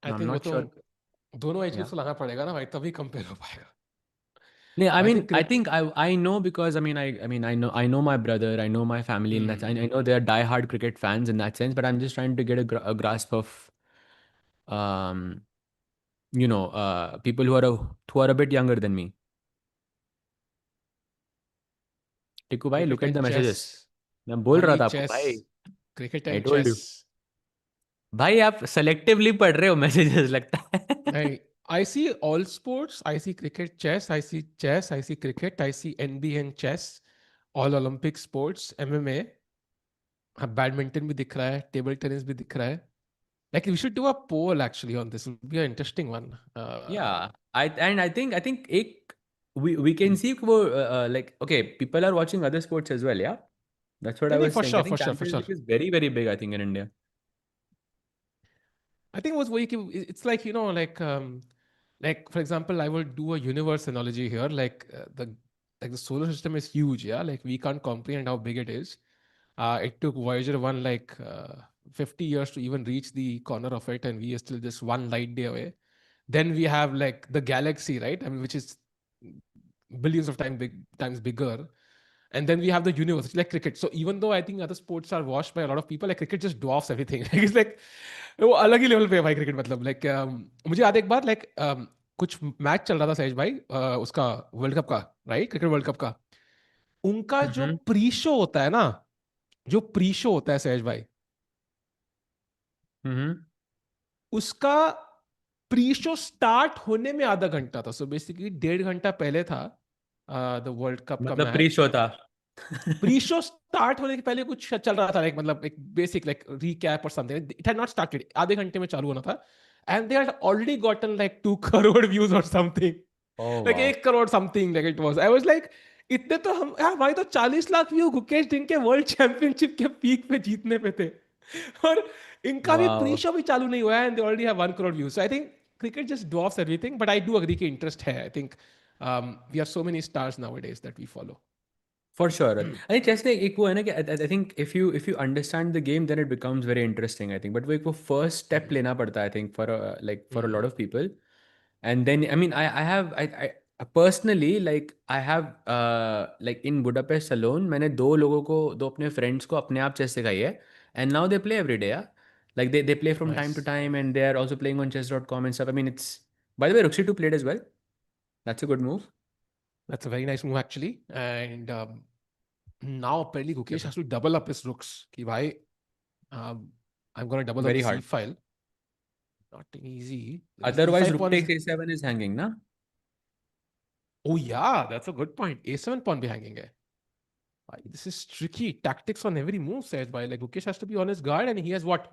I I'm think वो not तो sure. दोनों as Yeah. Group को लाना पड़ेगा ना भाई, तभी compare हो पाएगा. Yeah, I I mean, think I think I know because I know my brother, I know my family in that. I know they are diehard cricket fans in that sense, but I'm just trying to get a grasp of um people who are a bit younger than me. टिकू भाई, cricket look at and the chess, messages. मैं बोल रहा भाई था आपको chess, भाई. cricket I and told chess. you. भाई आप selectively पढ़ रहे हो messages लगता है. I see all sports. I see cricket, chess. I see chess. I see cricket. I see NBA and chess. All Olympic sports, MMA. हाँ, badminton भी दिख रहा है, टेबल टेनिस भी दिख रहा है. Like we should do a poll actually on this. It would be an interesting one. Yeah, I think एक we can see कि वो like okay, people are watching other sports as well. Yeah, that's what नहीं I नहीं, was for saying. I sure, think for sure, for Champions sure. League is very very big. I think in India. I think it was वही कि it's like like for example, I will do a universe analogy here. Like the solar system is huge, yeah. Like we can't comprehend how big it is. It took Voyager 1 like 50 years to even reach the corner of it, and we are still just one light day away. Then we have like the galaxy, right? I mean, which is billions of times bigger. And then we have the universe, it's like cricket. So even though I think other sports are watched by a lot of people, like cricket just dwarfs everything. Like, it's like वो अलग ही level पे है भाई cricket. मतलब like मुझे याद है एक बार लाइक कुछ मैच चल रहा था सहज भाई, उसका वर्ल्ड कप का, राइट, क्रिकेट वर्ल्ड कप का. उनका जो Mm-hmm. प्री शो होता है ना, जो प्री शो होता है सहज भाई, Mm-hmm. उसका प्री शो स्टार्ट होने में आधा घंटा था. सो बेसिकली 1.5 घंटा पहले था द वर्ल्ड कप का मतलब प्री मैच. शो था. प्री शो स्टार्ट होने के पहले कुछ चल रहा था, लाइक मतलब एक बेसिक लाइक रीकैप और something. It had not started, आधे घंटे में चालू होना था. And they had already gotten like 2 crore views और something. Oh like wow. 1 crore something, like it was. I was like इतने तो हम यार भाई, तो 40 लाख व्यू गुकेश सिंह के वर्ल्ड चैंपियनशिप के पीक पे जीतने पे थे. और इनका भी प्री Wow. शो भी चालू नहीं हुआ है, and they already have 1 crore views. So I think cricket just dwarfs everything, but I do agree कि इंटरेस्ट है. I think we have so many stars nowadays that we follow. For sure. I think chess में एक वो है ना कि I think if you understand the game then it becomes very interesting I think. But वो एक वो first step लेना पड़ता है I think for a lot of people. And then I mean I have I personally like I have like in Budapest alone मैंने दो अपने friends को अपने आप chess सिखाई है. And now they play every day. Yeah? Like they play from time to Nice. time and they are also playing on chess.com and stuff. I mean it's, by the way, Ruxi 2 played as well. That's a good move. That's a very nice move actually. And now apparently Gukesh has to double up his rooks. Ki bhai, I'm going to double on Very the C hard. file. Not easy. Because Otherwise E5 Rook pawn is... takes A7 is hanging, na? Oh yeah, that's a good point. A7 pawn be hanging hai. Bhai, this is tricky. Tactics on every move, says by like Gukesh has to be on his guard, and he has what?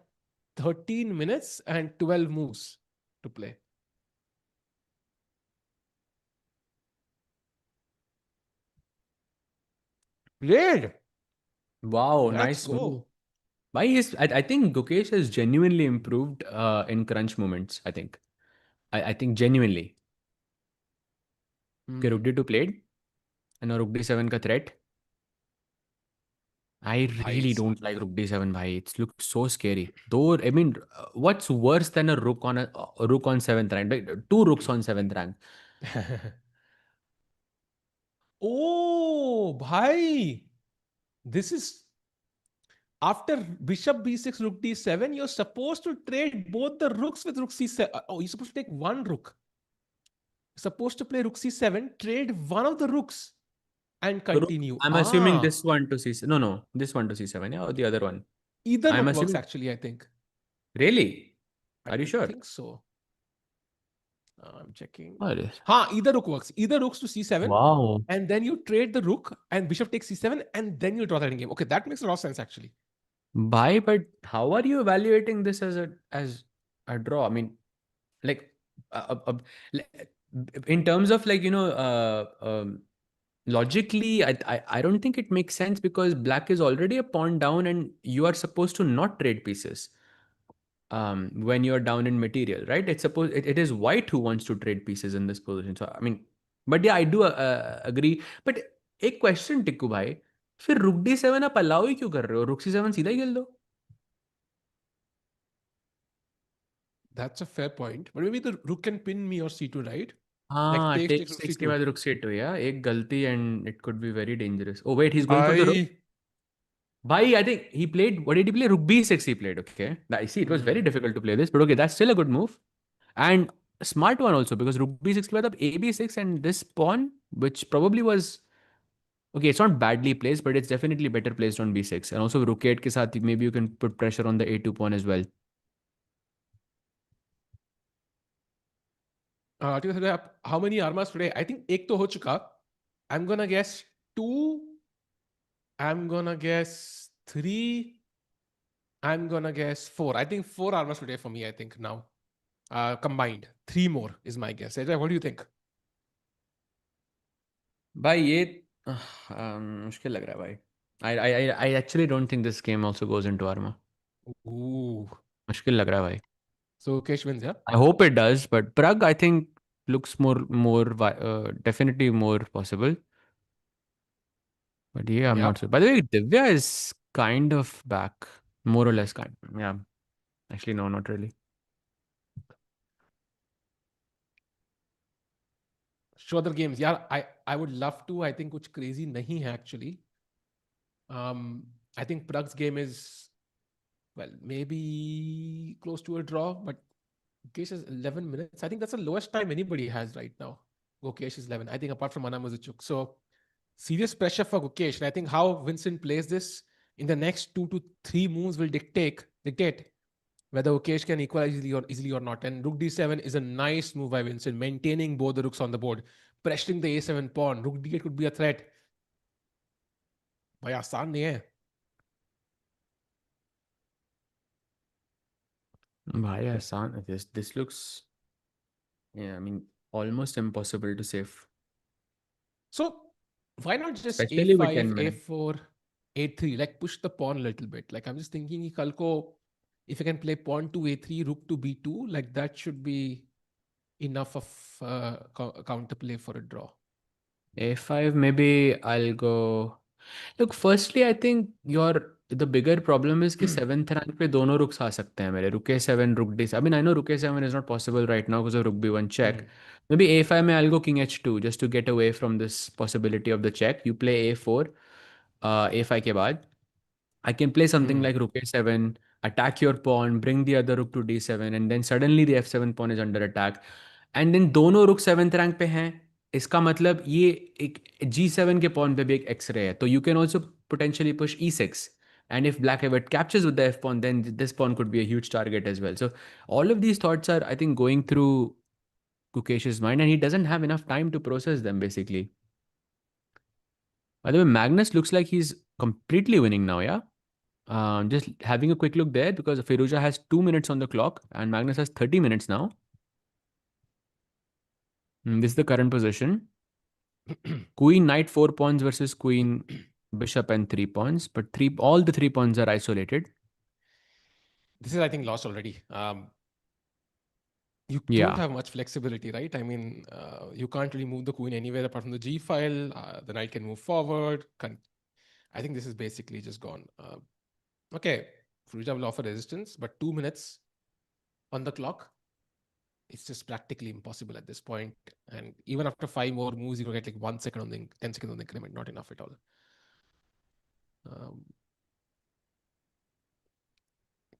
13 minutes and 12 moves to play. Played. Wow, Let's nice go. move. I think Gukesh has genuinely improved in crunch moments. I think genuinely. Okay, Rook D2 played, and now Rook D7 का threat. I भाई really don't like Rook D7, bhai. It looks so scary. Though, I mean, what's worse than a rook on seventh rank? Like, two rooks on seventh rank. oh भाई, this is after bishop b6 rook d7, you're supposed to trade both the rooks with rook c7. Oh, you're supposed to take one rook. You're supposed to play rook c7, trade one of the rooks and Rook, continue. I'm assuming this one to C7. No, this one to C7, yeah, or the other one. Either I'm rook works assuming. actually, I think. Really? I Are you sure? think so. I'm checking. What is? Either rook works. Either rooks to c7, Wow. and then you trade the rook and bishop takes c7, and then you draw that in game. Okay, that makes a lot of sense actually. Bhai, but how are you evaluating this as a draw? I mean, like, like, in terms of like logically, I don't think it makes sense because black is already a pawn down and you are supposed to not trade pieces when you're down in material, right? It is white who wants to trade pieces in this position. So I mean, but yeah, I do agree. But एक question Tikku भाई, फिर रुक D7 आप allow ही क्यों कर रहे हो? रुक C7 सीधा ही खेल दो. That's a fair point. But maybe the rook can pin me or c2, right? Like हाँ, takes take rook 6 के c2. बाद रुक C2, yeah, एक गलती and it could be very dangerous. Oh wait, he's going for the rook. I Bhai, I think he played, what did he play? Rook B6 he played, okay. I see, it was very difficult to play this, but okay, that's still a good move. And a smart one also, because Rook B6 ke baad ab A B6 and this pawn, which probably was, okay, it's not badly placed, but it's definitely better placed on B6. And also Rook 8 ke saath, maybe you can put pressure on the A2 pawn as well. how many armas today? I think एक तो हो चुका. I'm gonna guess 2. I'm gonna guess 3. I'm gonna guess 4. I think 4 armas today for me, I think now. Combined. 3 more is my guess. Ajay, what do you think? भाई ये मुश्किल लग रहा है भाई. I actually don't think this game also goes into armor. Ooh. मुश्किल लग रहा है भाई. So Kesh wins, yeah? I hope it does, but Prag I think looks definitely more possible. But yeah, I'm Yeah. not sure. By the way, Divya is kind of back, more or less kind. Yeah, actually no, not really. Show other games. Yeah, I would love to. I think कुछ crazy नहीं है actually. I think Prag's game is, well, maybe close to a draw, but Gukesh is 11 minutes. I think that's the lowest time anybody has right now. Gukesh is 11. I think apart from Anna Muzychuk. So serious pressure for Gukesh. And I think how Vincent plays this in the next 2 to 3 moves will dictate whether Gukesh can equalize easily or not. And Rook D7 is a nice move by Vincent, maintaining both the rooks on the board, pressuring the A7 pawn. Rook D8 could be a threat. भाई आसान नहीं है. Bhai, Hassan, this looks, yeah, I mean, almost impossible to save. So why not just Especially with 10 A5, minutes. A4, A3, like push the pawn a little bit. Like I'm just thinking कि कल को if you can play pawn to A3, rook to B2, like that should be enough of counterplay for a draw. A5, maybe I'll go. Look, firstly, I think the bigger problem is कि 7th rank पे दोनों rooks आ सकते हैं मेरे. Rook A7, Rook D7. I mean, I know Rook A7 is not possible right now because of Rook B1 check. Maybe A5 में I'll go King H2 just to get away from this possibility of the check. You play A4, A5 के बाद. I can play something like Rook A7, attack your pawn, bring the other rook to D7, and then suddenly the F7 pawn is under attack. And then दोनों rook 7th rank पे हैं. इसका मतलब ये एक G7 के pawn पे भी एक X-ray है. तो you can also potentially push E6. And if black ever captures with the F pawn, then this pawn could be a huge target as well. So all of these thoughts are, I think, going through Gukesh's mind, and he doesn't have enough time to process them, basically. By the way, Magnus looks like he's completely winning now, yeah? Just having a quick look there because Firouzja has 2 minutes on the clock and Magnus has 30 minutes now. This is the current position. Queen, knight, 4 pawns versus queen, bishop and 3 pawns. But all the 3 pawns are isolated. This is, I think, lost already. You don't Yeah. have much flexibility, right? I mean, you can't really move the queen anywhere apart from the G file. The knight can move forward. I think this is basically just gone. Okay, Firouzja will offer resistance, but 2 minutes on the clock, it's just practically impossible at this point. And even after 5 more moves, you will get like 1 second on the 10 seconds on the increment. Not enough at all.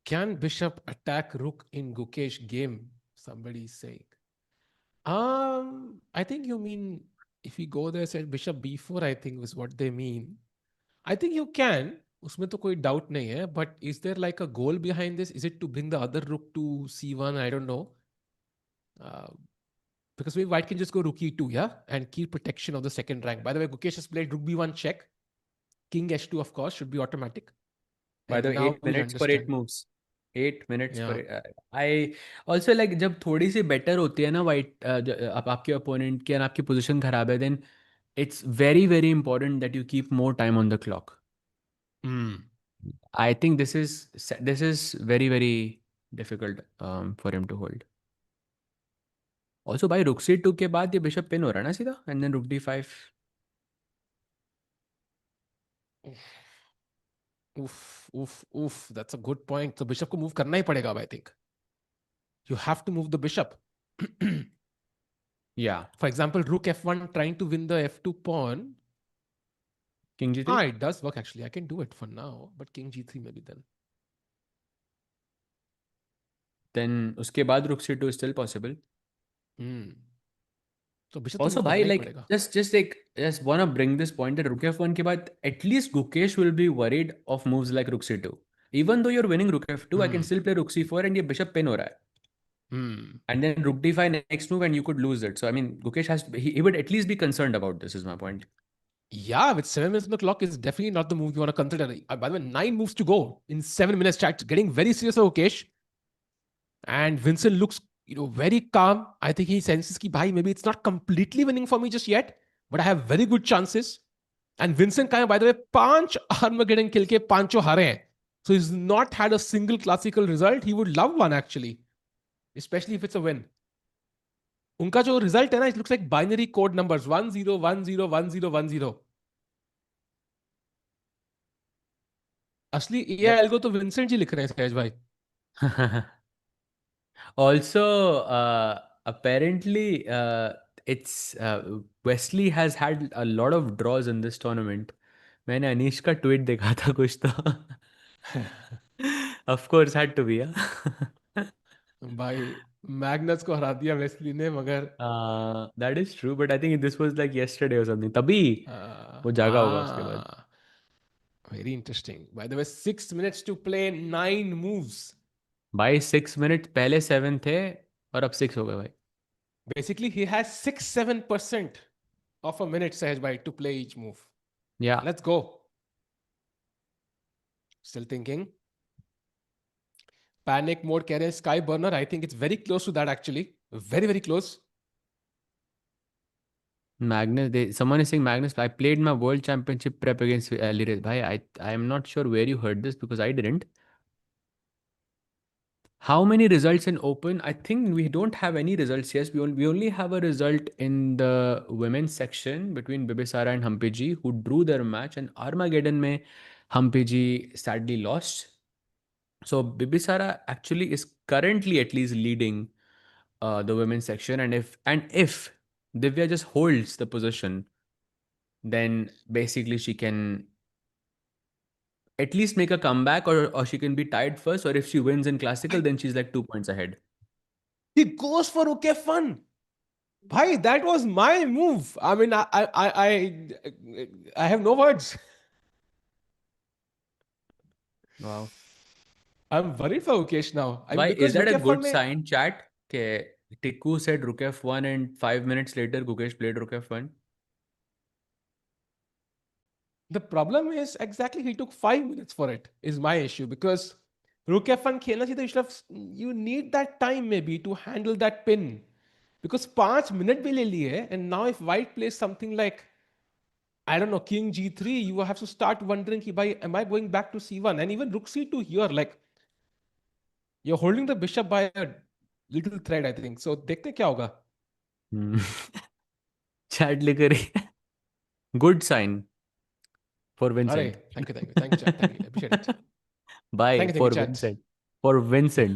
Can bishop attack rook in Gukesh game? Somebody is saying. I think you mean if we go there, said bishop b4, I think was what they mean. I think you can. उसमें तो कोई doubt नहीं है. But is there like a goal behind this? Is it to bring the other rook to c1? I don't know. Uh, because maybe white can just go rook e2, yeah? And keep protection of the second rank. By the way, Gukesh has played rook b1 check. King h2, of course, should be automatic. By the And way, now 8 we'll minutes for 8 understand. moves. 8 minutes for Yeah. I also like जब थोड़ी सी better होती है ना white आपके opponent की और आपकी position खराब है then it's very very important that you keep more time on the clock. I think this is very very difficult for him to hold. Also by rook c2 के बाद ये bishop pin हो रहा है ना सीधा and then rook d5. Oof. That's a good point. So bishop को move करना ही पड़ेगा, I think. You have to move the bishop. Yeah. For example, rook f1 trying to win the f2 pawn. King g3. It does work actually. I can do it for now, but king g3 maybe then. Then उसके बाद rook c2 is still possible. So bishop Also, तो move bhai, करना ही like पड़ेगा. just wanna bring this point that rook f1 के बाद at least Gukesh will be worried of moves like rook c2. Even though you're winning rook f2, I can still play rook c4 and ये bishop pin हो रहा है. And then rook d5 next move and you could lose it. So I mean, Gukesh he would at least be concerned about this. Is my point. Yeah, with 7 minutes on the clock is definitely not the move you want to consider. By the way, 9 moves to go in 7 minutes. Chat getting very serious for Gukesh. And Vincent looks, very calm. I think he senses ki, bhai, maybe it's not completely winning for me just yet, but I have very good chances. And Vincent Keymer, by the way, 5 Armageddon kill ke 5 hare hain. So he's not had a single classical result. He would love one actually, especially if it's a win. उनका जो result है ना, it looks like binary code numbers 10101010. असली ये algo तो Vincent जी लिख रहे हैं सहज भाई. Also, apparently, it's Wesley has had a lot of draws in this tournament. मैंने अनीश का ट्वीट देखा था कुछ तो. Of course, had to be. भाई मैग्नस को हरा दिया वेस्ली ने, मगर That is true, but I think this was like yesterday or something. तभी वो जागा होगा उसके बाद. Very interesting. By the way, 6 minutes to play, 9 moves. भाई 6 मिनट पहले 7 थे और अब 6 हो गए भाई. Basically, he has 6-7% of a minute, Sahaj bhai, to play each move. Yeah. Let's go. Still thinking. Panic mode कह रहे हैं Sky Burner. I think it's very close to that actually. Very, very close. Magnus, someone is saying Magnus, I played my world championship prep against Alireza. Bhai, I am not sure where you heard this because I didn't. How many results in Open? I think we don't have any results. Yes, we only have a result in the women's section between Bibisara and Humpy ji, who drew their match, and Armageddon mein Humpy ji sadly lost. So Bibisara actually is currently at least leading the women's section, and if Divya just holds the position, then basically she can at least make a comeback, or she can be tied first, or if she wins in classical, then she's like 2 points ahead. He goes for okay fun. Bhai, that was my move. I mean, I have no words. Wow. I'm worried for Gukesh now. Why is that a Rook good F1 sign, chat? Okay, Tikku said Rook F1 and 5 minutes later Gukesh played Rook F1. The problem is exactly he took 5 minutes for it is my issue, because Rook F1 खेलना चाहिए. You need that time maybe to handle that pin, because 5 minutes भी ले लिए, and now if white plays something like, I don't know, King G3, you have to start wondering, am I going back to C1? And even Rook C2 here, like, You're holding the bishop by a little thread, I think. So देखते हैं क्या होगा. Chat लिख रही है, good sign for अरे Vincent. thank you chat, thank you, appreciate it. Bye Thank you for chat. Vincent, for Vincent.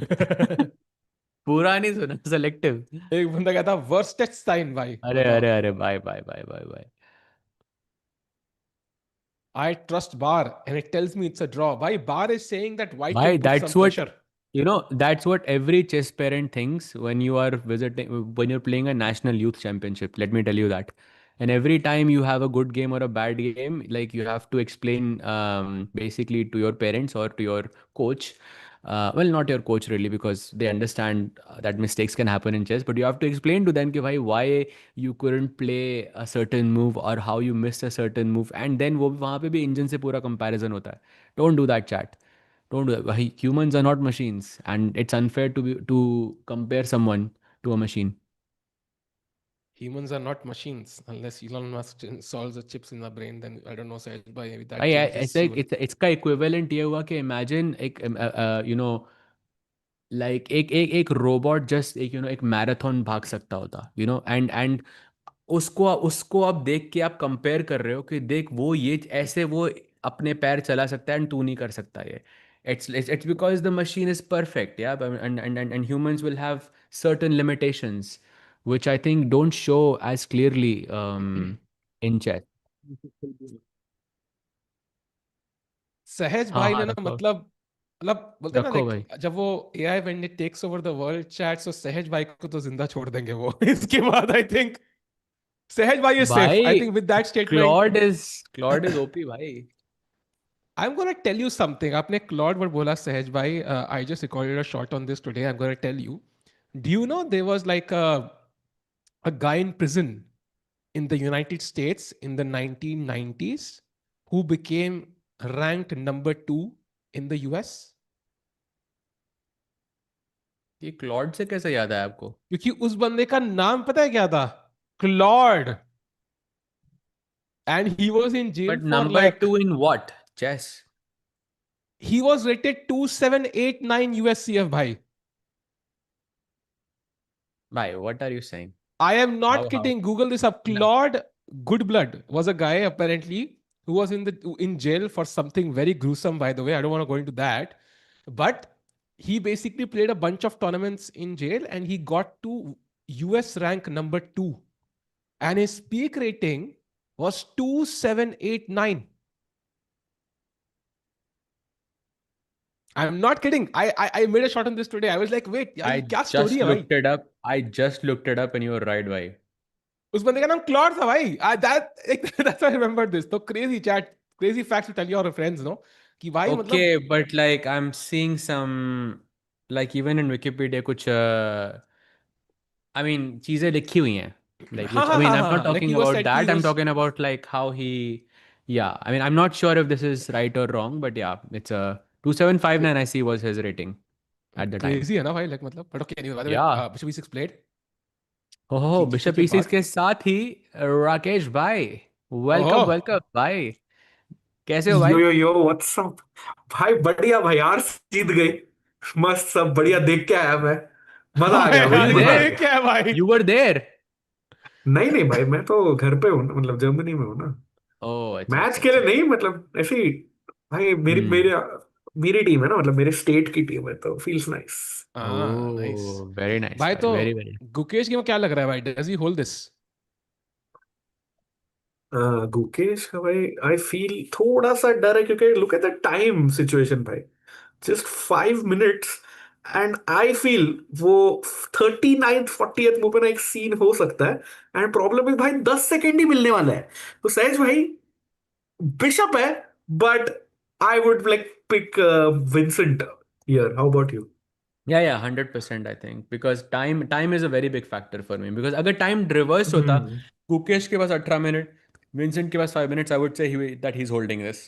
पूरा नहीं सुना, सेलेक्टिव. एक बंदा कहता worstest sign भाई, अरे बताओ. अरे अरे, bye bye bye bye bye. I trust Bar and it tells me it's a draw. Why Bar is saying that White Why? can put some That's what, pressure. that's what every chess parent thinks when you are when you're playing a national youth championship. Let me tell you that. And every time you have a good game or a bad game, like you have to explain basically to your parents or to your coach. Well, not your coach really, because they understand that mistakes can happen in chess. But you have to explain to them कि भाई why you couldn't play a certain move or how you missed a certain move. And then वो वहाँ पे भी engine से पूरा comparison होता है. Don't do that, chat. Don't do that. Humans are not machines, and it's unfair to compare someone to a machine. Humans are not machines. Unless Elon Musk installs the chips in the brain, then I don't know, Sahil bhai, maybe that भाई changes ऐसे soon. इसका equivalent ये हुआ कि imagine एक like एक robot just एक एक मैराथन भाग सकता होता, एंड उसको उसको आप देख के आप कंपेयर कर रहे हो कि देख वो ये ऐसे वो अपने पैर चला सकता है एंड तू नहीं कर सकता ये. It's because the machine is perfect, yeah, and humans will have certain limitations which I think don't show as clearly in chess. सहज हाँ भाई हाँ ने ना रखो, मतलब बोलते हैं ना, रखो लाइक भाई. जब वो AI when it takes over the world chat, so Sahaj भाई को तो जिंदा छोड़ देंगे वो. इसके बाद आई थिंक सहज भाई इज सेफ. आई भाई think with that statement. Claude is OP भाई. I'm gonna tell you something. आपने क्लॉड वर्ड बोला सहज भाई. I just recorded a shot on this today. I'm gonna tell you. Do you know there was like a guy in prison in the United States in the 1990s who became ranked number 2 in the US? ये Claude से कैसे याद है आपको? क्योंकि उस बंदे का नाम पता है क्या था? Claude. And he was in jail but for number like, 2 in what? Chess? he was rated 2789 USCF भाई. भाई what are you saying? I am not how kidding. Google this up. Claude Goodblood was a guy apparently who was in jail for something very gruesome. By the way, I don't want to go into that, but he basically played a bunch of tournaments in jail and he got to US rank number 2, and his peak rating was 2789. I'm not kidding. I made a shot on this today. I was like, wait, यार I ये क्या story just है भाई? looked it up. I just looked it up and you were right, भाई. उस बंदे का नाम क्लॉड था भाई. That's why I remember this. तो crazy chat, crazy facts to tell your friends, no? कि भाई मतलब Okay, but like I'm seeing some, like even in Wikipedia कुछ I mean चीजें लिखी हुई हैं, like हाँ which I हाँ mean हाँ I'm not हाँ, like he talking was about said he that. I'm was talking about like how he, yeah, I mean I'm not sure if this is right or wrong, but yeah, it's a 2759 I see was his rating at the time. crazy है ना भाई, like मतलब. But okay, anyway, by the way, Yeah. Bishop E6 played. ओहो, जीतने bishop के E6 बाद, के साथ ही राकेश भाई, ओहो वेलकम वेलकम भाई. कैसे हो यो भाई? यो यो व्हाट्सअप भाई। बढ़िया भाई, यार जीत गए। मस्त, सब बढ़िया देख के आया मैं। मजा आ हाँ गया वर भाई, यार यू मजा आ ये देयर? गया। क्या है भाई? You were there? नहीं नहीं भाई, मैं तो घर पे हूँ ना, मतलब जर्मनी में हूँ ना। ओह अच्छा मैच अच्छा के लिए अच्छा. नहीं, मतलब ऐसे ही। भाई मेरी हम्म. मेरे मेरी टीम है ना, मतलब मेरे स्टेट की टीम है, तो फील्स नाइस। हाँ नाइस. ओह वेरी नाइस भाई भाई, तो वेरी वेरी. गुकेश की में क्या लग रहा है भाई? Does he hold this? Gukesh का भाई, आई फील थोड़ा सा डर है, क्योंकि look at the time situation भाई। Just 5 minutes, and I feel वो 39th 40th मूव पे ना एक सीन हो सकता है। एंड प्रॉब्लम है भाई, 10 सेकेंड ही मिलने वाला है। तो सहज भाई बिशप है, but I would like pick Vincent here. How about you? Yeah 100% I think, because time is a very big factor for me, because अगर टाइम रिवर्स होता, हम्म, गुकेश के पास 18 मिनट, विंसेंट के पास 5 minutes, I would say that he is holding this.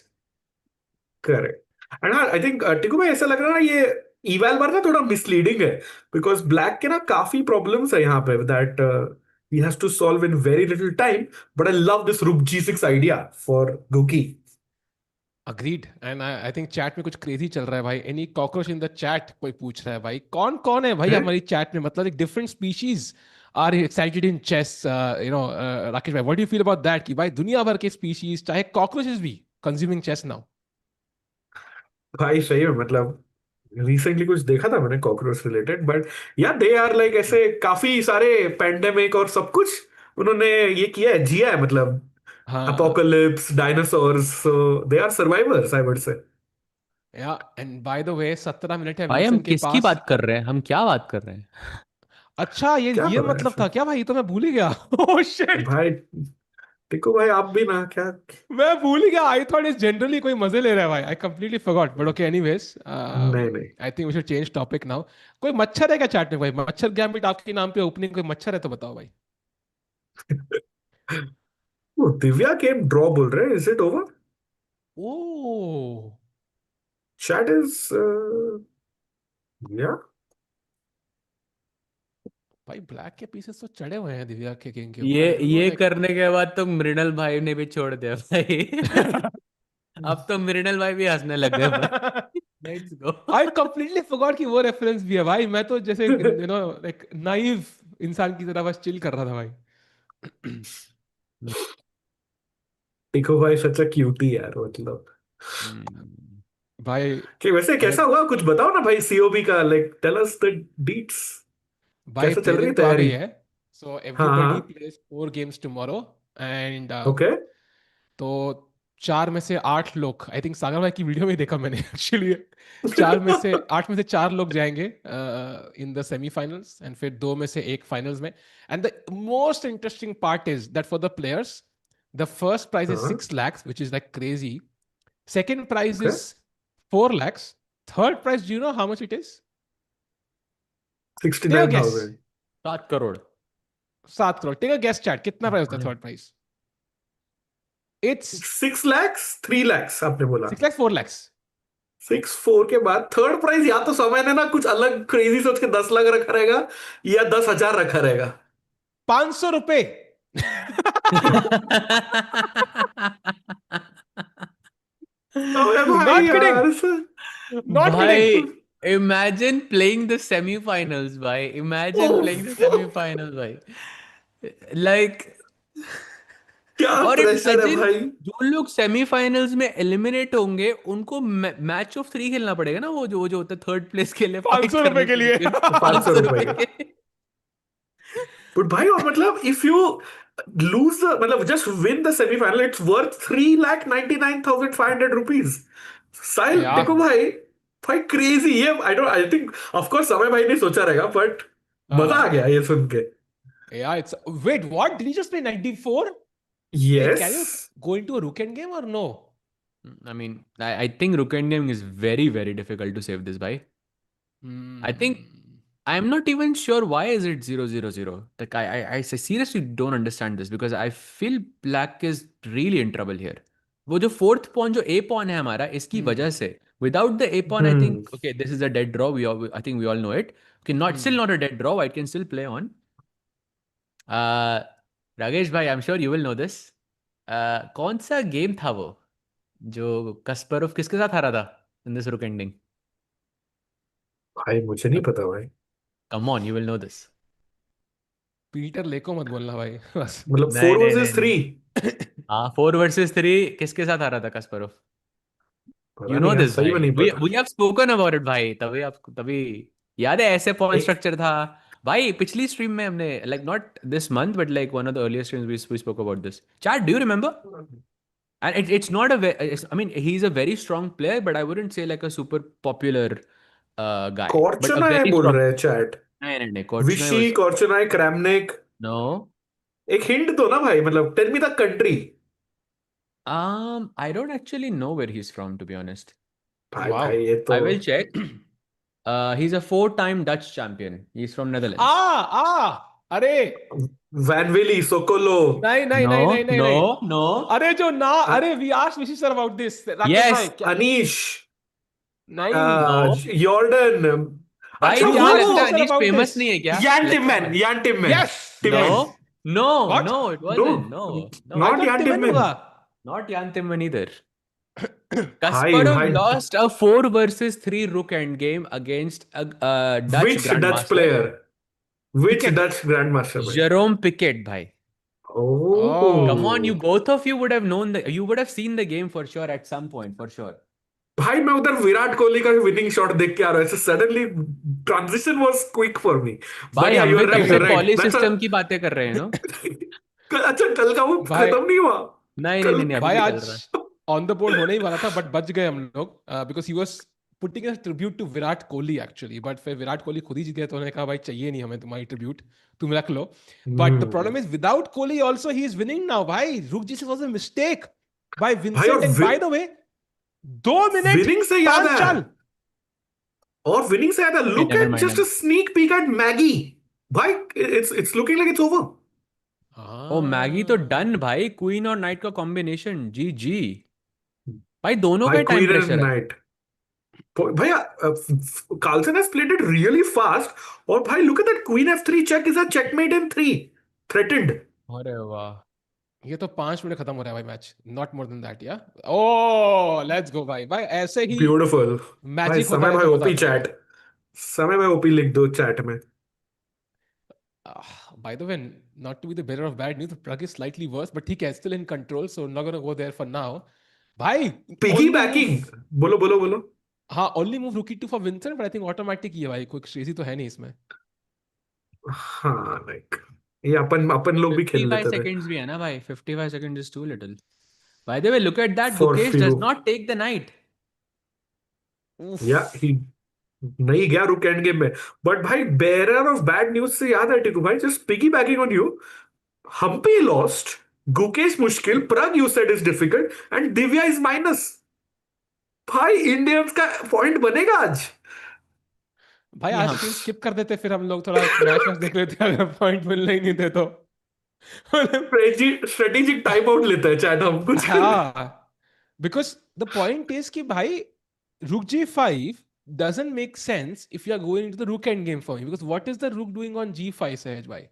Correct. And हाँ, I think टिकू भाई ऐसा लग रहा है ना, ये इवैल बार ना थोड़ा मिसलीडिंग है। बिकॉज ब्लैक के ना काफी प्रॉब्लम्स है यहाँ पे, that he has to solve in very little time. But I love this rook g6 idea for Goki. Agreed and I think chat में कुछ क्रेजी चल रहा है भाई. Any cockroach in the chat कोई पूछ रहा है भाई. कौन कौन है भाई हैं? हमारी चैट में, मतलब एक different species are excited in chess. Rakesh भाई, what do you feel about that कि भाई दुनिया भर के स्पीशीज चाहे कॉकरोचेस भी कंज्यूमिंग चेस नाउ. भाई सही में मतलब रिसेंटली कुछ देखा था मैंने कॉकरोच रिलेटेड, बट या दे आर लाइक ऐसे काफी सारे पेंडेमिक और सब कुछ उन्होंने ये किया है, जिया है मतलब. हाँ. Apocalypse, dinosaurs, so they are survivors I would say. या and by the way 17 minute है भाई हम विल्सन के किसकी पास. बात कर रहे हैं, हम क्या बात कर रहे हैं? अच्छा, ये क्या ये पता मतलब ऐसा. था क्या भाई? ये तो मैं भूल ही गया. Oh shit. भाई टिको भाई आप भी ना क्या. मैं भूल ही गया. आई थॉट इज जनरली कोई मजे ले रहा है भाई. I completely forgot. But okay, anyways नहीं नहीं. I think we should change topic now. कोई मच्छर है क्या चैट में भाई? मच्छर गैम्बिट आपके नाम पे ओपनिंग कोई मच्छर है तो बताओ भाई. वो दिव्या गेम ड्रॉ बोल रहे हैं, is it over? Oh chat is या. भाई, ब्लैक के पीसेस तो चढ़े हुए हैं दिव्या के किंग के ऊपर. ये आई डोंट नो ये लाइक. करने के बाद तो मृणल भाई ने भी छोड़ दिया भाई. अब तो मृणल भाई भी हंसने लग गए भाई. Let's go. I completely forgot कि वो रेफरेंस भी है भाई. मैं तो जैसे लाइक नाइव इंसान की तरह बस चिल कर रहा था भाई. टिको भाई सच अ क्यूटी यार मतलब. भाई कि वैसे भाई कैसा हुआ कुछ बताओ ना भाई, सीओबी का like tell us the deets. भाई कैसा चल रही है प्लेनिंग तो आ गई तैयारी? है. सो हाँ एवरीबडी हाँ. Plays 4 games tomorrow. And okay. तो 4 में से 8 लोग, आई थिंक सागर भाई की वीडियो में देखा मैंने एक्चुअली. 8 में से 4 लोग जाएंगे इन द सेमीफाइनल्स एंड फिर 2 में से 1 फाइनल्स में. And the most interesting part is that for the players the first prize is हाँ. 6 lakhs which is like crazy. Second prize okay. is 4 lakhs. Third prize, do you know how much it is? Sixty Take a nine guess. Thousand 7 crore. 7 crore. Take a guess, chat. कितना price होता है third prize? It's 6 lakhs, 3 lakhs आपने बोला. 6 lakhs, 4 lakhs. 6-4 के बाद third prize या तो समय ने ना कुछ अलग क्रेजी सोच के 10 लाख रखा रहेगा, या 10,000 रखा रहेगा. 500 रुपए. अबे भाई Not kidding. यार. Not kidding. भाई imagine playing the semi-finals भाई. Imagine playing the semi-finals भाई. Like, क्या और प्रेशर है imagine भाई. जो लोग सेमीफाइनल्स में एलिमिनेट होंगे उनको मैच ऑफ 3 खेलना पड़ेगा ना, वो जो होता है थर्ड प्लेस के लिए पाँच फाइट सौ रुपए करने के के लिए. लिए. 500 500 रुपए रुपए के. के. बट भाई और मतलब इफ यू लूज मतलब just win the semifinal it's worth 3,99,500 rupees. Sahil या देखो भाई. भाई क्रेजी ये. I don't I think of course Samay भाई ने सोचा रहेगा, बट मजा आ गया ये सुन के. या its weight what did you just play 94? Like, yes. can you go into a rook end game or no? I mean, I think Rook Endgame is very, very difficult to save this by. I think I'm not even sure why is it 0-0-0. Like I seriously don't understand this because I feel black is really in trouble here. वो जो fourth pawn जो A pawn है हमारा इसकी वजह से without the A pawn I think okay this is a dead draw I think we all know it. Okay, not still not a dead draw. White can still play on. Rakesh भाई I'm sure you will know this. कौन सा game था वो जो कस्परोव किसके साथ हारा था इन दिस रुक एंडिंग? भाई मुझे नहीं पता भाई. Come on you will know this. Peter Leko मत बोलना भाई बस. मतलब नहीं फोर नहीं नहीं वर्सेस नहीं. 3. हाँ 4 versus 3 किसके साथ हारा था कस्परोव? पता यू नो नहीं यार, दिस सही भाई. में नहीं वी पता. We have spoken about it भाई. तभी याद है ऐसे पॉइंट एक स्ट्रक्चर था भाई. पिछली स्ट्रीम में हमने like not this month but like one of the earlier streams we spoke about this. Chat do you remember? And it's not I mean, he's a very strong player, but I wouldn't say like a super popular guy, but a कॉर्चनाय very बोल strong. रहे हैं chat. नहीं, Korchnoi Vishy, was Korchnoi, Kramnik. no. एक hint दो ना भाई, मतलब tell me the country. I don't actually know where he's from, to be honest. भाई वाओ. भाई ये तो. I will check. He's a 4-time Dutch champion. He's from ah Netherlands. अरे वैन विली, सोकोलो. नहीं नहीं नहीं नहीं No, नहीं नहीं. no, no. अरे जो ना, अरे वी आस्क्ड विशी सर अबाउट दिस. राकेश भाई Yes, क्या? अनीश. नहीं. no. यॉर्डन. भाई अच्छा वी वो तुझे आस्क्ड लगता विशी है sir Anish about famous this. नहीं है क्या? यान लगता टिमैन, है. Jan Timman. Yes. Timman. No, no, what? no. It no, wasn't. No, no. I not thought Jan Timman Timman. होगा. Not Jan Timman either. भाई Kasparov भाई lost a 4 versus 3 rook endgame against a Dutch which Dutch grandmaster, player? Which Piquet. Dutch grandmaster भाई? Jerome Piquet, bhai. Come on, you Oh both of you would have you would have seen the game for sure at some point, for sure. भाई मैं उधर विराट कोहली का winning shot देख के आ रहा हूँ, suddenly transition was quick for me. भाई but या हम यू भी आर तब right, say you are right, पॉली दैट्स सिस्टम की बातें कर रहे हैं, नो? अच्छा कल का वो भाई खत्म नहीं हुआ. नहीं नहीं कल नहीं नहीं, अभी भाई भी चल आज रहा है. ऑन द बोर्ड होने ही वाला था बट बच गए हम लोग because he was putting a tribute to Virat Kohli actually. बट फिर विराट कोहली खुद ही जीत गए तो उन्होंने कहा भाई चाहिए नहीं हमें तुम्हारी ट्रिब्यूट, तुम रख लो. But the hmm. Problem is without Kohli also he is winning now. भाई रुक जी से वाज अ मिस्टेक बाय भाई Vincent. And by the way 2 minute winning से याद 5 है, चाल. और विनिंग से याद है, Okay, look never at mind. Just a sneak peek at Maggie. भाई it's looking like it's over. Oh Maggie तो डन भाई, क्वीन और नाइट का कॉम्बिनेशन, जी जी. भाई दोनों भाई पे टाइम क्वीन एंड प्रेशर है. नाइट. भैया Carlsen has played it really fast. और भाई look at that queen F3 check is a checkmate in 3 threatened. अरे वाह. ये तो 5 मिनट खत्म हो रहा है भाई match. Not more than that. या ओ लेट्स गो भाई. भाई ऐसे ही ब्यूटीफुल. भाई मैजिक होता समय है भाई तो मजा ओपी आता है. चैट. समय भाई ओपी लिख दो चैट में. By the way, not to be the bearer of bad news, the Prague is slightly worse, but ठीक है, still in control, so not gonna go there for now. भाई पिगी only move. बैकिंग. बोलो बोलो बोलो. हाँ only move rookie 2 for Vincent, but I think automatic ही है भाई. कोई क्रेजी तो है नहीं इसमें. हाँ लाइक ये अपन अपन लोग भी खेल 55 लेते थे seconds भी है ना भाई. 55 seconds is too little. By the way, look at that. For Gukesh few. does not take the knight. या ही नहीं गया रुक एंड गेम में. बट भाई बेरर ऑफ बैड न्यूज से याद है टिकू भाई, just piggybacking on you. Humpy lost, Gukesh मुश्किल, Prag you said is difficult and Divya is minus. भाई इंडियंस का पॉइंट बनेगा आज. भाई नहीं, आज हम स्ट्रीम स्किप कर देते, फिर हम लोग थोड़ा मैच मैच देख लेते अगर पॉइंट मिलने ही नहीं थे तो. स्ट्रेटेजिक टाइम आउट लेता है चैट हम कुछ कर. हाँ because the point is कि भाई rook g5 doesn't make sense if you are going into the rook end game for me, because what is the rook doing on g5 सहज भाई.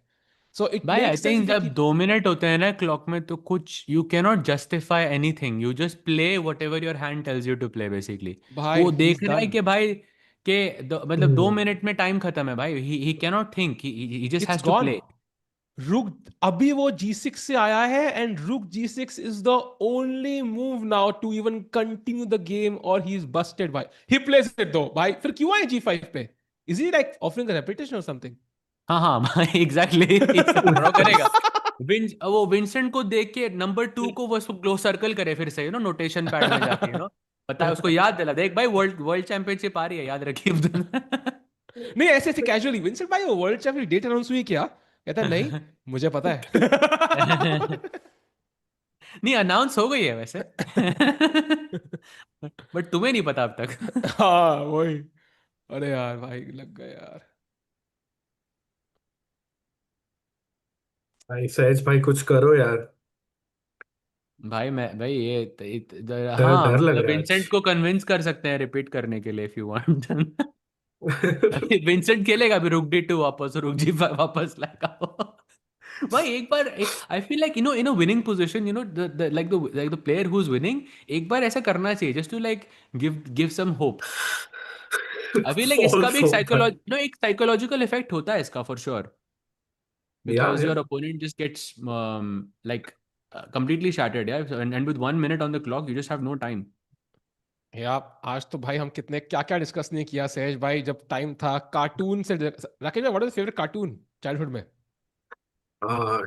So it भाई I makes sense think if you जब keep. 2 मिनट होते हैं ना clock में तो कुछ you can not justify anything. You just play whatever your hand tells you to play basically. भाई वो he's देख रहा है done. कि भाई मतलब 2 मिनट में टाइम खत्म है भाई. He can not think, he just It's has to gone. Play. Rook अभी वो g6 से आया है and rook g6 is the only move now to even continue the game or he's busted भाई. He plays it though भाई. फिर क्यों आए g5 पे? Is he like offering a repetition or something? हाँ हाँ भाई एग्जैक्टली. ड्रॉ करेगा. वो विंसेंट को देख के नंबर 2 को वो ग्लो सर्कल करे फिर से, नोटेशन पैड में जाके, पता है उसको याद दिला देख भाई, वर्ल्ड वर्ल्ड चैंपियनशिप आ रही है, याद रखिए. नहीं ऐसे ऐसे कैजुअली विंसेंट भाई वो वर्ल्ड चैंपियन डेट अनाउंस हुई क्या? कहता है नहीं मुझे पता है. नहीं, अनाउंस हो गई है वैसे. बट तुम्हें नहीं पता अब तक. हाँ वही. अरे यार भाई लग गए यार. भाई सहज भाई कुछ करो यार. भाई ये डर हाँ डर लग मतलब रहा है विंसेंट को कन्विंस कर सकते हैं रिपीट करने के लिए इफ यू वांट. आज. विंसेंट खेलेगा अभी रुक D2 वापस, रुक G5 वापस लाएगा. भाई एक बार I feel like in a winning position, like the player who is winning, एक बार ऐसा करना चाहिए just to like give some hope. I feel like इसका भी False hope भाई. एक साइकोलॉजिकल इफेक्ट होता है इसका फॉर श्योर, या because your opponent just gets like completely shattered, yeah, and with 1 minute on the clock you just have no time. यार आज तो भाई हम कितने क्या क्या डिस्कस नहीं किया सहज भाई जब टाइम था. कार्टून से राकेश भाई what is favourite cartoon childhood में?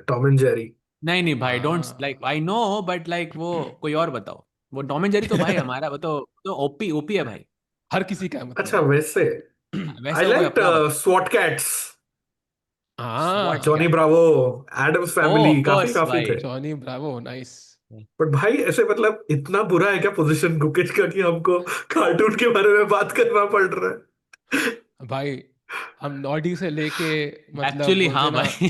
Tom and Jerry. नहीं नहीं भाई, डोंट लाइक, हाँ आई नो बट लाइक वो कोई और बताओ. वो टॉम एंड जेरी तो भाई हमारा वो तो ओपी ओपी है भाई. हर किसी का है अच्छा मतलब. वैसे वैसे आई वो कोई लाइक अपना बता. स्वॉट कैट्स. हाँ जॉनी ब्रावो, एडम्स ओ फैमिली, ऑफ काफी कोर्स काफी भाई. थे. Johnny Bravo nice. बट भाई ऐसे मतलब इतना बुरा है क्या पोजीशन गुकेश का कि हमको कार्टून के बारे में बात करना पड़ रहा है. भाई हम नॉडी से लेके मतलब एक्चुअली बोलते हाँ ना. भाई.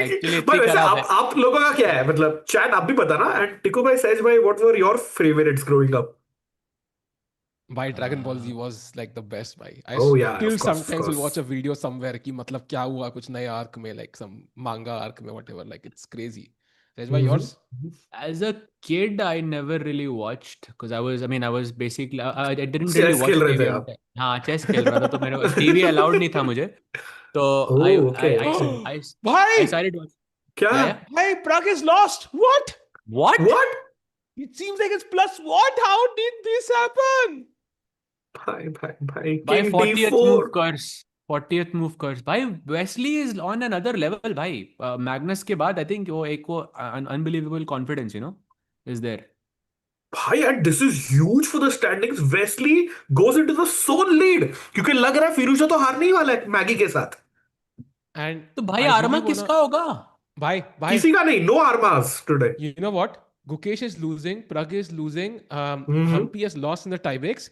एक्चुअली भाई इतनी वैसे खराब है. आप लोगों का क्या है मतलब चैट आप भी बताना. एंड टिको भाई, सहज भाई, what were your favourites growing up? भाई Dragon Ball Z was like the best भाई. I Oh yeah, still of course, of sometimes will course. Watch a video somewhere कि मतलब क्या हुआ कुछ नए आर्क में, लाइक सम मांगा आर्क में whatever, like it's crazy. Sahej bhai, yours? As a kid, I never really watched because I was basically, I didn't really chess watch खेल रहे थे TV on आप? time. हाँ, chess खेल रहा था तो मेरे को TV allowed नहीं था मुझे. तो Oh, okay. I Bhai, started watching. क्या? Yeah. bhai, Prague is lost. What? What? What? It seems like it's plus what? How did this happen? भाई By King 40th move D4. curse. 40th move curse. By Wesley is on another level. By Magnus के बाद I think वो एक वो unbelievable confidence, is there. भाई and this is huge for the standings. Wesley goes into the sole lead क्योंकि लग रहा है फिरोजा तो हारने ही वाला है मैगी के साथ. And तो भाई I आर्मा really wanna, किसका होगा? bhai, किसी का नहीं. No armas today. you know what? Gukesh is losing, Prag is losing, Mhm. Humpy has lost in the tie breaks.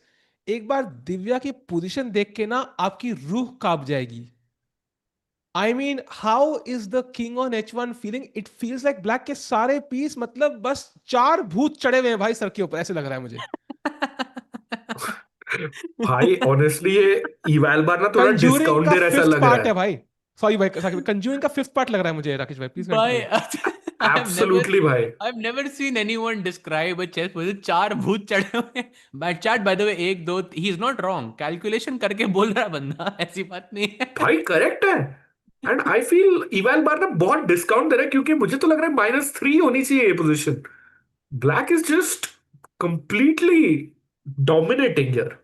एक बार दिव्या की पोजीशन देख के ना आपकी रूह कांप जाएगी. I mean, how is the king on H1 feeling? It feels like black के सारे पीस मतलब बस 4 भूत चढ़े हुए हैं भाई सर के ऊपर, ऐसे लग रहा है मुझे. भाई ऑनेस्टली ये इवैल बार ना थोड़ा कंज्यूरिंग डिस्काउंट का दे रहा ऐसा फिफ्थ लग रहा पार्ट है है. भाई. सॉरी भाई, कंज्यूरिंग का फिफ्थ पार्ट लग रहा है मुझे राकेश भाई, प्लीज भाई कंटिन्यू. एब्सोल्युटली भाई. I've never seen anyone describe a chess with चार भूत चढ़े हुए हैं. By chat by the way, एक दो, he is not wrong. Calculation करके बोल रहा है बंदा, ऐसी बात नहीं है. भाई करेक्ट है. एंड आई फील इवैल बार ना बहुत डिस्काउंट दे रहा है क्योंकि मुझे तो लग रहा है -3 होनी चाहिए ये position. Black is just completely dominating here.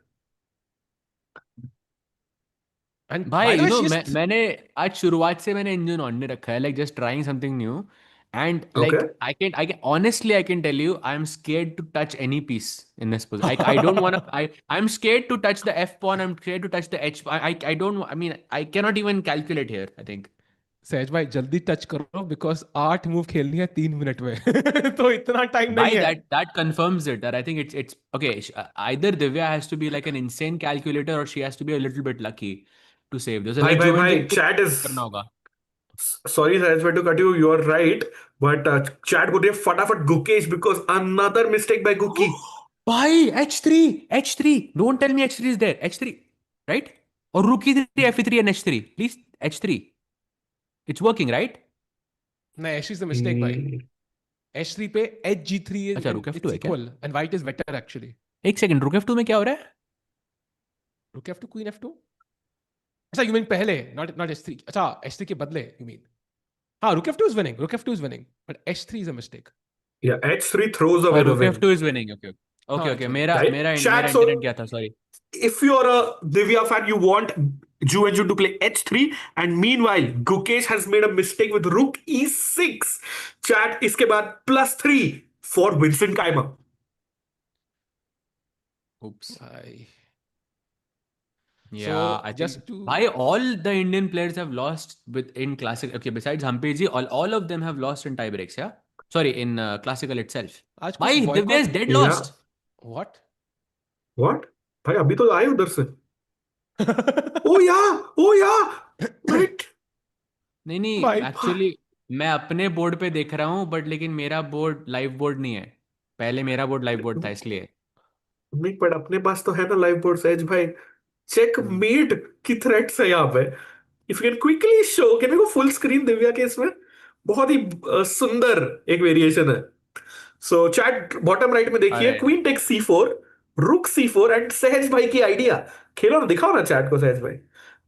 And भाई बाय द वे शी मैंने आज शुरुआत से मैंने इंजन ऑन नहीं रखा है, like just trying something new. And okay. Like I can honestly I can tell you I'm scared to touch any piece in this position. I don't want to. I'm scared to touch the F pawn. I'm scared to touch the H. I don't. I mean I cannot even calculate here. I think. सहज भाई जल्दी touch करो because 8 move खेलनी है 3 minute में. तो इतना time By नहीं है. that confirms it that I think it's okay. Either Divya has to be like an insane calculator or she has to be a little bit lucky to save this. भाई Like भाई Ju भाई Wenjun को chat is करना होगा. sorry Saraj to cut you. You are right, but chat बोल रही है फटाफट Gukesh because another mistake by Guki. Bhai, H3. Don't tell me H3 is there. H3, right? Or rook E3, F3 and H3. Please, H3. It's working, right? नहीं, H3 is the mistake भाई. H3 पे H G3 is अच्छा, rook F2 it's है क्या? equal and white is better actually. एक second, rook F2 में क्या हो रहा है? Rook F2 queen F2. अच्छा you mean पहले not H3. अच्छा H3 के बदले you mean. हाँ rook F2 is winning but H3 is a mistake. Yeah, H3 throws away Oh, the rook win. F2 is winning. Okay. हाँ, Okay. it's winning. मेरा Right? मेरा Chat, मेरा so- internet क्या था? Sorry. If you're a Divya fan, you want Ju Wenjun to play H3, and meanwhile, Gukesh has made a mistake with Rook E6. Chat, इसके बाद +3 for Vincent Keymer. Oops. भाई. Yeah, So, I just think to- by all the Indian players have lost in classic. Okay, besides Humpy ji, all of them have lost in tie breaks. Yeah, sorry, in classical itself. आज Bhai, कुछ Divya is boycott. dead Yeah. lost. What? What? भाई अभी तो आए उधर से. Oh yeah. Right. नहीं भाई. एक्चुअली मैं अपने बोर्ड पे देख रहा हूँ बट लेकिन मेरा बोर्ड लाइव बोर्ड नहीं है. पहले मेरा बोर्ड लाइव बोर्ड था इसलिए. नहीं पर अपने पास तो है ना लाइव बोर्ड सहज भाई. चेक मेट की थ्रेट्स है यहाँ पे. If you can quickly show कि मेरे को फुल स्क्रीन दिव्या के इसमें बहुत ही सुंदर एक वेरिएशन है. सो चैट बॉटम राइट में देखिए अरे. क्वीन टेक्स C4, रुक C4 एंड सहज भाई की आइडिया. खेलो ना, दिखाओ ना चैट को सहज भाई.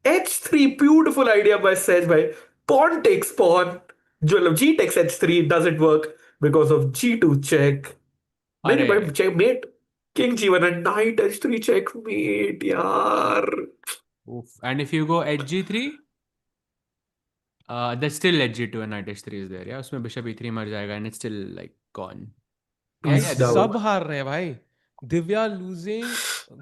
H3 beautiful idea by Sahaj भाई. Pawn takes pawn. जो G takes H3 doesn't work because of G2 check. नहीं अरे. भाई check mate. King G1 and knight H3 check mate यार. And if you go HG3, that's still HG2 and knight H3 is there. Yeah, उसमें bishop E3 मर जाएगा and it's still like gone. भाई Yes, that सब was- हार रहे हैं भाई. Divya losing,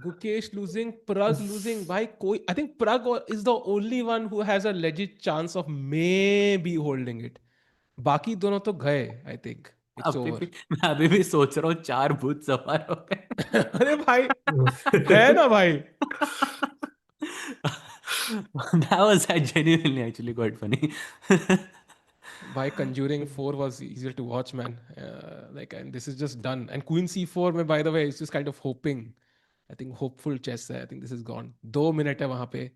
Gukesh losing, Prag losing. भाई कोई, I think Prag is the only one who has a legit chance of maybe holding it. बाकी दोनों तो गए. I think it's over. मैं अभी भी सोच रहा हूँ 4 भूत सवार हो गए. अरे भाई है ना भाई. That was genuinely actually quite funny. भाई Conjuring 4 was easier to watch man. Like and this is just done. And Queen C4 में by the way it's just kind of hoping. I think hopeful chess है. I think this is gone. 2 minute है वहां पे.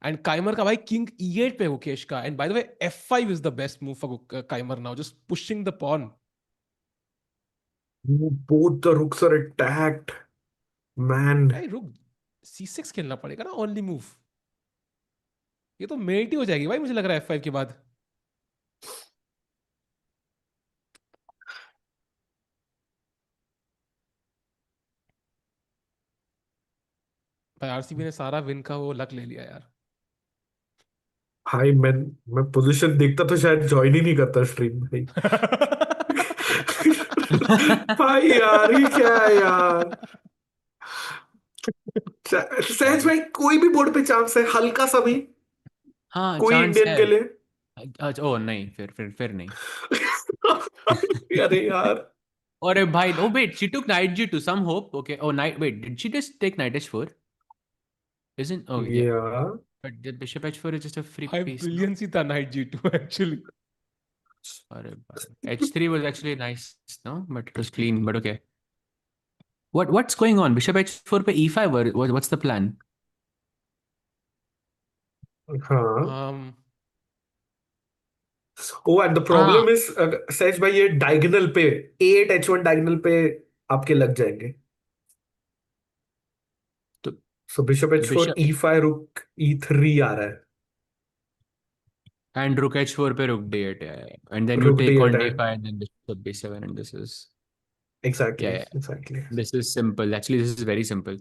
And काइमर का भाई king E8 पे गुकेश का, and by the way F5 is the best move for Keymer now, just pushing the pawn. Both the rooks are attacked. Man. भाई रुक, C6 खेलना पड़ेगा ना ओनली मूव. ये तो मेट ही हो जाएगी भाई, मुझे लग रहा है F5 के बाद. भाई आरसीबी ने सारा विन का वो लक ले लिया यार. भाई मैं पोजीशन देखता तो शायद ज्वाइन ही नहीं करता स्ट्रीम भाई. भाई यार ये क्या है यार. सहज भाई कोई भी बोर्ड पे चांस है हल्का सा भी, हाँ कोई चांस इंडियन है. के लिए? अच्छा, ओ नहीं, फिर नहीं. अरे यार. और भाई, oh wait, she took knight g2, some hope. Okay, oh knight, wait, did she just take knight h4? Isn't, oh yeah, या but the bishop h4 is just a free भाई piece. ब्रिलियंस ही था night G2 actually. अरे भाई, h3 was actually nice, no, but it was clean, but okay. What's going on? Bishop h4 पे e5, or what's the plan? हाँ. ओ and the हाँ problem is सहज भाई ये डायगोनल पे A8 H1 डायगोनल पे आपके लग जाएंगे. तो सो बिशप H4 bishop E5 रुक E3 आ रहा है. and rook h4 पे rook d8, yeah. And then you रुक take D8 on है. d5 and then bishop b7, and this is, exactly yeah, yeah, exactly. this is simple. Actually, this is very simple.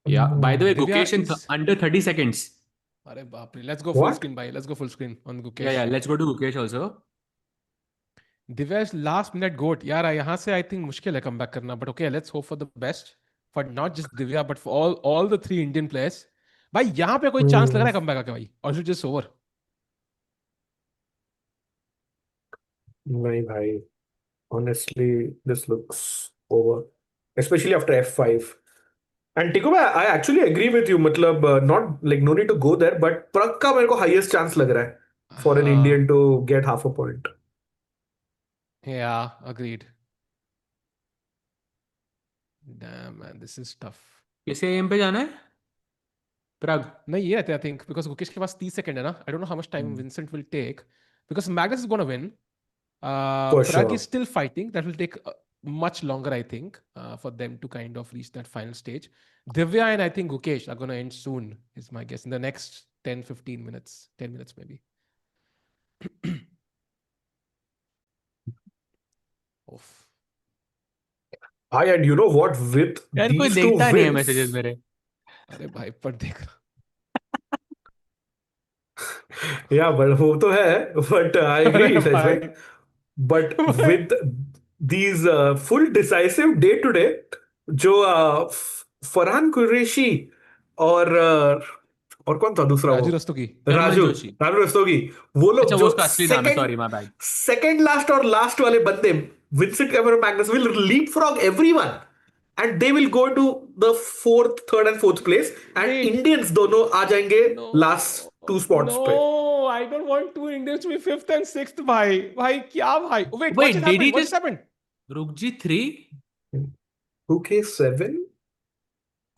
Yeah. By the way, Divya Gukesh in is, under 30 seconds. अरे बाप रे, let's go full what? Screen भाई, let's go full screen on Yeah, Gukesh. yeah. Let's go to Gukesh also. Divya is last minute got यार. यहाँ से I think मुश्किल है come back करना, but okay let's hope for the best for not just Divya but for all the 3 Indian players. भाई यहाँ पे कोई चांस लग रहा है कम बैक का भाई, और जस्ट ओवर? नहीं भाई, honestly this looks over, especially after F5. And Tiku bhai, I actually agree with you. मतलब not like no need to go there, but Prag का मेरे को highest chance लग रहा है for an हाँ, Indian to get half a point. yeah, agreed. Damn man, this is tough. किसे M पे जाना है? प्रग. नहीं ये आई थिंक बिकॉज गुकेश के पास 30 सेकंड है ना. I don't know how much time Vincent will take because Magnus is gonna win. For Prag sure. is still fighting. That will take much longer, I think, for them to kind of reach that final stage. Divya and I think Gukesh are going to end soon, is my guess, in the next 10, 15 minutes. 10 minutes, maybe. Oof. Hi, and you know what? With यार कोई these two देखता नहीं है wins, messages मेरे. अरे भाई पर देख. yeah, but वो तो है. But I agree, अरे Saj bhai. भाई. But भाई. with these full decisive day to day, जो फरहान कुरैशी और और कौन था दूसरा वो? राजू रस्तोगी. जर्मन राजू जोशी. राजू रस्तोगी. वो लोग अच्छा, वो जो उसका असली नाम है, sorry my bad. Second last और लास्ट वाले बंदे, Vincent Keymer Magnus will leapfrog everyone and they will go to the fourth, third and fourth place, and Wait. Indians दोनों आ जाएंगे No. लास्ट 2 स्पॉट्स पे. No, I don't want 2 Indians to be 5th and 6th, भाई. भाई क्या भाई? Oh, wait, what Wait, just did he happened? What just just happened? rook g3? Okay, 7.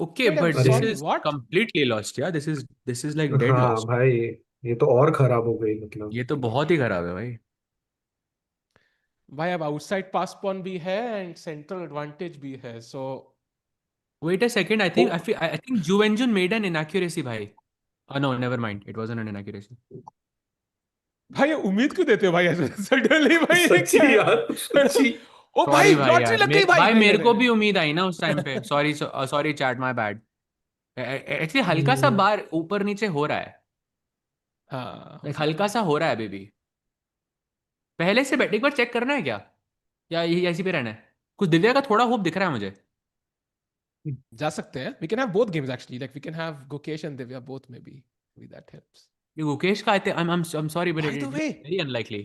Okay, Wait, I'm but this sorry, is what? completely lost. Yeah, this is like dead हाँ lost. भाई, ये तो और खराब हो गई मतलब. ये तो बहुत ही खराब है भाई. भाई अब आउटसाइड पास पॉन भी है एंड सेंट्रल एडवांटेज भी है, सो Wait a second. I think Ju Wenjun made an inaccuracy, bhai. Oh no, never mind. It wasn't an inaccuracy. भाई उम्मीद क्यों देते हो भाई ऐसे सडनली भाई? ये सच्ची क्या है? यार, सच्ची. ओ Sorry भाई भाई लॉटरी यार. लग गई भाई. भाई नहीं, मेरे नहीं, को नहीं. भी उम्मीद आई ना उस टाइम पे. Sorry chat, my bad. Actually हल्का सा बार ऊपर नीचे हो रहा है. हाँ, Like, हल्का सा हो रहा है अभी भी. पहले से बैट एक बार चेक करना है क्या, या यही ऐसी पे रहना है? कुछ दिव्या का थोड़ा होप दिख रहा है मुझे. जा सकते हैं. We can have both games actually. Like we can have Gukesh and Divya both maybe. Maybe that helps. ये गुकेश का I'm sorry, but By the way, very unlikely.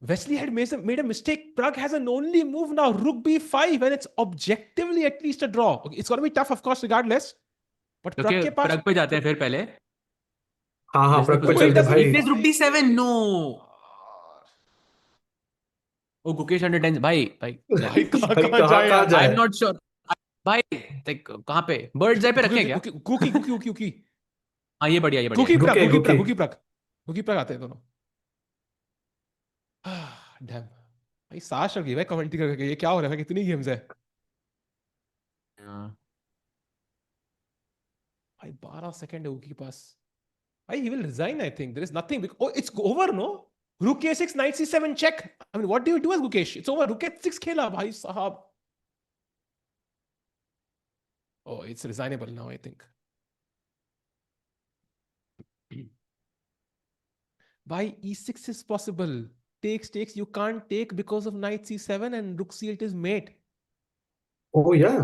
Wesley had made a mistake. Prag has an only move now, Rook B5, and it's objectively at least a draw. Okay, it's going to be tough, of course, regardless. But Prag Okay, के पास. प्रग पे जाते हैं फिर पहले. हाँ हाँ, This is the प्रग पे Wait, चलते does भाई. It is rook d7. No. Oh, Gukesh under 10. भाई. भाई कहाँ भाई कहाँ जाए कहाँ यार? जाए? I'm not sure. भाई देख कहाँ पे बर्ड्स आई पे रखे क्या? कुकी कुकी कुकी कुकी हाँ ये बढ़िया, ये बढ़िया कुकी है। प्रग Guke cookie प्रग Guke cookie प्रग cookie प्रग आते हैं दोनों। डैम भाई सांस चढ़ गई भाई कमेंट्री करके, ये क्या हो रहा है, कितनी गेम्स है हाँ। भाई, 12 सेकंड है कुकी के पास भाई, he will resign I think, there is nothing, oh it's over no, rook a6 knight c7 check, I mean what do you do as Gukesh, it's over, rook h6 खेला भाई साहब, oh it's resignable now I think भाई e6 is possible, takes you can't take because of knight c7 and rook c8 is mate, ओ या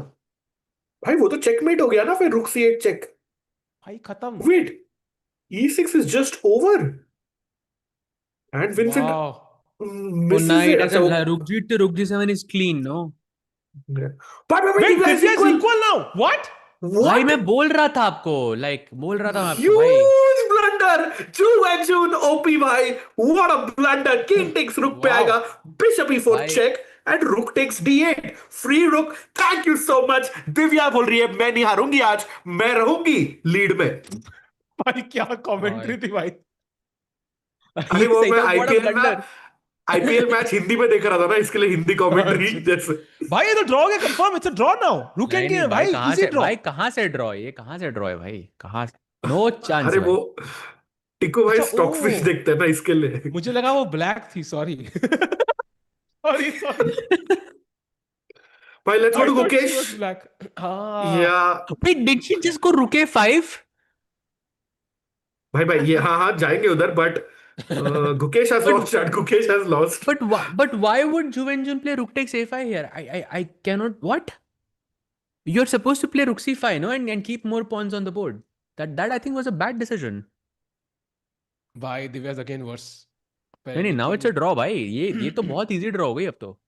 भाई वो तो checkmate हो गया ना फिर, रुक c8 चेक। भाई खत्म, wait, e6 is just over and Vincent वाह Oh misses knight it, अच्छा वो ऐसा rook g to rook g7 is clean no? but wait Divya is Divya is equal, equal now, what भाई what, मैं बोल रहा था आपको, बोल रहा था मैं आपको भाई। huge blunder, Ju Wenjun OP भाई, what a blunder, king takes rook पे wow आएगा, bishop e4 भाई check and rook takes d8, free rook, thank you so much, Divya बोल रही है मैं नहीं हारूंगी आज, मैं रहूंगी लीड में। भाई क्या भाई कमेंट्री थी भाई, अरे ये वो सही मैं था, what a blunder. IPL match Hindi में देख रहा था ना, इसके लिए हिंदी कमेंट्री अच्छा जैसे। भाई ये तो ड्रॉ हो गया confirm, it's a draw now, रुक एंड नहीं नहीं गेम है भाई, भाई, इजी ड्रॉ, कहाँ से ड्रॉ है ये, कहाँ से ड्रॉ है भाई, कहाँ? नो चांस अरे वो भाई। टिकू भाई अच्छा ओ स्टॉक फिश देखते हैं ना इसके लिए। मुझे लगा वो ब्लैक थी, सॉरी सॉरी सॉरी, भाई let's go I too thought she Gukesh. Was black, हाँ yeah Wait, did she just go rook a5? भाई भाई ये हाँ हाँ जाएंगे उधर, but Gukesh has But lost, chat Gukesh has lost. why would Ju Wenjun play rook takes a5 here? I cannot. What? You're supposed to play rook c5, no, and keep more pawns on the board. That I think was a bad decision. भाई Divya is again verse, नहीं, apparently now it's king, a draw भाई, ये तो बहुत easy draw हो गई अब तो।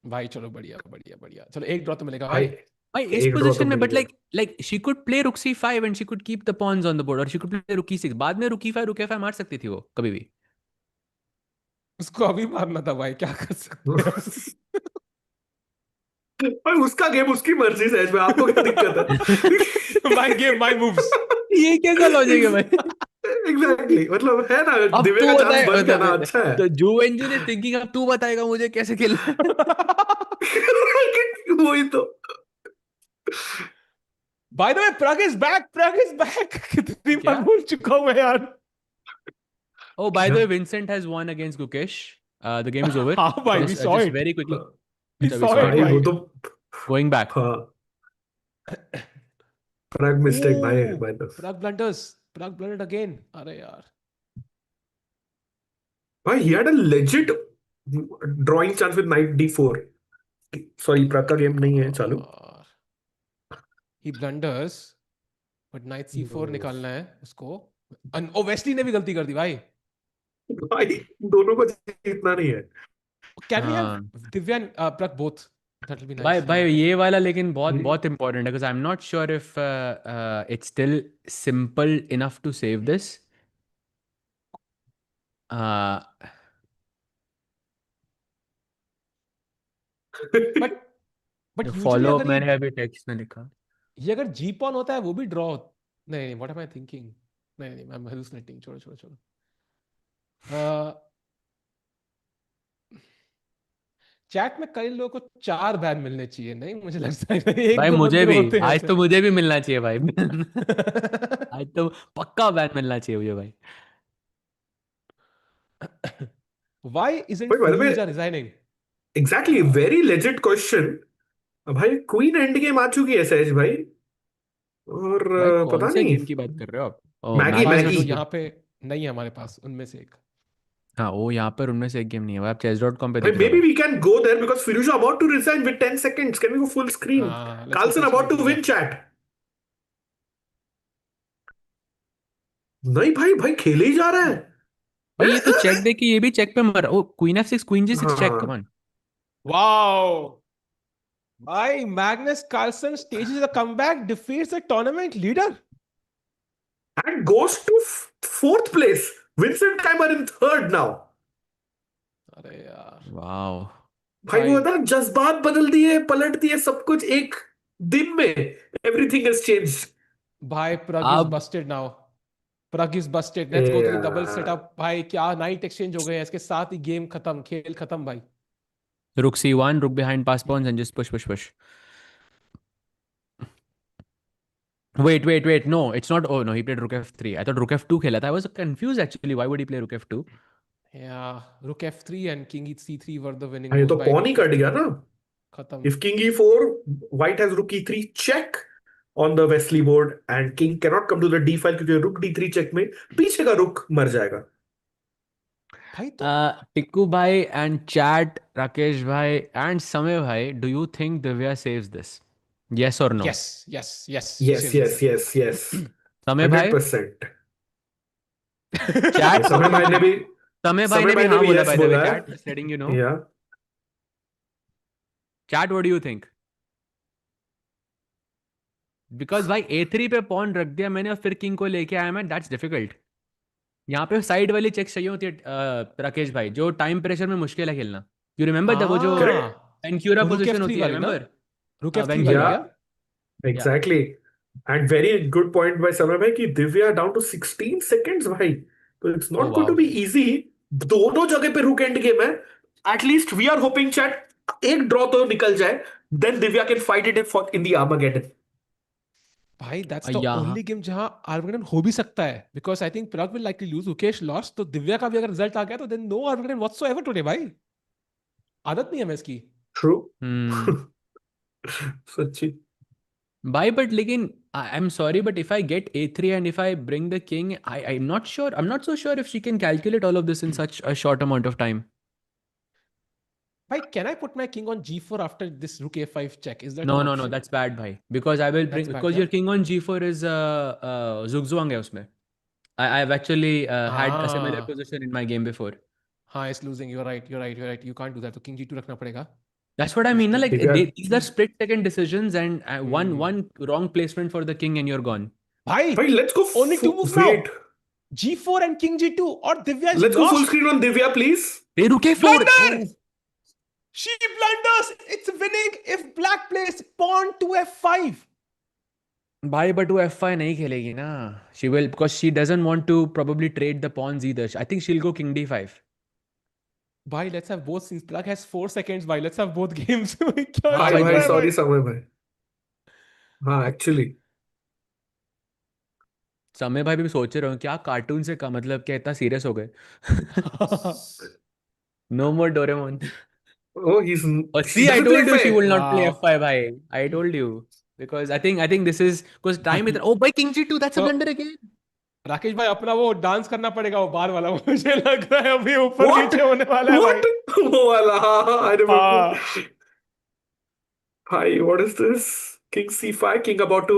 भाई चलो बढ़िया बढ़िया बढ़िया, चलो एक ड्रॉ तो मिलेगा भाई भाई, भाई इस एक ड्रॉ तो पोजीशन में, मिल but गया। like she could play rook c5 and she could keep the pawns on the board, or she could play rook e6, बाद में rook e5 rook a5 मार सकती थी वो कभी भी। उसको अभी मारना था भाई, क्या कर सकते हैं भाई उसका गेम उसकी मर्जी से है, आपको क्या दिक्कत है? माय गेम माय मूव्स, ये कैसा लॉजिक है भाई? एग्जैक्टली, मतलब है ना, अब दिव्या तू का चांस बताए, बन गया ना, अच्छा है। तो जू वेंजुन इज थिंकिंग अब तू बताएगा मुझे कैसे खेलना है। वही तो। By the way Prag is back, Prag is back, कितनी बार क्या? बोल चुका हूं मैं यार, Oh, by the way, Vincent has won against Gukesh. The game is over. हाँ भाई we saw Just it, very quickly. We अच्छा, we saw saw it it. भाई वो भाई, तो Going back. हाँ, फ्रैग मिस्टेक भाई ओह भाई तो। प्रग ब्लंडर्स, प्रग ब्लंडर्ड अगेन, अरे यार भाई he had a legit drawing chance with knight d4, sorry Prag का गेम नहीं है चालू। ही ब्लंडर्स बट नाइट c4 निकालना है उसको, ओ वेस्ली ने भी गलती कर दी भाई, भाई दोनों को जीतना नहीं है। कैन वी हैव हाँ Divya Prag both, that will be भाई नाइस, भाई ये वाला लेकिन बहुत बहुत important है, because I'm not sure if it's still simple enough to save this. Uh, but usually follow up अगर मैंने अभी टेक्स्ट में लिखा। ये अगर जी पॉन होता है वो भी ड्रॉ, नहीं व्हाट एम आई थिंकिंग, नहीं नहीं आई एम हेलुसिनेटिंग, छोड़ो छोड़ो छोड़ो, चैट में कई लोगों को 4 बैन मिलने चाहिए, नहीं मुझे लगता है एक भाई दो मुझे बंदे भी होते हैं आज ऐसे तो मुझे भी मिलना चाहिए भाई। आज तो पक्का बैन मिलना चाहिए मुझे भाई। Why isn't भाई bye the way Firouzja resigning? Exactly very legit question. भाई क्वीन एंड गेम आ चुकी है सहज भाई, और भाई कौन पता से नहीं, गेम की बात कर रहे हो आप? ओ मैगी भाई मैग्नस। जो मैगी। यहाँ पे नहीं है हमारे पास उनमें से एक, हाँ वो यहाँ पर उनमें से एक गेम नहीं है भाई, आप chess.com पे भाई देख लो maybe भाई। we can go there because Firouzja about to resign with 10 seconds. Can we go full screen? Let's go Carlsen full screen about to Divya, win chat. नहीं भाई, भाई खेले ही जा रहा है। भाई ये तो चेक दे के ये भी चेक पे मर, oh queen f6 queen g6 check, come हाँ, ऑन। वाओ भाई Magnus Carlsen stages a comeback, defeats the tournament leader, and goes to fourth place. Vincent Keymer in third now. अरे यार वाओ भाई वो भाई होता है ना, जज्बात बदल दिए, पलट दिए सब कुछ एक दिन में, एवरीथिंग हैज चेंज्ड। भाई प्रग इज अब busted now, Prag is busted, let's go to the double यार सेटअप। भाई क्या नाइट एक्सचेंज हो गए हैं, इसके साथ ही गेम खत्म, खेल खत्म भाई। rook c1, rook behind pass pawns and just push. Wait. No, it's not. Oh no, he played rook f3. I thought rook f2 खेला था. I was confused actually. Why would he play rook f2? या रुक f3 and king c3 were the winning ये moves तो भाई, pawn ही रुक cut f2 गया ना। खत्म। If king e4, white has rook e3 check on the Wesley board and king cannot come to the d file क्योंकि rook d3 check में पीछे का रुक मर जाएगा। भाई तो Tikku bhai and chat, Rakesh bhai and Samay bhai, do you think Divya saves this? Yes or no? Yes she Yes, saves this. yes, yes, yes, Samay bhai? 100%। Chat? समय भाई ने भी Samay bhai समय ने भी भाई ने हाँ भी बोला, yes by the way, बोला chat. है। Just letting you know. या Chat, what do you think? Because भाई a3 पे pawn रख दिया मैंने और फिर king को लेके आया मैं, that's difficult. यहाँ पे साइड वाली चेक चाहिए होती है राकेश भाई, जो टाइम प्रेशर में मुश्किल है खेलना। यू रिमेंबर द वो जो करेक्ट। एनक्यूरा रुक पोजीशन f3 होती है, वाली ना, रिमेंबर? रुक f3 वाली या वेंक्यूरा। क्या? या exactly. And very good point by समय भाई कि दिव्या डाउन टू 16 सेकंड्स भाई, तो it's oh not going to wow. Be easy. दोनों जगह पे रुक एंड गेम है। At least we are hoping chat एक ड्रॉ तो निकल जाए, then Divya can fight it in the Armageddon. भाई दैट्स द यहाँ ओनली गेम जहां आर्मागेडन हो भी सकता है, because I think Prag will likely lose, Mukesh lost, तो दिव्या का भी अगर रिजल्ट आ गया तो then no Armageddon whatsoever today भाई। आदत नहीं है मैं इसकी। ट्रू। हम्म सच्ची। भाई, बट लेकिन I am sorry but if I get a3 and if I bring the king, I am not sure, I am not so sure if she can calculate all of this in such a short amount of time. भाई can I put my king on g4 after this rook a5 check, is that No, an no, no, option? that's bad भाई, because I will bring, That's bad because क्या? your king on g4 is zugzwang है उसमें। I've actually had a similar हाँ position in my game before. हाँ, is losing, you're right, you can't do that, तो king g2 रखना पड़ेगा। That's what I He's mean. Na? still Like Divya these are split second decisions, and one hmm one wrong placement for the king, and you're gone. भाई भाई let's only two moves go now, wait, g4 and king g2 और Divya is let's go full lost। Screen on Divya please. Hey, rook a4. Blunder, Oh, she blunders, it's winning if black plays pawn to f5। bhai, but वो f5 नहीं खेलेगी ना. She will, because she doesn't want to probably trade the pawns either. I think she'll go king d5. भाई let's have both scenes, plug has 4 seconds भाई, let's have both games. क्या हाँ चल भाई भाई, रहा भाई है सॉरी भाई? समय भाई। हाँ एक्चुअली। समय भाई भी सोच रहे हो क्या कार्टून से का मतलब क्या इतना सीरियस हो गए? No more Doraemon. Oh, Oh, he see, I doesn't play told you she FA. will not play वाह, f5. I told you, because I think this is because time is. Oh, by king g2, that's a तो blunder again. Rakesh भाई अपना वो dance करना पड़ेगा, वो बार वाला, मुझे लग रहा है अभी ऊपर What? नीचे होने वाला है भाई। What? वो वाला, हाँ, I remember. हाँ, Hi, what is this? King c5, king about to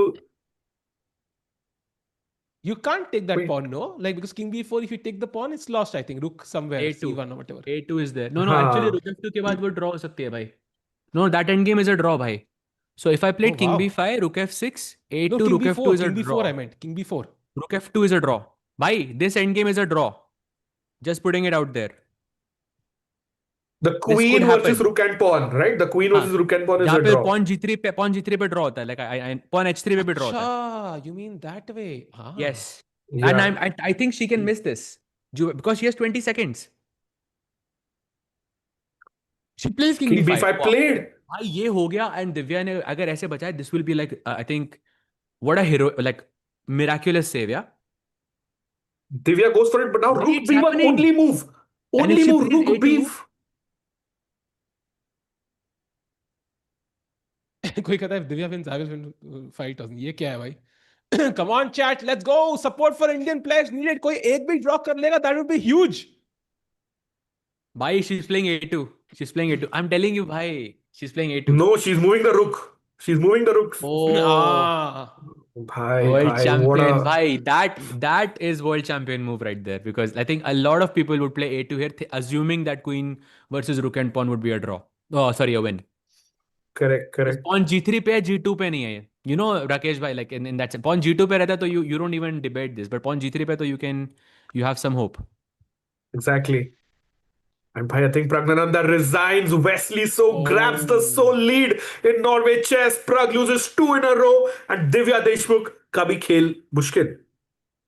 you can't take that wait. pawn, no, like because king b4, if you take the pawn it's lost, I think rook somewhere A2, c1 or whatever। A2 is there. No, no, actually हाँ, rook f2 के बाद वो draw हो सकती है भाई. No, that end game is a draw भाई. So if I oh played king wow, b5, rook f6, no, A2, rook f2 is a king draw. b4 I meant, king b4। Rook f2 is a draw. Bhai, this end game is a draw. Just putting it out there. the This could queen versus happen. rook and pawn, right? The queen हाँ, versus rook and pawn is जहाँ a पे draw. pawn g3 पे draw होता है, like pawn h3 पे भी draw होता है. अच्छा, you mean that way, हाँ। Yes. And Yeah. I think she can miss this. Because she has 20 seconds. She plays king King b5. b5 Wow. played. भाई ये हो गया, and दिव्या ने अगर ऐसे बचाया, this will be like I think what a hero, like miraculous save, yeah. Divya goes for it, but now भाई rook it's b1 happening. only move. And if Only she move, plays rook b. a2, कोई कहता है Divya wins, I will win fight, ये क्या है भाई? Come on chat, let's go, support for Indian players needed, कोई एक भी ड्रॉ कर लेगा that would be huge। भाई she's playing a2. She's playing a2. I'm telling you, भाई, she's playing a2. No, she's moving the rook. She's moving the rook. Oh, ah Bhai, world bhai, what champion, a. भाई. That is world champion move right there. Because I think a lot of people would play a2 here, assuming that queen versus rook and pawn would be a draw. Oh, sorry, a win. Correct, Because correct. pawn g3 पे है, g2 पे नहीं है ये. You know, Rakesh bhai, like in that pawn g2 पे रहता है तो you don't even debate this. But pawn g3 पे तो you have some hope. Exactly. And bhai, I think Praggnanandhaa resigns. Wesley So grabs the sole lead in Norway chess. Prag loses 2 in a row. And Divya Deshmukh का भी खेल मुश्किल.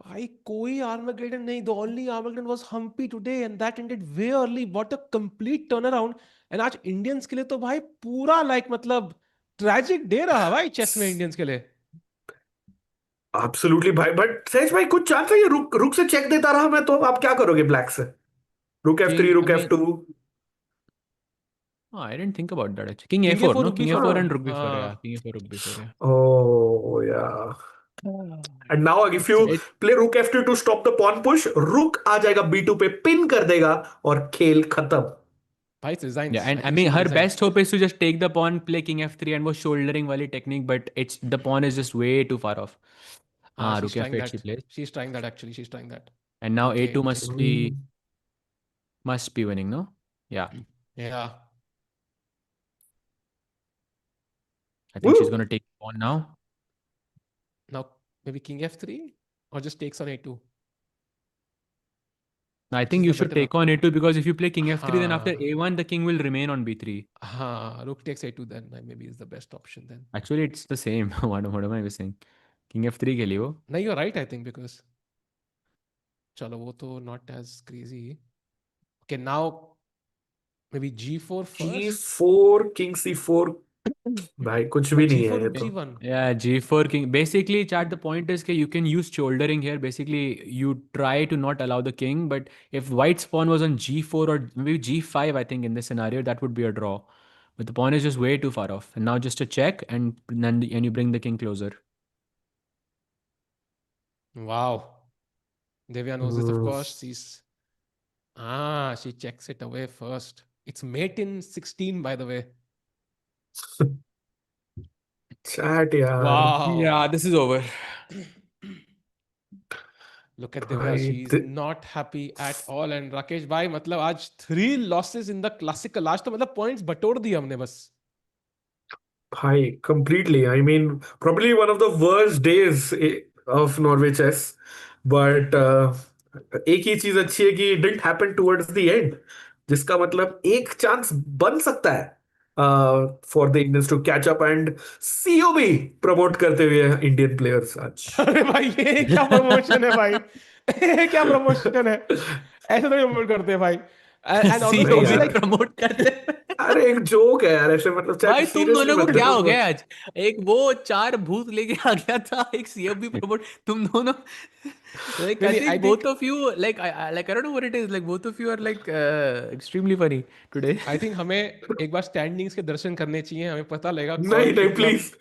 भाई कोई Armageddon नहीं. The only Armageddon was Humpy today and that ended way early. What a complete turnaround. And आज Indians के लिए तो भाई पूरा like मतलब tragic day रहा भाई chess में Indians के लिए. Absolutely भाई. But सहज भाई कुछ चांस है ये रुक से चेक देता रहा मैं तो आप क्या करोगे ब्लैक से? Rook F3, King, Rook I mean, F2. oh, I didn't think about that actually. King King A4, A4, no? Rook King B4. A4 and Rook B4, हाँ. yeah. King A4, Rook B4, yeah. Oh, yeah. And now if you It, play Rook F2 to stop the pawn push, Rook आ जाएगा B2 पे pin कर देगा और खेल खत्म. भाई it resigns. yeah, and I think mean, she her resigns. best hope is to just take the pawn, play King F3 and was shouldering wali technique, but it's the pawn is just way too far off. She's Rook trying F8 she that. plays. She's trying that actually. She's trying that. And now Okay, A2 okay. must be winning, no? Yeah. Yeah. I think she's Woo. gonna take pawn now. Now maybe King F3 or just takes on A2. I Which think is you the should better take on A2 because if you play King F3, then after हाँ. A1, the king will remain on B3. Rook takes A2 then maybe is the best option then. Actually, it's the same. what am I saying? King F3 के लिए वो. No, you're right I think because चलो वो तो not as crazy. Okay, now maybe G4 first. G4, King C4. भाई कुछ भी But नहीं है G4 ये Rook तो. G1. Yeah, G4 king. Basically, chat, the point is that you can use shouldering here. Basically, you try to not allow the king, but if white's pawn was on G4 or maybe G5, I think in this scenario, that would be a draw. But the pawn is just way too far off. And now just a check and then you bring the king closer. Wow. Divya knows this of course. She checks it away first. It's mate in 16 by the way. Chat यार. Wow. Yeah, this is over. Look at Divya. भाई She's not happy at all. And Rakesh bhai, मतलब आज 3 losses in the classical. आज तो मतलब points बटोर दिए हमने बस. Hi, completely. I mean, probably one of the worst days of Norway chess. But एक ही चीज अच्छी है कि it didn't happen towards the end. जिसका मतलब एक चांस बन सकता है for the Indians to catch up and COB promote करते हुए इंडियन प्लेयर्स आज. अरे भाई ये क्या प्रमोशन है भाई? ये क्या प्रमोशन है? ऐसे तो प्रमोट करते हैं भाई. And also नहीं also यार. like प्रमोट करते. अरे एक जोक है यार ऐसे मतलब भाई तुम seriously दोनों को मत क्या करो. हो गया आज? एक वो 4 भूत लेके आ गया था, एक CFB प्रमोट. तुम दोनों like I Really, think I both think of you like I don't know what it is, like both of you are like extremely funny today. I think हमें एक बार स्टैंडिंग्स के दर्शन करने चाहिए. हमें पता लगेगा नहीं कौन नहीं कितना प्लीज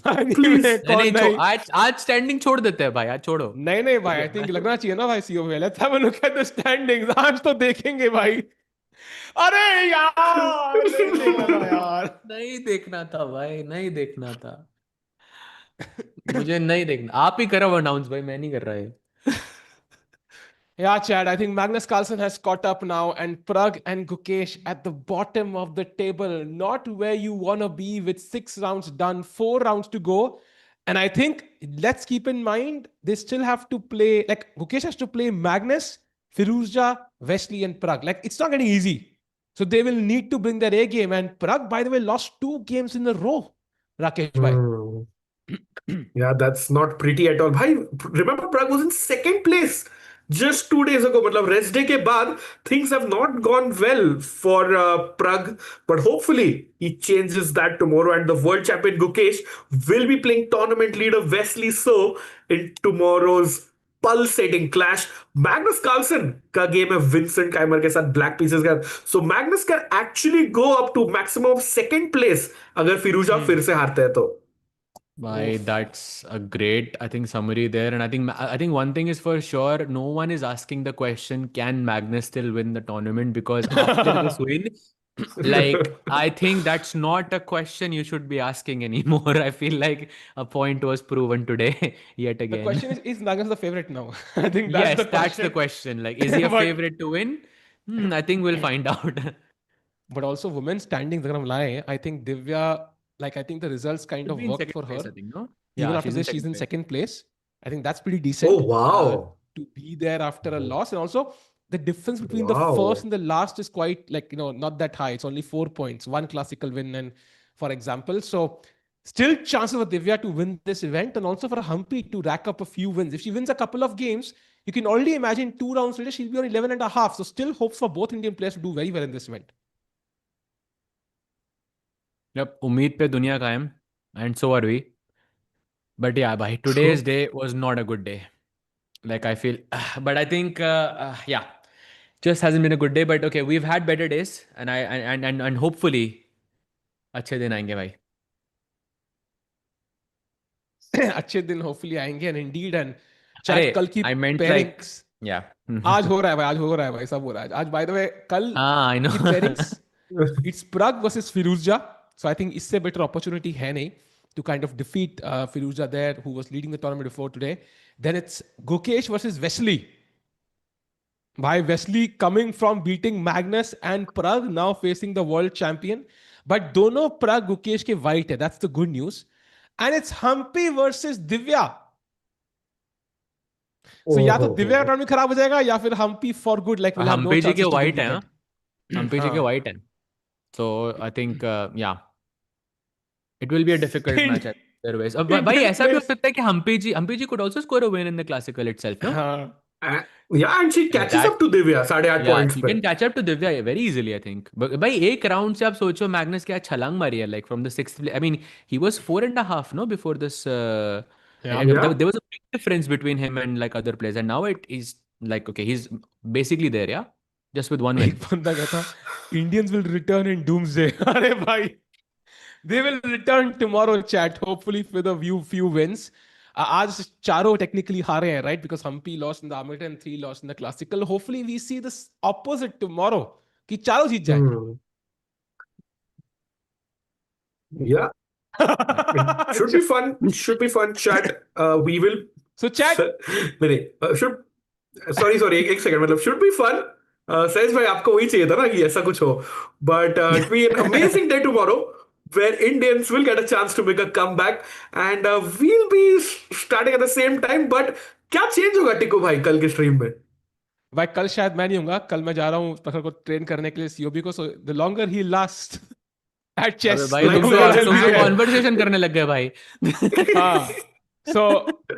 पानी please. में कौन नहीं नहीं. आज स्टैंडिंग छोड़ देते हैं भाई, आज छोड़ो. नहीं भाई आई थिंक लगना चाहिए ना भाई सीओ में. Let's have a look at the standings. आज तो देखेंगे भाई. अरे यार नहीं देखना था यार. नहीं देखना था भाई, नहीं देखना था. मुझे नहीं देखना. आप ही करो अनाउंस भाई, मैं नहीं कर रहा है. Yeah, Chad, I think Magnus Carlsen has caught up now, and Prag and Gukesh at the bottom of the table, not where you want to be with 6 rounds done, 4 rounds to go. And I think let's keep in mind they still have to play, like Gukesh has to play Magnus, Firouzja, Wesley, and Prag. Like it's not getting easy. So they will need to bring their A game. And Prag, by the way, lost 2 games in a row. Rakesh bhai. Yeah, that's not pretty at all. Bhai, remember Prague was in second place just 2 days ago. मतलब rest day के बाद things have not gone well for Prague, but hopefully he changes that tomorrow. And the world champion Gukesh will be playing tournament leader Wesley So in tomorrow's pulsating clash. Magnus Carlsen का game है Vincent Keymer के साथ black pieces का. So Magnus can actually go up to maximum of second place अगर फिरोजा फिर से हारते हैं तो. Bhai, that's a great, I think, summary there. And I think one thing is for sure, no one is asking the question, can Magnus still win the tournament? Because after this win, like, I think that's not a question you should be asking anymore. I feel like a point was proven today, yet The again. question is Magnus the favorite now? I think that's Yes, the that's the question. Like, is he a But- favorite to win? I think we'll find out. But also women's standings अगर हम लाएं, I think Divya, like I think the results kind Should of be in worked second for place, her. I think, no? Even Yeah, after this, she's in place. second place. I think that's pretty decent. Oh wow. To be there after a loss. And also the difference between the first and the last is quite not that high. It's only 4 points, one classical win, and for example. So still chances for Divya to win this event and also for Humpy to rack up a few wins. If she wins a couple of games, you can already imagine 2 rounds later, she'll be on 11.5. So still hopes for both Indian players to do very well in this event. Yep, उम्मीद पे दुनिया कायम, and so are we. But yeah, bhai, today's day was not a good day. Like I feel, but I think, yeah, just hasn't been a good day. But okay, we've had better days, and hopefully, अच्छे दिन आएंगे भाई. अच्छे दिन hopefully आएंगे, and indeed, and chat कल की I meant pairings. like, yeah. आज हो रहा है भाई, आज हो रहा है भाई, सब हो रहा है आज. By the way, कल I know. की pairings, it's Pragg versus Firouzja. So I think इससे better opportunity है नहीं to kind of defeat Firouzja there, who was leading the tournament before today. Then it's Gukesh versus Wesley. By Wesley coming from beating Magnus and Pragg, now facing the world champion. But दोनों Pragg Gukesh के white है. That's the good news. And it's Humpy versus Divya. So या तो दिव्या का turn खराब हो जाएगा या फिर Humpy for good, like we'll have no Humpy ji chances के to white beat है. it. Humpy जी के white है. So I think, yeah, it will be a difficult match otherwise. भाई ऐसा भी हो सकता है कि Humpy ji could also score a win in the classical itself, no? Yeah, and she catches up to Divya 8.5 points. She can catch up to Divya very easily, I think. But भाई एक round से आप सोचो Magnus क्या छलांग मारी है, like from the 6th place. I mean, he was 4.5, no, before this. There was a big difference between him and like other players, and now it is like, okay, he's basically there, yeah, just with one win. एक बंदा कहता Indians will return in doomsday. अरे भाई, they will return tomorrow, chat, hopefully with a few wins. आज चारों technically हारे हैं, right? Because Humpy lost in the Hamilton and 3 lost in the classical. Hopefully we see this opposite tomorrow, कि चारों जीत जाए. Yeah. Should be fun, chat. We will. So chat. Sorry, एक second. मतलब should be fun. Says भाई आपको वही चाहिए था ना कि ऐसा कुछ हो. But it will be an amazing day tomorrow, where Indians will get a chance to make a comeback, and we'll be starting at the same time. But क्या change होगा टिको भाई कल के stream में? भाई कल शायद मैं नहीं होऊंगा. कल मैं जा रहा हूँ प्रखर को ट्रेन करने के लिए COB को. So the longer he lasts at chess, भाई तुम conversation करने लग गए भाई. हाँ. So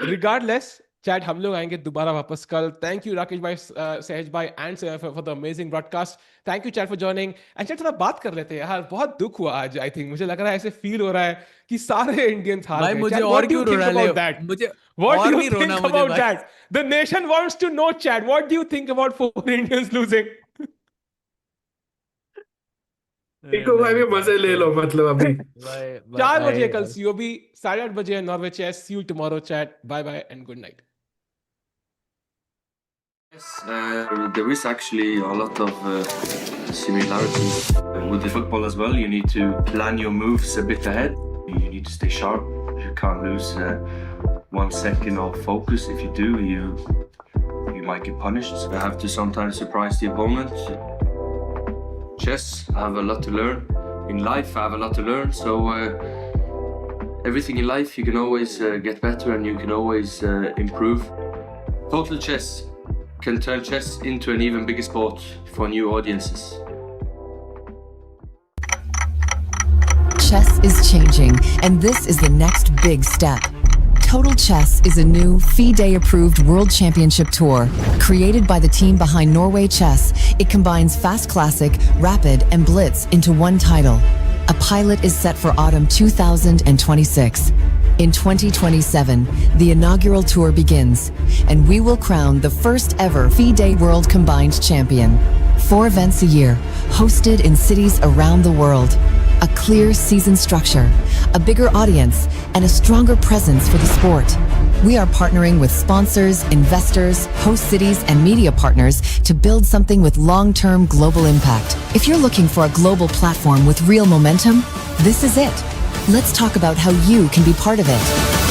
regardless, chat, हम लोग आएंगे दोबारा वापस कल. Thank you Rakesh भाई, सहज भाई and for the amazing broadcast. Thank you chat for joining. And chat थोड़ा बात कर लेते हैं यार. बहुत दुख हुआ आज. I think मुझे लग रहा है ऐसे फील हो रहा है कि सारे इंडियंस हार गए. भाई मुझे और क्यों रो रहा है? मुझे What do you think about that? The nation wants to know, chat. What do you think about 4 Indians losing? टिको भाई भी मजे ले लो मतलब अभी. 4 बजे कल COB, 8:30 बजे Norway chess. See you tomorrow, chat. Bye bye and good night. Yes, there is actually a lot of similarities with the football as well. You need to plan your moves a bit ahead. You need to stay sharp. You can't lose 1 second of focus. If you do, you might get punished. You have to sometimes surprise the opponent. Chess, I have a lot to learn. In life, I have a lot to learn. So everything in life, you can always get better and you can always improve. Total Chess can turn chess into an even bigger sport for new audiences. Chess is changing, and this is the next big step. Total Chess is a new FIDE-approved World Championship Tour. Created by the team behind Norway Chess, it combines Fast Classic, Rapid, and Blitz into one title. A pilot is set for autumn 2026. In 2027, the inaugural tour begins, and we will crown the first ever FIDE World Combined Champion. 4 events a year, hosted in cities around the world. A clear season structure, a bigger audience, and a stronger presence for the sport. We are partnering with sponsors, investors, host cities, and media partners to build something with long-term global impact. If you're looking for a global platform with real momentum, this is it. Let's talk about how you can be part of it.